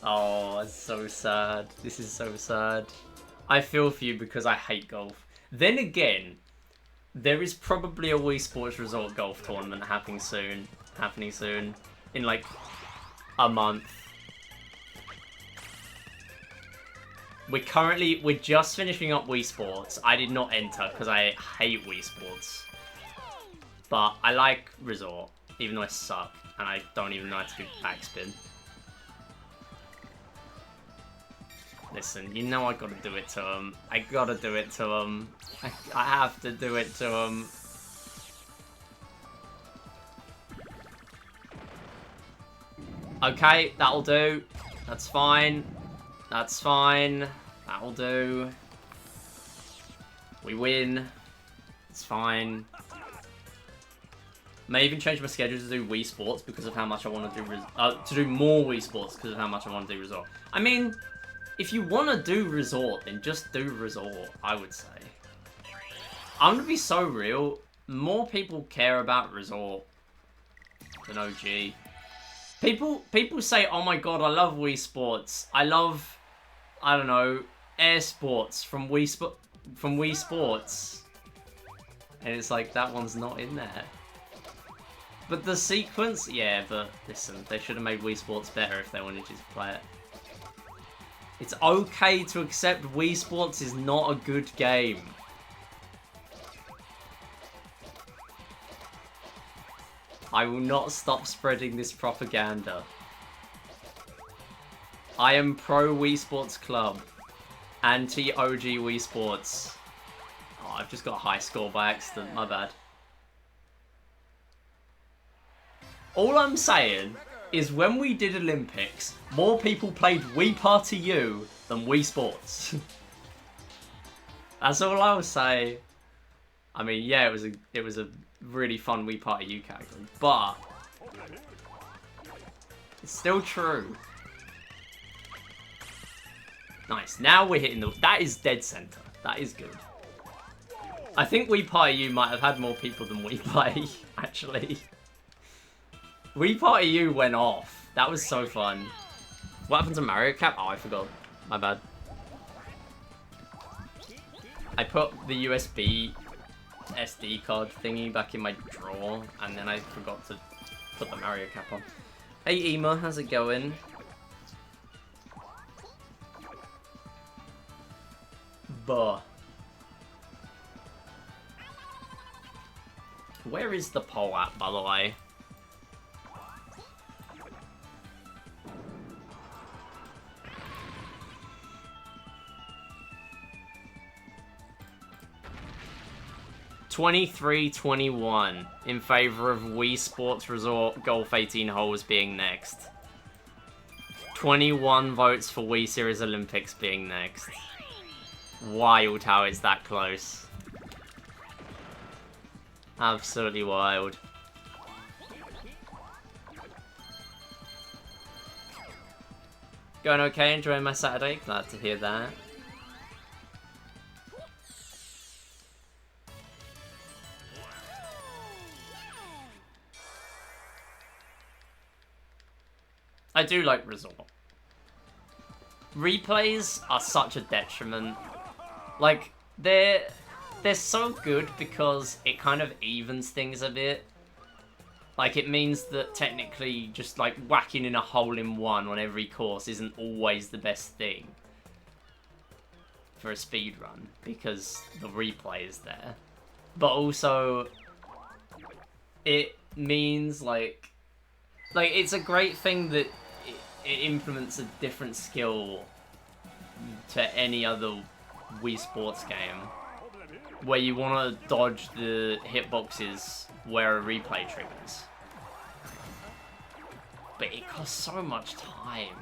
Oh, it's so sad. This is so sad. I feel for you because I hate golf. Then again, there is probably a Wii Sports Resort golf tournament happening soon. In like a month. We're just finishing up Wii Sports. I did not enter because I hate Wii Sports. But I like Resort, even though I suck and I don't even know how to do backspin. Listen, you know I gotta do it to him. I gotta do it to him. I have to do it to him. Okay, that'll do. That's fine. That's fine. That'll do. We win. It's fine. May even change my schedule to do Wii Sports because of how much I want to do more Wii Sports because of how much I want to do Resort. I mean, if you want to do Resort, then just do Resort, I would say. I'm going to be so real. More people care about Resort than OG. People say, oh my god, I love Wii Sports. I love, I don't know, Air Sports from Wii Sports. And it's like, that one's not in there. But the sequence, yeah, but listen, they should have made Wii Sports better if they wanted you to play it. It's okay to accept Wii Sports is not a good game. I will not stop spreading this propaganda. I am pro Wii Sports Club. Anti-OG Wii Sports. Oh, I've just got a high score by accident, my bad. All I'm saying is when we did Olympics, more people played Wii Party U than Wii Sports. That's all I'll say. I mean, yeah, it was a really fun Wii Party U category, but it's still true. Nice. Now we're hitting the... That is dead center. That is good. I think Wii Party U might have had more people than Wii Play, actually. Wii Party U went off. That was so fun. What happened to Mario Cap? Oh, I forgot. My bad. I put the USB SD card thingy back in my drawer, and then I forgot to put the Mario Cap on. Hey Ema, how's it going? Buh. Where is the pole at, by the way? (23-21) in favor of Wii Sports Resort Golf 18 Holes being next. 21 votes for Wii Series Olympics being next. Wild how it's that close. Absolutely wild. Going okay? Enjoying my Saturday? Glad to hear that. I do like Resort. Replays are such a detriment. Like, they're so good because it kind of evens things a bit. Like, it means that technically just, like, whacking in a hole-in-one on every course isn't always the best thing for a speedrun, because the replay is there. But also, it means, like, it's a great thing that it implements a different skill to any other Wii Sports game, where you want to dodge the hitboxes where a replay triggers. But it costs so much time,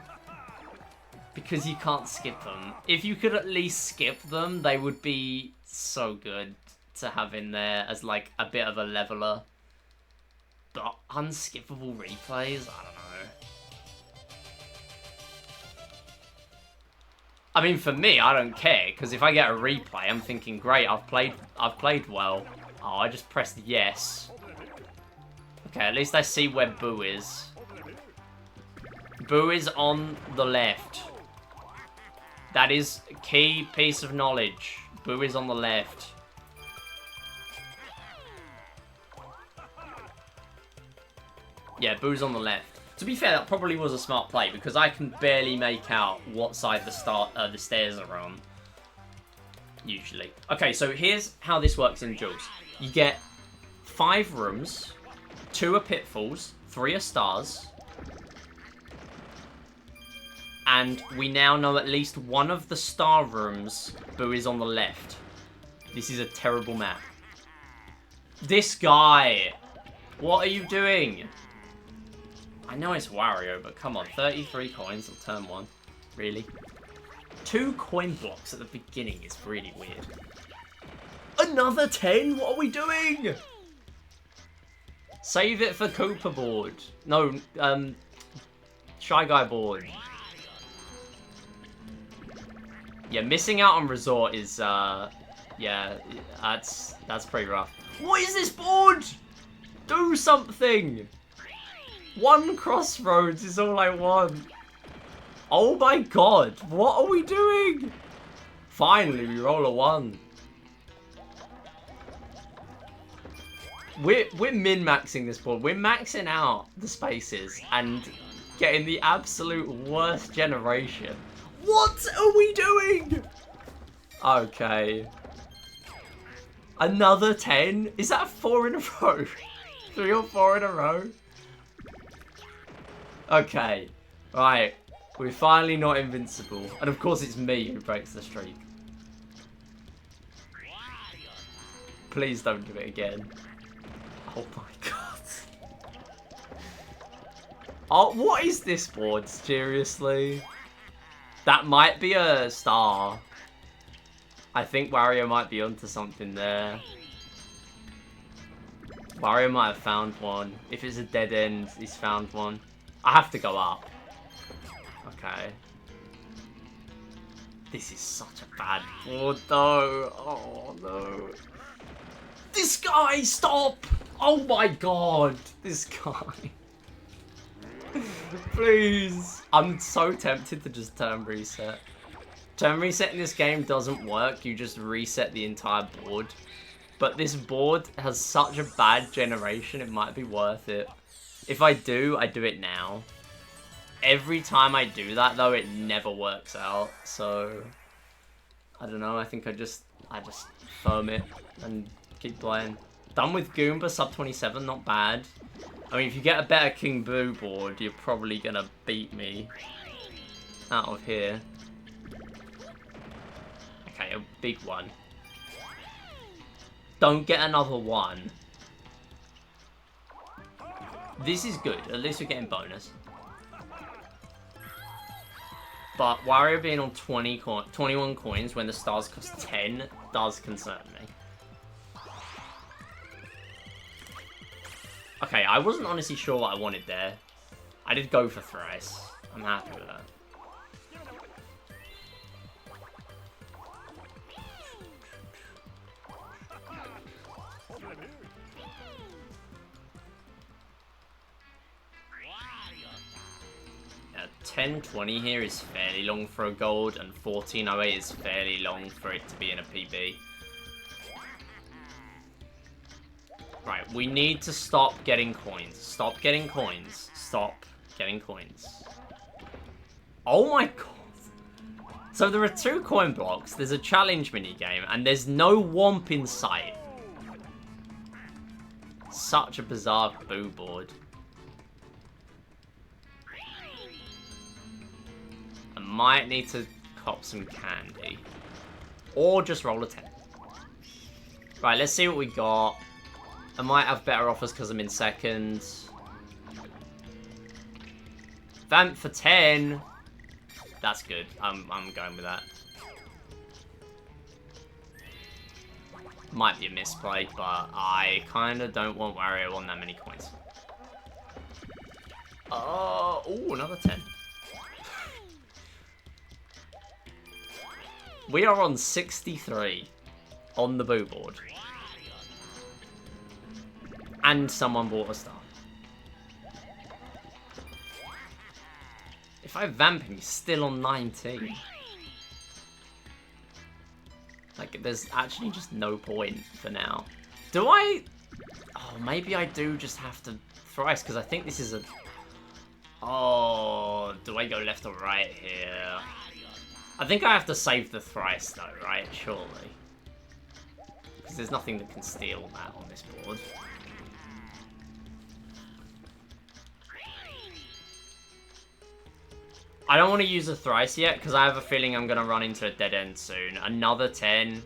because you can't skip them. If you could at least skip them, they would be so good to have in there as like a bit of a leveler. But unskippable replays? I don't know. I mean, for me, I don't care, because if I get a replay, I'm thinking, great, I've played well. Oh, I just pressed yes. Okay, at least I see where Boo is. Boo is on the left. That is a key piece of knowledge. Boo is on the left. Yeah, Boo's on the left. To be fair, that probably was a smart play, because I can barely make out what side the stairs are on. Usually. Okay, so here's how this works in Jules. You get 5 rooms, 2 are pitfalls, 3 are stars, and we now know at least one of the star rooms, Boo is on the left. This is a terrible map. This guy! What are you doing? I know it's Wario, but come on, 33 coins on turn 1. Really? 2 coin blocks at the beginning is really weird. Another 10? What are we doing? Save it for Cooper board. No, Shy Guy board. Yeah, missing out on Resort is, yeah, that's pretty rough. What is this board? Do something! 1 crossroads is all I want. Oh my god, what are we doing? Finally, we roll a 1. We're min-maxing this board. We're maxing out the spaces and getting the absolute worst generation. What are we doing? Okay. Another 10? Is that 4 in a row? 3 or 4 in a row? Okay. Right. We're finally not invincible. And of course it's me who breaks the streak. Please don't do it again. Oh my god. Oh, what is this board? Seriously? That might be a star. I think Wario might be onto something there. Wario might have found one. If it's a dead end, he's found one. I have to go up. Okay. This is such a bad board, though. Oh, no. This guy, stop! Oh my god, this guy. Please. I'm so tempted to just turn reset. Turn reset in this game doesn't work. You just reset the entire board. But this board has such a bad generation, it might be worth it. If I do it now. Every time I do that, though, it never works out. So, I don't know. I think I just firm it and keep playing. Done with Goomba, sub 27, not bad. I mean, if you get a better King Boo board, you're probably gonna beat me out of here. Okay, a big one. Don't get another one. This is good. At least we're getting bonus. But Wario being on 21 coins when the stars cost 10 does concern me. Okay, I wasn't honestly sure what I wanted there. I did go for thrice. I'm happy with that. Yeah, 1020 here is fairly long for a gold, and 1408 is fairly long for it to be in a PB. Right, we need to stop getting coins. Stop getting coins. Stop getting coins. Oh my god. So there are 2 coin blocks, there's a challenge minigame, and there's no Womp in sight. Such a bizarre boo board. I might need to cop some candy. Or just roll a 10. Right, let's see what we got. I might have better offers because I'm in second. Vamp for 10. That's good. I'm going with that. Might be a misplay, but I kind of don't want Wario on that many coins. Oh, another 10. We are on 63 on the boo board. And someone bought a star. If I vamp him, he's still on 19. Like, there's actually just no point for now. Do I... Oh, maybe I do just have to thrice, because I think this is a... Oh, do I go left or right here? I think I have to save the thrice, though, right? Surely. Because there's nothing that can steal that on this board. I don't want to use a thrice yet, because I have a feeling I'm going to run into a dead end soon. Another 10.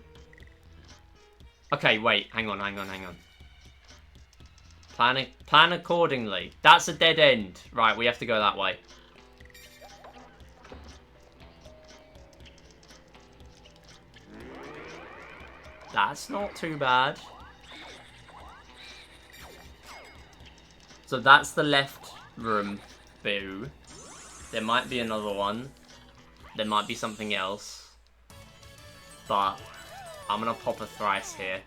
Okay, wait. Hang on. Plan accordingly. That's a dead end. Right, we have to go that way. That's not too bad. So that's the left room. Boo. There might be another one. There might be something else. But I'm going to pop a thrice here.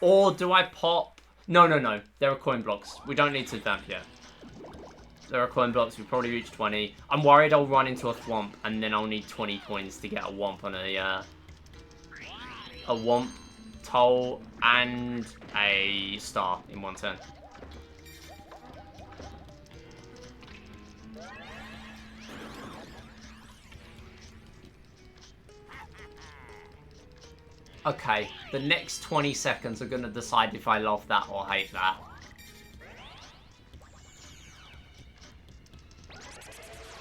Or do I pop... No. There are coin blocks. We don't need to vamp yet. There are coin blocks. We've probably reached 20. I'm worried I'll run into a thwomp. And then I'll need 20 coins to get a womp on a womp, toll, and a star in one turn. Okay, the next 20 seconds are going to decide if I love that or hate that.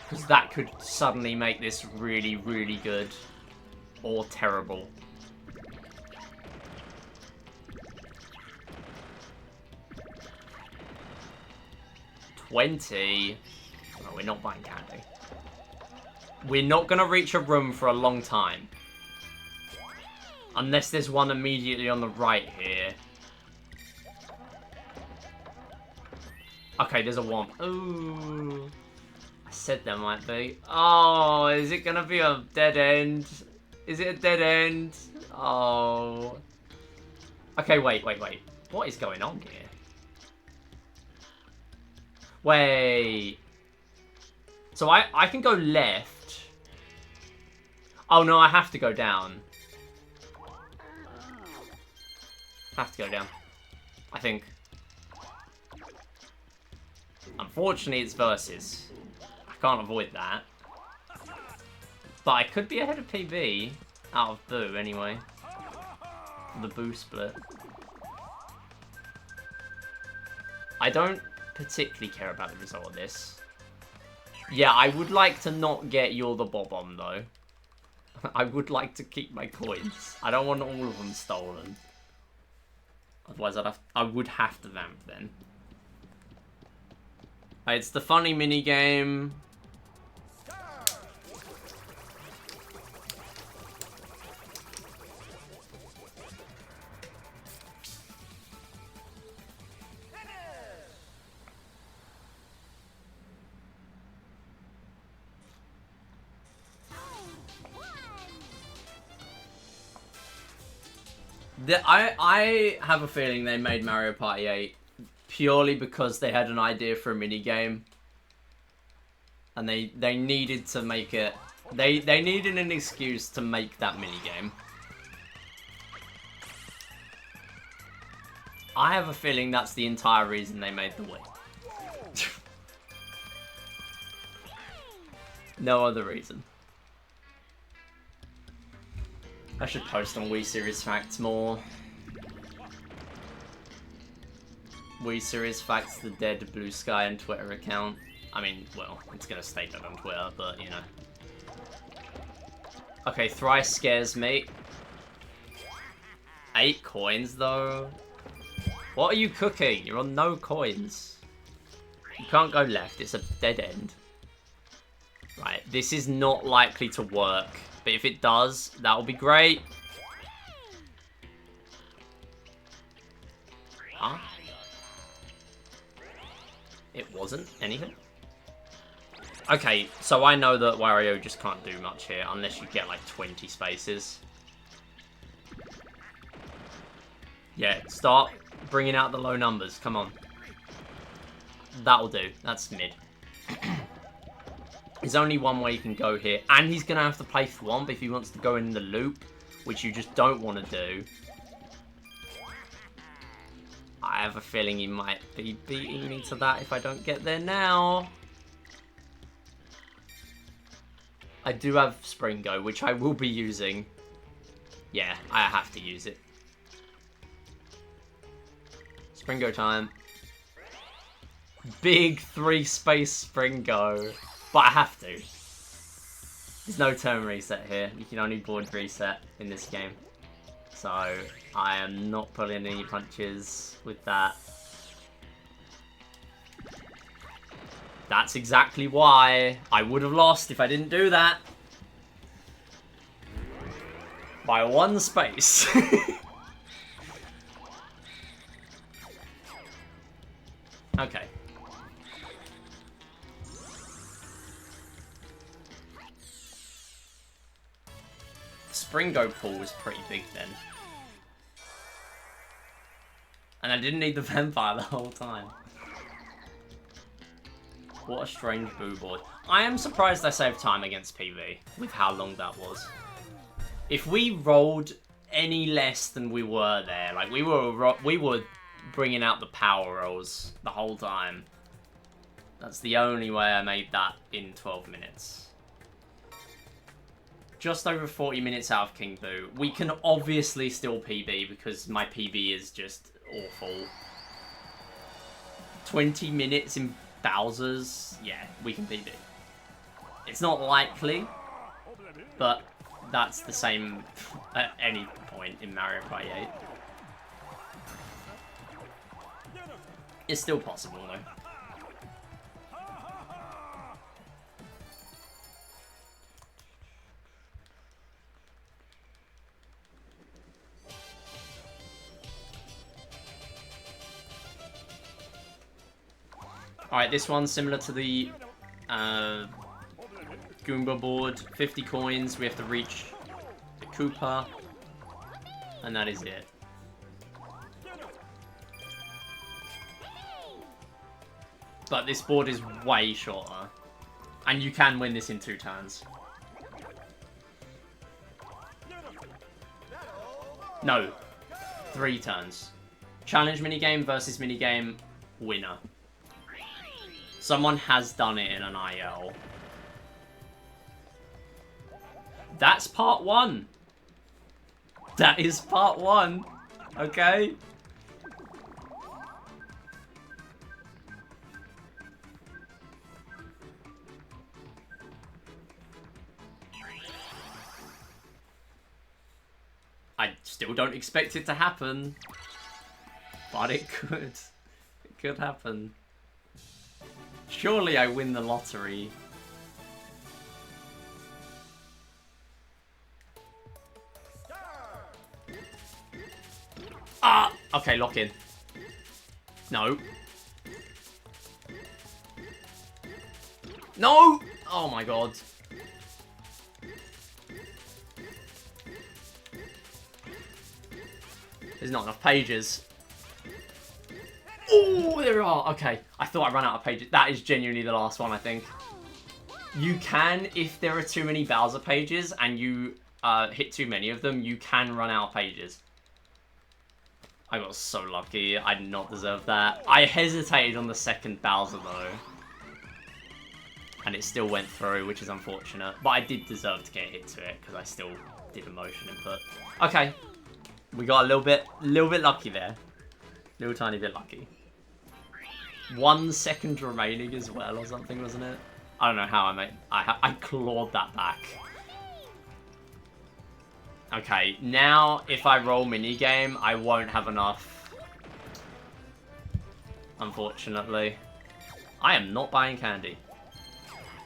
Because that could suddenly make this really, really good. Or terrible. $20. No, we're not buying candy. We're not going to reach a room for a long time. Unless there's one immediately on the right here. Okay, there's a womp. Ooh. said there might be. Oh, is it gonna be a dead end? Is it a dead end? Oh. Okay, wait. What is going on here? Wait. So I can go left. Oh no, I have to go down. Have to go down. I think. Unfortunately, it's versus. I can't avoid that. But I could be ahead of PB out of Boo anyway. The Boo split. I don't particularly care about the result of this. Yeah, I would like to not get You're the Bob-omb though. I would like to keep my coins. I don't want all of them stolen. Otherwise I would have to vamp then. It's the funny mini game. I have a feeling they made Mario Party 8 purely because they had an idea for a minigame. And they needed to make it... They needed an excuse to make that minigame. I have a feeling that's the entire reason they made the Wii. No other reason. I should post on Wii Series Facts more. Wii Series Facts, the dead Blue Sky and Twitter account. I mean, well, it's gonna stay dead on Twitter, but you know. Okay, Thrice scares me. 8 coins though. What are you cooking? You're on no coins. You can't go left, it's a dead end. Right, this is not likely to work. But if it does, that'll be great. Huh? It wasn't anything? Okay, so I know that Wario just can't do much here unless you get like 20 spaces. Yeah, start bringing out the low numbers. Come on. That'll do. That's mid. There's only one way you can go here. And he's going to have to play Thwomp if he wants to go in the loop, which you just don't want to do. I have a feeling he might be beating me to that if I don't get there now. I do have Springo, which I will be using. Yeah, I have to use it. Springo time. Big 3-space Springo. But I have to. There's no turn reset here. You can only board reset in this game. So, I am not pulling any punches with that. That's exactly why I would have lost if I didn't do that. By 1 space. Okay. Springo pool was pretty big then. And I didn't need the vampire the whole time. What a strange boo board. I am surprised I saved time against PV with how long that was. If we rolled any less than we were there, like we were bringing out the power rolls the whole time. That's the only way I made that in 12 minutes. Just over 40 minutes out of King Boo. We can obviously still PB because my PB is just awful. 20 minutes in Bowser's. Yeah, we can PB. It's not likely, but that's the same at any point in Mario Party 8. It's still possible though. Alright, this one's similar to the Goomba board, 50 coins. We have to reach the Koopa, and that is it. But this board is way shorter, and you can win this in 2 turns. No, 3 turns. Challenge minigame versus minigame, winner. Someone has done it in an IL. That's part 1. That is part 1. Okay. I still don't expect it to happen. But it could. It could happen. Surely I win the lottery. Ah! Okay, lock in. No. No! Oh my god. There's not enough pages. Oh, there are. Okay. I thought I ran out of pages. That is genuinely the last one, I think. You can, if there are too many Bowser pages and you hit too many of them, you can run out of pages. I got so lucky. I did not deserve that. I hesitated on the second Bowser, though. And it still went through, which is unfortunate. But I did deserve to get hit to it, because I still did a motion input. Okay. We got a little bit lucky there. Little tiny bit lucky. 1 second remaining as well, or something, wasn't it? I don't know how I made... I clawed that back. Okay, now if I roll minigame, I won't have enough. Unfortunately. I am not buying candy.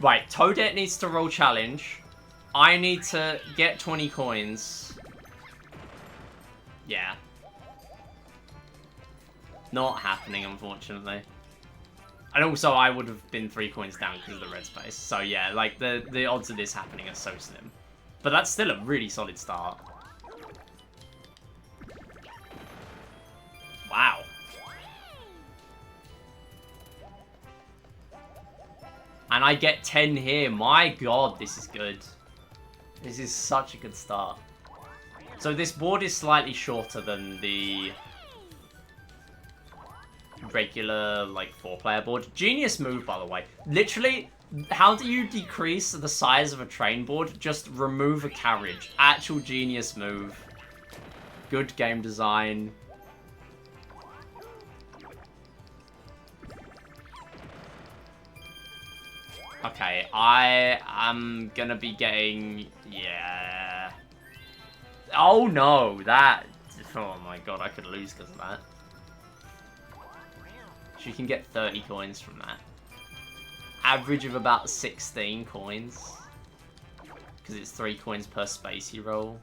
Right, Toadette needs to roll challenge. I need to get 20 coins. Yeah. Not happening, unfortunately. And also, I would have been 3 coins down because of the red space. So yeah, like, the odds of this happening are so slim. But that's still a really solid start. Wow. And I get 10 here. My god, this is good. This is such a good start. So this board is slightly shorter than the regular, like, 4-player board. Genius move, by the way. Literally, how do you decrease the size of a train board? Just remove a carriage. Actual genius move. Good game design. Okay, I am gonna be getting... Yeah. Oh no, that... Oh my god, I could lose because of that. She can get 30 coins from that. Average of about 16 coins. Because it's 3 coins per space you roll.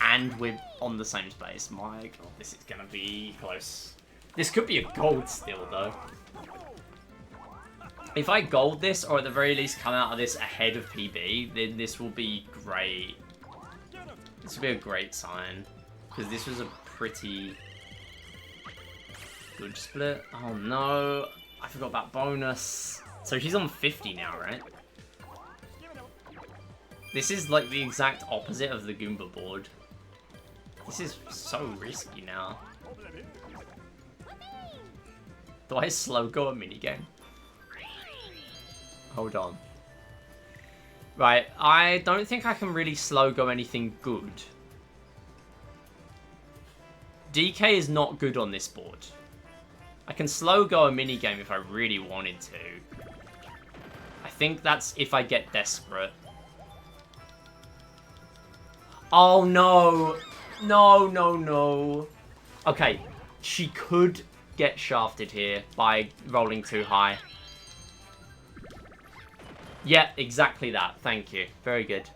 And we're on the same space. My god, this is gonna be close. This could be a gold still, though. If I gold this, or at the very least come out of this ahead of PB, then this will be great. This will be a great sign. Because this was a pretty good split. Oh no, I forgot about bonus. So she's on 50 now, right? This is like the exact opposite of the Goomba board. This is so risky now. Do I slow go a minigame? Hold on. Right, I don't think I can really slow go anything good. DK is not good on this board. I can slow go a minigame if I really wanted to. I think that's if I get desperate. Oh no! No, no, no. Okay, she could get shafted here by rolling too high. Yeah, exactly that. Thank you. Very good.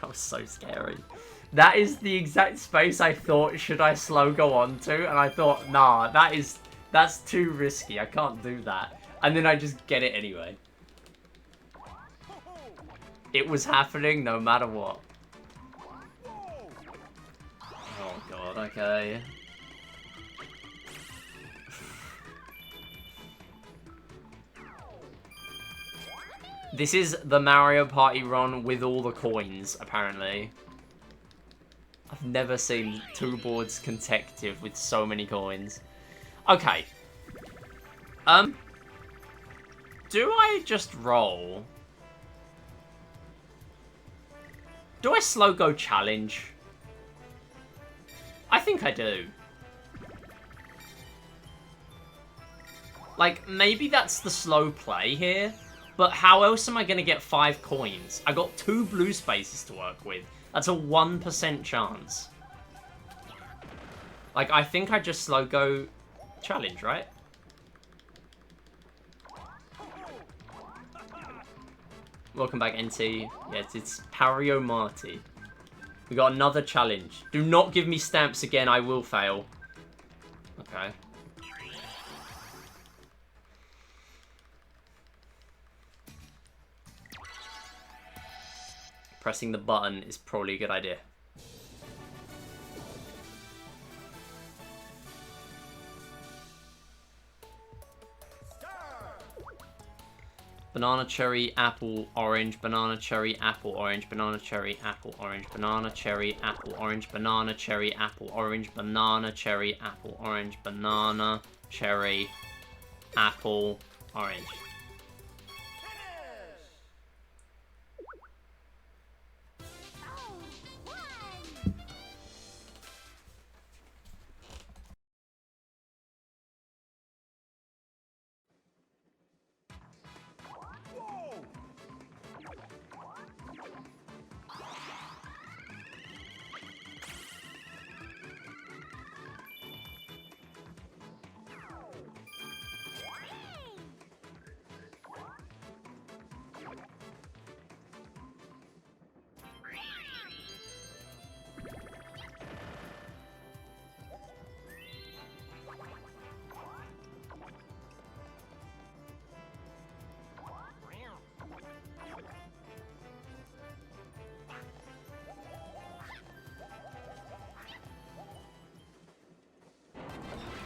That was so scary. That is the exact space I thought should I slow go on to, and I thought, nah, that is That's too risky. I can't do that. And then I just get it anyway. It was happening no matter what. Oh god, okay. This is the Mario Party run with all the coins, apparently. I've never seen two boards consecutive with so many coins. Okay. Do I just roll? Do I slow go challenge? I think I do. Like, maybe that's the slow play here. But how else am I going to get 5 coins? I got 2 blue spaces to work with. That's a 1% chance. Like, I think I just slow go challenge, right? Welcome back, NT. Yes, it's Pario Marty. We got another challenge. Do not give me stamps again, I will fail. Okay. Pressing the button is probably a good idea. Banana, cherry, apple, orange, banana, cherry, apple, orange, banana, cherry, apple, orange, banana, cherry, apple, orange, banana, cherry, apple, orange, banana, cherry, apple, orange, banana, cherry, apple, orange.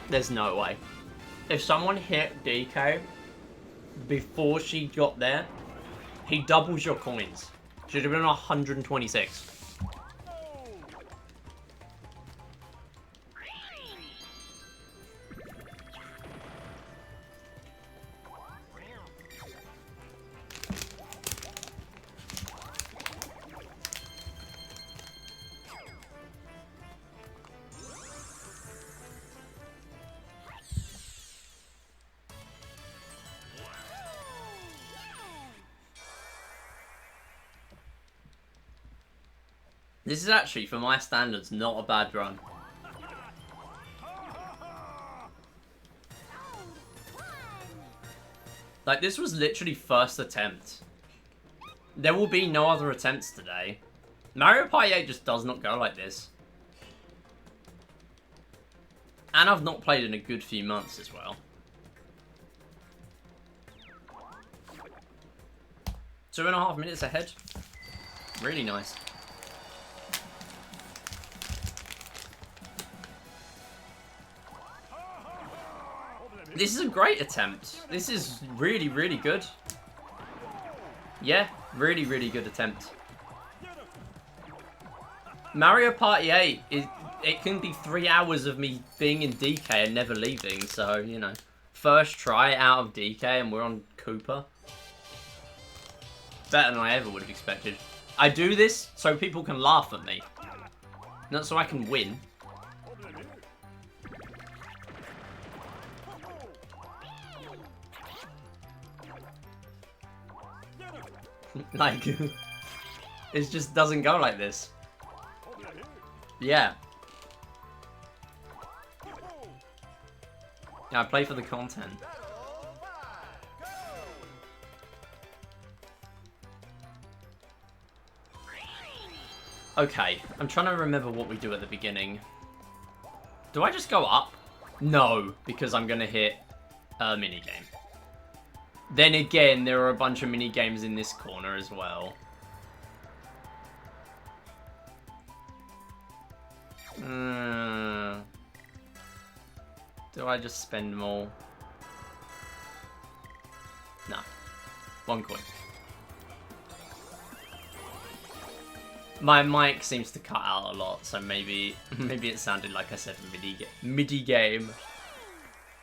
There's no way. If someone hit DK before she got there, he doubles your coins. Should have been 126. This is actually, for my standards, not a bad run. Like, this was literally first attempt. There will be no other attempts today. Mario Party 8 just does not go like this. And I've not played in a good few months as well. 2.5 minutes ahead. Really nice. This is a great attempt. This is really, really good. Yeah, really, really good attempt. Mario Party 8, it can be 3 hours of me being in DK and never leaving, so, you know. First try out of DK and we're on Koopa. Better than I ever would have expected. I do this so people can laugh at me. Not so I can win. Like, it just doesn't go like this. Yeah. Yeah, I play for the content. Okay, I'm trying to remember what we do at the beginning. Do I just go up? No, because I'm going to hit a minigame. Then again, there are a bunch of minigames in this corner as well. Do I just spend them all? No. 1 coin. My mic seems to cut out a lot, so maybe it sounded like I said MIDI game.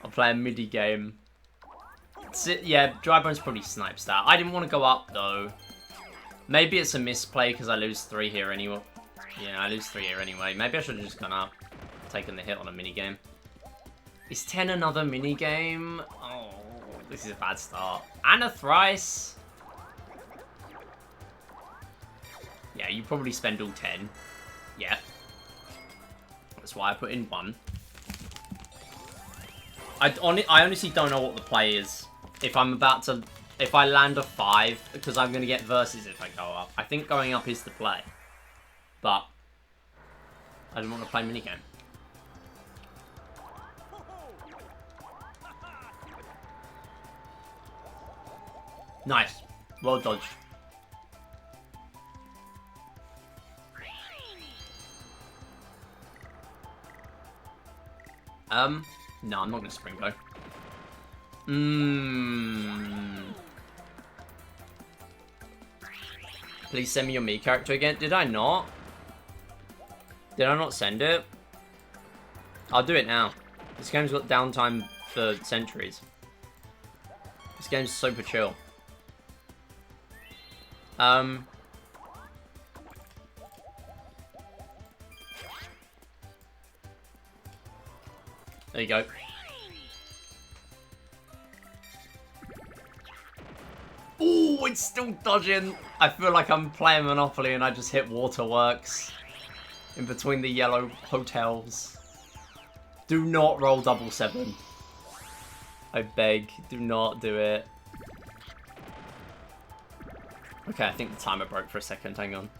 I'll play a MIDI game. Yeah, Dry Bones probably snipes that. I didn't want to go up though. Maybe it's a misplay because I lose 3 here anyway. Yeah, I lose 3 here anyway. Maybe I should have just gone up, taken the hit on a minigame. Is 10 another minigame? Oh, this is a bad start. And a thrice. Yeah, you probably spend all 10. Yeah. That's why I put in 1. I honestly don't know what the play is. If I land a 5, because I'm going to get verses if I go up. I think going up is the play. But I don't want to play minigame. Nice. Well dodged. No, I'm not gonna spring go. Please send me your me character again. Did I not? Did I not send it? I'll do it now. This game's got downtime for centuries. This game's super chill. There you go. Ooh, it's still dodging. I feel like I'm playing Monopoly and I just hit Waterworks in between the yellow hotels. Do not roll 7. I beg, do not do it. Okay, I think the timer broke for a second. Hang on.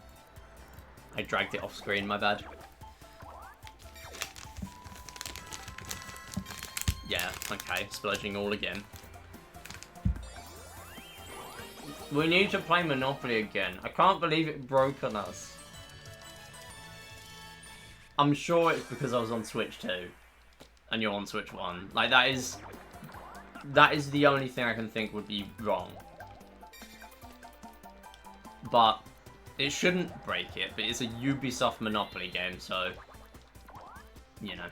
I dragged it off screen, my bad. Yeah, okay, splurging all again. We need to play Monopoly again. I can't believe it broke on us. I'm sure it's because I was on Switch 2. And you're on Switch 1. Like, that is the only thing I can think would be wrong. But it shouldn't break it, but it's a Ubisoft Monopoly game, so, you know.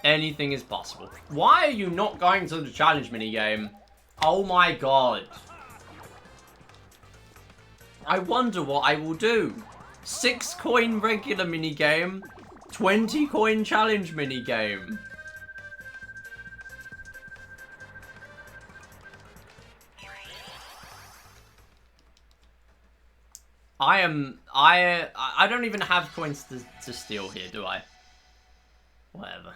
Anything is possible. Why are you not going to the challenge minigame? Oh my god. I wonder what I will do. 6 coin regular minigame, 20 coin challenge minigame. I don't even have coins to steal here, do I? Whatever.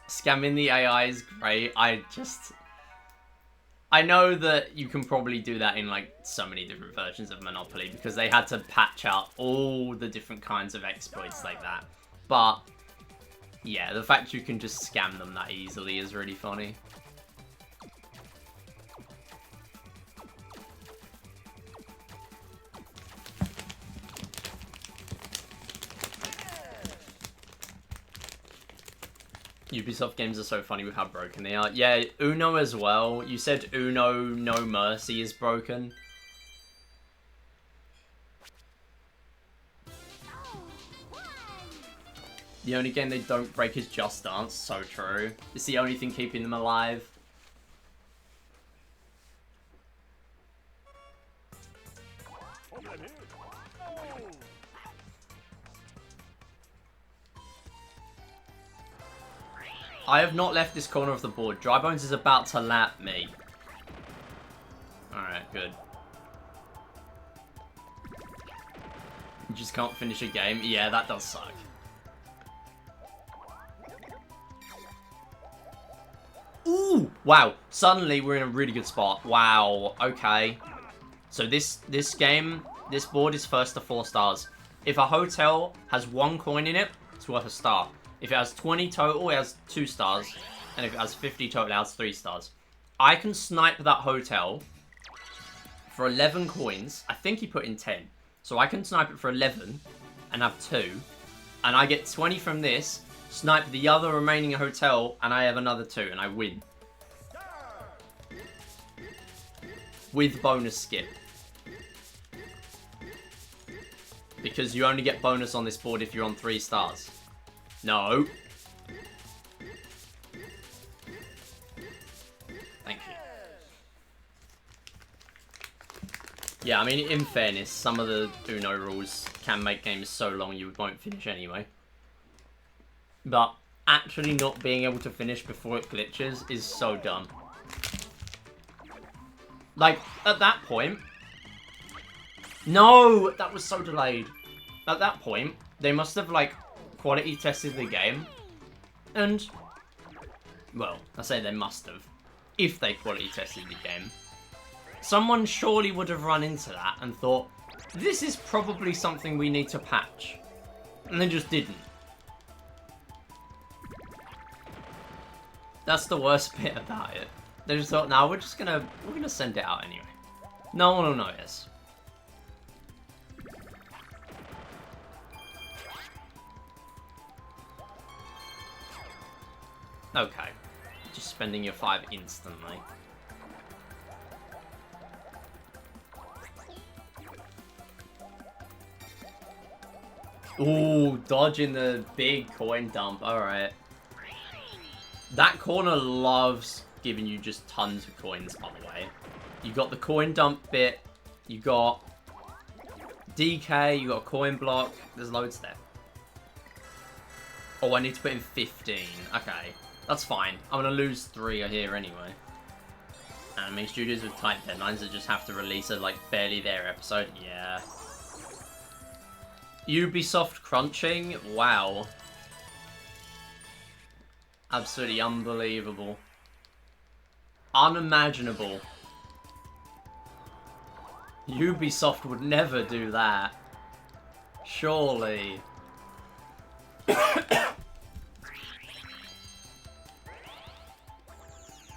Scamming the AI is great. I know that you can probably do that in like so many different versions of Monopoly because they had to patch out all the different kinds of exploits like that. But yeah, the fact you can just scam them that easily is really funny. Ubisoft games are so funny with how broken they are. Yeah, Uno as well. You said Uno No Mercy is broken. The only game they don't break is Just Dance. So true. It's the only thing keeping them alive. I have not left this corner of the board. Dry Bones is about to lap me. Alright, good. You just can't finish a game? Yeah, that does suck. Ooh! Wow. Suddenly, we're in a really good spot. Wow. Okay. So this game, this board is first to 4 stars. If a hotel has 1 coin in it, it's worth a star. If it has 20 total, it has 2 stars. And if it has 50 total, it has 3 stars. I can snipe that hotel for 11 coins. I think he put in 10. So I can snipe it for 11 and have 2. And I get 20 from this, snipe the other remaining hotel, and I have another 2, and I win. With bonus skip. Because you only get bonus on this board if you're on 3 stars. No. Thank you. Yeah, I mean, in fairness, some of the Uno rules can make games so long you won't finish anyway. But actually not being able to finish before it glitches is so dumb. Like, at that point... No! That was so delayed. At that point, they must have, like, quality tested the game. And... Well, I say they must have. If they quality tested the game. Someone surely would have run into that and thought, this is probably something we need to patch. And they just didn't. That's the worst bit about it. They just thought, nah, we're gonna send it out anyway. No one will notice. Okay. Just spending your 5 instantly. Ooh, dodging the big coin dump. Alright. That corner loves giving you just tons of coins, by the way. You got the coin dump bit. You got DK. You got a coin block. There's loads there. Oh, I need to put in 15. Okay. That's fine. I'm going to lose 3 here anyway. Anime studios with tight deadlines that just have to release a, like, barely there episode. Yeah. Ubisoft crunching? Wow. Absolutely unbelievable. Unimaginable. Ubisoft would never do that. Surely.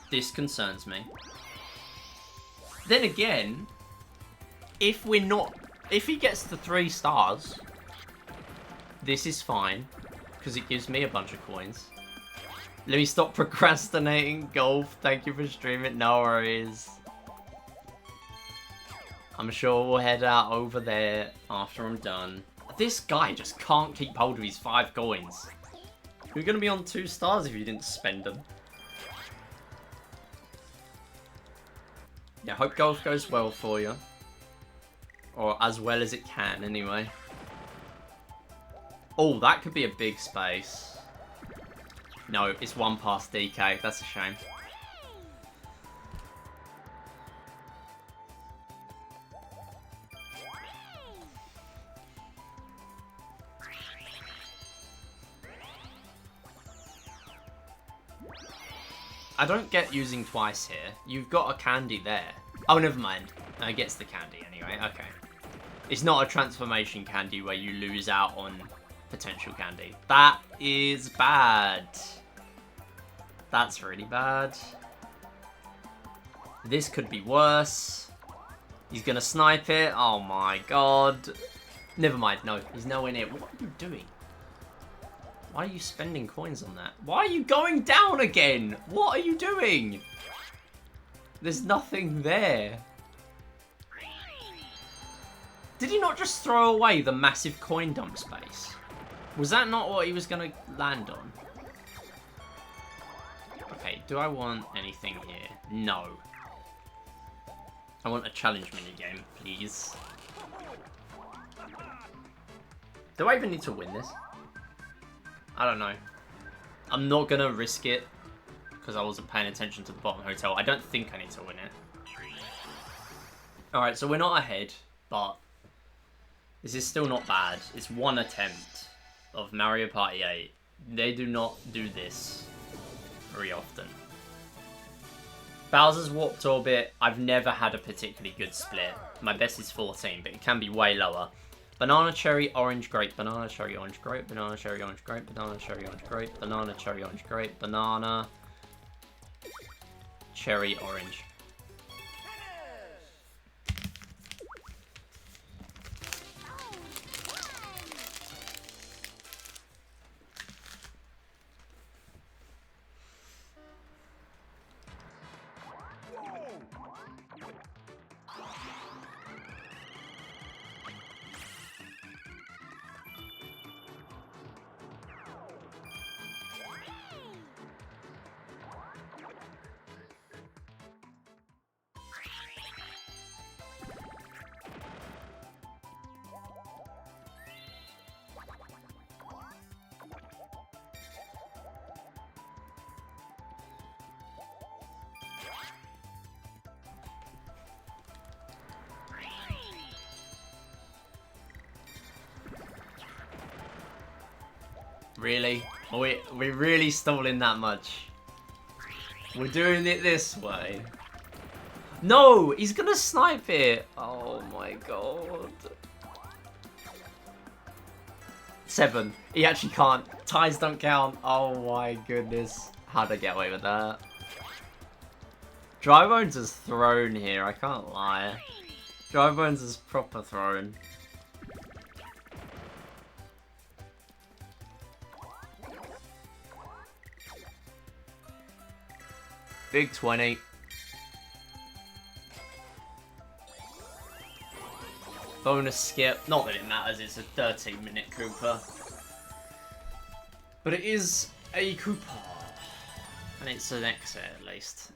This concerns me. Then again, if he gets to 3 stars, this is fine, because it gives me a bunch of coins. Let me stop procrastinating. Golf, thank you for streaming. No worries. I'm sure we'll head out over there after I'm done. This guy just can't keep hold of his 5 coins. You're going to be on 2 stars if you didn't spend them. Yeah, hope golf goes well for you. Or as well as it can, anyway. Oh, that could be a big space. No, it's 1 past DK. That's a shame. I don't get using twice here. You've got a candy there. Oh, never mind. It gets the candy anyway. Okay. It's not a transformation candy where you lose out on potential candy. That is bad. That's really bad. This could be worse. He's gonna snipe it. Oh my god. Never mind. No, he's nowhere near. What are you doing? Why are you spending coins on that? Why are you going down again? What are you doing? There's nothing there. Did he not just throw away the massive coin dump space? Was that not what he was going to land on? Okay, do I want anything here? No. I want a challenge minigame, please. Do I even need to win this? I don't know. I'm not going to risk it because I wasn't paying attention to the bottom hotel. I don't think I need to win it. Alright, so we're not ahead, but this is still not bad. It's 1 attempt of Mario Party 8. They do not do this very often. Bowser's Warped Orbit, I've never had a particularly good split. My best is 14, but it can be way lower. Banana, cherry, orange, grape. Banana, cherry, orange, grape. Banana, cherry, orange, grape. Banana, cherry, orange, grape. Banana, cherry, orange, grape. Banana, cherry, orange. Really? We're really stalling that much. We're doing it this way. No! He's gonna snipe it! Oh my god. 7. He actually can't. Ties don't count. Oh my goodness. How'd I get away with that? Dry Bones is thrown here, I can't lie. Dry Bones is proper thrown. Big 20. Bonus skip. Not that it matters, it's a 13-minute Koopa. But it is a Koopa. And it's an exit at least.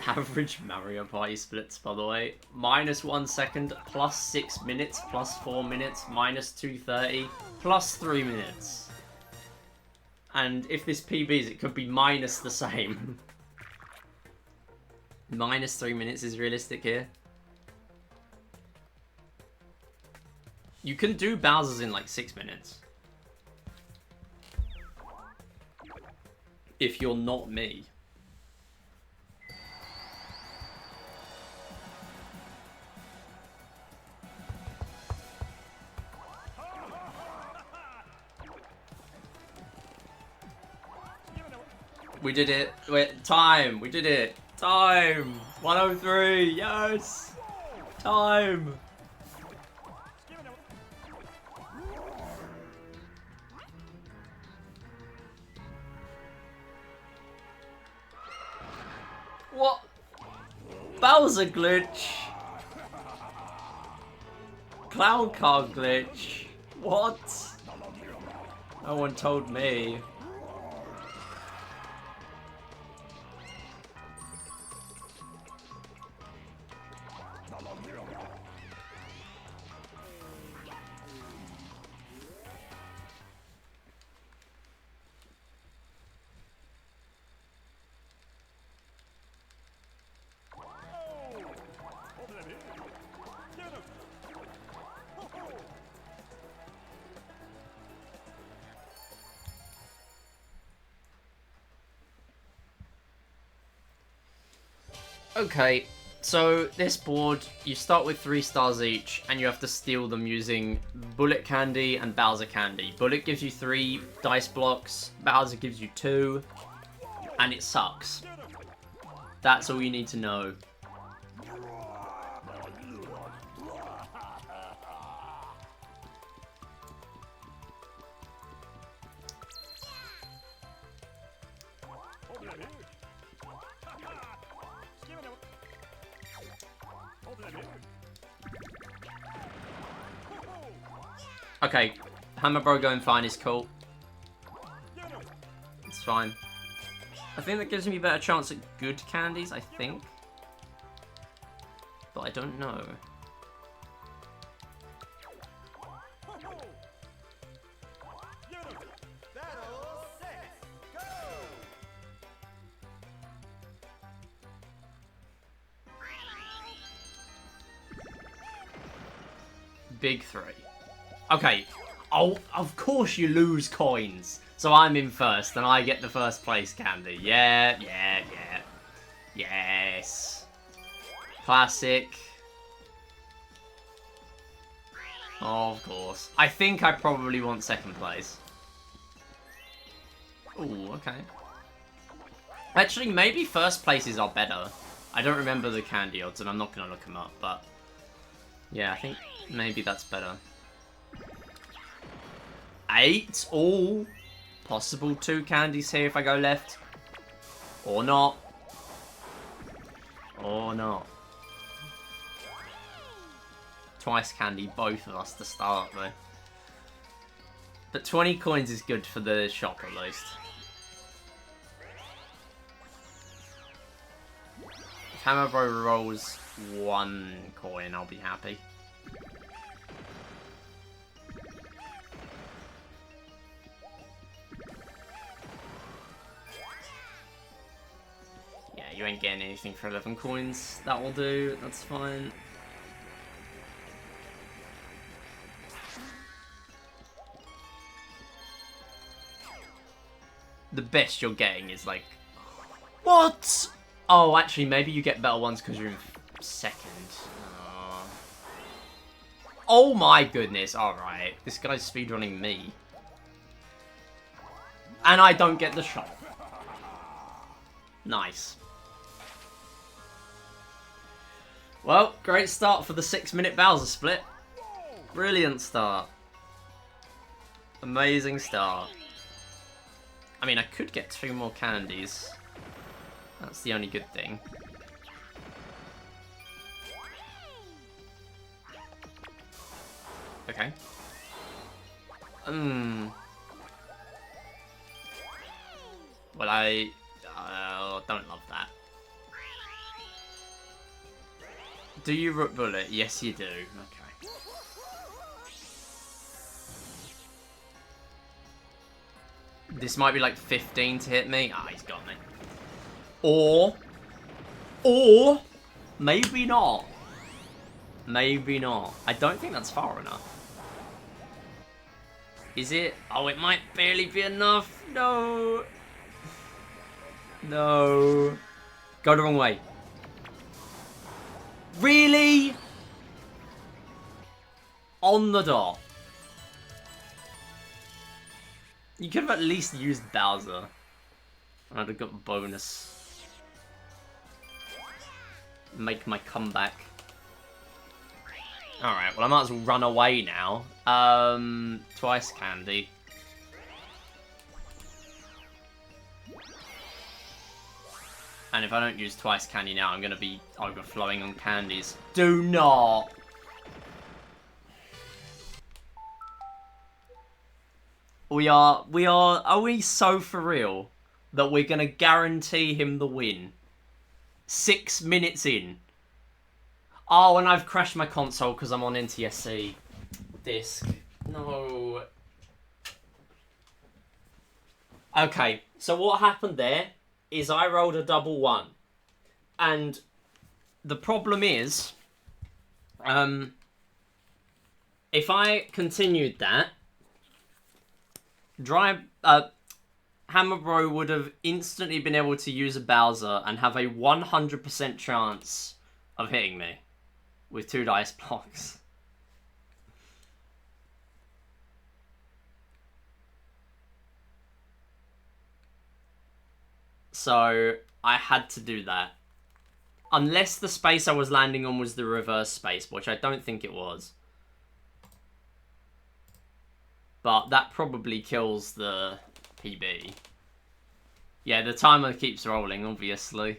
Average Mario Party splits, by the way. -1 second, +6 minutes, +4 minutes, -230, +3 minutes. And if this PBs, it could be minus the same. -3 minutes is realistic here. You can do Bowser's in like 6 minutes. If you're not me. We did it. Wait, time. We did it. Time. 103. Yes. Time. What? Bowser glitch. Clown car glitch. What? No one told me. Okay, so this board, you start with 3 stars each, and you have to steal them using Bullet Candy and Bowser Candy. Bullet gives you 3 dice blocks, Bowser gives you 2, and it sucks. That's all you need to know. Okay, Hammer Bro going fine is cool. It's fine. I think that gives me a better chance at good candies, I think. But I don't know. Big 3. Okay. Oh, of course you lose coins. So I'm in first and I get the first place candy. Yeah. Yes. Classic. Of course. I think I probably want second place. Ooh, okay. Actually, maybe first places are better. I don't remember the candy odds, and I'm not going to look them up, but... yeah, I think maybe that's better. 8? Ooh. Possible 2 candies here if I go left. Or not. Or not. Twice candy, both of us to start, though. But 20 coins is good for the shop, at least. If Hammer Bro rolls 1 coin, I'll be happy. Yeah, you ain't getting anything for 11 coins. That will do, that's fine. The best you're getting is like... what? Oh, actually, maybe you get better ones because you're in second. Oh my goodness, alright. This guy's speedrunning me. And I don't get the shot. Nice. Well, great start for the 6-minute Bowser split. Brilliant start. Amazing start. I mean, I could get 2 more candies. That's the only good thing. Okay. Well, I don't love that. Do you root bullet? Yes, you do. Okay. This might be like 15 to hit me. Ah, he's got me. Or, maybe not. Maybe not. I don't think that's far enough. Is it? Oh, it might barely be enough. No. No. Go the wrong way. Really? On the dot. You could have at least used Bowser. I'd have got bonus. Make my comeback. Alright, well I might as well run away now. Twice candy. And if I don't use twice candy now, I'm going to be overflowing on candies. Do not! Are we so for real that we're going to guarantee him the win? 6 minutes in. Oh, and I've crashed my console because I'm on NTSC disc. No. Okay, so what happened there is I rolled a double 1. And the problem is, if I continued that, Hammer Bro would have instantly been able to use a Bowser and have a 100% chance of hitting me with 2 dice blocks. So I had to do that. Unless the space I was landing on was the reverse space, which I don't think it was. But that probably kills the PB. Yeah, the timer keeps rolling, obviously.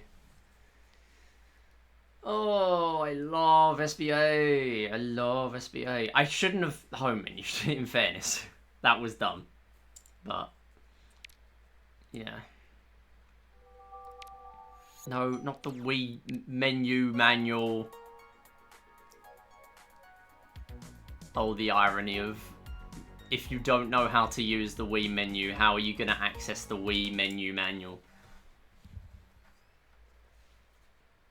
Oh, I love SBA. I love SBA. I shouldn't have home menus, in fairness. That was dumb. But, yeah. No, not the Wii menu manual. Oh, the irony of... if you don't know how to use the Wii menu, how are you going to access the Wii menu manual?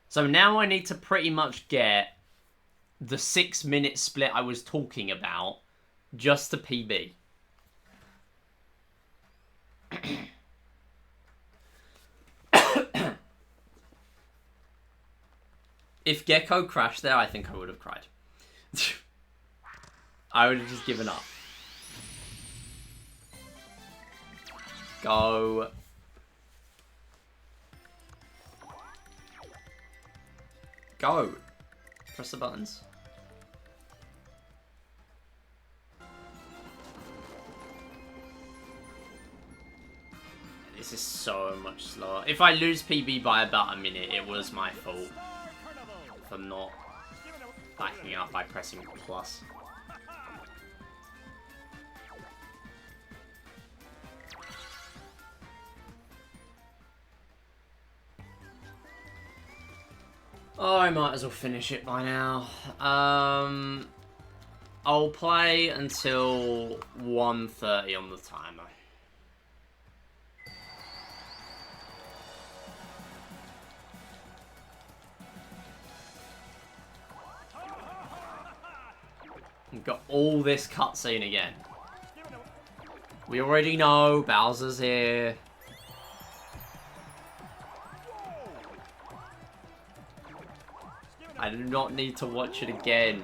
So now I need to pretty much get the 6-minute split I was talking about just to PB. If Gecko crashed there, I think I would have cried. I would have just given up. Go. Go. Press the buttons. This is so much slower. If I lose PB by about a minute, it was my fault for not backing up by pressing plus. Oh, I might as well finish it by now. I'll play until 1:30 on the timer. We've got all this cutscene again. We already know Bowser's here. I do not need to watch it again.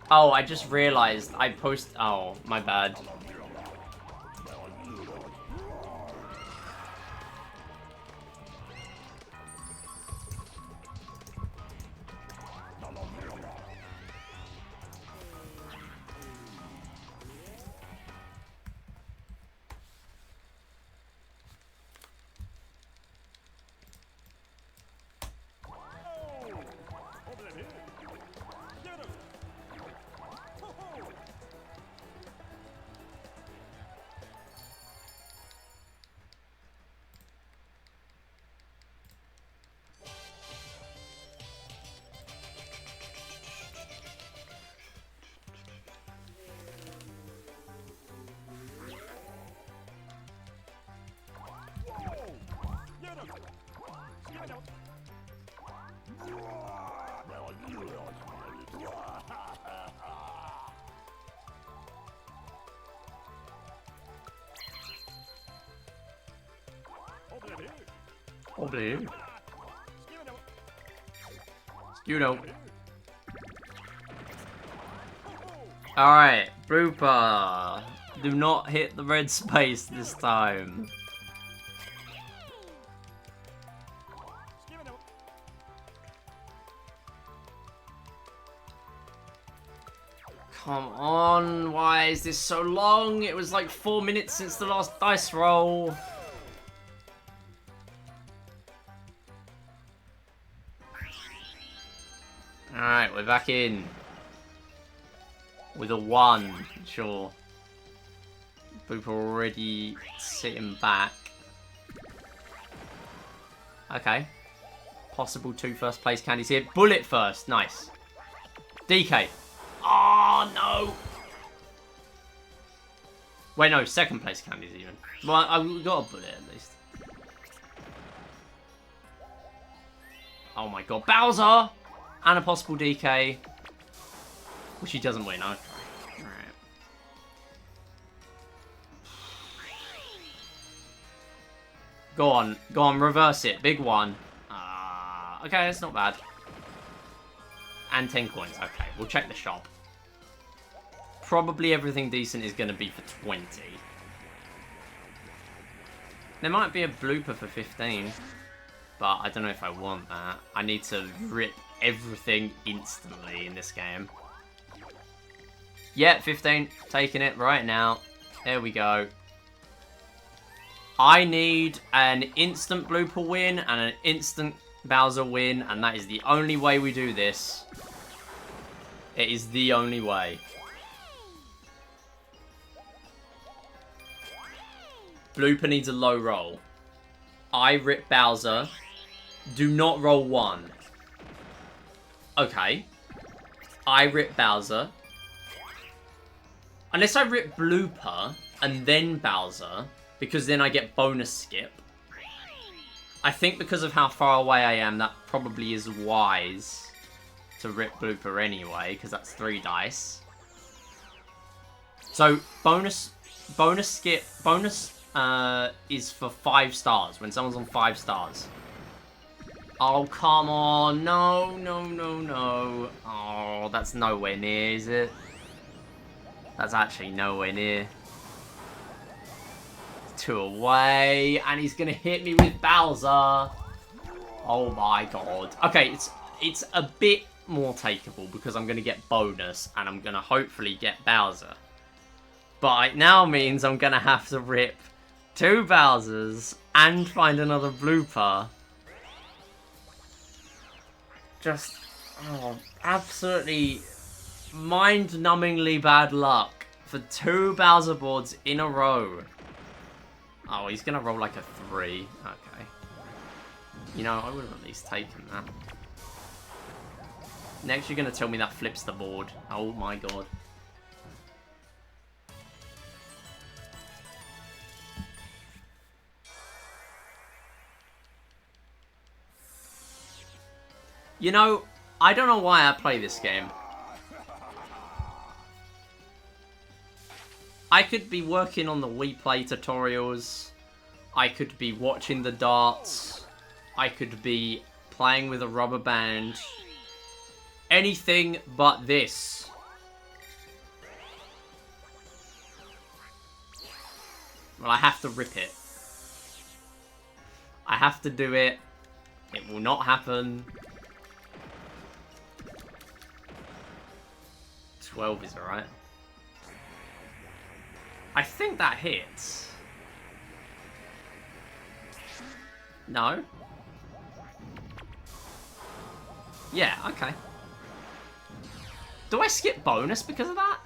Oh, I just realized oh, my bad. Oh, blue. You know. Alright, Blooper. Do not hit the red space this time. Come on, why is this so long? It was like 4 minutes since the last dice roll. Alright, we're back in. With a 1, sure. Boop already sitting back. Okay. Possible 2 first place candies here. Bullet first, nice. DK. Oh, no! Wait, no, second place candies even. Well, I got a bullet at least. Oh my god, Bowser! And a possible DK. Which he doesn't win, okay. Alright. Go on, reverse it. Big one. Okay, that's not bad. And 10 coins, okay. We'll check the shop. Probably everything decent is going to be for 20. There might be a blooper for 15. But I don't know if I want that. I need to rip everything instantly in this game. Yeah, 15. Taking it right now. There we go. I need an instant blooper win and an instant Bowser win. And that is the only way we do this. It is the only way. Blooper needs a low roll. I rip Bowser. Do not roll 1. Okay. I rip Bowser. Unless I rip Blooper and then Bowser, because then I get bonus skip. I think because of how far away I am, that probably is wise to rip Blooper anyway, because that's 3 dice. So, bonus bonus skip. Bonus is for 5 stars when someone's on 5 stars. Oh, come on. No, no, no, no. Oh, that's nowhere near, is it? That's actually nowhere near. 2 away, and he's gonna hit me with Bowser. Oh my god. Okay, it's a bit more takeable because I'm gonna get bonus, and I'm gonna hopefully get Bowser. But it now means I'm gonna have to rip 2 Bowsers and find another blooper. Just, oh, absolutely mind-numbingly bad luck for 2 Bowser boards in a row. Oh, he's gonna roll like a 3. Okay. You know, I would have at least taken that. Next, you're gonna tell me that flips the board. Oh my god. You know, I don't know why I play this game. I could be working on the Wii Play tutorials. I could be watching the darts. I could be playing with a rubber band. Anything but this. Well, I have to rip it. I have to do it. It will not happen. 12 is alright. I think that hits. No? Yeah, okay. Do I skip bonus because of that?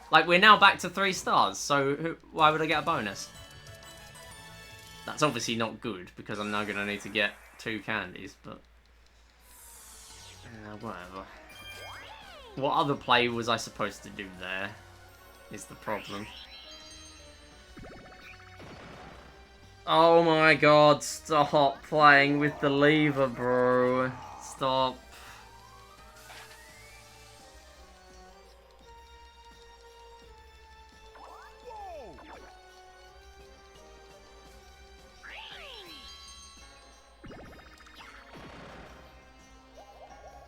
Like, we're now back to 3 stars, so why would I get a bonus? That's obviously not good, because I'm now going to need to get 2 candies, but... whatever. What other play was I supposed to do there? Is the problem. Oh my god, stop playing with the lever, bro. Stop.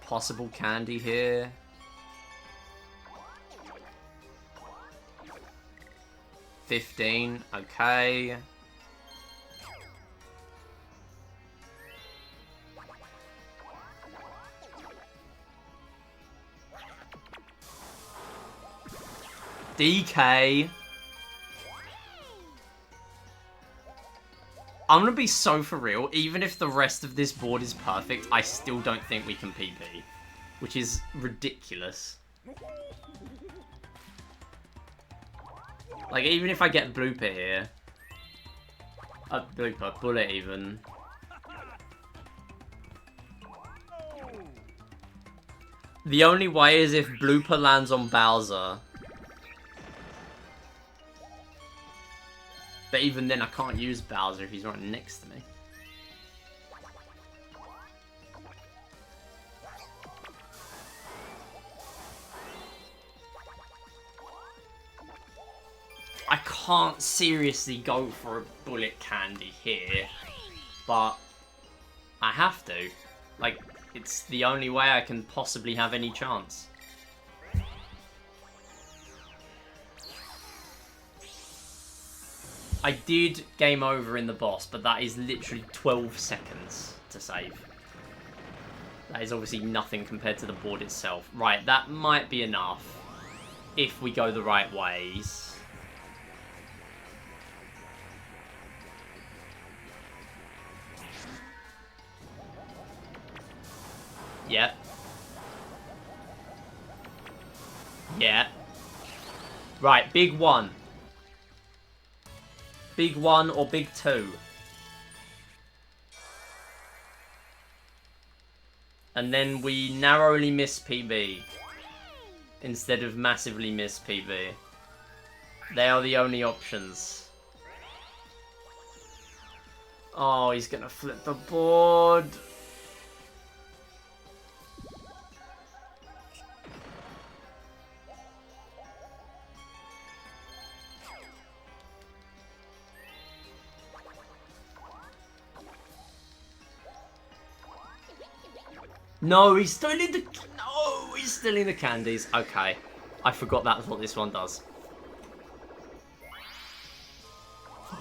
Possible candy here. $15, okay. DK. I'm gonna be so for real, even if the rest of this board is perfect, I still don't think we can PB. Which is ridiculous. Like, even if I get blooper here... blooper, bullet even. The only way is if blooper lands on Bowser. But even then, I can't use Bowser if he's right next to me. I can't seriously go for a bullet candy here, but I have to. Like, it's the only way I can possibly have any chance. I did game over in the boss, but that is literally 12 seconds to save. That is obviously nothing compared to the board itself. Right, that might be enough if we go the right ways. Yep. Yeah. Right, big 1. Big 1 or big 2. And then we narrowly miss PB. Instead of massively miss PB. They are the only options. Oh, he's gonna flip the board. No, he's stealing the... No, he's stealing the candies. Okay. I forgot that's what this one does.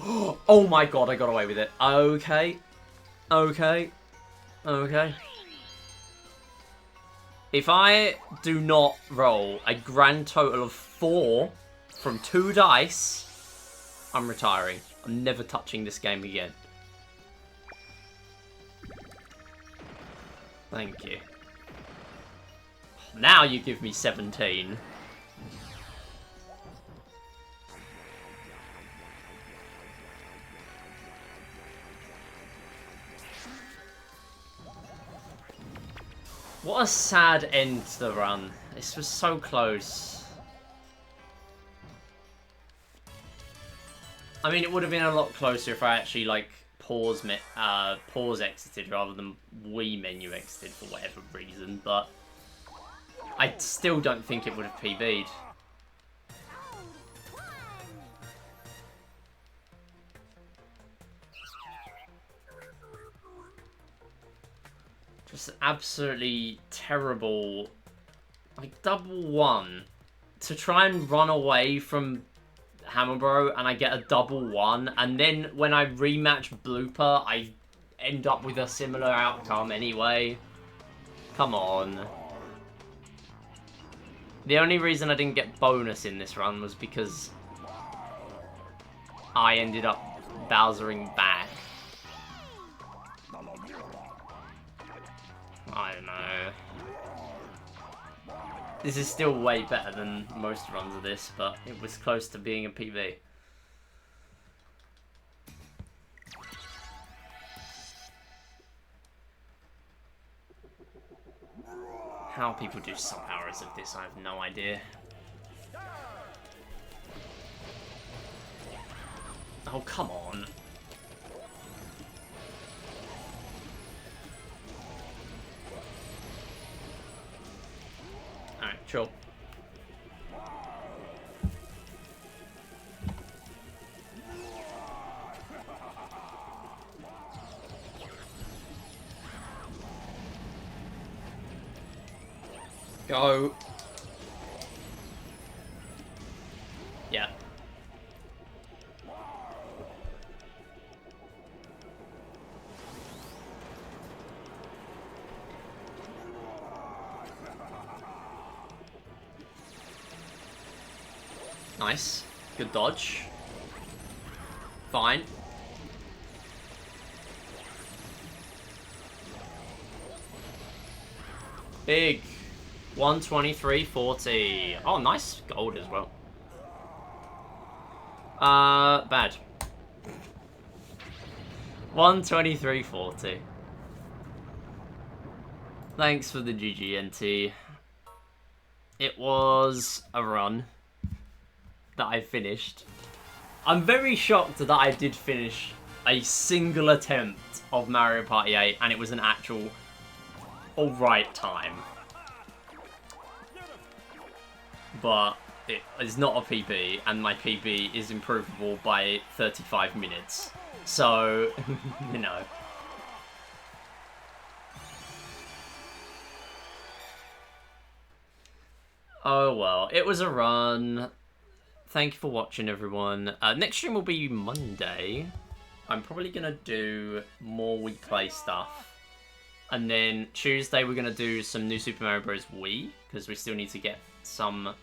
Oh my god, I got away with it. Okay. Okay. Okay. If I do not roll a grand total of 4 from 2 dice, I'm retiring. I'm never touching this game again. Thank you. Now you give me 17. What a sad end to the run. This was so close. I mean, it would have been a lot closer if I actually, like, pause exited rather than Wii menu exited for whatever reason, but I still don't think it would have PB'd. Just absolutely terrible, like, double one to try and run away from Hammer Bro, and I get a double one, and then when I rematch Blooper, I end up with a similar outcome anyway. Come on. The only reason I didn't get bonus in this run was because I ended up Bowsering back. I don't know. This is still way better than most runs of this, but it was close to being a PB. How people do sub-hours of this, I have no idea. Oh, come on. Alright, chill. Go. Yeah. Nice. Good dodge. Fine. Big. 123.40. Oh, nice gold as well. Bad. 123.40. Thanks for the GGNT. It was a run that I finished. I'm very shocked that I did finish a single attempt of Mario Party 8 and it was an actual alright time. But it is not a PB, and my PB is improvable by 35 minutes. So, you know. Oh well, it was a run. Thank you for watching, everyone. Next stream will be Monday. I'm probably going to do more Wii Play stuff. And then Tuesday we're going to do some new Super Mario Bros. Wii, because we still need to get some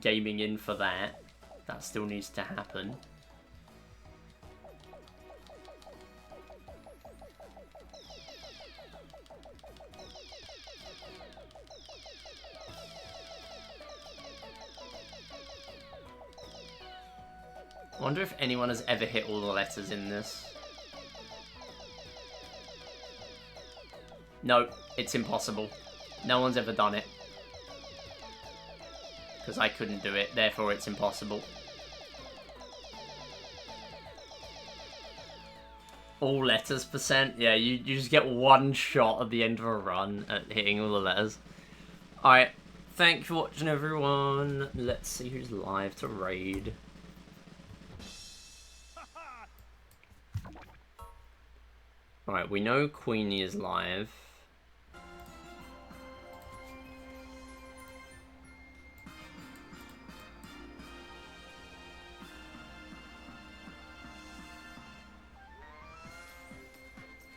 gaming in for that. That still needs to happen. I wonder if anyone has ever hit all the letters in this. No, it's impossible. No one's ever done it. Because I couldn't do it, therefore it's impossible. All letters %? Yeah, you just get one shot at the end of a run at hitting all the letters. Alright, thanks for watching, everyone. Let's see who's live to raid. Alright, we know Queenie is live.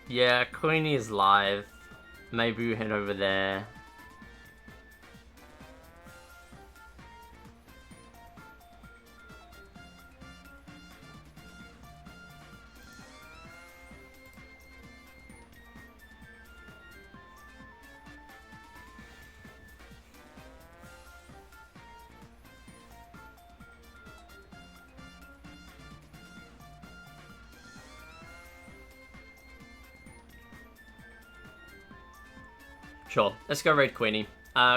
Yeah, Queenie is live. Maybe we head over there. Sure, let's go raid Queenie.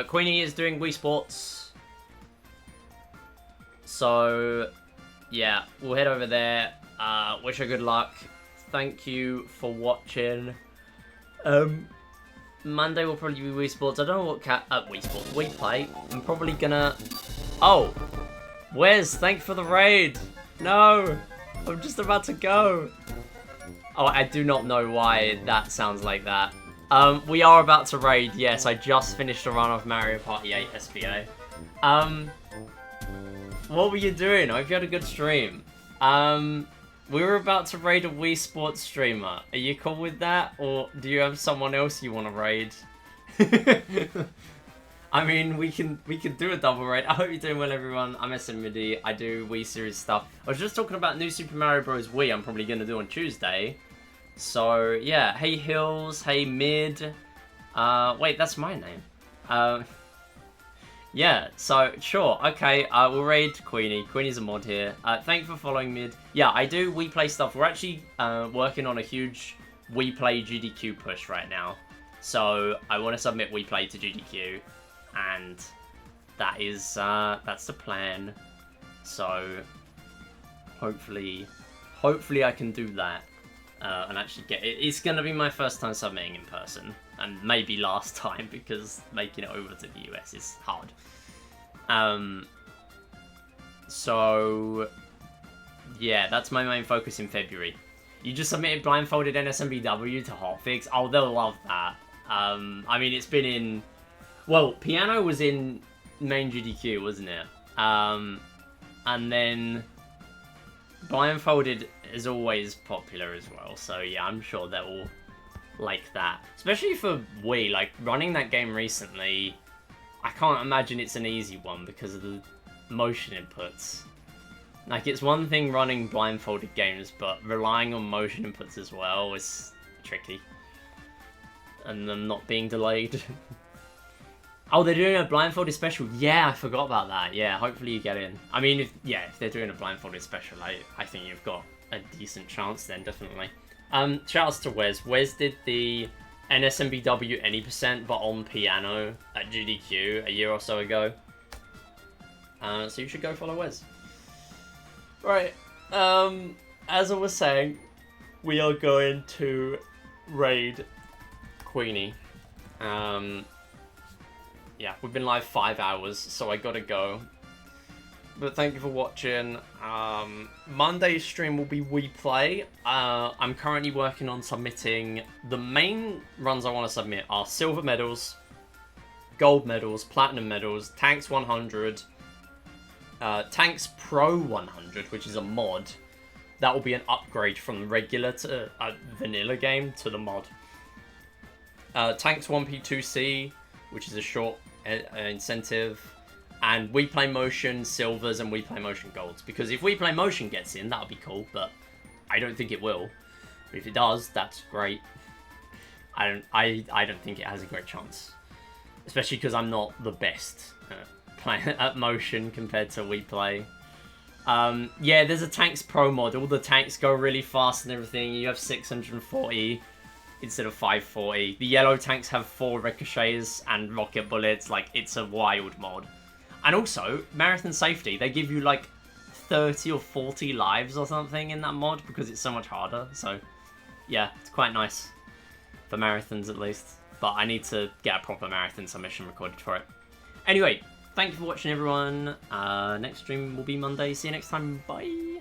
Queenie is doing Wii Sports. So, yeah, we'll head over there. Wish her good luck. Thank you for watching. Monday will probably be Wii Sports. I don't know what Wii Sports. Wii Play. I'm probably gonna... Oh! Wes, thanks for the raid! No! I'm just about to go! Oh, I do not know why that sounds like that. We are about to raid, yes. I just finished a run of Mario Party 8 SBA. What were you doing? I hope you had a good stream. We were about to raid a Wii Sports streamer. Are you cool with that? Or do you have someone else you want to raid? I mean, we can do a double raid. I hope you're doing well, everyone. I'm SMD. I do Wii series stuff. I was just talking about New Super Mario Bros. Wii I'm probably going to do on Tuesday. So, yeah. Hey, Hills. Hey, Mid. Wait, that's my name. Yeah, so, sure. Okay, we'll raid Queenie. Queenie's a mod here. Thank you for following, Mid. Yeah, I do Wii Play stuff. We're actually working on a huge Wii Play GDQ push right now. So, I want to submit Wii Play to GDQ. And that is, that's the plan. So, hopefully I can do that. And actually get it. It's going to be my first time submitting in person. And maybe last time, because making it over to the US is hard. So, yeah, that's my main focus in February. You just submitted blindfolded NSMBW to Hotfix. Oh, they'll love that. I mean, it's been in... Well, Piano was in main GDQ, wasn't it? And then blindfolded is always popular as well. So, yeah, I'm sure they will like that. Especially for Wii, like, running that game recently, I can't imagine it's an easy one because of the motion inputs. Like, it's one thing running blindfolded games, but relying on motion inputs as well is tricky. And them not being delayed. Oh, they're doing a blindfolded special. Yeah, I forgot about that. Yeah, hopefully you get in. I mean, if they're doing a blindfolded special, I think you've got a decent chance then, definitely. Shoutouts to Wes. Wes did the NSMBW any %, but on piano at GDQ a year or so ago. So you should go follow Wes. Right. As I was saying, we are going to raid Queenie. Yeah, we've been live 5 hours, so I gotta go. But thank you for watching. Monday's stream will be Wii Play. I'm currently working on submitting... The main runs I want to submit are silver medals, gold medals, platinum medals, Tanks 100, Tanks Pro 100, which is a mod. That will be an upgrade from the regular to vanilla game to the mod. Tanks 1P2C, which is a short incentive, and We Play Motion silvers and We Play Motion golds. Because if We Play Motion gets in, that'll be cool, but I don't think it will. But if it does, that's great. I don't think it has a great chance, especially because I'm not the best at motion compared to We Play. Yeah, there's a Tanks Pro mod. All the tanks go really fast and everything. You have 640 instead of 540. The yellow tanks have 4 ricochets and rocket bullets. Like, it's a wild mod. And also, marathon safety. They give you like 30 or 40 lives or something in that mod because it's so much harder. So, yeah, it's quite nice for marathons at least. But I need to get a proper marathon submission recorded for it. Anyway, thank you for watching, everyone. Next stream will be Monday. See you next time. Bye.